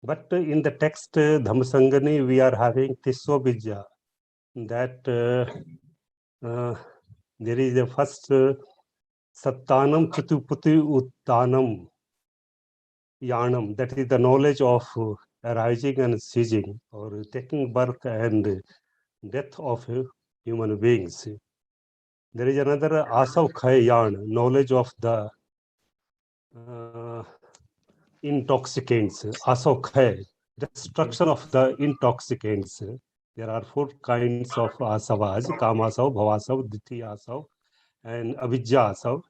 But in the text Dhammasangani, we are having Tisso Vidya, that there is the first Sattanam Chatuputi Uttanam Yanam, that is the knowledge of arising and ceasing, or taking birth and death of human beings. There is another Asav Khay Yan, knowledge of the intoxicants, Asav Khay, destruction of the intoxicants. There are 4 kinds of asavas: Kamasav, Bhavasav, Ditthi Asav, and Avidya Asav.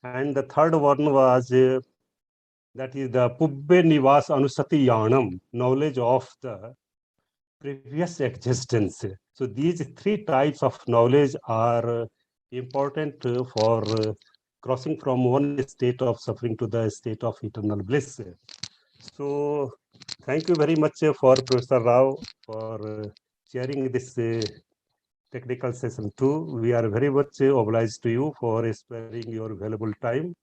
And the third one was that is the Pubbe Nivas Anusati Yanam, knowledge of the previous existence. So these 3 types of knowledge are important for crossing from one state of suffering to the state of eternal bliss. So thank you very much for Professor Rao for sharing this technical session too. We are very much obliged to you for sparing your valuable time.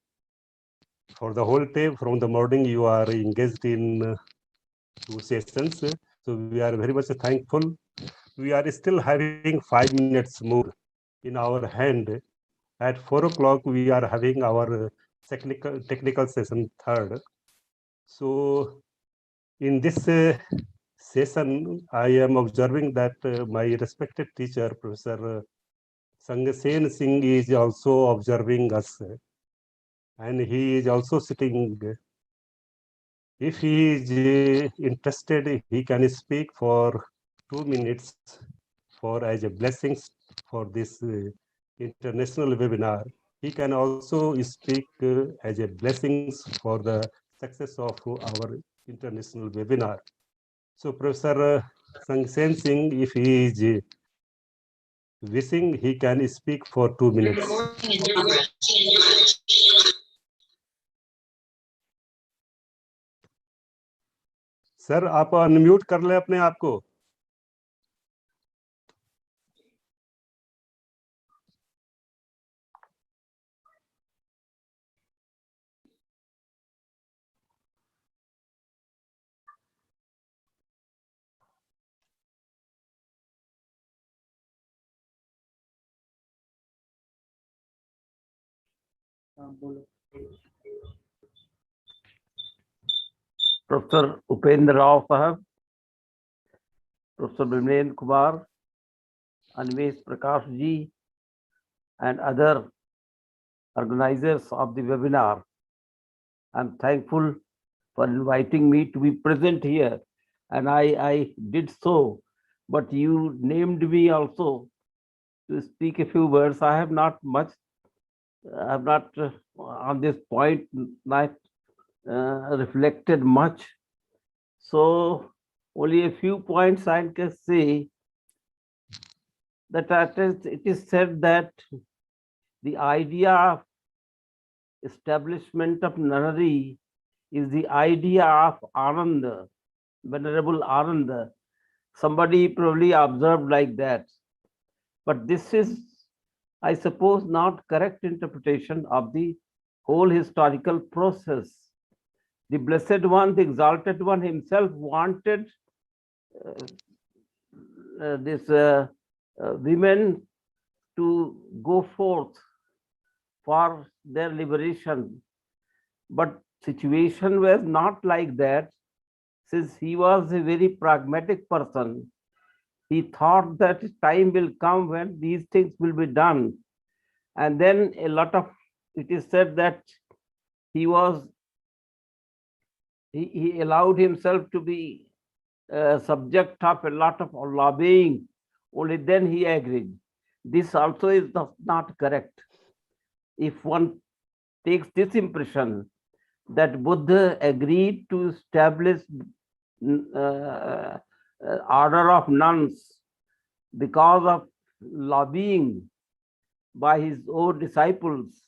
For the whole day, from the morning, you are engaged in 2 sessions. So we are very much thankful. We are still having 5 minutes more in our hand. At 4 o'clock, we are having our technical session 3rd. So in this session, I am observing that my respected teacher, Professor Sangasen Singh, is also observing us. And he is also sitting. If he is interested, he can speak for 2 minutes for as a blessings for this international webinar. He can also speak as a blessings for the success of our international webinar. So Professor Sangasen Singh, if he is wishing, he can speak for 2 minutes. Sir आप unmute कर ले अपने आप को. Professor Upendra Rao Sahab, Professor Vimalendra Kumar, Anvesh Prakash ji, and other organizers of the webinar. I'm thankful for inviting me to be present here, and I did so, but you named me also to speak a few words. I have not much I've not on this point not reflected much. So only a few points I can say that it is said that the idea of establishment of nunnery is the idea of Ananda, Venerable Ananda. Somebody probably observed like that. But this is, I suppose, not correct interpretation of the whole historical process. The Blessed One, the Exalted One himself wanted this women to go forth for their liberation. But situation was not like that. Since he was a very pragmatic person, he thought that time will come when these things will be done. And then a lot of, it is said that he allowed himself to be subject of a lot of lobbying. Only then he agreed. This also is not correct. If one takes this impression that Buddha agreed to establish order of nuns because of lobbying by his own disciples,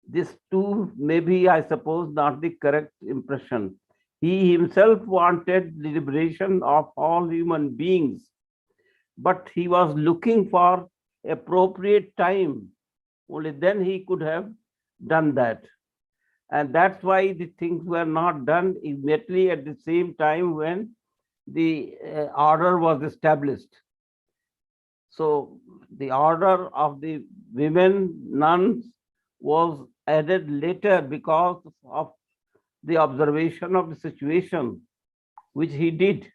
this too may be, I suppose, not the correct impression. He himself wanted the liberation of all human beings, but he was looking for appropriate time. Only then he could have done that. And that's why the things were not done immediately at the same time when the order was established. So the order of the women nuns was added later because of the observation of the situation, which he did.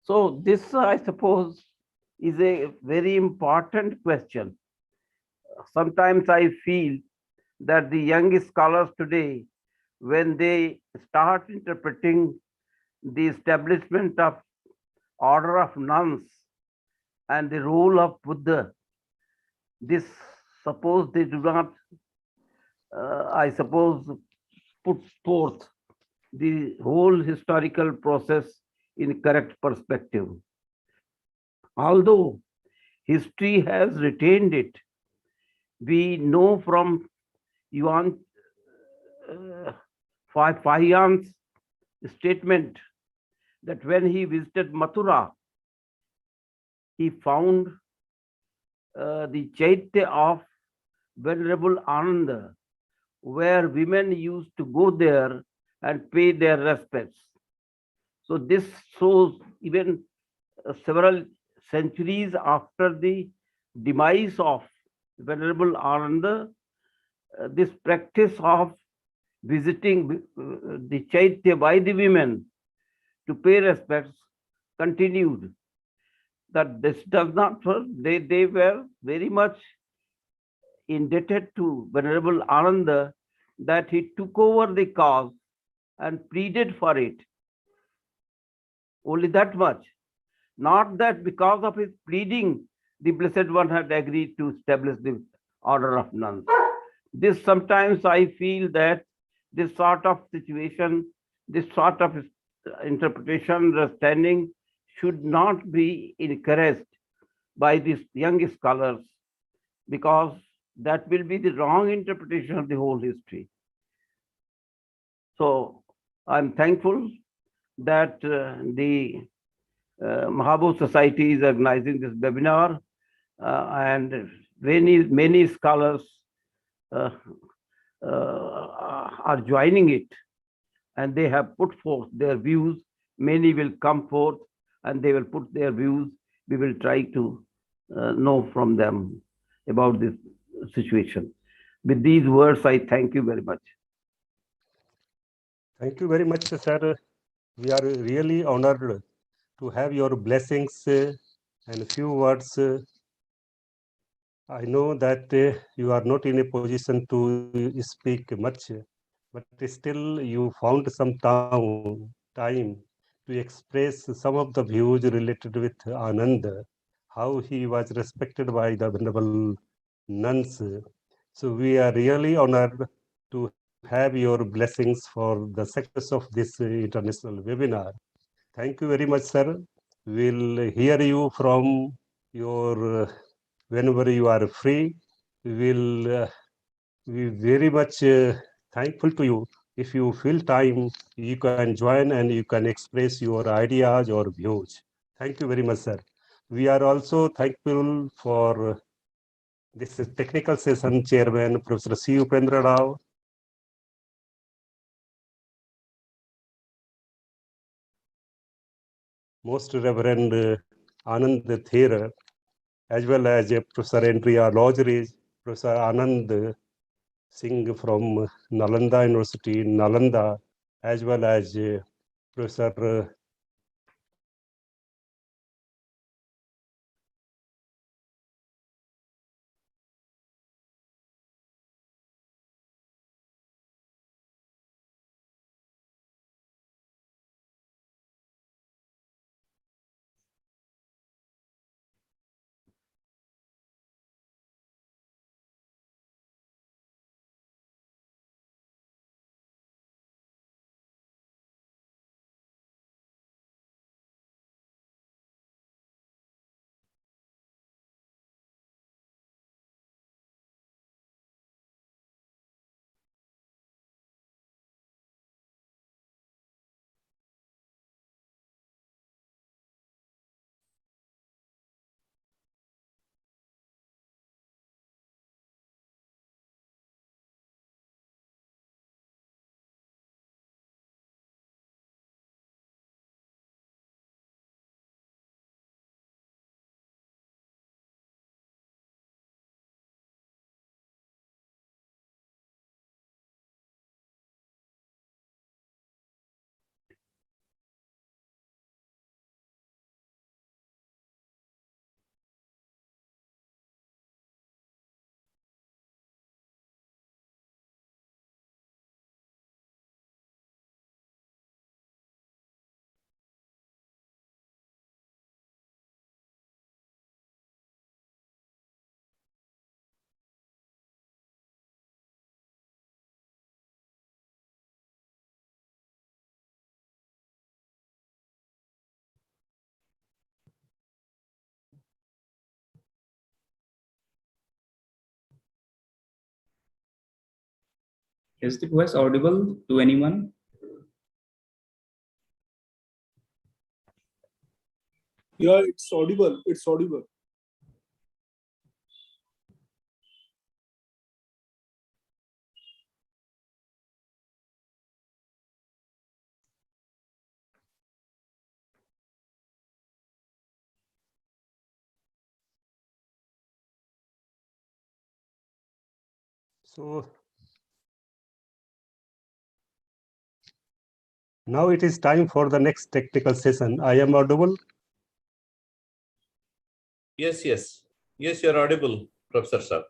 So this, I suppose, is a very important question. Sometimes I feel that the young scholars today, when they start interpreting the establishment of order of nuns and the role of Buddha, this suppose they do not, I suppose, put forth the whole historical process in correct perspective. Although history has retained it, we know from Yuan Fahian's statement that when he visited Mathura, he found the Chaitya of Venerable Ananda, where women used to go there and pay their respects. So this shows even several centuries after the demise of Venerable Ananda, this practice of visiting the Chaitya by the women to pay respects continued. That this does not, they were very much indebted to Venerable Ananda that he took over the cause and pleaded for it. Only that much. Not that because of his pleading, the Blessed One had agreed to establish the order of nuns. This sometimes I feel that this sort of situation, this sort of interpretation, understanding should not be encouraged by these young scholars, because that will be the wrong interpretation of the whole history. So I'm thankful that the Mahabodh Society is organizing this webinar, and many scholars are joining it, and they have put forth their views. Many will come forth and they will put their views. We will try to know from them about this situation. With these words, I thank you very much. Thank you very much, sir. We are really honored to have your blessings and a few words. I know that you are not in a position to speak much, but still you found some time to express some of the views related with Anand, how he was respected by the venerable nuns. So we are really honored to have your blessings for the success of this international webinar. Thank you very much, sir. We'll hear you from your whenever you are free. We'll be very much thankful to you. If you feel time, you can join and you can express your ideas or views. Thank you very much, sir. We are also thankful for this technical session chairman, Professor C. Upendra Rao, Most Reverend Anand Thera, as well as Professor Andrea Lodgeridge, Professor Anand Singh from Nalanda University, Nalanda, as well as Professor Is the voice audible to anyone? Yeah, it's audible. It's audible. So now it is time for the next technical session. I am audible. Yes, yes. Yes, you're audible, Professor sir.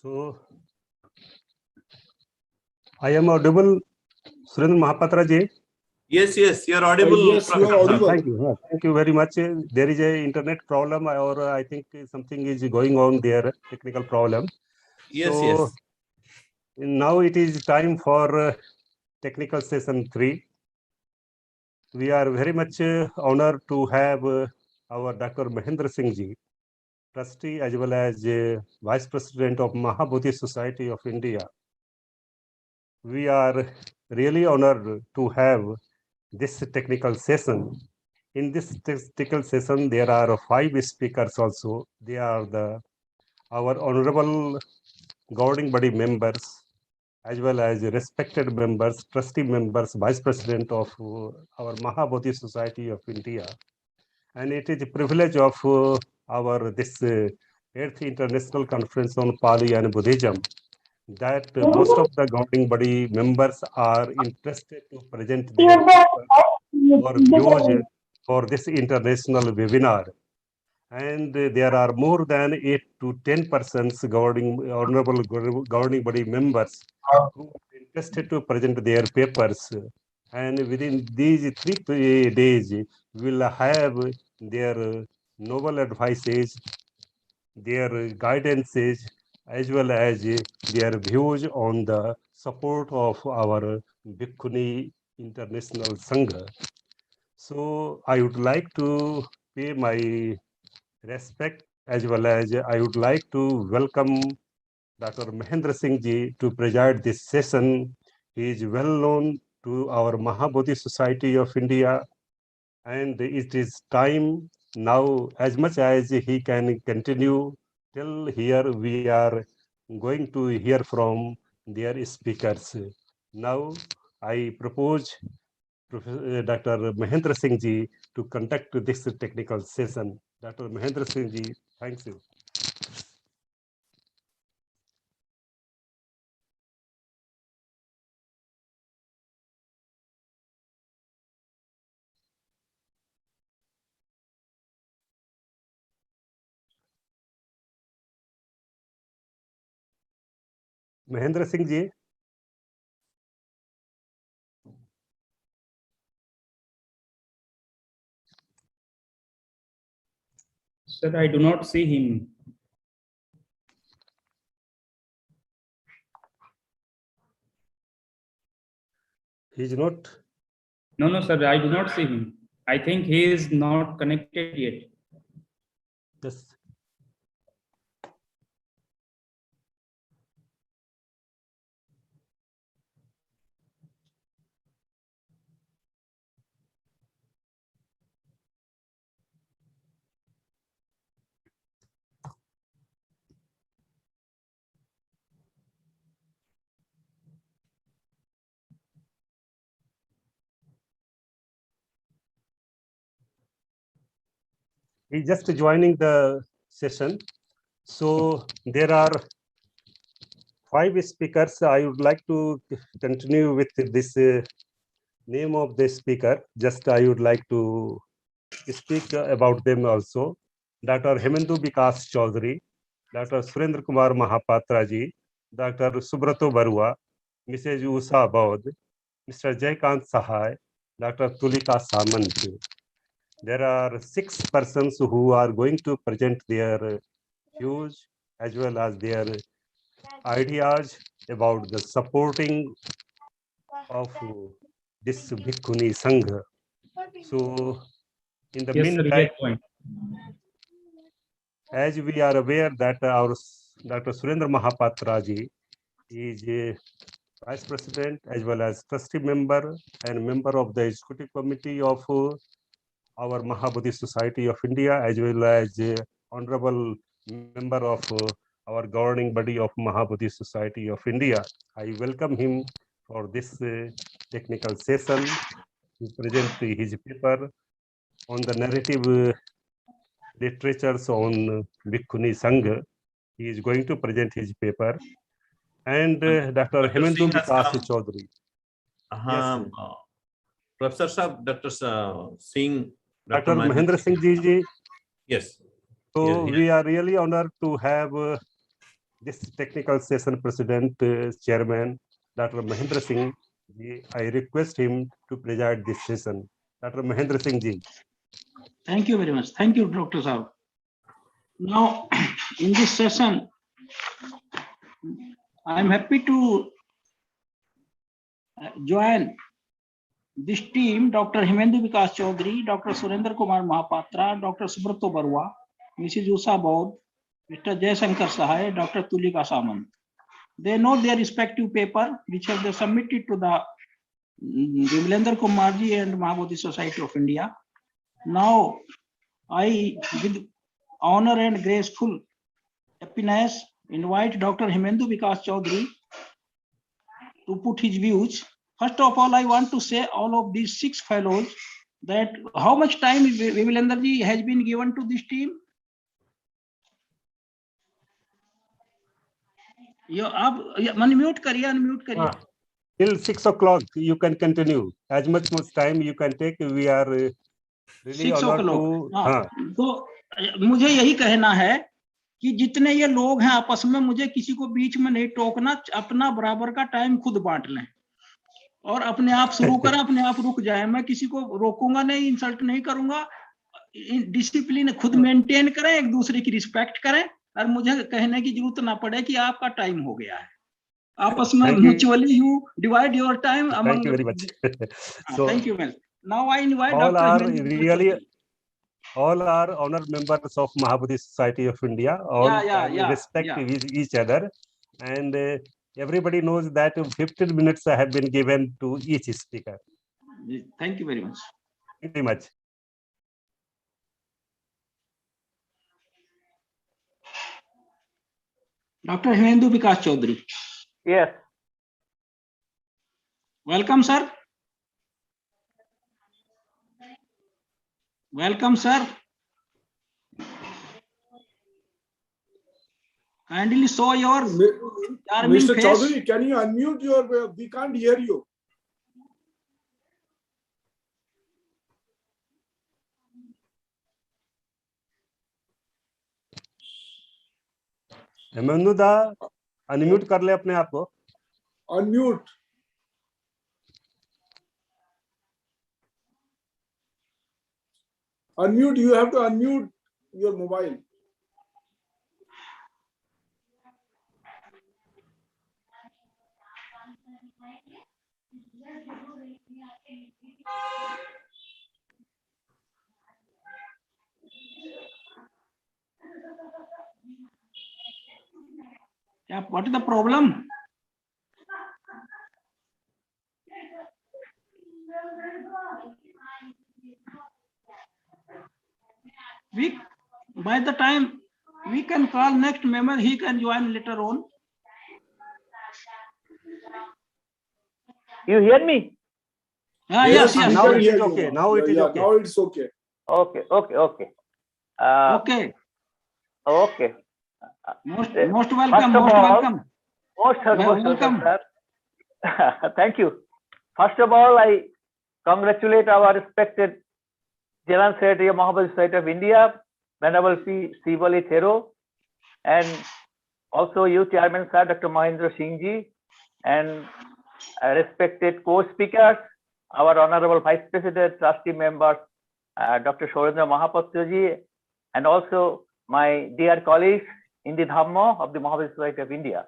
So I am audible, Surendra Mahapatra ji. Yes, yes, you're audible, yes, you are Professor sir. audible. Thank you. Thank you very much. There is a internet problem, or I think something is going on there, technical problem. Yes, So yes. now it is time for technical session 3. We are very much honored to have our Dr. Mahendra Singh ji, trustee as well as Vice President of Mahabodhi Society of India. We are really honored to have this technical session. In this technical session, there are 5 speakers also. They are the our honorable governing body members, as well as respected members, trustee members, vice president of our Mahabodhi Society of India. And it is a privilege of our this 8th International Conference on Pali and Buddhism that most of the governing body members are interested to present their papers or views for this international webinar. And there are more than 8 to 10 persons honorable governing body members who are interested to present their papers. And within these 3 days, we will have their noble advices, their guidances, as well as their views on the support of our Bhikkhuni International Sangha. So I would like to pay my respect, as well as I would like to welcome Dr. Mahendra Singh Ji to preside this session. He is well known to our Mahabodhi Society of India, and it is time now, as much as he can continue till here, we are going to hear from their speakers. Now I propose Dr. Mahendra Singh Ji to conduct this technical session. Dr. Mahendra Singh Ji, thanks you. Mahendra Singh Ji. Sir, I do not see him. He is not. No, sir, I do not see him. I think he is not connected yet. Yes. He's just joining the session. So there are 5 speakers. I would like to continue with this name of the speaker. Just I would like to speak about them also. Dr. Hemendu Vikas Chaudhary, Dr. Surendra Kumar Mahapatra ji, Dr. Subrato Barua, Mrs. Usha Baud, Mr. Jaykant Sahai, Dr. Tulika Samant. There are 6 persons who are going to present their views as well as their ideas about the supporting of this Bhikkhuni Sangha. So, in the meantime, as we are aware that our Dr. Surendra Mahapatra ji is a Vice President as well as trustee member and member of the Executive Committee of our Mahabodhi Society of India, as well as honorable member of our governing body of Mahabodhi Society of India. I welcome him for this technical session to present his paper on the narrative literatures on Bhikkhuni Sangha. He is going to present his paper. And Dr. Hemendu Vikas Chaudhary. Yes. Professor Sahab, Dr. Singh, Dr. Mahendra Singh Ji. Yes. So we are really honored to have this technical session president, chairman, Dr. Mahendra Singh Ji. I request him to preside this session. Dr. Mahendra Singh Ji. Thank you very much. Thank you, Dr. Saab. Now, in this session, I am happy to join this team, Dr. Hemendu Vikas Chaudhary, Dr. Surendra Kumar Mahapatra, Dr. Subrato Barua, Mrs. Usha Baud, Mr. Jayshankar Sahai, Dr. Tulika Samant. They know their respective paper, which have they submitted to the Vimalendra Kumarji and Mahabodhi Society of India. Now, I, with honor and graceful, happiness, invite Dr. Hemendu Vikas Chaudhary to put his views. First of all, I want to say all of these 6 fellows that how much time Vimalendra ji has been given to this team? Unmute kariye. Till 6 o'clock, you can continue. As much time you can take. We are really honored to. तो मुझे यही कहना है कि जितने ये लोग हैं आपस में, मुझे किसी को बीच में नहीं टोकना, अपना बराबर का टाइम खुद बांट लें और अपने आप शुरू करें, अपने आप रुक जाए। मैं किसी को रोकूंगा नहीं, इंसल्ट नहीं करूंगा। डिसिप्लिन खुद मेंटेन करें, एक दूसरे की रिस्पेक्ट करें और मुझे कहने की जरूरत ना पड़े कि आपका टाइम हो गया है। आपस में mutually you divide your time among. Thank you very much. So, thank you, man. Now I invite all Dr. are Hemendu really, all are honored members of Mahabuddhist Society of India. All respect each other, and everybody knows that 15 minutes have been given to each speaker. Thank you very much. Thank you very much. Dr. Hemendu Vikas Chaudhary. Yes. Welcome, sir. Welcome, sir. Kindly show your charming Mr. face. Chaudhary, can you unmute your? We can't hear you. हेमेंदु दा unmute कर ले अपने आप को। Unmute. Unmute. You have to unmute your mobile. Yeah, what is the problem? By the time we can call next member, he can join later on. You hear me? Yes. Now it is okay. Now it is okay. Now it's okay. Okay. Okay. Okay. Most welcome. Most welcome. Sir. Thank you. First of all, I congratulate our respected General Secretary of Mahabuddhist Society of India, Venerable P. Sivali Thero, and also you, Chairman Sir, Dr. Mahendra Singh Ji, and respected co-speakers, our Honorable Vice President, Trustee Members, Dr. Shorendra Mahapatra Ji, and also my dear colleagues in the Dhamma of the Mahabuddhist Society of India.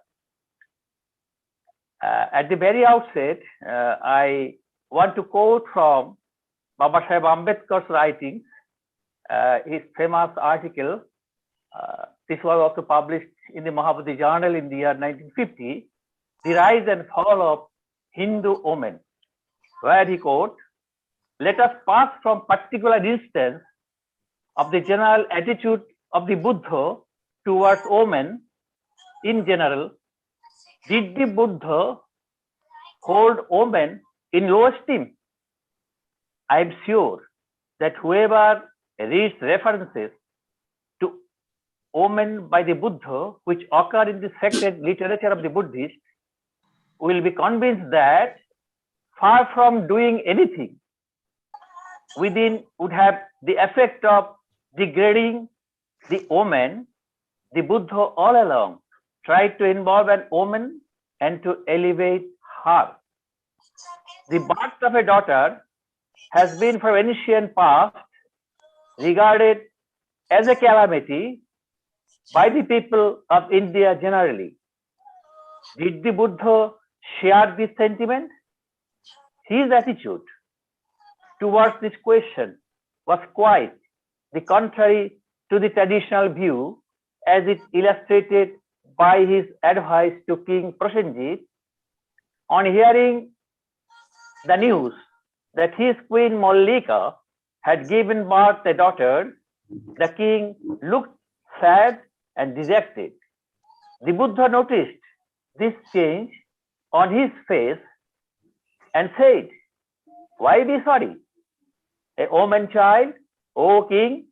At the very outset, I want to quote from Baba Saheb Ambedkar's writings, his famous article. This was also published in the Mahabuddhi Journal in the year 1950, The Rise and Fall of Hindu Women, where he quote, "Let us pass from particular instance of the general attitude of the Buddha towards women in general. Did the Buddha hold women in low esteem? I am sure that whoever reads references to women by the Buddha which occur in the sacred literature of the Buddhists will be convinced that far from doing anything within would have the effect of degrading the woman, the Buddha all along tried to involve an woman and to elevate her. The birth of a daughter has been from ancient past regarded as a calamity by the people of India generally. Did the Buddha share this sentiment? His attitude towards this question was quite the contrary to the traditional view, as it illustrated by his advice to King Prosenjit on hearing the news that his queen Mallika had given birth a daughter. The king looked sad and dejected. The Buddha noticed this change on his face and said, "Why be sorry? A woman child, O king,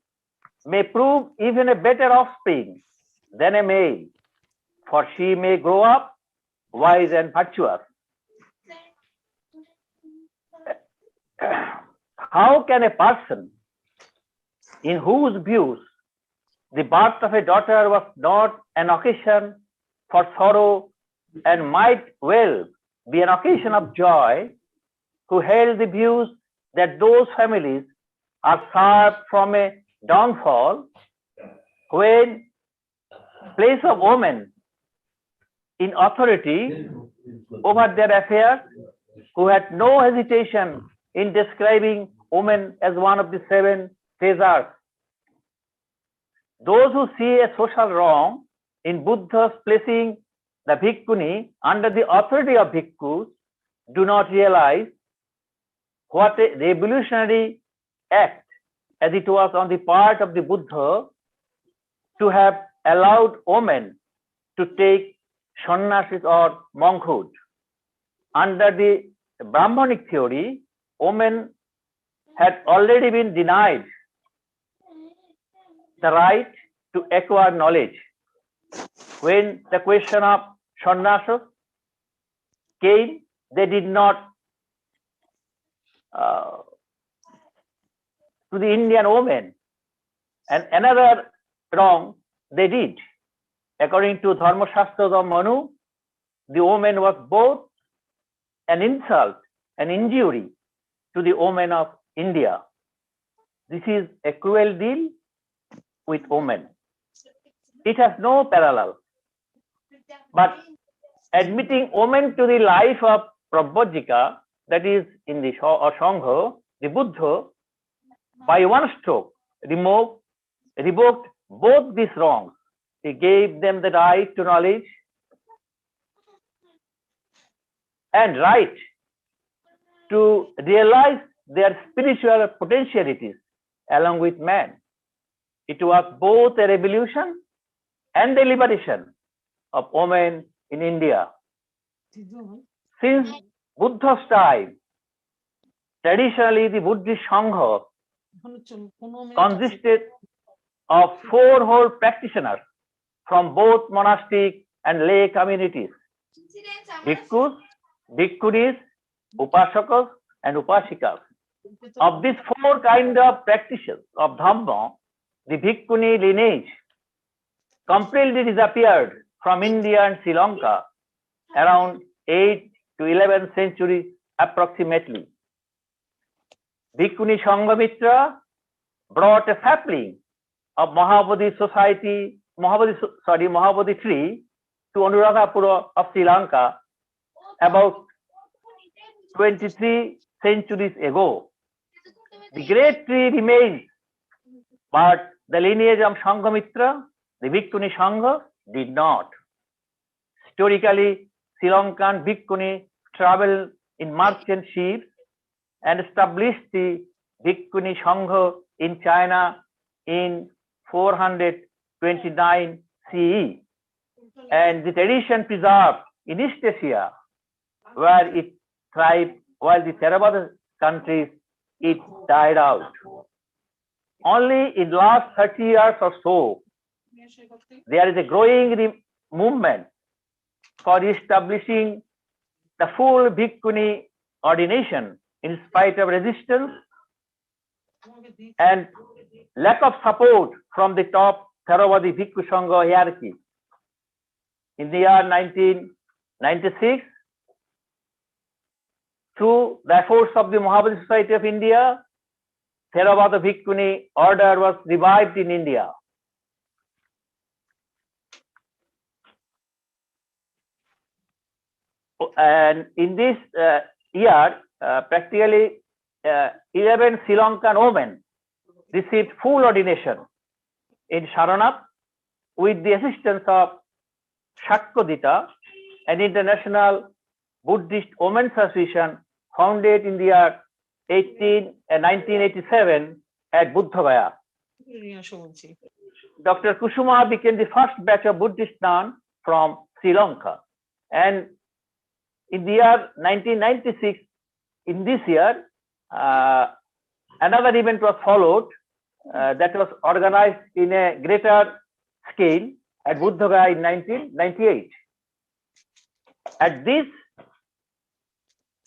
may prove even a better offspring than a male, for she may grow up wise and virtuous. How can a person in whose views the birth of a daughter was not an occasion for sorrow and might well be an occasion of joy, who held the views that those families are saved from a downfall, when place of women in authority over their affairs, who had no hesitation in describing women as one of the 7 treasures. Those who see a social wrong in Buddha's placing the bhikkhuni under the authority of bhikkhus do not realize what a revolutionary act as it was on the part of the Buddha to have allowed women to take sannyasis or monkhood. Under the Brahmanic theory, women had already been denied the right to acquire knowledge. When the question of sannyasa came, they did not to the Indian woman. And another wrong they did. According to Dharma Shastras of Manu, the woman was both an insult and injury to the women of India. This is a cruel deal with women. It has no parallel. But admitting women to the life of Prabhajika, that is in the Sangha, the Buddha, by one stroke, revoked both these wrongs. He gave them the right to knowledge and right to realize their spiritual potentialities along with man. It was both a revolution and the liberation of women in India. Since Buddha's time, traditionally the Buddhist Sangha consisted of 4 whole practitioners from both monastic and lay communities: bhikkhus, bhikkhunis, upasakas, and upasikas. Of these 4 kinds of practices of Dhamma, the bhikkhuni lineage completely disappeared from India and Sri Lanka around 8th to 11th century approximately. Bhikkhuni Sanghamitra brought a sapling of Mahabodhi society, Mahabodhi tree to Anuradhapura of Sri Lanka about 23 centuries ago. The great tree remains, but the lineage of Sanghamitra, the Bhikkhuni Sangha, did not. Historically, Sri Lankan Bhikkhuni traveled in merchant ships and established the Bhikkhuni Sangha in China in 429 CE, and the tradition preserved in East Asia, where it thrived, while the Theravada countries it died out. Only in the last 30 years or so, there is a growing movement for establishing the full Bhikkhuni ordination in spite of resistance and lack of support from the top Theravada Bhikkhu Sangha hierarchy. In the year 1996, through the efforts of the Mahabodhi Society of India, Theravada Bhikkhuni order was revived in India. And in this year, practically 11 Sri Lankan women received full ordination in Saranam with the assistance of Shakkodita, an international Buddhist Women's Association founded in the year 1987 at Buddha Gaya. Dr. Kusuma became the first batch of Buddhist nuns from Sri Lanka. And in the year 1996, in this year, another event was followed that was organized in a greater scale at Buddha Gaya in 1998. At this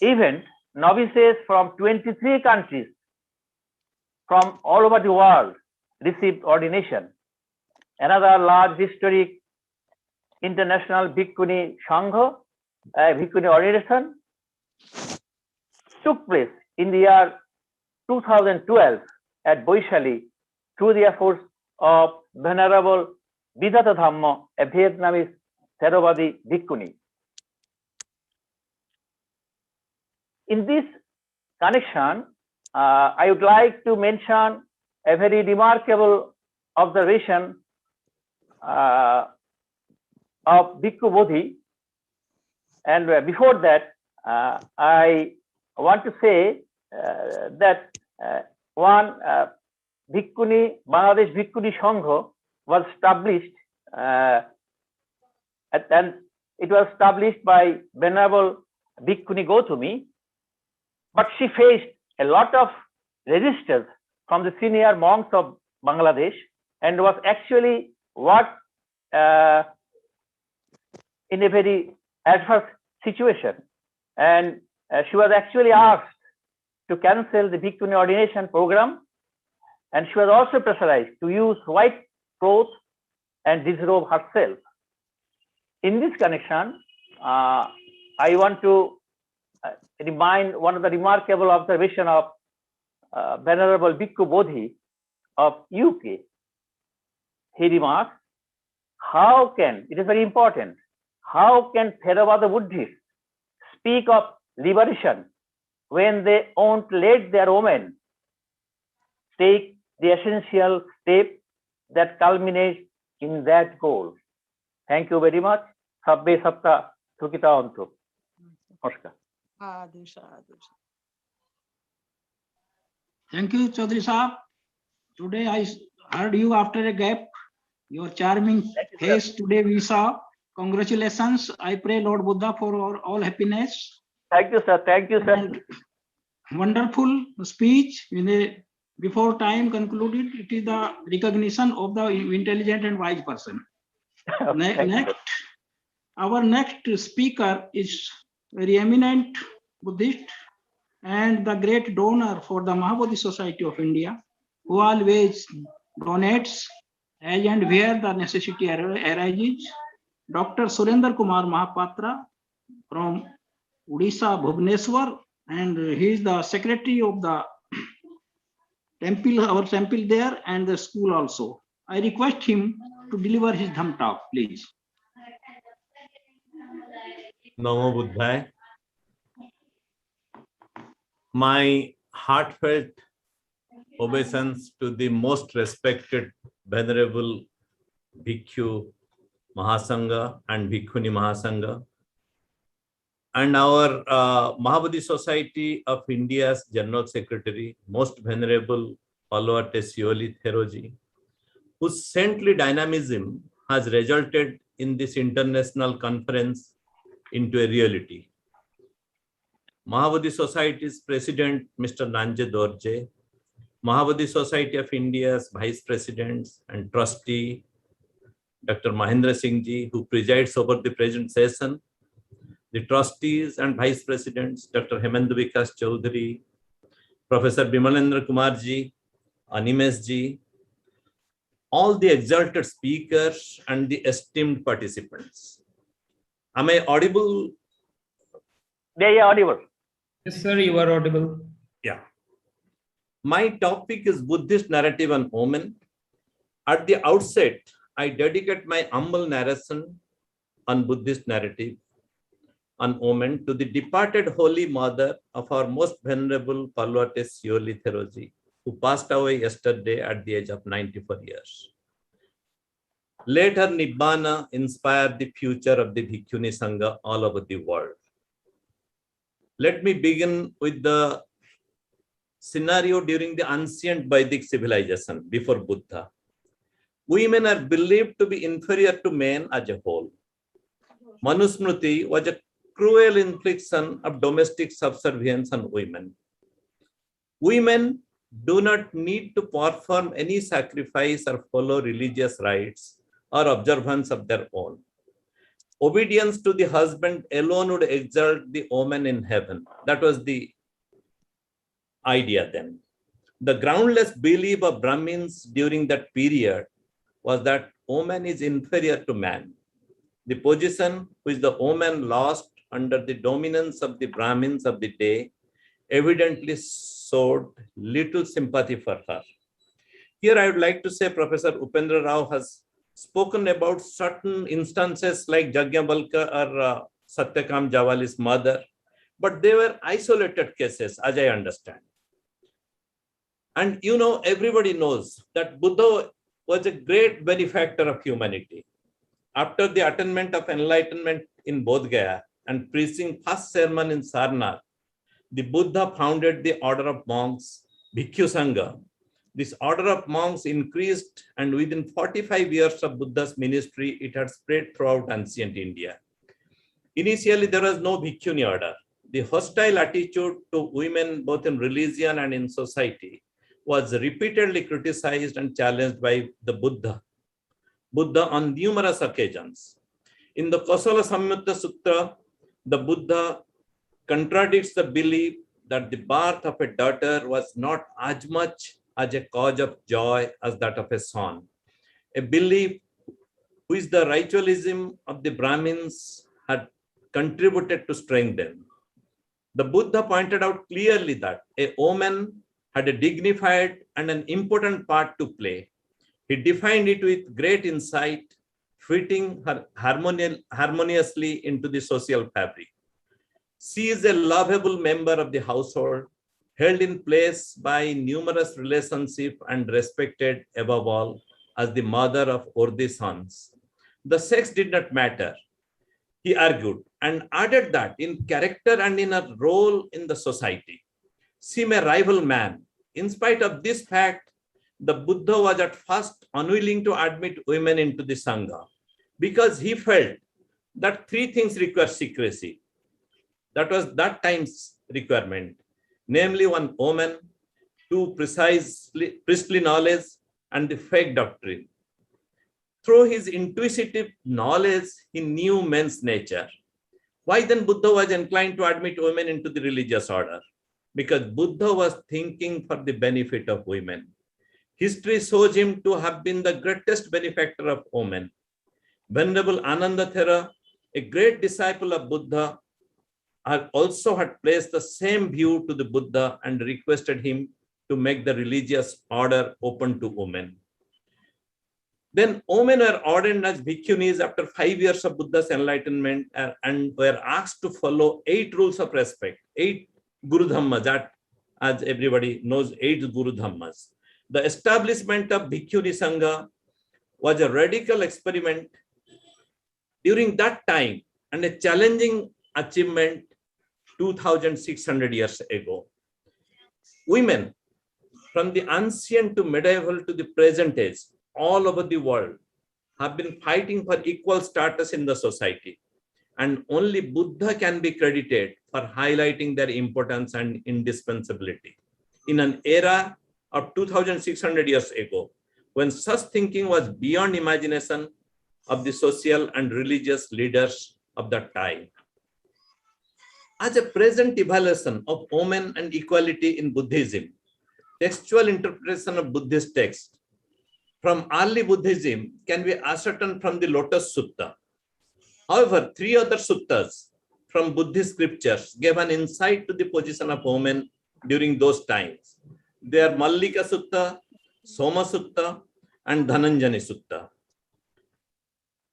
event, novices from 23 countries from all over the world received ordination. Another large historic international Bhikkhuni Sangha, Bhikkhuni ordination took place in the year 2012 at Boishali through the efforts of Venerable Vidhata Dhamma, a Vietnamese Theravadi Bhikkhuni. In this connection, I would like to mention a very remarkable observation of Bhikkhu Bodhi. And before that, I want to say that one Bhikkhuni, Bangladesh Bhikkhuni Sangha was established, and it was established by Venerable Bhikkhuni Gautami, but she faced a lot of resistance from the senior monks of Bangladesh and was actually worked in a very adverse situation. And she was actually asked to cancel the Bhikkhuni ordination program, and she was also pressurized to use white clothes and disrobe herself. In this connection, I want to remind one of the remarkable observation of Venerable Bhikkhu Bodhi of UK. He remarks, how can, it is very important, how can Theravada Buddhists speak of liberation when they won't let their women take the essential step that culminates in that goal? Thank you very much. Sabbe Sapta Sukita Antu. Namaskar. Thank you, Chaudhary Saab. Today I heard you after a gap. Your charming face today we saw. Congratulations. I pray Lord Buddha for all happiness. Thank you, sir. Thank you, sir. And wonderful speech. Before time concluded, it is the recognition of the intelligent and wise person. Our next speaker is very eminent Buddhist and the great donor for the Mahabodhi Society of India, who always donates as and where the necessity arises. Dr. Surendra Kumar Mahapatra from Odisha, Bhubaneswar, and he is the secretary of the temple, our temple there, and the school also. I request him to deliver his Dham talk, please. Namo Buddhaya. My heartfelt obeisance to the most respected Venerable Bhikkhu Mahasangha and Bhikkhuni Mahasangha, and our Mahabodhi Society of India's General Secretary, Most Venerable Paluate Sioli Theroji, whose saintly dynamism has resulted in this international conference into a reality. Mahabodhi Society's President, Mr. Nanje Dorje, Mahabodhi Society of India's Vice Presidents and Trustee, Dr. Mahendra Singh Ji, who presides over the present session, the trustees and vice presidents, Dr. Hemendu Vikas Chaudhary, Professor Bimalendra Kumar Ji, Animesh Ji, all the exalted speakers and the esteemed participants. Am I audible? Yeah, audible. Yes, sir, you are audible. Yeah. My topic is Buddhist narrative on omen. At the outset, I dedicate my humble narration on Buddhist narrative on omen to the departed Holy Mother of our most venerable Paluate Sioli Theroji, who passed away yesterday at the age of 94 years. Let her Nibbana inspire the future of the Bhikkhuni Sangha all over the world. Let me begin with the scenario during the ancient Vedic civilization before Buddha. Women are believed to be inferior to men as a whole. Manusmriti was a cruel infliction of domestic subservience on women. Women do not need to perform any sacrifice or follow religious rites or observance of their own. Obedience to the husband alone would exalt the woman in heaven. That was the idea then. The groundless belief of Brahmins during that period was that woman is inferior to man. The position which the woman lost under the dominance of the Brahmins of the day evidently showed little sympathy for her. Here I would like to say Professor Upendra Rao has spoken about certain instances like Jagyabalka or Satyakam Javali's mother, but they were isolated cases as I understand. And you know, everybody knows that Buddha was a great benefactor of humanity. After the attainment of enlightenment in Bodh Gaya and preaching first sermon in Sarnath, the Buddha founded the order of monks, Bhikkhu Sangha. This order of monks increased, and within 45 years of Buddha's ministry, it had spread throughout ancient India. Initially, there was no Bhikkhuni order. The hostile attitude to women, both in religion and in society, was repeatedly criticized and challenged by the Buddha on numerous occasions. In the Kosala Samyutta Sutra, the Buddha contradicts the belief that the birth of a daughter was not as much as a cause of joy as that of a son, a belief which the ritualism of the Brahmins had contributed to strengthen. The Buddha pointed out clearly that a woman had a dignified and an important part to play. He defined it with great insight, fitting her harmoniously into the social fabric. She is a lovable member of the household, held in place by numerous relationships and respected above all as the mother of worthy sons. The sex did not matter, he argued, and added that in character and in her role in the society, she may rival man. In spite of this fact, the Buddha was at first unwilling to admit women into the Sangha because he felt that three things require secrecy. That was that time's requirement, namely one woman, two priestly knowledge, and the fake doctrine. Through his intuitive knowledge, he knew men's nature. Why then Buddha was inclined to admit women into the religious order? Because Buddha was thinking for the benefit of women. History shows him to have been the greatest benefactor of women. Venerable Anandathera, a great disciple of Buddha, also had placed the same view to the Buddha and requested him to make the religious order open to women. Then women were ordained as bhikkhunis after 5 years of Buddha's enlightenment and were asked to follow 8 rules of respect, 8 Guru Dhammas, that as everybody knows, 8 Guru Dhammas. The establishment of Bhikkhuni Sangha was a radical experiment during that time and a challenging achievement 2,600 years ago. Women, from the ancient to medieval to the present age, all over the world, have been fighting for equal status in the society. And only Buddha can be credited for highlighting their importance and indispensability. In an era of 2,600 years ago, when such thinking was beyond imagination of the social and religious leaders of that time. As a present evaluation of women and equality in Buddhism, textual interpretation of Buddhist text from early Buddhism can be ascertained from the Lotus Sutta. However, 3 other suttas from Buddhist scriptures gave an insight to the position of women during those times. They are Mallika Sutta, Soma Sutta, and Dhananjani Sutta.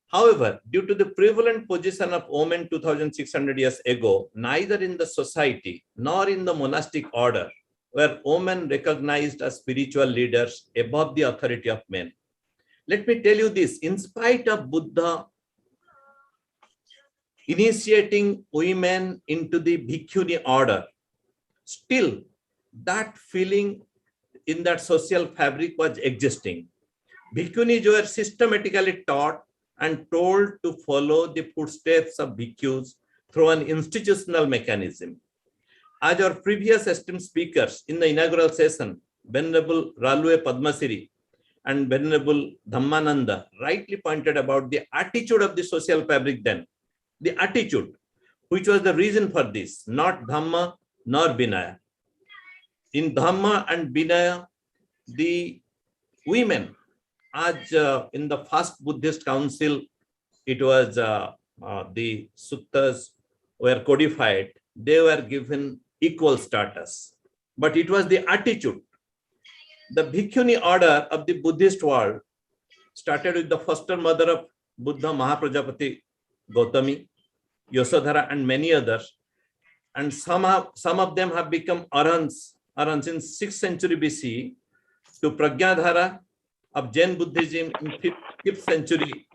However, due to the prevalent position of women 2,600 years ago, neither in the society nor in the monastic order were women recognized as spiritual leaders above the authority of men. Let me tell you this, in spite of Buddha initiating women into the Bhikkhuni order, still that feeling in that social fabric was existing. Bhikkhunis were systematically taught and told to follow the footsteps of bhikkhus through an institutional mechanism. As our previous esteemed speakers in the inaugural session, Venerable Ralue Padmasiri and Venerable Dhammananda rightly pointed about the attitude of the social fabric then, the attitude, which was the reason for this, not Dhamma nor Vinaya. In Dhamma and Vinaya, the women, as in the first Buddhist council, it was the suttas were codified, they were given equal status. But it was the attitude. The Bhikkhuni order of the Buddhist world started with the foster mother of Buddha, Mahaprajapati Gautami, Yasodhara, and many others. And some of them have become arhants in 6th century BC, to Pragyadhara of Jain Buddhism in 5th century,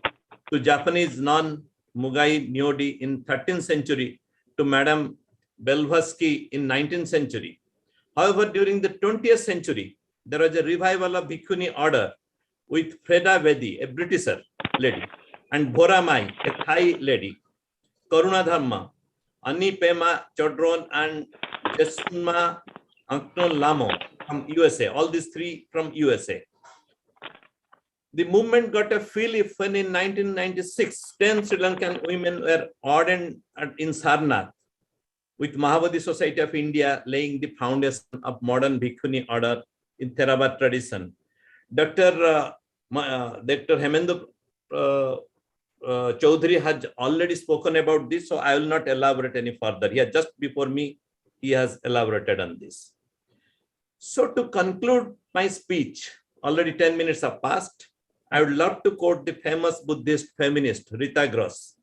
to Japanese nun Mugai Nyodi in 13th century, to Madame Blavatsky in 19th century. However, during the 20th century, there was a revival of Bhikkhuni order with Freda Vedi, a Britisher lady, and Boramai, a Thai lady, Karuna Dharma, Ani Pema Chodron, and Jesma Angton Lamo from USA, all these three from USA. The movement got a fillip when in 1996, 10 Sri Lankan women were ordained in Sarnath, with Mahabodhi Society of India laying the foundation of modern Bhikkhuni order in Theravada tradition. Dr. Hemendra Chaudhary has already spoken about this, so I will not elaborate any further. Here, just before me, he has elaborated on this. So to conclude my speech, already 10 minutes have passed. I would love to quote the famous Buddhist feminist Rita Gross,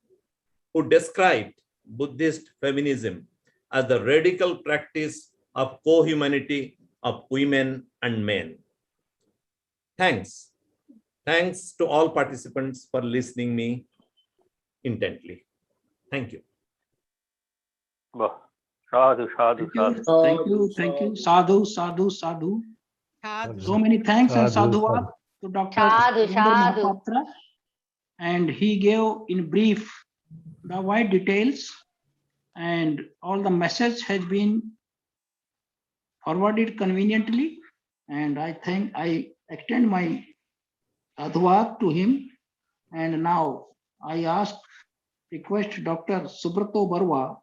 who described Buddhist feminism as the radical practice of co-humanity of women and men. Thanks. Thanks to all participants for listening me intently. Thank you. Sadhu, sadhu, sadhu. Thank you. Sadhu, sadhu, sadhu. So many thanks and sadhuvat to Dr. Mahapatra. And he gave in brief the wide details, and all the message has been forwarded conveniently. And I extend my sadhuvat to him. And now I request Dr. Subrato Barwa,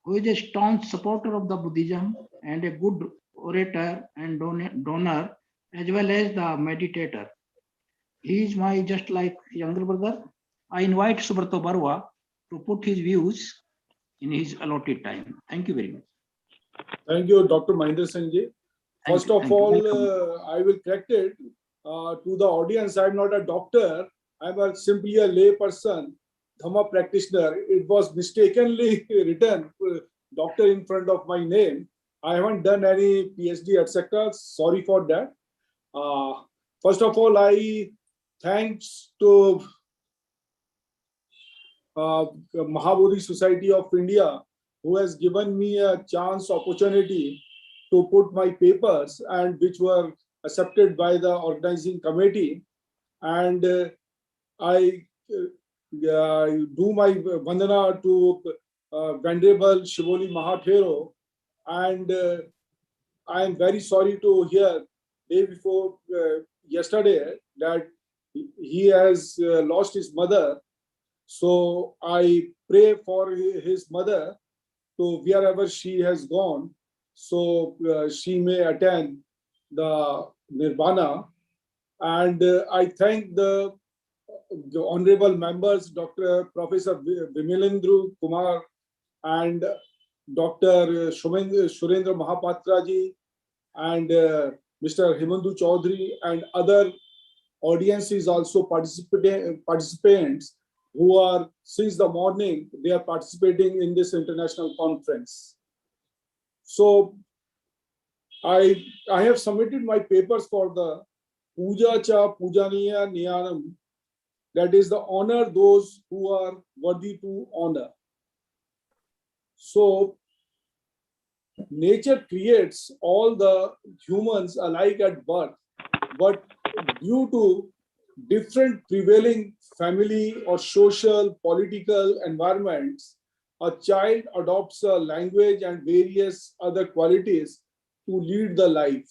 who is a staunch supporter of the Buddhism and a good orator and donor, as well as the meditator. He is my just like younger brother. I invite Subrato Barwa to put his views in his allotted time. Thank you very much. Thank you, Dr. Mahendra Sanjay. First of all, I will correct it to the audience. I'm not a doctor. I'm simply a lay person, Dhamma practitioner. It was mistakenly written, doctor in front of my name. I haven't done any PhD, etc. Sorry for that. First of all, thanks to Mahabodhi Society of India, who has given me a opportunity to put my papers, and which were accepted by the organizing committee. And I do my vandana to Venerable Shivoli Mahathero, and I am very sorry to hear day before yesterday that he has lost his mother. So I pray for his mother to wherever she has gone, so she may attain the nirvana. And I thank the honorable members, Dr. Professor Vimalendra Kumar and Dr. Surendra Mahapatra ji and Mr. Hemandu Chaudhary and other audiences, also participants who are since the morning, they are participating in this international conference. So I have submitted my papers for the Puja Cha Pujaniya Niyanam, that is the honor those who are worthy to honor. So nature creates all the humans alike at birth, but due to different prevailing family or social, political environments, a child adopts a language and various other qualities to lead the life.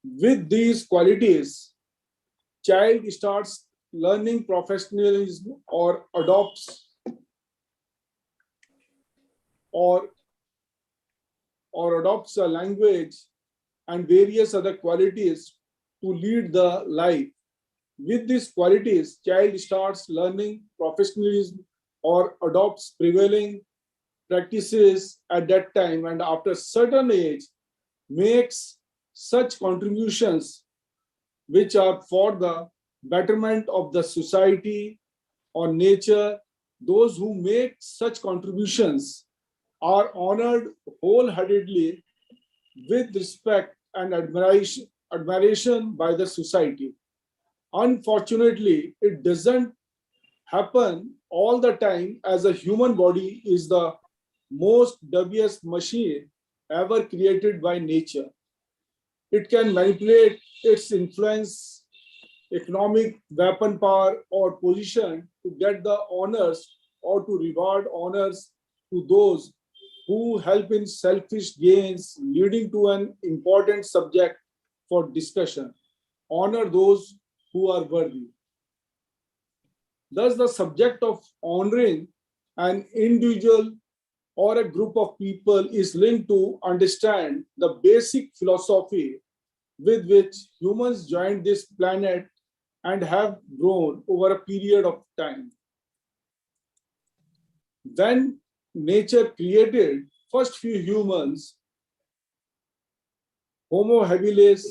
With these qualities, child starts learning professionalism or adopts a language and various other qualities to lead the life. With these qualities, child starts learning professionalism or adopts prevailing practices at that time, and after certain age makes such contributions which are for the betterment of the society or nature. Those who make such contributions are honored wholeheartedly with respect and admiration by the society. Unfortunately, it doesn't happen all the time, as a human body is the most dubious machine ever created by nature. It can manipulate its influence, economic weapon power or position to get the honors or to reward honors to those who help in selfish gains, leading to an important subject for discussion. Honor those who are worthy. Thus, the subject of honoring an individual or a group of people is linked to understand the basic philosophy with which humans joined this planet and have grown over a period of time. When nature created first few humans, Homo habilis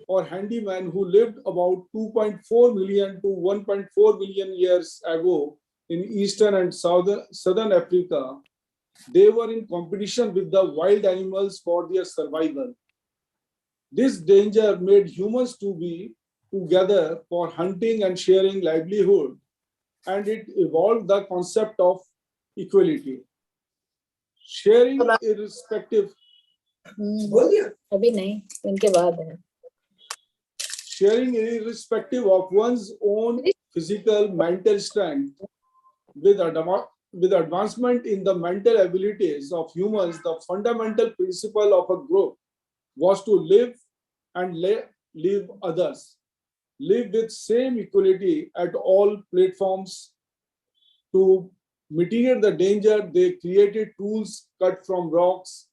or handyman, who lived about 2.4 million to 1.4 million years ago in eastern and southern Africa, they were in competition with the wild animals for their survival. This danger made humans to be together for hunting and sharing livelihood, and it evolved the concept of equality. Sharing irrespective अभी नहीं इनके बाद है sharing irrespective of one's own physical, mental strength. With advancement in the mental abilities of humans, the fundamental principle of a group was to live and live others, live with same equality at all platforms. To mitigate the danger, they created tools cut from rocks.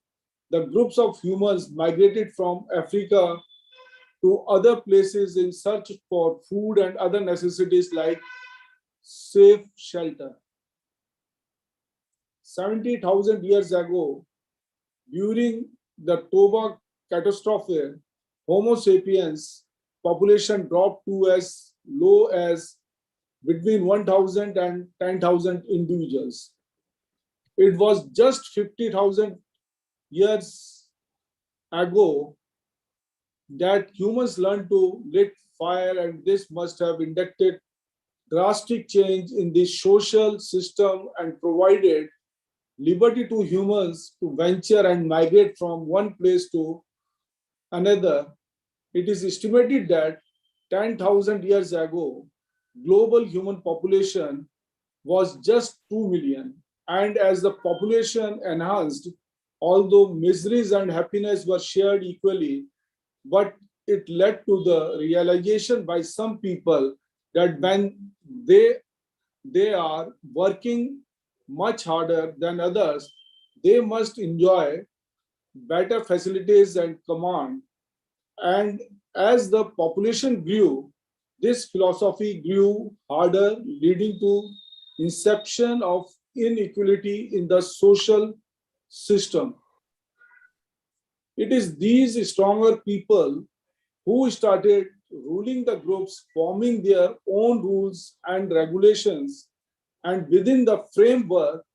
The groups of humans migrated from Africa to other places in search for food and other necessities like safe shelter. 70,000 years ago, during the Toba catastrophe, Homo sapiens population dropped to as low as between 1,000 and 10,000 individuals. It was just 50,000 years ago that humans learned to lit fire, and this must have inducted drastic change in the social system and provided liberty to humans to venture and migrate from one place to another. It is estimated that 10,000 years ago, global human population was just 2 million. And as the population enhanced, although miseries and happiness were shared equally, but it led to the realization by some people that when they are working much harder than others, they must enjoy better facilities and command. And as the population grew, this philosophy grew harder, leading to inception of inequality in the social system. It is these stronger people who started ruling the groups, forming their own rules and regulations, and within the framework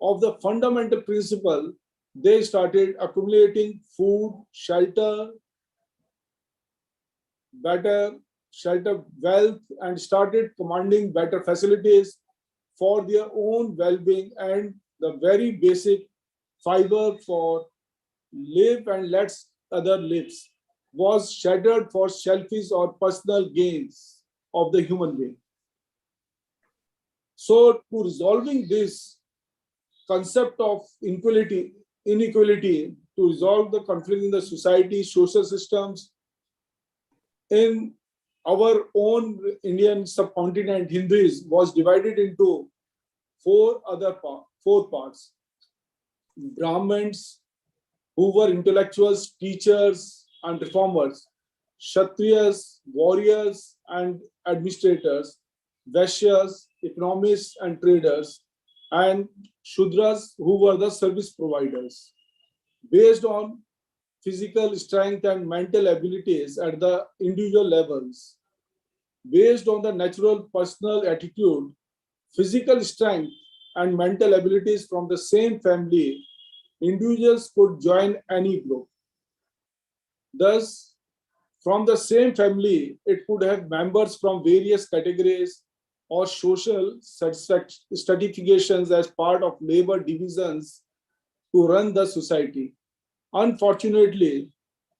of the fundamental principle, they started accumulating food, shelter, wealth, and started commanding better facilities for their own well-being and the very basic fiber for live and let other lives. was shattered for selfish or personal gains of the human being. So to resolving this concept of inequality, to resolve the conflict in the society, social systems, in our own Indian subcontinent, Hinduism was divided into four parts. Brahmins, who were intellectuals, teachers, and reformers, Kshatriyas, warriors and administrators, Vaishyas, economists and traders, and Shudras, who were the service providers. Based on physical strength and mental abilities at the individual levels, based on the natural personal attitude, physical strength and mental abilities from the same family, individuals could join any group. Thus, from the same family, it could have members from various categories or social stratifications as part of labor divisions to run the society. Unfortunately,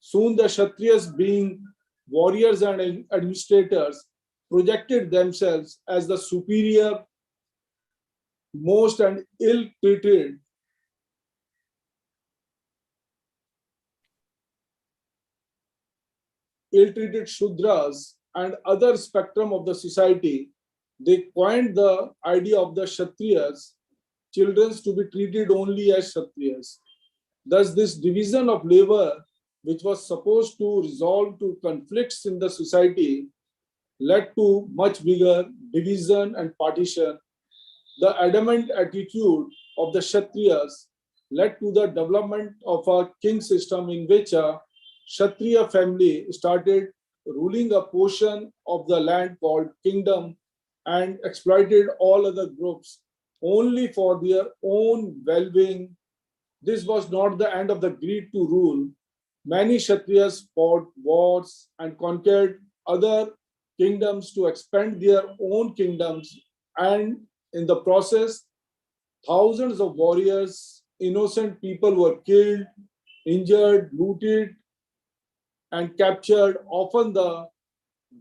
soon the Kshatriyas, being warriors and administrators, projected themselves as the superior, most and ill-treated Shudras and other spectrum of the society. They coined the idea of the Kshatriyas, children to be treated only as Kshatriyas. Thus, this division of labor, which was supposed to resolve to conflicts in the society, led to much bigger division and partition. The adamant attitude of the Kshatriyas led to the development of a king system in which a Kshatriya family started ruling a portion of the land called kingdom and exploited all other groups only for their own well-being. This was not the end of the greed to rule. Many Kshatriyas fought wars and conquered other kingdoms to expand their own kingdoms, and in the process, thousands of warriors, innocent people were killed, injured, looted, and captured. Often the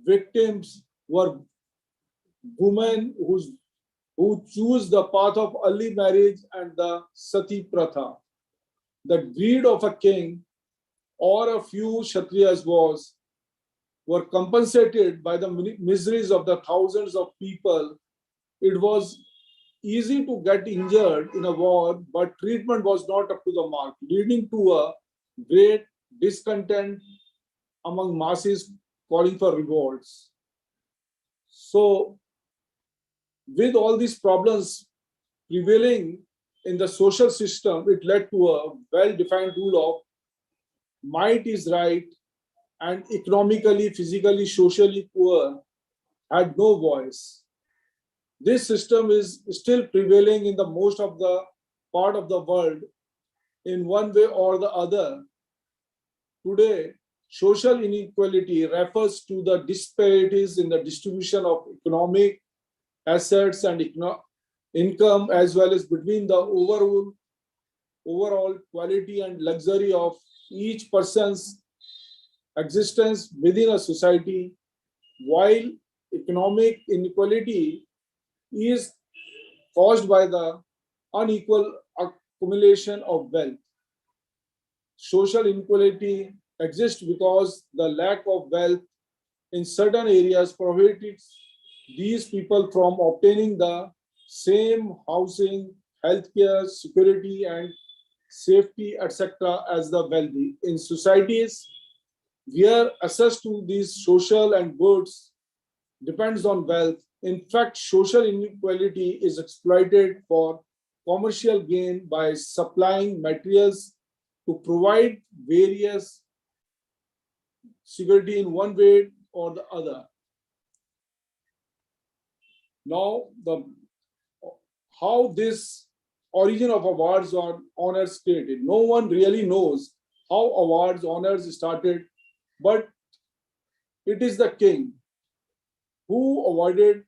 victims were women who choose the path of early marriage and the sati pratha. The greed of a king or a few Kshatriyas were compensated by the miseries of the thousands of people. It was easy to get injured in a war, but treatment was not up to the mark, leading to a great discontent among masses calling for revolts. So, with all these problems prevailing in the social system, it led to a well-defined rule of might is right, and economically, physically, socially poor had no voice. This system is still prevailing in the most of the part of the world in one way or the other. Today, social inequality refers to the disparities in the distribution of economic assets and income, as well as between the overall quality and luxury of each person's existence within a society. While economic inequality is caused by the unequal accumulation of wealth, social inequality exists because the lack of wealth in certain areas prohibits these people from obtaining the same housing, healthcare, security, and safety, etc., as the wealthy. In societies where access to these social and goods depends on wealth, in fact, social inequality is exploited for commercial gain by supplying materials to provide various security in one way or the other. Now, how this origin of awards or honors created. No one really knows how awards, honors started, but it is the king who awarded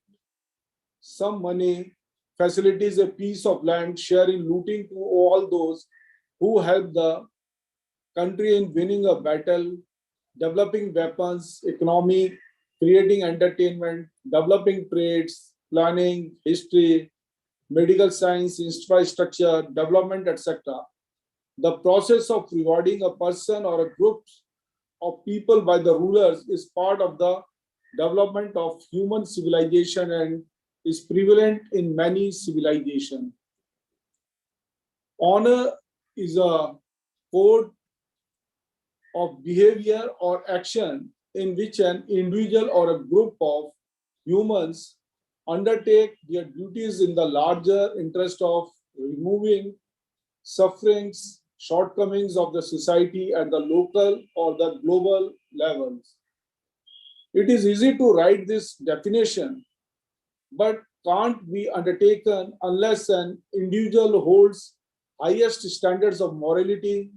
some money, facilities, a piece of land, sharing, looting to all those who helped the country in winning a battle developing weapons, economy, creating entertainment, developing trades, planning, history, medical science, infrastructure, development, etc. The process of rewarding a person or a group of people by the rulers is part of the development of human civilization and is prevalent in many civilizations. Honor is a code of behavior or action in which an individual or a group of humans undertake their duties in the larger interest of removing sufferings, shortcomings of the society at the local or the global levels. It is easy to write this definition, but can't be undertaken unless an individual holds highest standards of morality,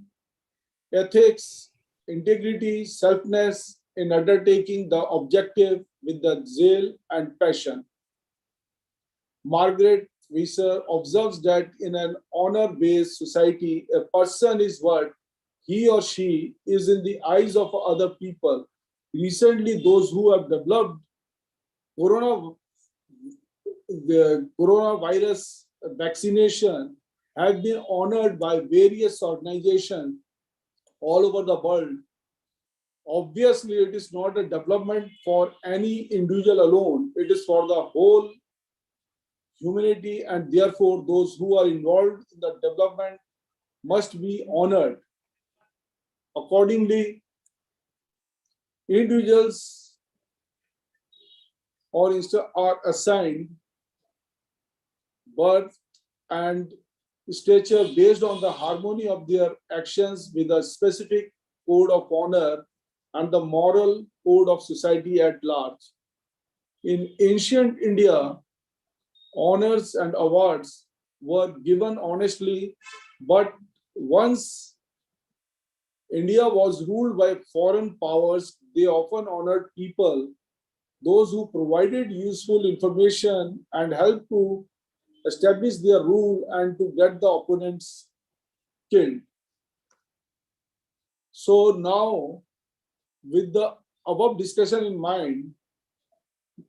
ethics, integrity, selfness in undertaking the objective with the zeal and passion. Margaret Weiser observes that in an honor-based society, a person is what he or she is in the eyes of other people. Recently, those who have developed the coronavirus vaccination have been honored by various organizations all over the world. Obviously, it is not a development for any individual alone. It is for the whole humanity, and therefore those who are involved in the development must be honored. Accordingly, individuals are assigned birth and stature based on the harmony of their actions with a specific code of honor and the moral code of society at large. In ancient India, honors and awards were given honestly, but once India was ruled by foreign powers, they often honored people, those who provided useful information and helped to establish their rule and to get the opponents killed. So now, with the above discussion in mind,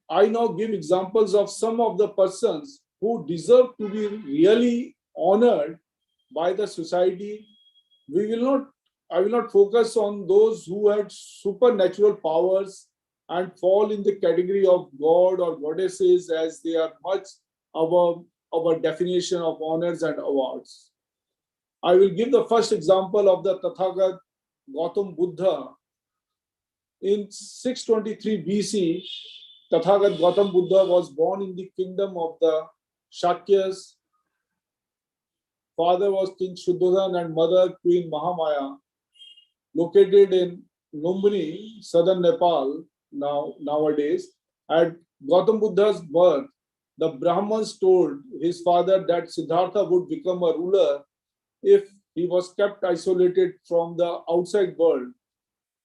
I now give examples of some of the persons who deserve to be really honored by the society. I will not focus on those who had supernatural powers and fall in the category of god or goddesses, as they are much above our definition of honors and awards. I will give the first example of the Tathagat Gautam Buddha. In 623 BC, Tathagat Gautam Buddha was born in the kingdom of the Shakyas. Father was King Shuddharan and mother Queen Mahamaya. Located in Lumbini, southern Nepal, nowadays. At Gautam Buddha's birth, the Brahmins told his father that Siddhartha would become a ruler if he was kept isolated from the outside world.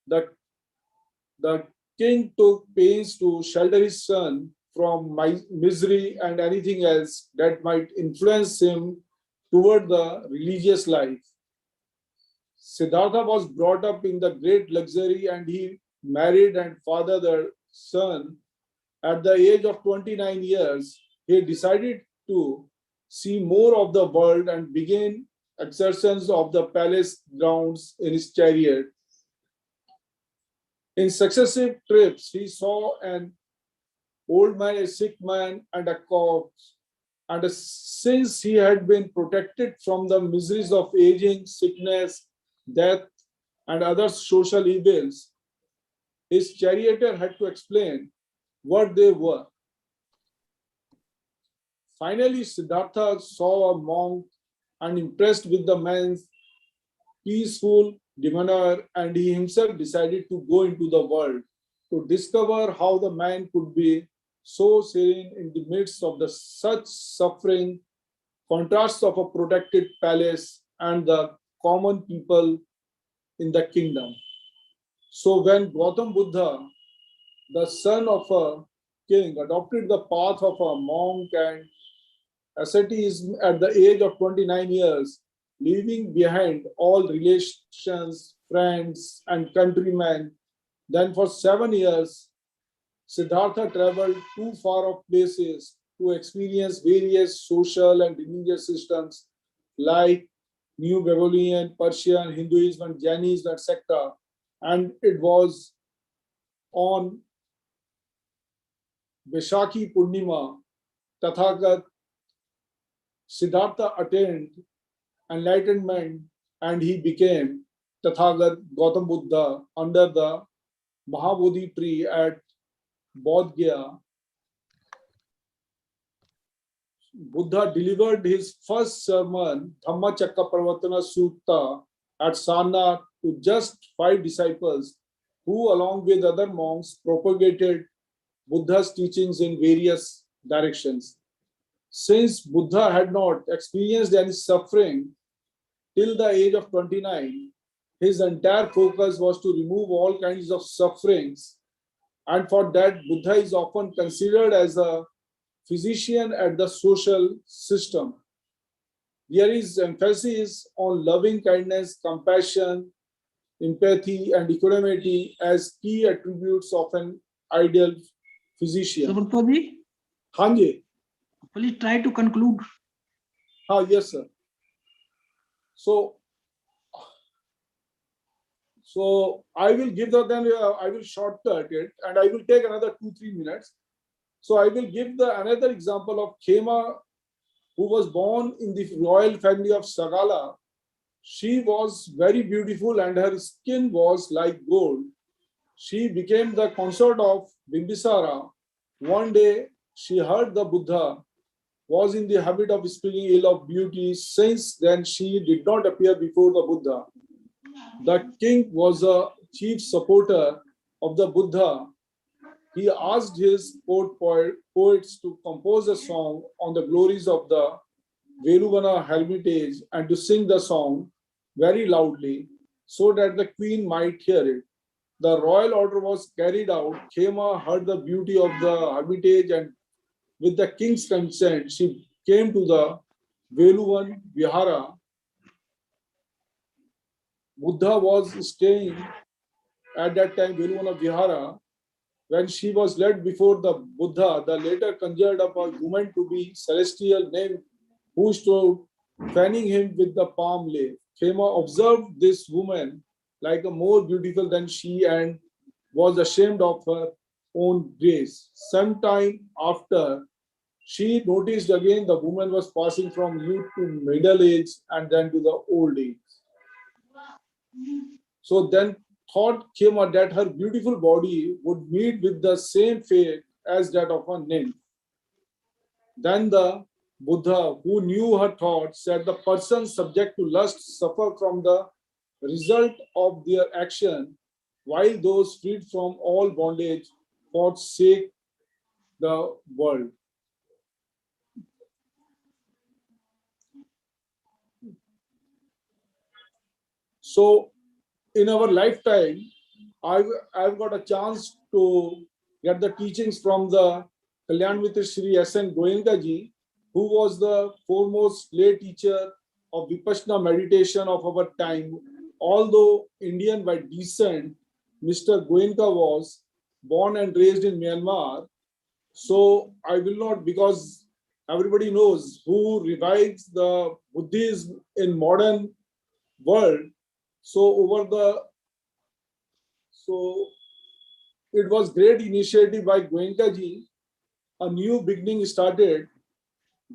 The king took pains to shelter his son from misery and anything else that might influence him toward the religious life. Siddhartha was brought up in the great luxury and he married and fathered a son. At the age of 29 years, he decided to see more of the world and began excursions of the palace grounds in his chariot. In successive trips, he saw an old man, a sick man, and a corpse. And since he had been protected from the miseries of aging, sickness, death, and other social evils, his charioteer had to explain what they were. Finally, Siddhartha saw a monk and impressed with the man's peaceful demeanor, and he himself decided to go into the world to discover how the man could be so serene in the midst of such suffering, contrasts of a protected palace and the common people in the kingdom. So when Gautam Buddha, the son of a king, adopted the path of a monk and asceticism at the age of 29 years, leaving behind all relations, friends, and countrymen, Then for 7 years, Siddhartha traveled to far-off places to experience various social and religious systems like New Babylonian, Persian, Hinduism, and Jainism, etc. And it was on Vaishakhi Purnima, Tathagat Siddhartha attained enlightenment and he became Tathagat Gautam Buddha under the Mahabodhi tree at Bodh Gaya. Buddha delivered his first sermon, Dhamma Chakka Pravartana Sutta, at Sarnath to just 5 disciples who, along with other monks, propagated Buddha's teachings in various directions. Since Buddha had not experienced any suffering till the age of 29, his entire focus was to remove all kinds of sufferings. And for that, Buddha is often considered as a physician at the social system. There is emphasis on loving kindness, compassion, empathy, and equanimity as key attributes of an ideal physician. Sabartoji, Hanji. please try to conclude. Yes, sir. So I will give the then I will shortcut it and I will take another 2-3 minutes. So I will give another example of Khema, who was born in the royal family of Sagala. She was very beautiful and her skin was like gold. She became the consort of Bimbisara. One day she heard the Buddha was in the habit of speaking ill of beauty. Since then she did not appear before the Buddha. The king was a chief supporter of the Buddha. He asked his poets to compose a song on the glories of the Veluvana hermitage and to sing the song very loudly so that the queen might hear it. The royal order was carried out. Khema heard the beauty of the hermitage and with the king's consent, she came to the Veluvan Vihara. Buddha was staying at that time Veluvana Vihara. When she was led before the Buddha, the latter conjured up a woman to be celestial named who stood fanning him with the palm leaf. Khema observed this woman like a more beautiful than she and was ashamed of her own grace. Sometime after, she noticed again the woman was passing from youth to middle age and then to the old age. So then thought Khema that her beautiful body would meet with the same fate as that of a nymph. Then the Buddha, who knew her thoughts, said the persons subject to lust suffer from the result of their action, while those freed from all bondage forsake the world. So in our lifetime, I've got a chance to get the teachings from the Kalyanmitra Shri S.N. Goenka ji, who was the foremost lay teacher of Vipassana meditation of our time. Although Indian by descent, Mr. Goenka was born and raised in Myanmar. So I will not, because everybody knows who revives the Buddhism in modern world. So it was great initiative by Goenka ji. A new beginning started.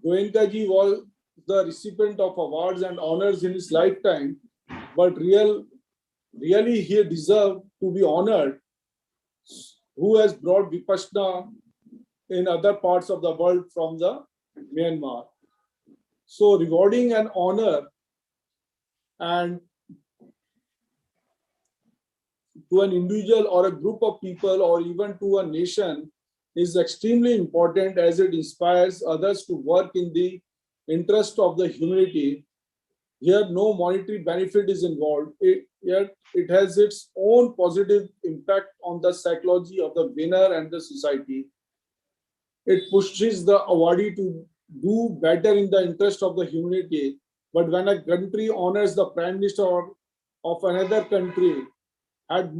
Goenka ji was the recipient of awards and honors in his lifetime, but really he deserved to be honored, who has brought Vipassana in other parts of the world from the Myanmar. So rewarding an honor and to an individual or a group of people or even to a nation is extremely important as it inspires others to work in the interest of the humanity. Here, no monetary benefit is involved, yet it has its own positive impact on the psychology of the winner and the society. It pushes the awardee to do better in the interest of the humanity. But when a country honors the prime minister of another country, had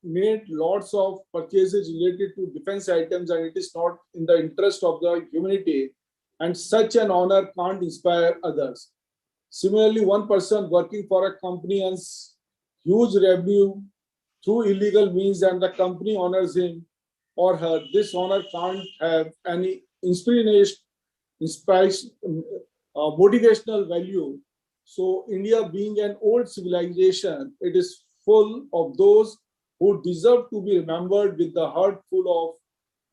made lots of purchases related to defense items, and it is not in the interest of the humanity, and such an honor can't inspire others. Similarly, one person working for a company earns huge revenue through illegal means, and the company honors him or her. This honor can't have any motivational value. So India, being an old civilization, it is full of those who deserve to be remembered with the heart full of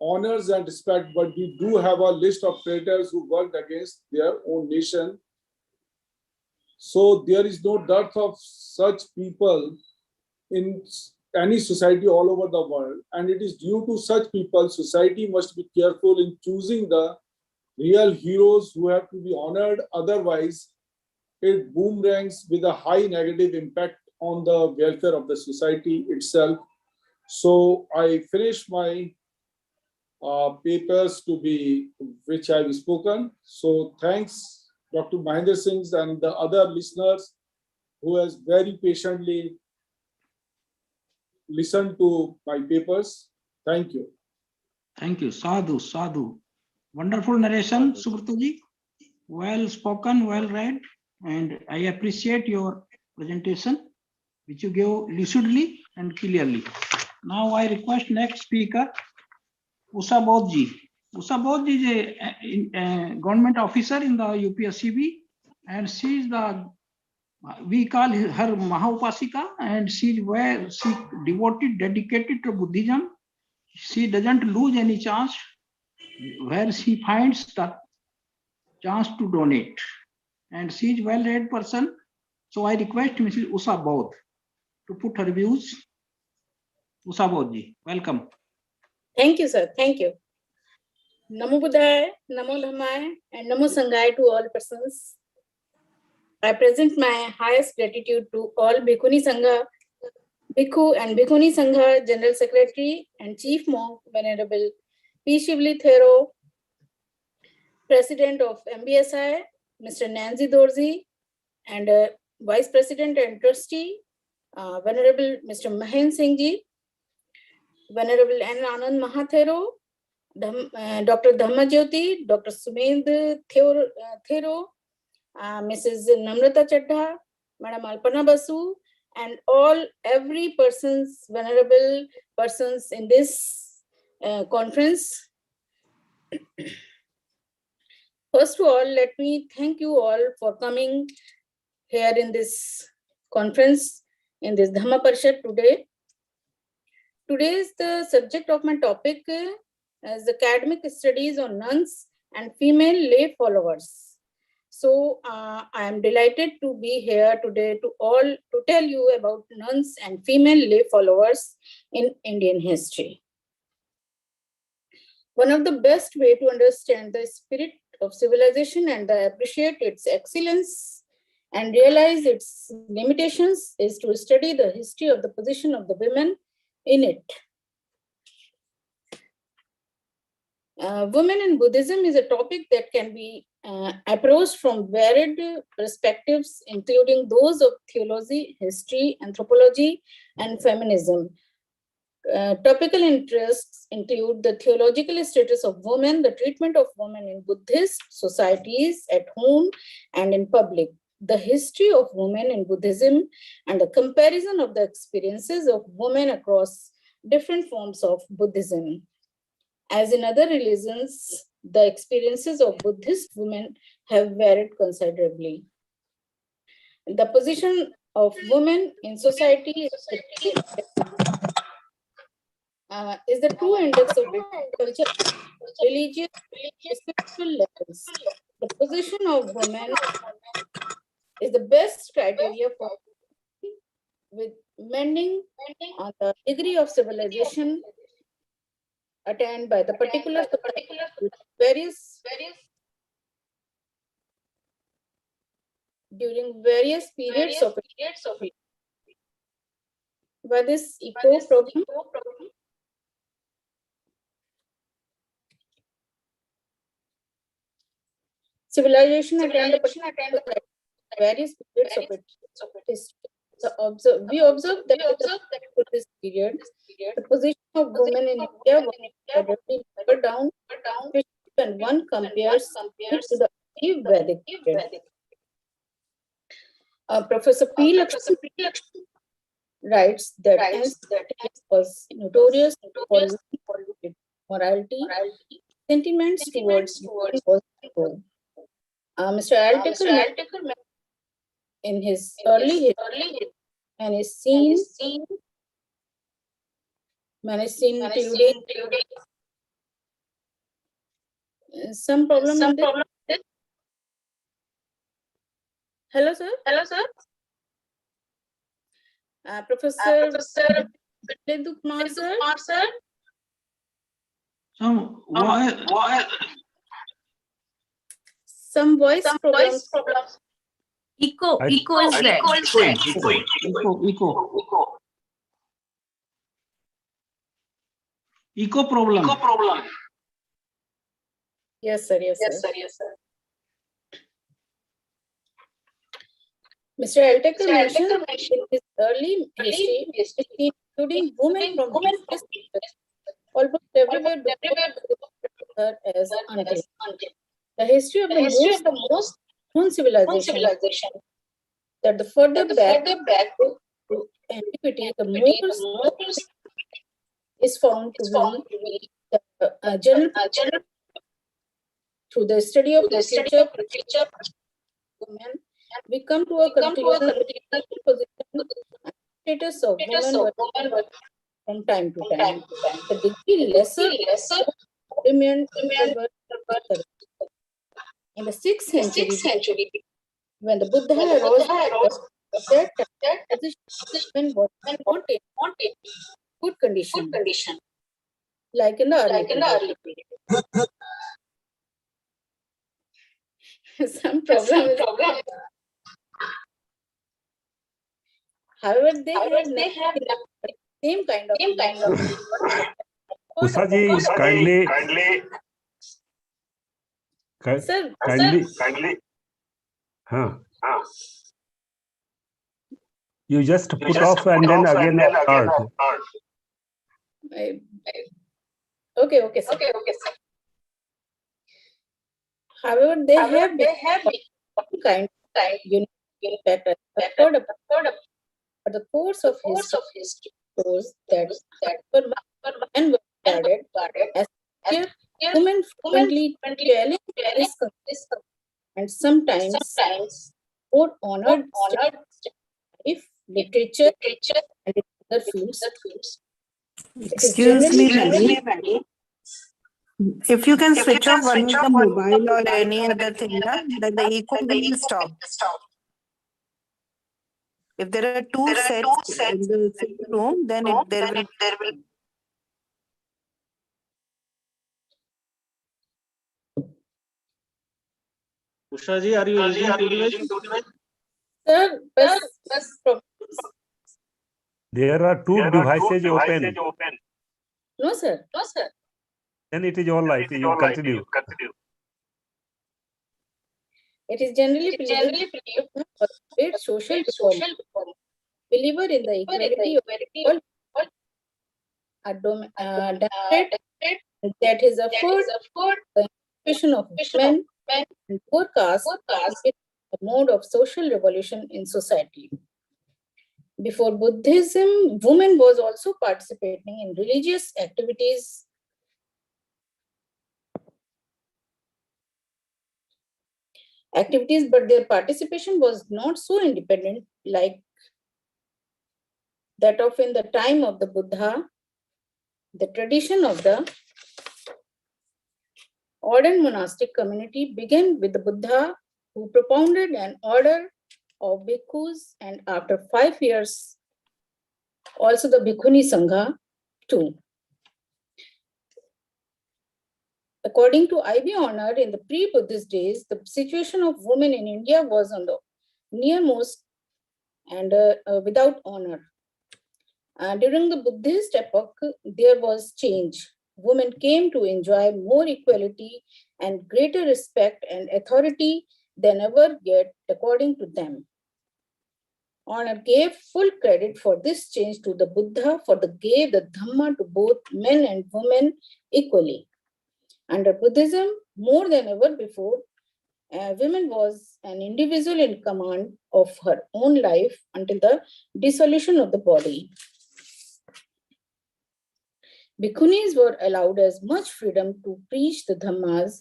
honors and respect, but we do have a list of traitors who worked against their own nation. So there is no dearth of such people in any society all over the world, and it is due to such people society must be careful in choosing the real heroes who have to be honored. Otherwise, it boomerangs with a high negative impact on the welfare of the society itself. So I finish my papers to be which I have spoken. So thanks Dr. Mahendra Singh and the other listeners who has very patiently listened to my papers. Thank you. Thank you. Sadhu, sadhu. Wonderful narration, Subrataji. Well spoken, well read, and I appreciate your presentation, which you gave lucidly and clearly. Now I request next speaker, Usha Bodhji. Usha Bodhji is a government officer in the UPSCB, and she is the, we call her Mahaupasika, and she is where she devoted, dedicated to Buddhism. She doesn't lose any chance where she finds the chance to donate, and she is well-read person. So I request Mrs. Usha Bodh to put her views. Usha Bodhji, welcome. Thank you, sir. Thank you. Namo Buddhaya, Namo Dhammaya, and Namo Sanghaya to all persons. I present my highest gratitude to all Bhikkhuni Sangha, Bhikkhu and Bhikkhuni Sangha General Secretary and Chief Monk, Venerable P. Shivli Thero, President of MBSI, Mr. Nancy Dorzi, and Vice President and Trustee, Venerable Mr. Mahen Singh Ji, Venerable N. Anand Mahathero, Dr. Dhammajyoti, Dr. Sumendra Thero, Mrs. Namrata Chadha, Madam Alpana Basu, and every persons, venerable persons in this conference. First of all, let me thank you all for coming here in this conference, in this Dhamma Parishad today. Today is the subject of my topic as academic studies on nuns and female lay followers. So I am delighted to be here today to tell you about nuns and female lay followers in Indian history. One of the best way to understand the spirit of civilization and appreciate its excellence and realize its limitations is to study the history of the position of the women in it. Women in Buddhism is a topic that can be approached from varied perspectives, including those of theology, history, anthropology, and feminism. Topical interests include the theological status of women, the treatment of women in Buddhist societies at home and in public, the history of women in Buddhism, and the comparison of the experiences of women across different forms of Buddhism. As in other religions, the experiences of Buddhist women have varied considerably. The position of women in society is the true index of culture, religious, spiritual levels. The position of women is the best criteria for with mending on the degree of civilization attained by the particular during various periods of it. By this eco problem, civilization attained the various periods of its history. We observe that period, the position of women in India was gradually lower down, especially when one compares it to the early Vedic period. Professor P. Lakshman writes that ancient was notorious for morality, sentiments towards women was low. Mr. Altecker in his early history and is seen till today. Some problem with it? Hello, sir. Professor Ledu Kumar, sir. Some voice problems. Echo is there. Eco problem. Yes, sir. Mr. Altecker mentioned in his early history, including women from various cultures, almost everywhere her as unclean. The history of the most known civilization, that the further back to antiquity, the more is found to be the general through the study of the future women, we come to a conclusion that the position and status of women were from time to time. The degree lesser women were in the 6th century, when the Buddha arose, that position was not in good condition, like in the early period. Some problem. However, they have the same kind of Usha ji is kindly you just put off and then again start. Okay, sir. However, they have some kind of unique factor. But the course of history shows that men were regarded as women frequently challenged this and sometimes more honored if literature and other fields. Excuse me, Nandi. If you can switch off one of the mobile or any other thing, then the echo will stop. If there are two sets in the same room, then there will. Usha ji, are you using two devices? Sir, There are two devices open. No, sir. Then it is all right. You continue. It is generally believed great social reform, believer in the equality of all, that his effort, the education of men and poor caste is a mode of social revolution in society. Before Buddhism, women was also participating in religious activities but their participation was not so independent like that of in the time of the Buddha. The tradition of the ordered monastic community began with the Buddha, who propounded an order of bhikkhus, and after 5 years, also the Bhikkhuni Sangha too. According to I.B. Honor, in the pre-Buddhist days, the situation of women in India was on the nearmost and without honor. During the Buddhist epoch, there was change. Women came to enjoy more equality and greater respect and authority than ever yet, according to them. Honor gave full credit for this change to the Buddha, for the gave the Dhamma to both men and women equally. Under Buddhism, more than ever before, woman was an individual in command of her own life until the dissolution of the body. Bhikkhunis were allowed as much freedom to preach the Dhammas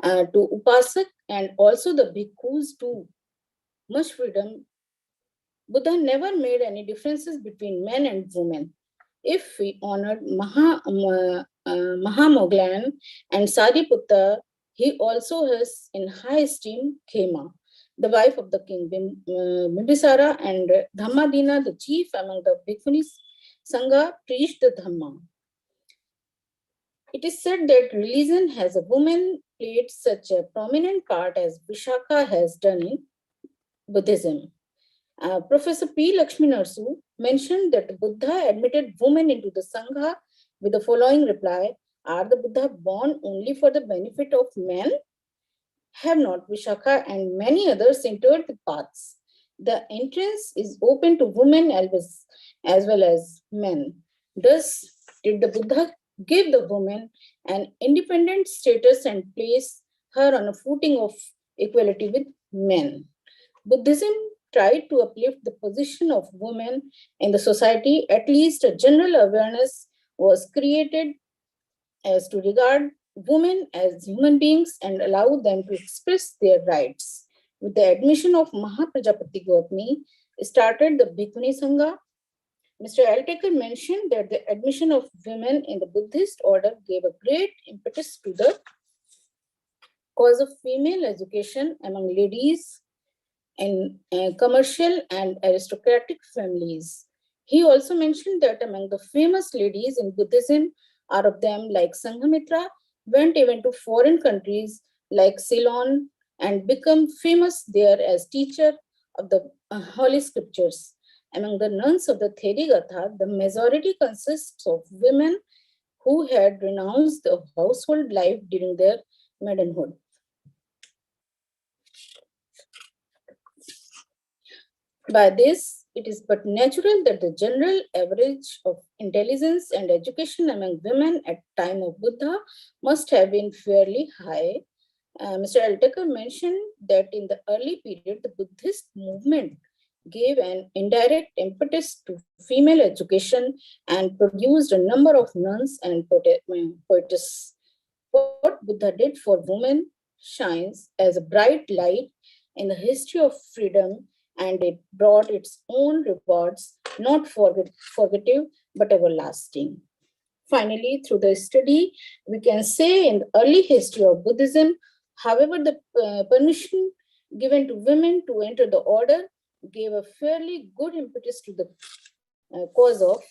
to Upasak, and also the Bhikkhus too. Much freedom. Buddha never made any differences between men and women. If we honored Mahamoglan and Sariputta, he also has in high esteem Khema, the wife of the king Bimbisara, and Dhammadina, the chief among the Bhikkhuni Sangha, preached the Dhamma. It is said that religion has a woman played such a prominent part as Vishakha has done in Buddhism. Professor P. Lakshmi Narsu mentioned that the Buddha admitted women into the Sangha with the following reply: are the Buddha born only for the benefit of men? Have not Vishakha and many others entered the paths? The entrance is open to women as well as men. Thus, did the Buddha give the woman an independent status and place her on a footing of equality with men? Buddhism tried to uplift the position of women in the society. At least a general awareness was created as to regard women as human beings and allow them to express their rights. With the admission of Mahaprajapati Gautami, started the Bhikkhuni Sangha. Mr. Altekar mentioned that the admission of women in the Buddhist order gave a great impetus to the cause of female education among ladies in commercial and aristocratic families. He also mentioned that among the famous ladies in Buddhism are of them like Sanghamitra, went even to foreign countries like Ceylon and become famous there as teacher of the Holy Scriptures. Among the nuns of the Therigatha, the majority consists of women who had renounced the household life during their maidenhood. By this, it is but natural that the general average of intelligence and education among women at time of Buddha must have been fairly high. Mr. Altekar mentioned that in the early period, the Buddhist movement gave an indirect impetus to female education and produced a number of nuns and poetesses. What Buddha did for women shines as a bright light in the history of freedom, and it brought its own rewards, not formative but everlasting. Finally, through the study, we can say in the early history of Buddhism, however, the permission given to women to enter the order gave a fairly good impetus to the cause of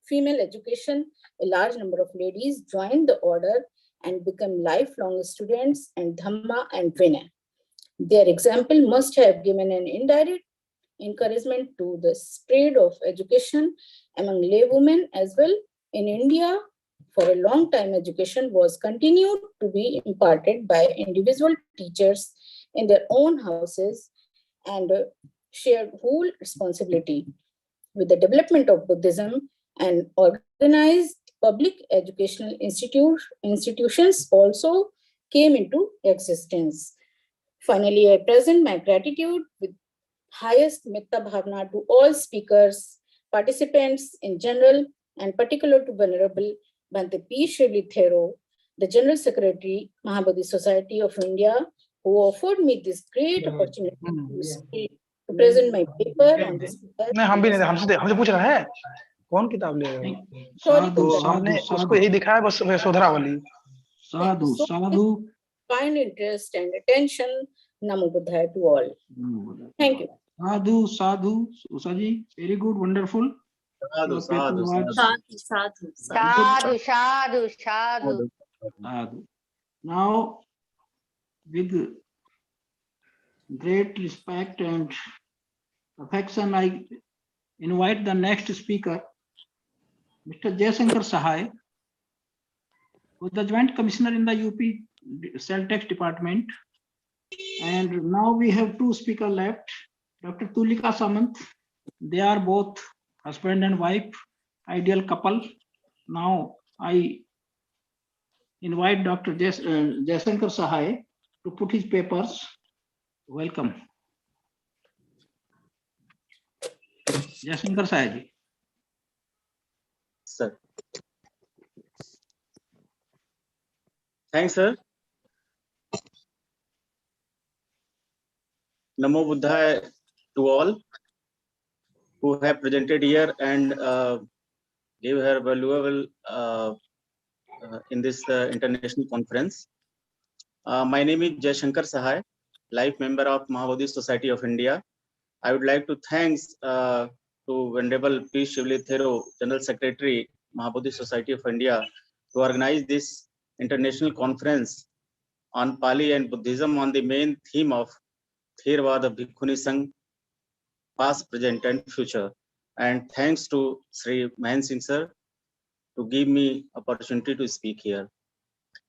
female education. A large number of ladies joined the order and become lifelong students in Dhamma and Vinaya. Their example must have given an indirect encouragement to the spread of education among laywomen as well. In India, for a long time, education was continued to be imparted by individual teachers in their own houses and shared whole responsibility. With the development of Buddhism, and organized public educational institutions also came into existence. Finally, I present my gratitude with highest Mitta Bhavna to all speakers, participants in general, and particular to Venerable Bhante P. Shivli Thero, the General Secretary, Mahabodhi Society of India, who offered me this great opportunity to present my paper on this. नहीं हम भी नहीं हमसे पूछ रहा है कौन किताब ले रहे हो तो हमने उसको यही दिखाया बस यशोधरा वाली साधु साधु kind interest and attention. Namo Buddhaya to all. Thank you. Sadhu, sadhu, Usaji, very good, wonderful. Sadhu, sadhu, Sadhu, sadhu, sadhu. Now, with great respect and affection, I invite the next speaker, Mr. Jayasankar Sahai, who is the Joint Commissioner in the UP Cell Tax Department. And now we have two speakers left, Dr. Tulika Samant They are both husband and wife, ideal couple. Now I invite Dr. Jaishankar Sahai to put his papers. Welcome. Jaishankar Sahai ji. Sir. Thanks, sir. Namo Buddhaya to all who have presented here and gave her valuable in this international conference. My name is Jaishankar Sahai, life member of Mahabodhi Society of India. I would like to thanks to Venerable P. Shivli Thero, General Secretary, Mahabodhi Society of India, to organize this international conference on Pali and Buddhism on the main theme of Theravada Bhikkhuni Sangh, past, present, and future. And thanks to Sri Mahan Singh sir to give me opportunity to speak here.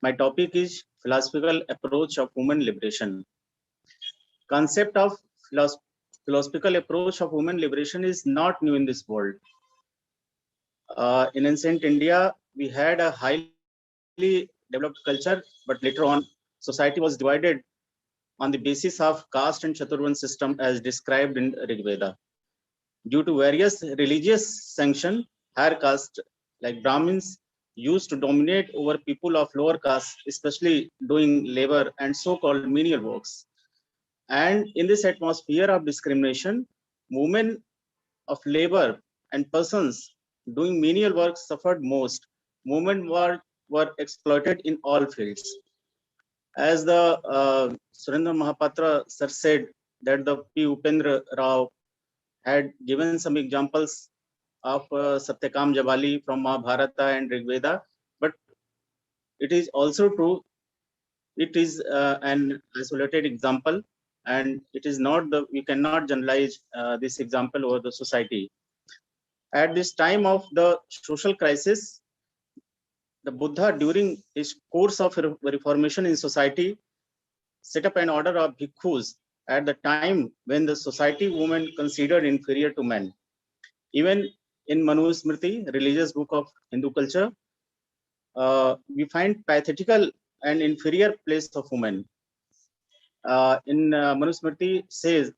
My topic is philosophical approach of women liberation. Concept of philosophical approach of women liberation is not new in this world. In ancient India, we had a highly developed culture, but later on, society was divided on the basis of caste and Chaturvan system as described in Rig Veda. Due to various religious sanction, higher caste like Brahmins used to dominate over people of lower caste, especially doing labor and so-called menial works. And in this atmosphere of discrimination, women of labor and persons doing menial work suffered most. Women were exploited in all fields. As the Surendra Mahapatra sir said that the P. Upendra Rao had given some examples of Satyakam Jabali from Mahabharata and Rig Veda, but it is also true. It is an isolated example, and it is not the, we cannot generalize this example over the society. At this time of the social crisis, the Buddha, during his course of reformation in society, set up an order of bhikkhus at the time when the society women considered inferior to men. Even in Manu Smriti, religious book of Hindu culture, we find pathetical and inferior place of women. In Manu Smriti says,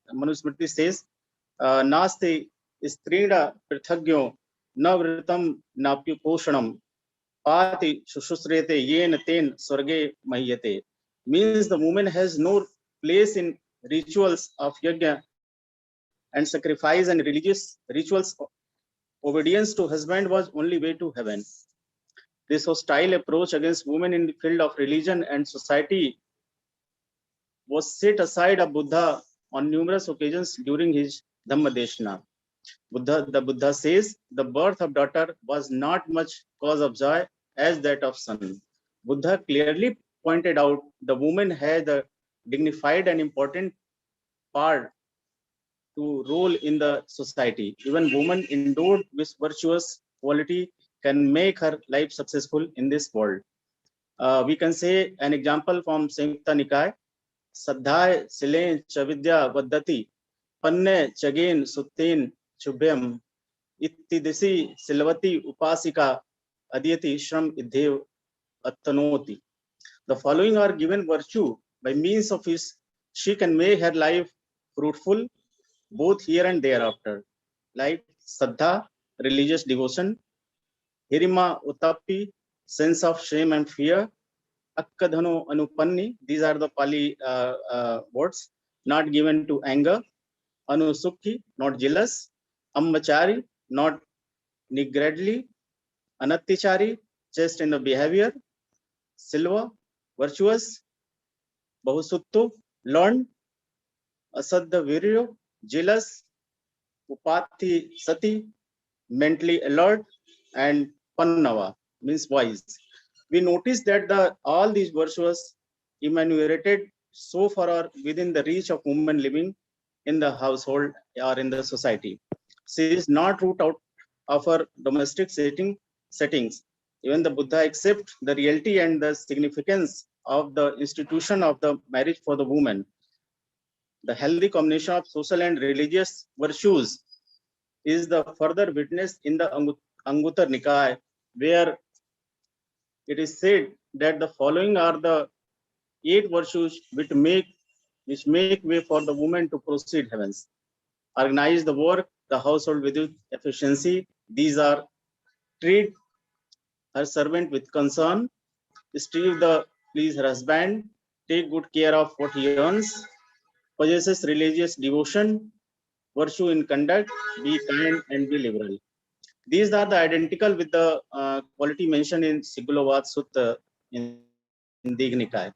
Nasti Strida Prithagyo Navritam Napyu Poshanam Pati Shushusrete Yen Ten Swarge Mahyate. Means the woman has no place in rituals of yajna and sacrifice and religious rituals. Obedience to husband was only way to heaven. This hostile approach against women in the field of religion and society was set aside of Buddha on numerous occasions during his Dhammadeshna. The Buddha says the birth of daughter was not much cause of joy as that of son. Buddha clearly pointed out the woman had a dignified and important part to role in the society. Even woman endowed with virtuous quality can make her life successful in this world. We can say an example from Samyukta Nikaya. Saddhai Silen Chavidya Vaddati Panne Chagen Sutten Chubhyam Ittidisi Silvati Upasika Adhyati Shram Idhev Attanoti. The following are given virtue by means of which she can make her life fruitful both here and thereafter, like Saddha, religious devotion, Hirima Utappi, sense of shame and fear, Akkadhano Anupanni, these are the Pali words, not given to anger, Anusukhi, not jealous, Ammachari, not niggardly, Anattichari, just in the behavior, Silva, virtuous, Bahusuttu, learned, Asadda Viryo, jealous, Upati Sati, mentally alert, and Pannava means wise. We notice that all these virtues enumerated so far are within the reach of women living in the household or in the society. She is not root out of her domestic settings. Even the Buddha accepts the reality and the significance of the institution of the marriage for the woman. The healthy combination of social and religious virtues is the further witnessed in the Anguttara Nikaya, where it is said that the following are the 8 virtues which make way for the woman to proceed heavens. Organize the work, the household with efficiency. These are: treat her servant with concern, strive to please her husband, take good care of what he earns, possesses religious devotion, virtue in conduct, be kind and be liberal. These are the identical with the quality mentioned in Sigulavad Sutta in Digh Nikaya.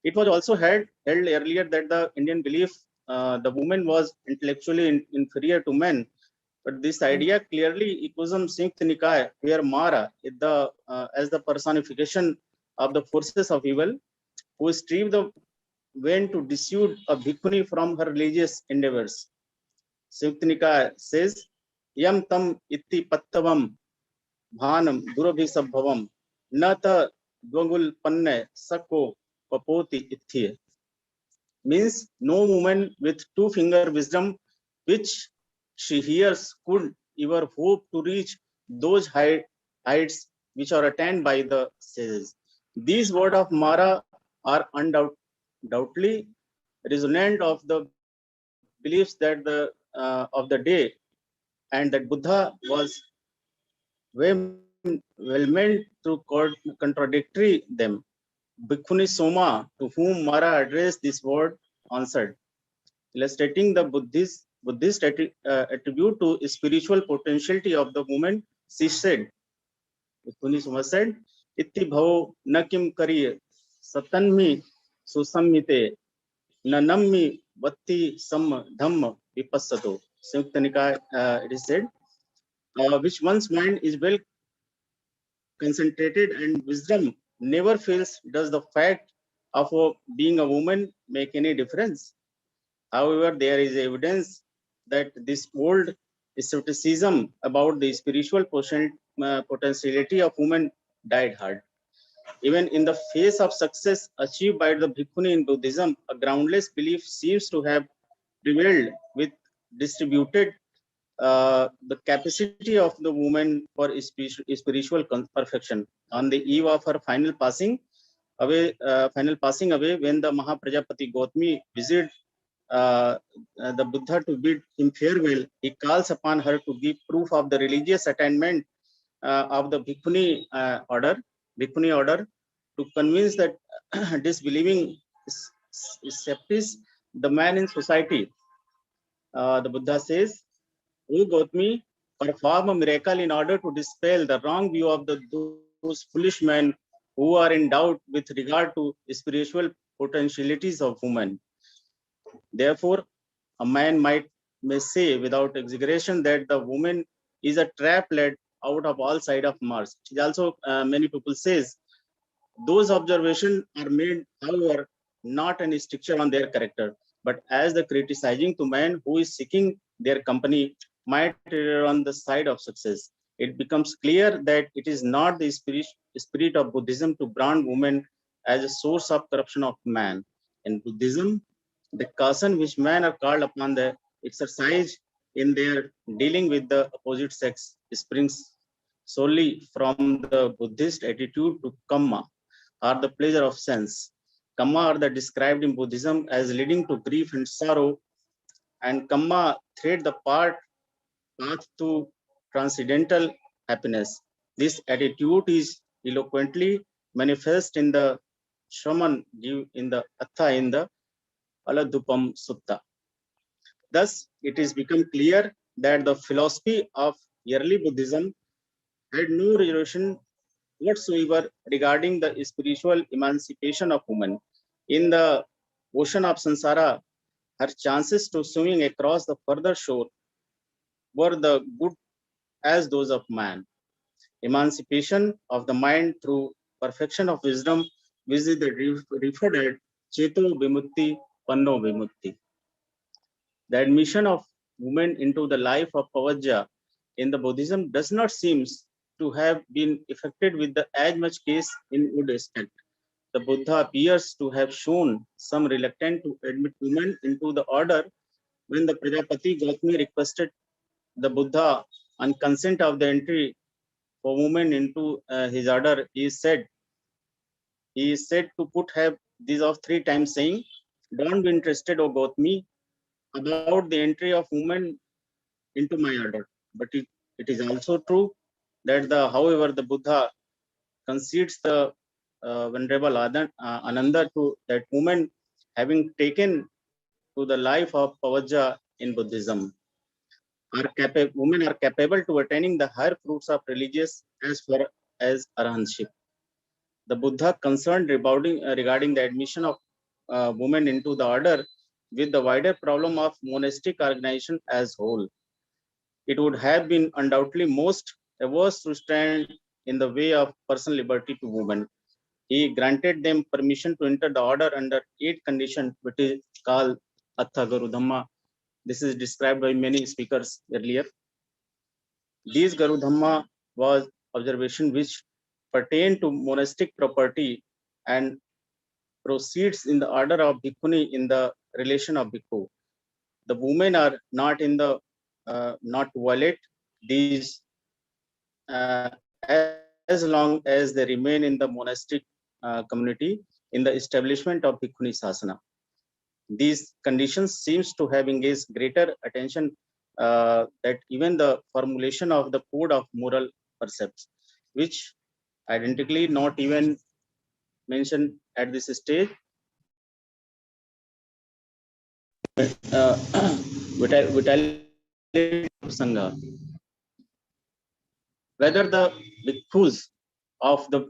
It was also held earlier that the Indian belief the woman was intellectually inferior to men, but this idea clearly echoes in Sankhya Nikaya, where Mara is as the personification of the forces of evil, who strive the vain to dissuade a bhikkhuni from her religious endeavors. Sankhya Nikaya says, Yam tam itti pattavam bhanam durabhisabhavam nata dvangul panne sako papoti itthiye. Means no woman with 2-finger wisdom which she hears could ever hope to reach those heights which are attained by the sages. These words of Mara are undoubtedly resonant of the beliefs that of the day, and that Buddha was well meant to contradictory them. Bhikkhuni Soma, to whom Mara addressed this word, answered, illustrating the Buddhist attribute to spiritual potentiality of the woman. She said, Bhikkhuni Soma said, Itti bhavo nakim kariye satanmi susammite nanammi vatti sam dhamma vipassato. Sankhya Nikaya, it is said, which one's mind is well concentrated and wisdom never fails. Does the fact of being a woman make any difference? However, there is evidence that this old skepticism about the spiritual potentiality of women died hard. Even in the face of success achieved by the bhikkhuni in Buddhism, a groundless belief seems to have prevailed with distributed the capacity of the woman for spiritual perfection. On the eve of her final passing away, when the Mahaprajapati Gautami visited the Buddha to bid him farewell, he calls upon her to give proof of the religious attainment of the Bhikkhuni order, to convince that disbelieving skeptics, the man in society. The Buddha says, O Gautami, perform a miracle in order to dispel the wrong view of those foolish men who are in doubt with regard to spiritual potentialities of women. Therefore, a man may say without exaggeration that the woman is a trap led out of all sides of Mars. It is also many people says those observations are made, however, not any stricture on their character, but as the criticizing to man who is seeking their company might err on the side of success. It becomes clear that it is not the spirit of Buddhism to brand women as a source of corruption of man. In Buddhism, the caution which men are called upon the exercise in their dealing with the opposite sex springs solely from the Buddhist attitude to kamma, or the pleasure of sense. Kamma are described in Buddhism as leading to grief and sorrow, and kamma thread the path to transcendental happiness. This attitude is eloquently manifest in the Shraman in the Atha in the Aladupam Sutta. Thus, it is become clear that the philosophy of early Buddhism had no relation whatsoever regarding the spiritual emancipation of women. In the ocean of samsara, her chances to swimming across the further shore were the good as those of man. Emancipation of the mind through perfection of wisdom, which is referred as Cheto Vimukti, Panno Vimukti. The admission of women into the life of Pavaja in the Buddhism does not seem to have been effected with as much case in good aspect. The Buddha appears to have shown some reluctance to admit women into the order when the Prajapati Gautami requested the Buddha, on consent of the entry for women into his order, he is said to put have these of 3 times, saying, "Don't be interested, O Gautami, about the entry of women into my order." But it is also true that however, the Buddha concedes the Venerable Ananda to that woman having taken to the life of Pavaja in Buddhism. Women are capable to attaining the higher fruits of religious as far as arahantship. The Buddha concerned regarding the admission of women into the order with the wider problem of monastic organization as whole. It would have been undoubtedly most averse to stand in the way of personal liberty to women. He granted them permission to enter the order under 8 conditions, which is called Atha Guru Dhamma. This is described by many speakers earlier. These Guru Dhamma was observation which pertain to monastic property and proceeds in the order of bhikkhuni in the relation of bhikkhu. The women are not in the not to violate these as long as they remain in the monastic community in the establishment of bhikkhuni sasana. These conditions seems to have engaged greater attention that even the formulation of the code of moral precepts, which identically not even mentioned at this stage, vitality of Sangha. Whether the bhikkhus of the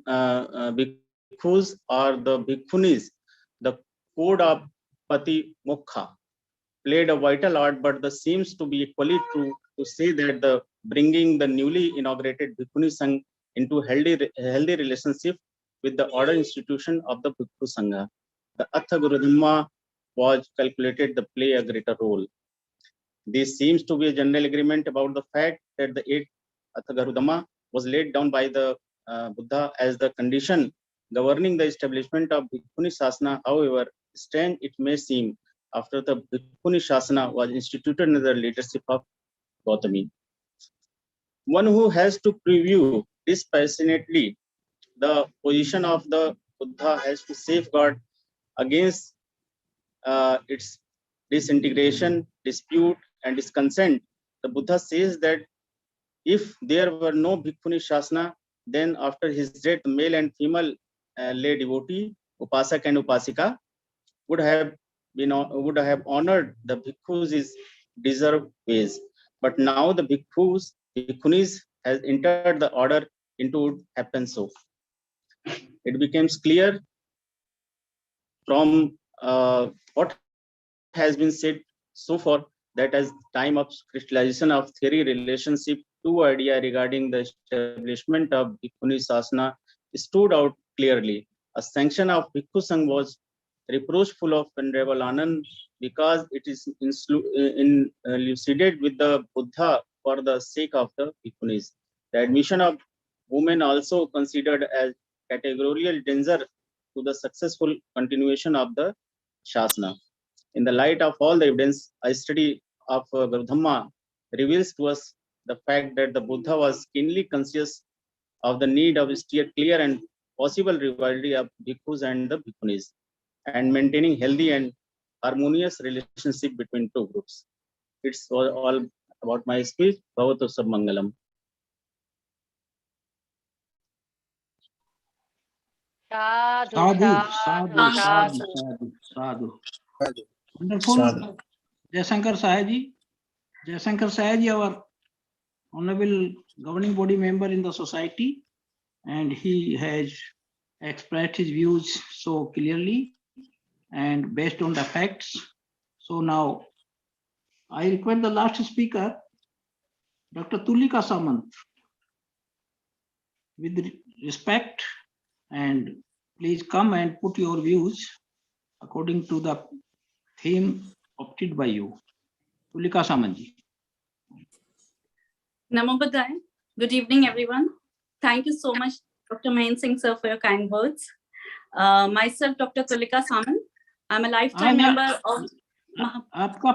bhikkhus or the bhikkhunis, the code of Pati Mokha played a vital part, but the seems to be equally true to say that the bringing the newly inaugurated Bhikkhuni Sangh into healthy relationship with the order institution of the Bhikkhu Sangha. The Atha Guru Dhamma was calculated to play a greater role. This seems to be a general agreement about the fact that the 8th Atha Guru Dhamma was laid down by the Buddha as the condition governing the establishment of Bhikkhuni Sasana. However, strange it may seem, after the Bhikkhuni Sasana was instituted under the leadership of Gautami. One who has to preview dispassionately the position of the Buddha has to safeguard against its disintegration, dispute, and disconsent. The Buddha says that if there were no Bhikkhuni Shasana, then after his death, male and female lay devotee, Upasak and Upasika, would have honored the bhikkhus' deserved ways. But now the bhikkhunis has entered the order, into would happen so. It becomes clear from what has been said so far that as time of crystallization of theory relationship, 2 ideas regarding the establishment of Bhikkhuni Sasana stood out clearly. A sanction of Bhikkhu Sangh was reproachful of Venerable Anand because it is elucidated with the Buddha for the sake of the Bhikkhunis. The admission of women also considered as categorical danger to the successful continuation of the Shasana. In the light of all the evidence, a study of Guru Dhamma reveals to us the fact that the Buddha was keenly conscious of the need of steer clear and possible rivalry of bhikkhus and the bhikkhunis, and maintaining healthy and harmonious relationship between 2 groups. It's all about my speech. Bhavatu Sabmangalam. Sadhu, sadhu. Wonderful. Jaishankar Sahaji, our honorable governing body member in the society, and he has expressed his views so clearly and based on the facts. So now I request the last speaker, Dr. Tulika Samant, with respect, and please come and put your views according to the theme opted by you. Tulika Samanji. Namo Buddhaya. Good evening, everyone. Thank you so much, Dr. Mahin Singh sir, for your kind words. Myself, Dr. Tulika Samant. I'm a lifetime member of... आपका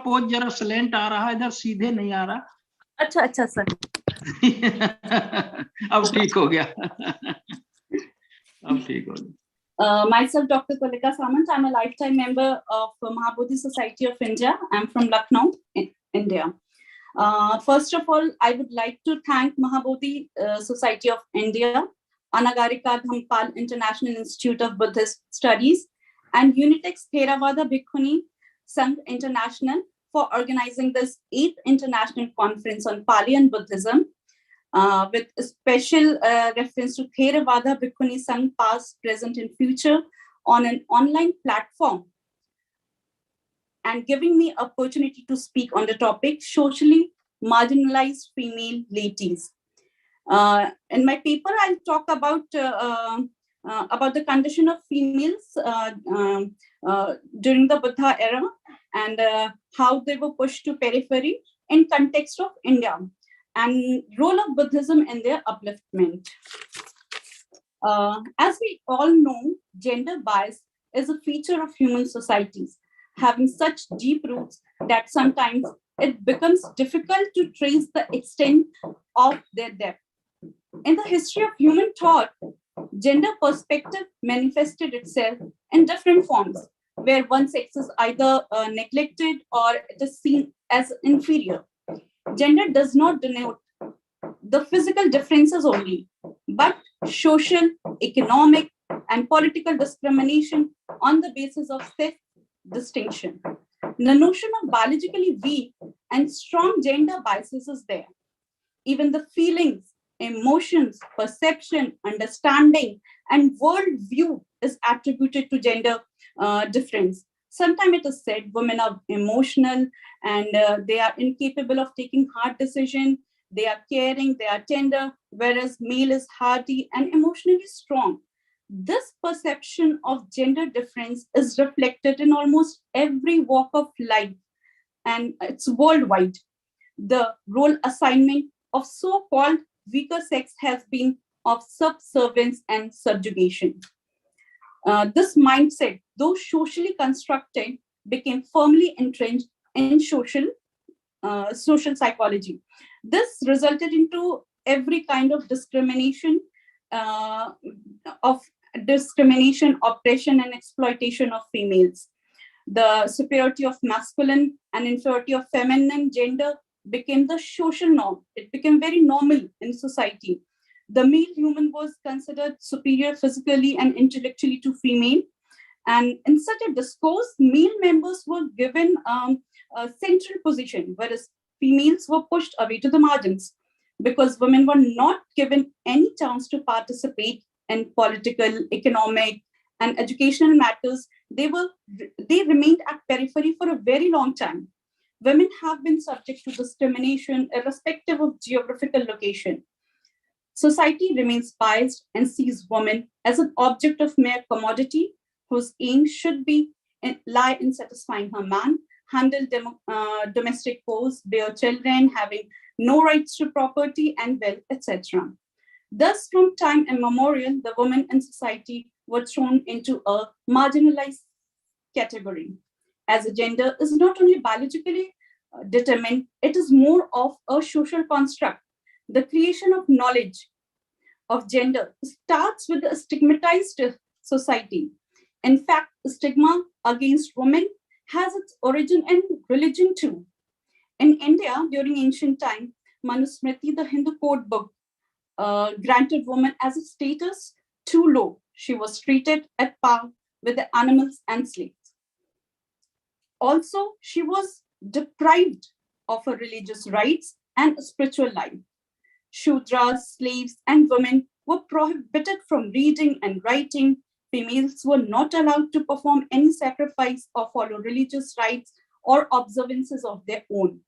pose जरा slant आ रहा है, इधर सीधे नहीं आ रहा। अच्छा अच्छा सर। अब ठीक हो गया। अब ठीक हो गया। Myself, Dr. Kulika Samant. I'm a lifetime member of Mahabodhi Society of India. I'm from Lucknow, India. First of all, I would like to thank Mahabodhi Society of India, Anagarika Dhampal International Institute of Buddhist Studies, and Unitex Theravada Bhikkhuni Sangh International for organizing this 8th International Conference on Pali and Buddhism, with a special reference to Theravada Bhikkhuni Sangh past, present, and future on an online platform, and giving me opportunity to speak on the topic socially marginalized female ladies. In my paper, I'll talk about the condition of females during the Buddha era and how they were pushed to periphery in context of India and role of Buddhism in their upliftment. As we all know, gender bias is a feature of human societies, having such deep roots that sometimes it becomes difficult to trace the extent of their depth. In the history of human thought, gender perspective manifested itself in different forms, where one sex is either neglected or it is seen as inferior. Gender does not denote the physical differences only, but social, economic, and political discrimination on the basis of sex distinction. The notion of biologically weak and strong gender biases is there. Even the feelings, emotions, perception, understanding, and worldview is attributed to gender difference. Sometimes it is said women are emotional and they are incapable of taking hard decisions. They are caring, they are tender, whereas male is hardy and emotionally strong. This perception of gender difference is reflected in almost every walk of life, and it's worldwide. The role assignment of so-called weaker sex has been of subservience and subjugation. This mindset, though socially constructed, became firmly entrenched in social psychology. This resulted into every kind of discrimination, oppression, and exploitation of females. The superiority of masculine and inferiority of feminine gender became the social norm. It became very normal in society. The male human was considered superior physically and intellectually to female. And in such a discourse, male members were given a central position, whereas females were pushed away to the margins. Because women were not given any chance to participate in political, economic, and educational matters, they remained at periphery for a very long time. Women have been subject to discrimination irrespective of geographical location. Society remains biased and sees women as an object of mere commodity whose aim should lie in satisfying her man, handle domestic chores, bear children, having no rights to property and wealth, etc. Thus, from time immemorial, the women in society were thrown into a marginalized category. As a gender is not only biologically determined, it is more of a social construct. The creation of knowledge of gender starts with a stigmatized society. In fact, stigma against women has its origin in religion too. In India, during ancient time, Manusmriti, the Hindu code book, granted women as a status too low. She was treated at par with the animals and slaves. Also, she was deprived of her religious rights and spiritual life. Shudras, slaves, and women were prohibited from reading and writing. Females were not allowed to perform any sacrifice or follow religious rites or observances of their own.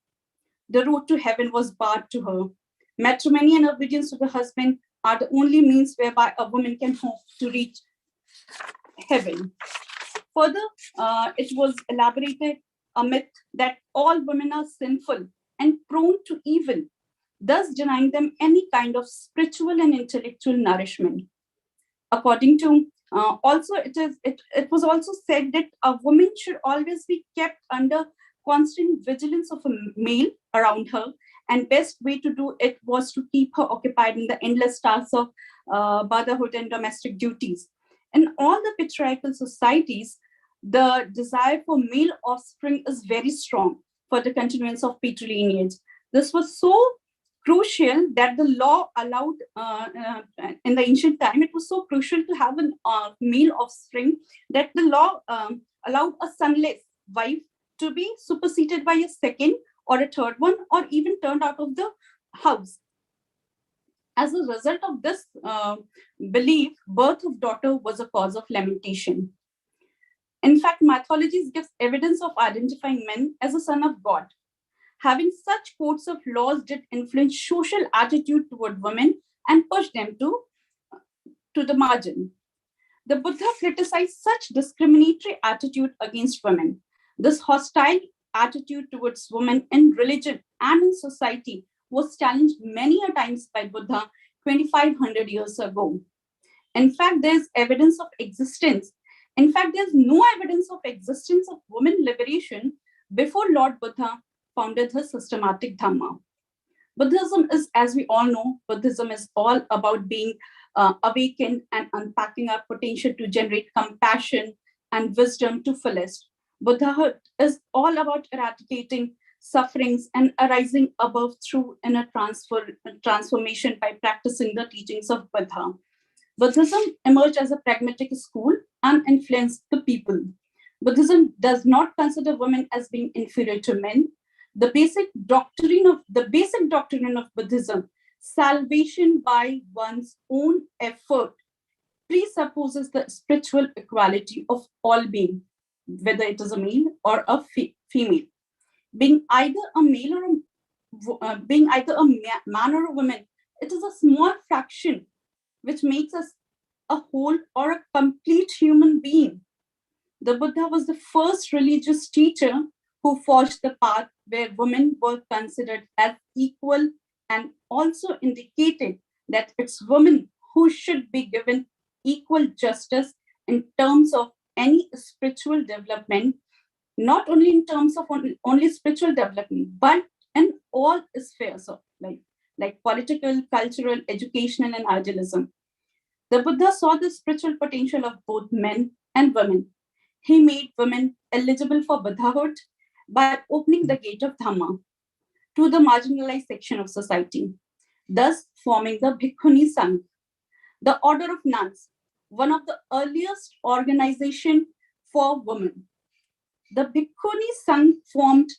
The road to heaven was barred to her. Matrimony and obedience to the husband are the only means whereby a woman can hope to reach heaven. Further, it was elaborated a myth that all women are sinful and prone to evil, thus denying them any kind of spiritual and intellectual nourishment. According to Also, it was also said that a woman should always be kept under constant vigilance of a male around her, and best way to do it was to keep her occupied in the endless tasks of motherhood and domestic duties. In all the patriarchal societies, the desire for male offspring is very strong for the continuance of patrilineage. This was so crucial that the law allowed, in the ancient time, it was so crucial to have a male offspring that the law allowed a sonless wife to be superseded by a second or a third one, or even turned out of the house. As a result of this belief, birth of daughter was a cause of lamentation. In fact, mythologies gives evidence of identifying men as a son of God. Having such codes of laws did influence social attitude toward women and push them to the margin. The Buddha criticized such discriminatory attitude against women. This hostile attitude towards women in religion and in society was challenged many a times by Buddha 2,500 years ago. In fact, there's evidence of existence. In fact, there's no evidence of existence of women liberation before Lord Buddha founded his systematic Dhamma. Buddhism is, as we all know, Buddhism is all about being awakened and unpacking our potential to generate compassion and wisdom to fullest. Buddhahood is all about eradicating sufferings and arising above through inner transformation by practicing the teachings of Buddha. Buddhism emerged as a pragmatic school and influenced the people. Buddhism does not consider women as being inferior to men. The basic doctrine of Buddhism, salvation by one's own effort, presupposes the spiritual equality of all beings, whether it is a male or a female. Being either a male or man or a woman, it is a small fraction which makes us a whole or a complete human being. The Buddha was the first religious teacher who forged the path where women were considered as equal, and also indicated that it's women who should be given equal justice in terms of any spiritual development, not only in terms of only spiritual development, but in all spheres of life, like political, cultural, educational, and idealism. The Buddha saw the spiritual potential of both men and women. He made women eligible for Buddhahood by opening the gate of Dhamma to the marginalized section of society, thus forming the Bhikkhuni Sangh, the order of nuns, one of the earliest organizations for women. The Bhikkhuni Sangh formed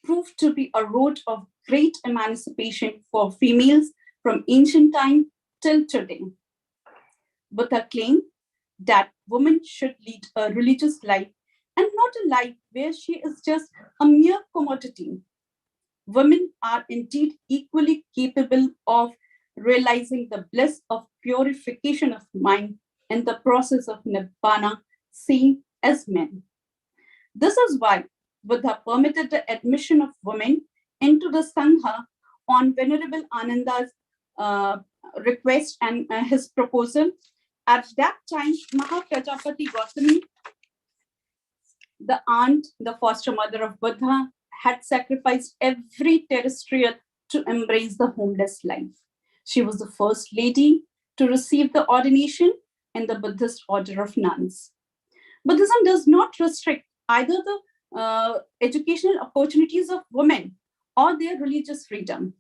proved to be a road of great emancipation for females from ancient time till today. Buddha claimed that women should lead a religious life and not a life where she is just a mere commodity. Women are indeed equally capable of realizing the bliss of purification of mind in the process of Nibbana, same as men. This is why Buddha permitted the admission of women into the Sangha on Venerable Ananda's request and his proposal. At that time, Mahaprajapati Gautami, the aunt, the foster mother of Buddha, had sacrificed every terrestrial to embrace the homeless life. She was the first lady to receive the ordination in the Buddhist order of nuns. Buddhism does not restrict either the educational opportunities of women or their religious freedom.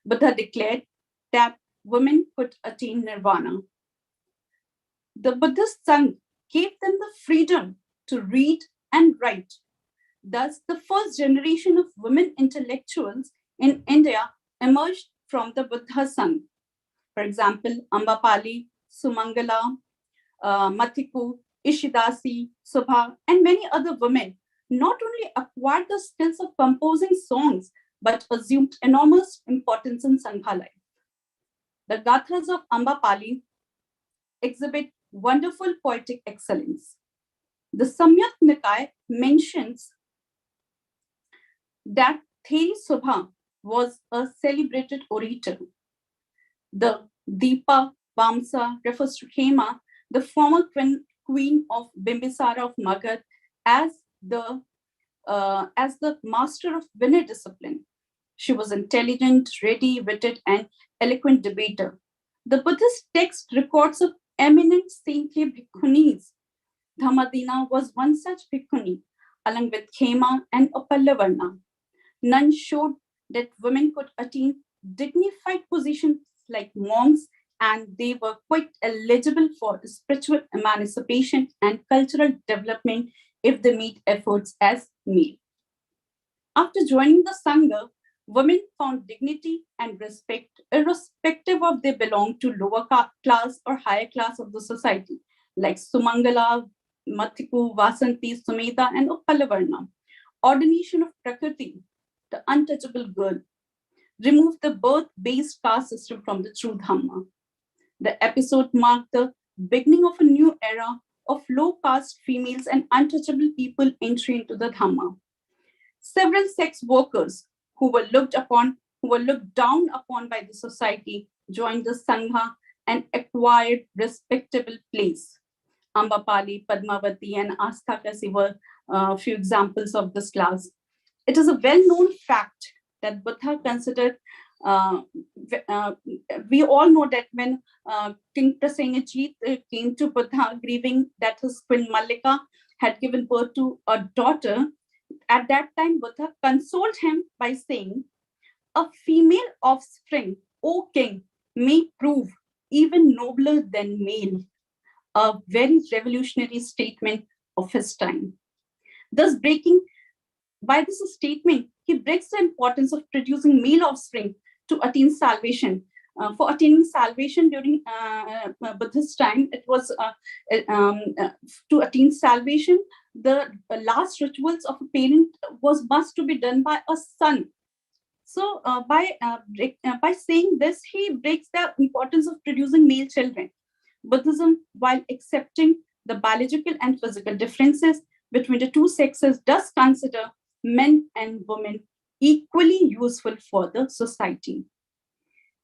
Buddha declared that women could attain nirvana. The Buddhist Sangh gave them the freedom to read and write. Thus, the first generation of women intellectuals in India emerged from the Buddha Sangh. For example, PALI, Sumangala, Mathiku, Ishidasi, Subha, and many other women not only acquired the skills of composing songs, but assumed enormous importance in Sangha life. The Gathas of PALI exhibit wonderful poetic excellence. The Samyak Nikaya mentions that Theri Subha was a celebrated orator. The Deepa Vamsa refers to Hema, the former twin queen of Bimbisara of Magad as the master of Vinaya discipline. She was intelligent, ready, witted, and eloquent debater. The Buddhist text records of eminent saintly bhikkhunis. Dhammadina was one such bhikkhuni, along with Khema and Upallavarna. None showed that women could attain dignified positions like monks, and they were quite eligible for spiritual emancipation and cultural development if they made efforts as male. After joining the Sangha, women found dignity and respect irrespective of they belonged to lower class or higher class of the society, like Sumangala, Mathiku, Vasanti, Sumedha, and Upallavarna. Ordination of Prakriti, the untouchable girl, removed the birth-based caste system from the true Dhamma. The episode marked the beginning of a new era of low-caste females and untouchable people entering into the Dhamma. Several sex workers who were looked down upon by the society joined the Sangha and acquired respectable place. Ambapali, Padmavati, and Asthakasi were a few examples of this class. It is a well-known fact that Buddha considered, we all know that when King Prasenajit came to Buddha grieving that his queen Mallika had given birth to a daughter, at that time Buddha consoled him by saying, "A female offspring, O king, may prove even nobler than male," a very revolutionary statement of his time. Thus, by this statement, he breaks the importance of producing male offspring to attain salvation. For attaining salvation during Buddhist time, it was to attain salvation, the last rituals of a parent must to be done by a son. So by saying this, he breaks the importance of producing male children. Buddhism, while accepting the biological and physical differences between the two sexes, does consider men and women equally useful for the society.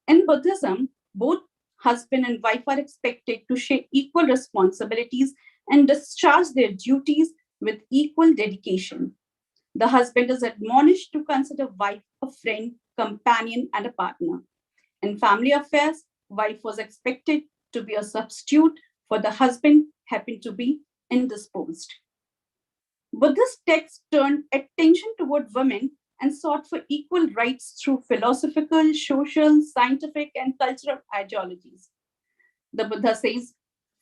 In Buddhism, both husband and wife are expected to share equal responsibilities and discharge their duties with equal dedication. The husband is admonished to consider wife a friend, companion, and a partner. In family affairs, wife was expected to be a substitute for the husband happened to be indisposed. Buddhist texts turned attention toward women and sought for equal rights through philosophical, social, scientific, and cultural ideologies. The Buddha says,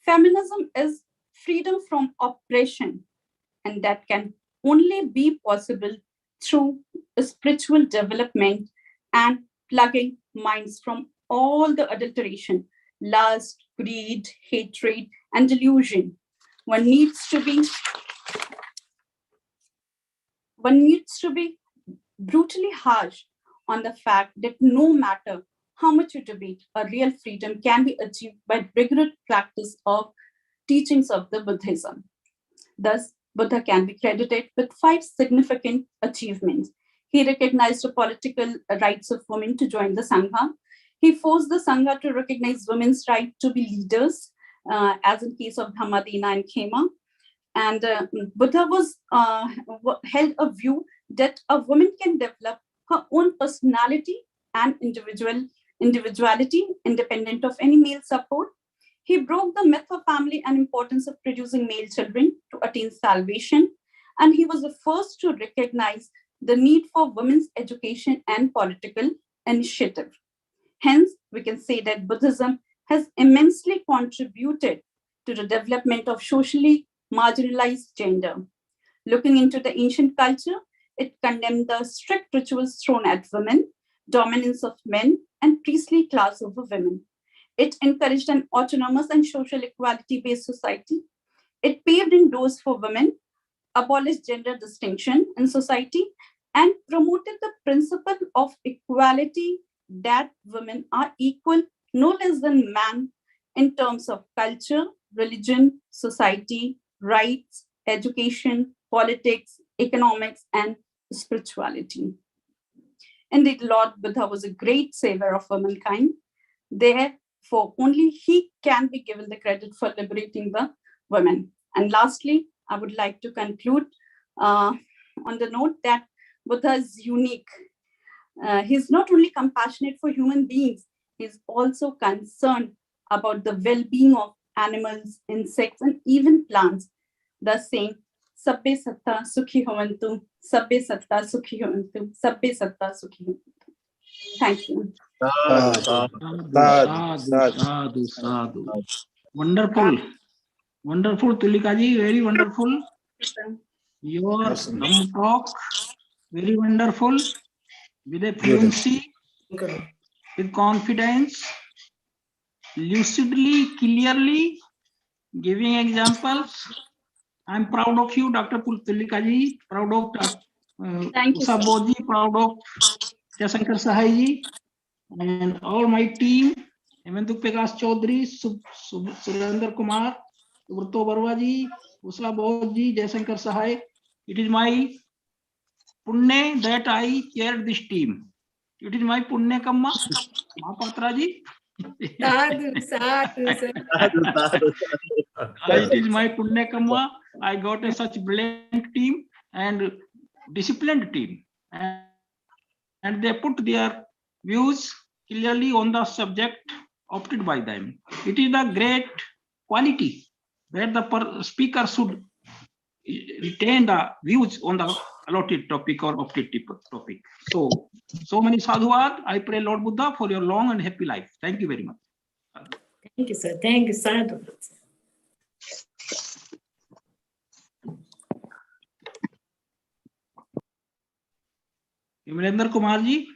feminism is freedom from oppression, and that can only be possible through spiritual development and plugging minds from all the adulteration, lust, greed, hatred, and delusion. One needs to be brutally harsh on the fact that no matter how much you debate, a real freedom can be achieved by rigorous practice of teachings of the Buddhism. Thus, Buddha can be credited with 5 significant achievements. He recognized the political rights of women to join the Sangha. He forced the Sangha to recognize women's right to be leaders, as in case of Dhammadina and Khema. And Buddha held a view that a woman can develop her own personality and individuality independent of any male support. He broke the myth of family and importance of producing male children to attain salvation. And he was the first to recognize the need for women's education and political initiative. Hence, we can say that Buddhism has immensely contributed to the development of socially marginalized gender. Looking into the ancient culture, it condemned the strict rituals thrown at women, dominance of men, and priestly class over women. It encouraged an autonomous and social equality-based society. It paved in doors for women, abolished gender distinction in society, and promoted the principle of equality, that women are equal, no less than man, in terms of culture, religion, society, rights, education, politics, economics, and spirituality. Indeed, Lord Buddha was a great savior of womankind. Therefore, only he can be given the credit for liberating the women. And lastly, I would like to conclude on the note that Buddha is unique. He's not only compassionate for human beings, he's also concerned about the well-being of animals, insects, and even plants, thus saying, Sabbe Satta Sukhi Havantu, Sabbe Satta Sukhi Havantu, Sabbe Satta Sukhi Havantu. Thank you. Sadhu. Wonderful. Wonderful, Tulika ji, very wonderful. Your talk, very wonderful. With a fluency, with confidence, lucidly, clearly, giving examples. I'm proud of you, Dr. Tulika ji, proud of Usha Bodhi, proud of Jayasankar Sahai ji, and all my team, Hemenduk Prakash Chaudhary, Surendra Kumar, Subrto Barwa ji, Usha Bodhi, Jayasankar Sahai. It is my punya that I chaired this team. It is my punya kamma, Mahapatra ji. Sadhu, sadhu, sir. It is my punya kamma. I got a such brilliant team and disciplined team, and they put their views clearly on the subject opted by them. It is a great quality where the speaker should retain the views on the allotted topic or opted topic. So many sadhuwad. I pray Lord Buddha for your long and happy life. Thank you very much. Thank you, sir. Thank you, sadhu. Vimalendra Kumar ji.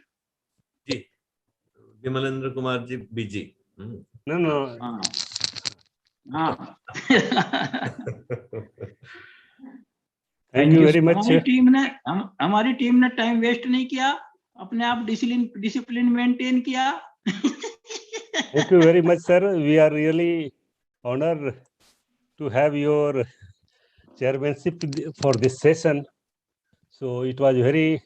जी, Vimalendra Kumar ji, BG. No. Thank you very much. हमारी team ने time waste नहीं किया, अपने आप discipline maintain किया. Thank you very much, sir. We are really honored to have your chairmanship for this session. So it was very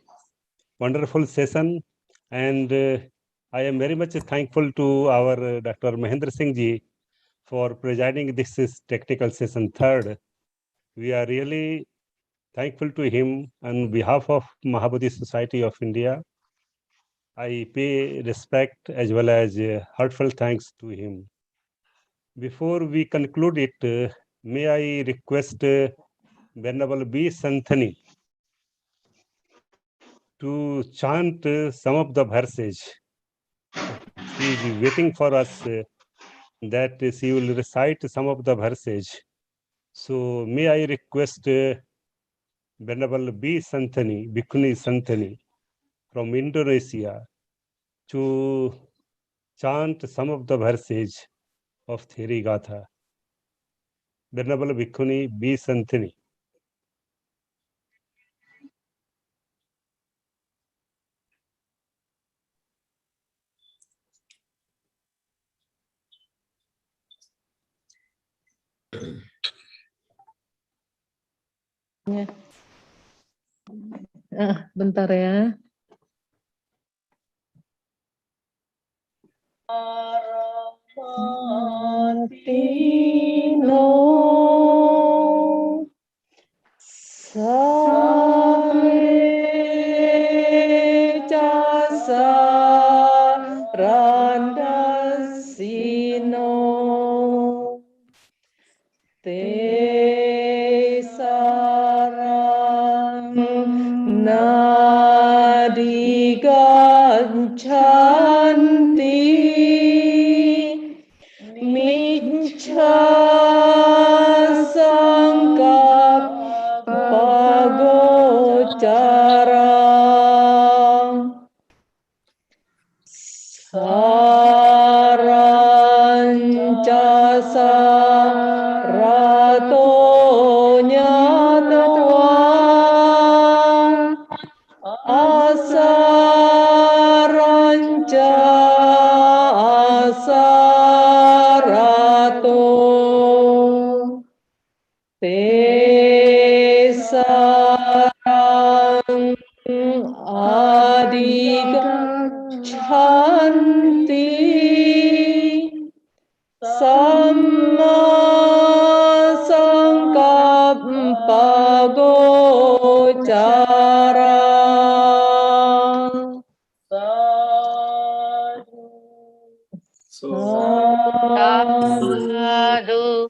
wonderful session, and I am very much thankful to our Dr. Mahendra Singh ji for presiding this technical session third. We are really thankful to him on behalf of Mahabodhi Society of India. I pay respect as well as heartfelt thanks to him. Before we conclude it, may I request Venerable B. Santhani to chant some of the verses. She is waiting for us that she will recite some of the verses. So may I request Venerable B. Santhani, Bhikkhuni Santhani from Indonesia to chant some of the verses of Theri Gatha. Venerable Bhikkhuni B. Santhani. Bentar ya. Tino Sare Jasa Randasino Te Sarang Nadiganchanti Micha Sangkap Pagocara Sarancasa Ratonya Doa Asaranca Asarato Te Sarang Adigachanti Samma Sadhu,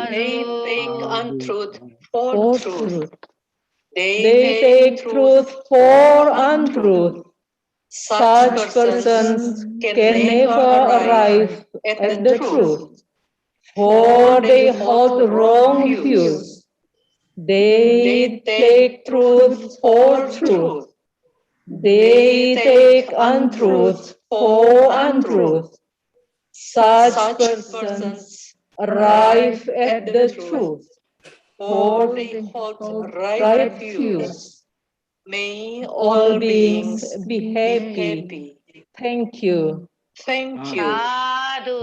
They take untruth for truth. They take truth for untruth. Such persons can never arrive at the truth, for they hold wrong views. They take truth for truth. They take untruth for untruth. Such persons arrive at the truth, for they hold right views. May all beings be happy. Thank you. Thank you. Sadhu,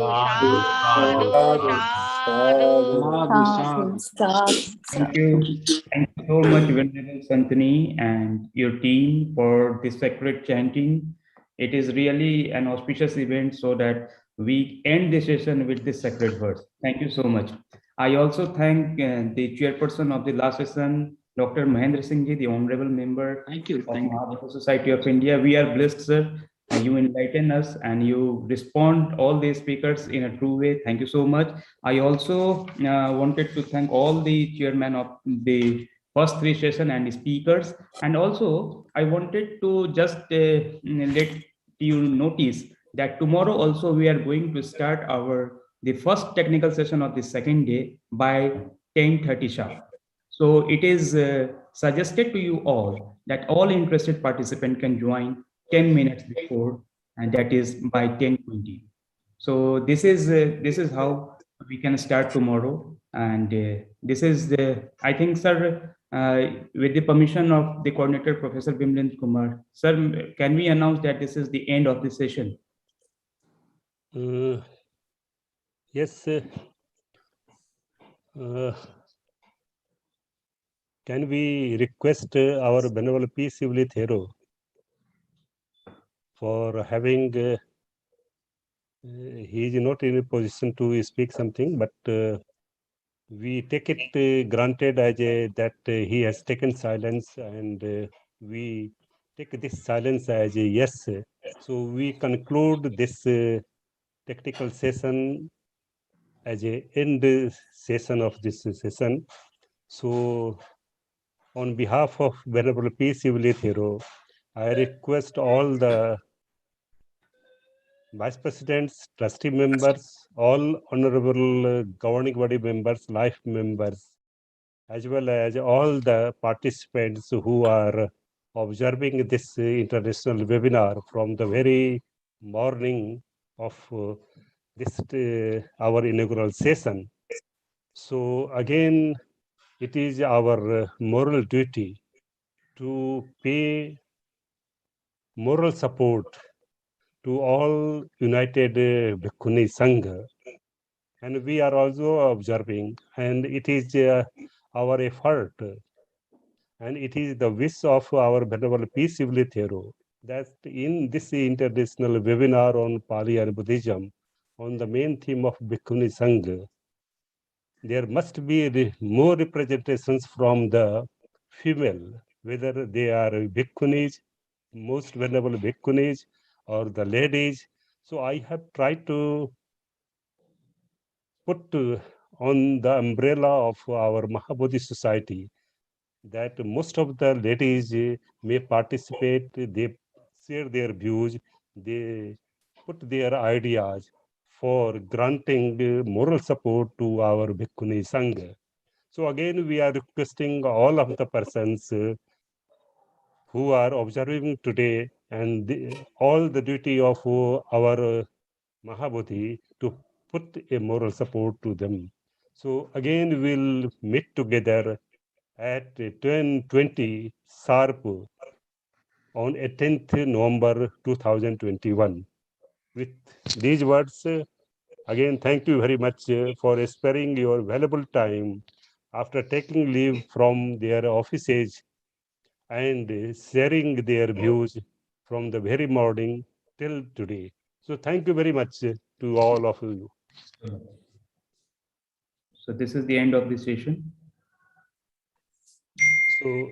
Thank you. Thank you so much, Venerable Santini and your team for this sacred chanting. It is really an auspicious event so that we end the session with this sacred verse. Thank you so much. I also thank the chairperson of the last session, Dr. Mahendra Singh Ji, the honorable member of Mahabodhi Society of India. We are blessed, sir. You enlighten us and you respond all the speakers in a true way. Thank you so much. I also wanted to thank all the chairmen of the first three sessions and the speakers. And also I wanted to just let you notice that tomorrow also we are going to start the first technical session of the second day by 10:30 sharp. So it is suggested to you all that all interested participants can join 10 minutes before, and that is by 10:20. So this is how we can start tomorrow, and this is I think, sir, with the permission of the coordinator, Professor Bimlendra Kumar, sir, can we announce that this is the end of the session? Yes. Can we request our Venerable P. Sivali Thero for having, he is not in a position to speak something, but we take it granted as that he has taken silence, and we take this silence as a yes. So we conclude this technical session as a end session of this session. So on behalf of Venerable P. Sivali Thero, I request all the vice presidents, trustee members, all honorable governing body members, life members, as well as all the participants who are observing this international webinar from the very morning of this our inaugural session. So again, it is our moral duty to pay moral support to all United Bhikkhuni Sangha, and we are also observing, and it is our effort, and it is the wish of our Venerable P. Sivali Thero that in this international webinar on Pali and Buddhism, on the main theme of Bhikkhuni Sangha, there must be more representations from the female, whether they are Bhikkhunis, most venerable Bhikkhunis, or the ladies. So I have tried to put on the umbrella of our Mahabodhi Society that most of the ladies may participate, they share their views, they put their ideas for granting moral support to our Bhikkhuni Sangha. So again, we are requesting all of the persons who are observing today and all the duty of our Mahabodhi to put a moral support to them. So again, we'll meet together at 10:20 sharp on 10th November 2021. With these words, again, thank you very much for sparing your valuable time after taking leave from their offices and sharing their views from the very morning till today. So thank you very much to all of you. So this is the end of the session. So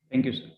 thank you, sir.